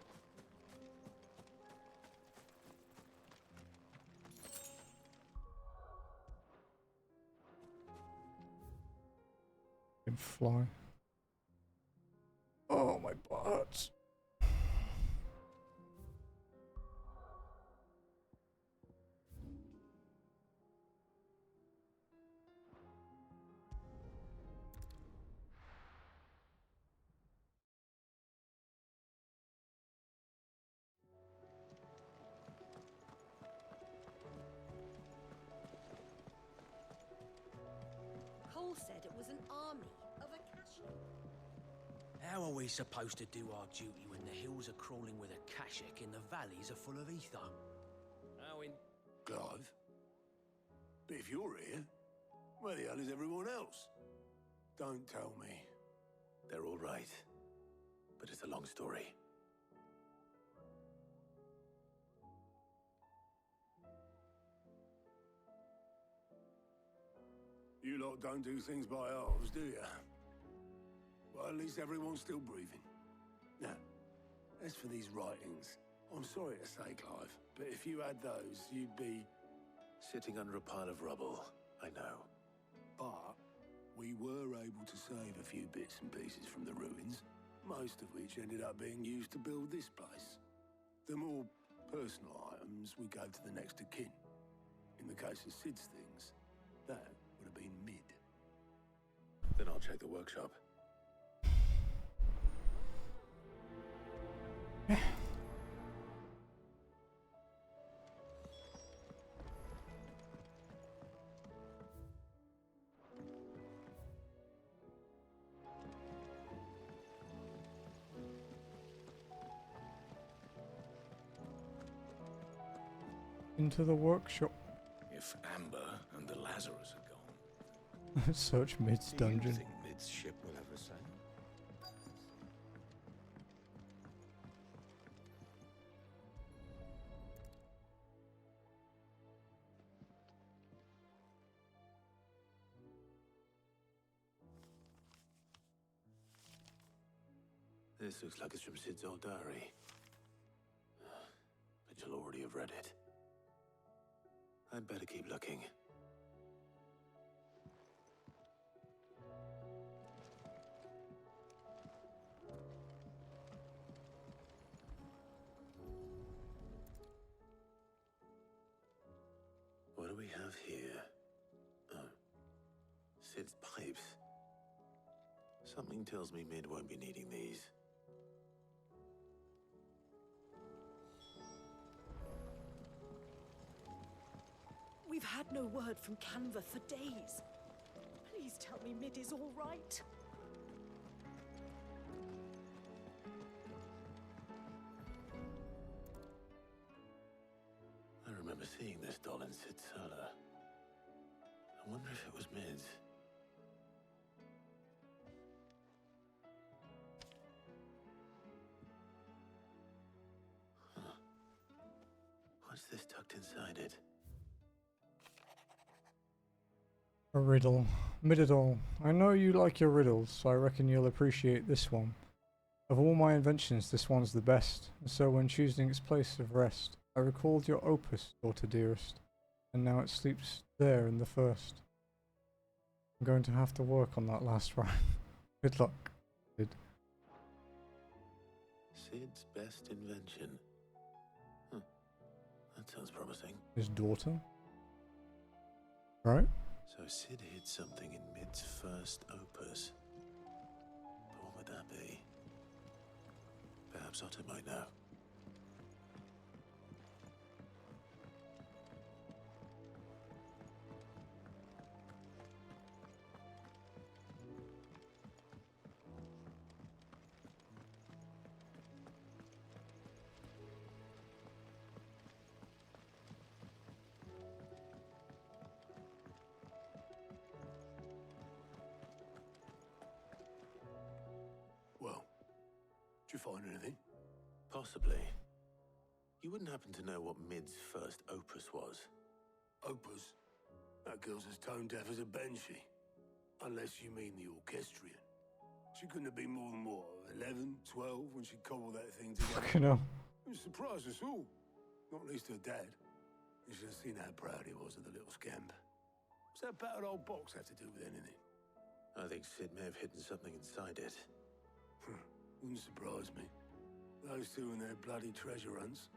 Can fly. Oh my butt. Cole said it was an army of Akashic. How are we supposed to do our duty when the hills are crawling with Akashic and the valleys are full of ether? How in... Clive? But if you're here, where the hell is everyone else? Don't tell me. They're all right. But it's a long story. You lot don't do things by halves, do you? Well, at least everyone's still breathing. Now, as for these writings, I'm sorry to say, Clive, but if you had those, you'd be... Sitting under a pile of rubble, I know. But we were able to save a few bits and pieces from the ruins, most of which ended up being used to build this place. The more personal items we gave to the next of kin. In the case of Sid's things, that would have been mid. Then I'll check the workshop. Into the workshop. If Amber and the Lazarus are gone... Search Mid's dungeon. Do you think Mid's ship will ever sail? This looks like it's from Sid's old diary. But you'll already have read it. I'd better keep looking. What do we have here? Oh. Sid's pipes. Something tells me Mid won't be needing these. We've had no word from Canva for days. Please tell me Mid is all right. I remember seeing this doll in Sid's cellar. I wonder if it was Mid's. Huh. What's this tucked inside it? A riddle. Midadol, I know you like your riddles, so I reckon you'll appreciate this one. Of all my inventions, this one's the best, and so when choosing its place of rest, I recalled your opus, daughter dearest, and now it sleeps there in the first. I'm going to have to work on that last rhyme. Good luck, Sid. Sid's best invention. Huh. That sounds promising. His daughter? Right? So Sid hid something in Mid's first opus. But what would that be? Perhaps Otto might know. you find anything? Possibly. You wouldn't happen to know what Mid's first opus was? Opus? That girl's as tone deaf as a banshee. Unless you mean the orchestrion. She couldn't have been more than, what, 11, 12 when she cobbled that thing together? Fucking hell. It surprised us all. Not least her dad. You should have seen how proud he was of the little scamp. What's that battered old box have to do with anything? I think Sid may have hidden something inside it. Wouldn't surprise me. Those two and their bloody treasure hunts.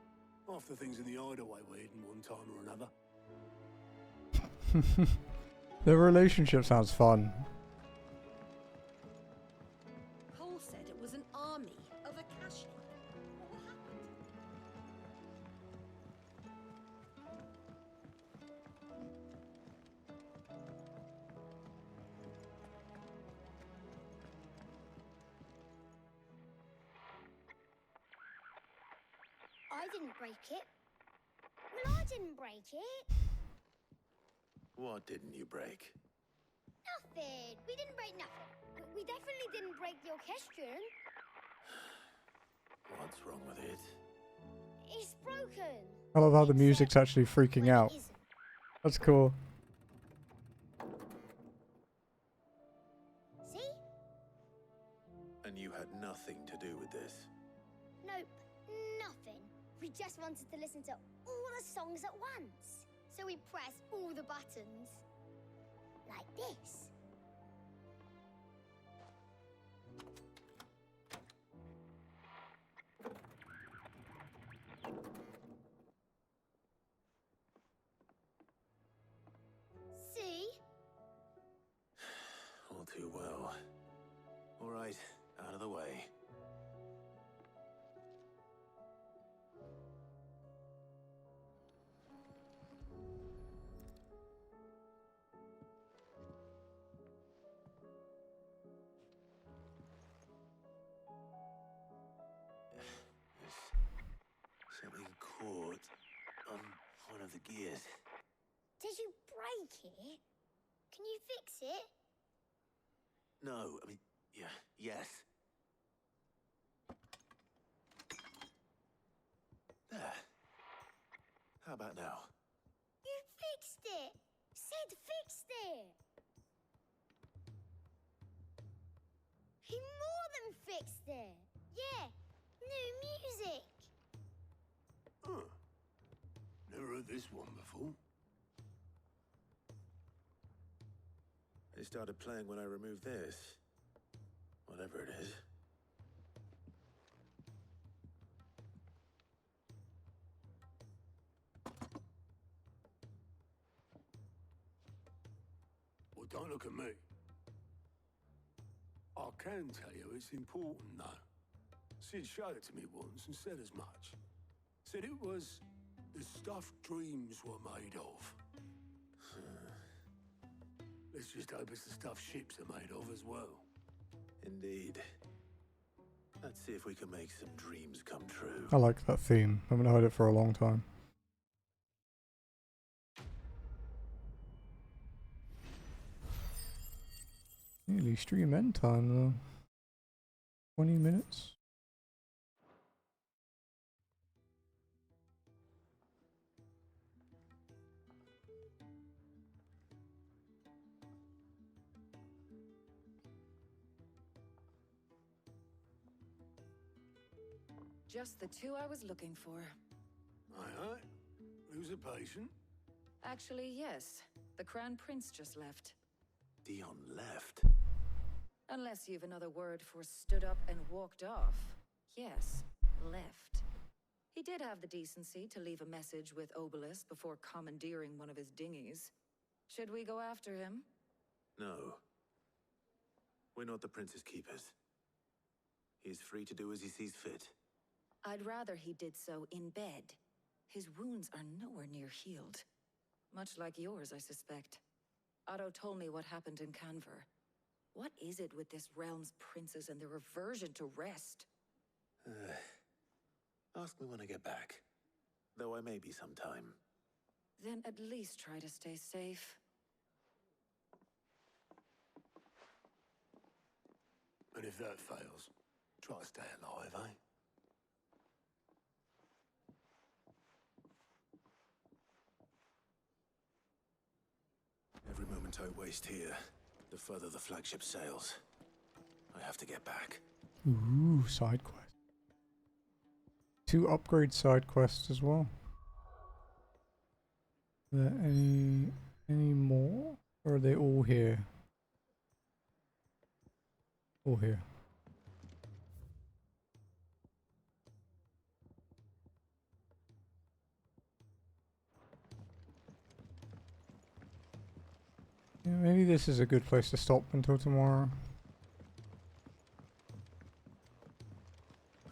Half the things in the hideaway were hidden one time or another. Their relationship sounds fun. Cole said it was an army of Akashi. What happened? I didn't break it. Well, I didn't break it. What didn't you break? Nothing. We didn't break nothing. We definitely didn't break the orchestrion. What's wrong with it? It's broken. I love how the music's actually freaking out. That's cool. See? And you had nothing to do with this? Nope. Nothing. We just wanted to listen to all the songs at once. So we pressed all the buttons. Like this. See? All too well. All right, out of the way. Something caught on one of the gears. Did you break it? Can you fix it? No, I mean, yeah, yes. There. How about now? You fixed it! Sid fixed it! He more than fixed it! Yeah, new music! Huh. Never heard this one before. It started playing when I removed this. Whatever it is. Well, don't look at me. I can tell you it's important, though. Sid showed it to me once and said as much. Said it was the stuff dreams were made of. Let's just hope it's the stuff ships are made of as well. Indeed. Let's see if we can make some dreams come true. I like that theme. I haven't heard it for a long time. Nearly stream end time though. 20 minutes. Just the two I was looking for. Aye. Lose a patient? Actually, yes. The Crown Prince just left. Dion left? Unless you've another word for stood up and walked off. Yes, left. He did have the decency to leave a message with Obelisk before commandeering one of his dinghies. Should we go after him? No. We're not the Prince's keepers. He's free to do as he sees fit. I'd rather he did so in bed. His wounds are nowhere near healed. Much like yours, I suspect. Otto told me what happened in Canver. What is it with this realm's princes and their aversion to rest? Ask me when I get back. Though I may be sometime. Then at least try to stay safe. And if that fails, Try to stay alive, eh? Every moment I waste here, the further the flagship sails. I have to get back. Ooh, side quest. 2 upgrade side quests as well. Are there any more? Or are they all here? All here. Yeah, maybe this is a good place to stop until tomorrow.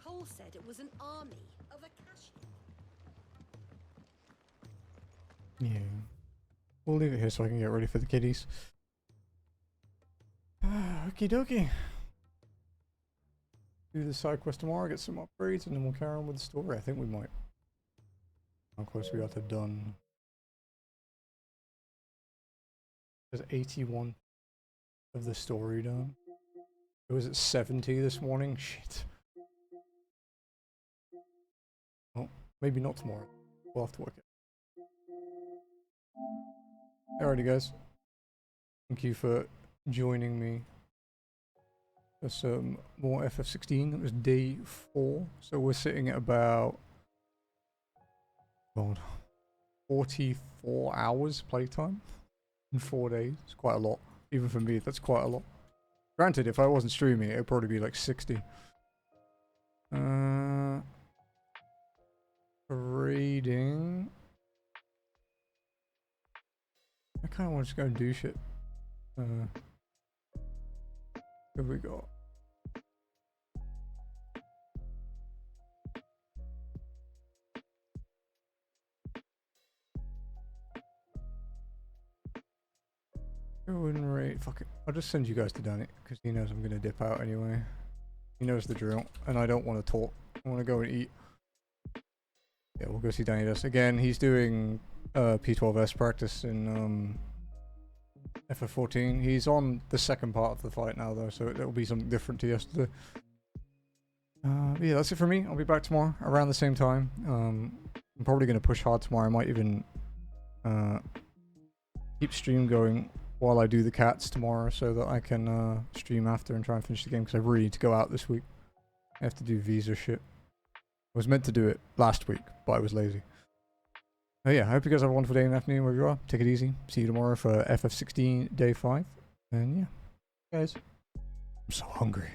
Cole said it was an army of Akashi. Yeah. We'll leave it here so I can get ready for the kiddies. Okie dokie. Do the side quest tomorrow, get some upgrades, and then we'll carry on with the story. I think we might. How close we are to done. There's 81 of the story done. It was at 70 this morning. Shit. Oh, maybe not tomorrow. We'll have to work it. Alrighty, guys. Thank you for joining me. For some more FF16. It was day 4, so we're sitting at about 44 hours playtime in 4 days. It's quite a lot. Even for me, that's quite a lot. Granted, if I wasn't streaming, it would probably be like 60. Raiding. I kind of want to just go and do shit. What have we got? Go and raid. Fuck it. I'll just send you guys to Danny because he knows I'm gonna dip out anyway. He knows the drill, and I don't want to talk. I want to go and eat. Yeah, we'll go see Danny Dust again. He's doing P12S practice in FF14. He's on the second part of the fight now though, so it'll be something different to yesterday. But yeah, that's it for me. I'll be back tomorrow around the same time. I'm probably gonna push hard tomorrow. I might even keep stream going while I do the cats tomorrow so that I can stream after and try and finish the game because I really need to go out this week. I have to do visa shit. I was meant to do it last week, but I was lazy. Oh yeah, I hope you guys have a wonderful day and afternoon wherever you are. Take it easy. See you tomorrow for FF16 day 5. And yeah, guys, I'm so hungry.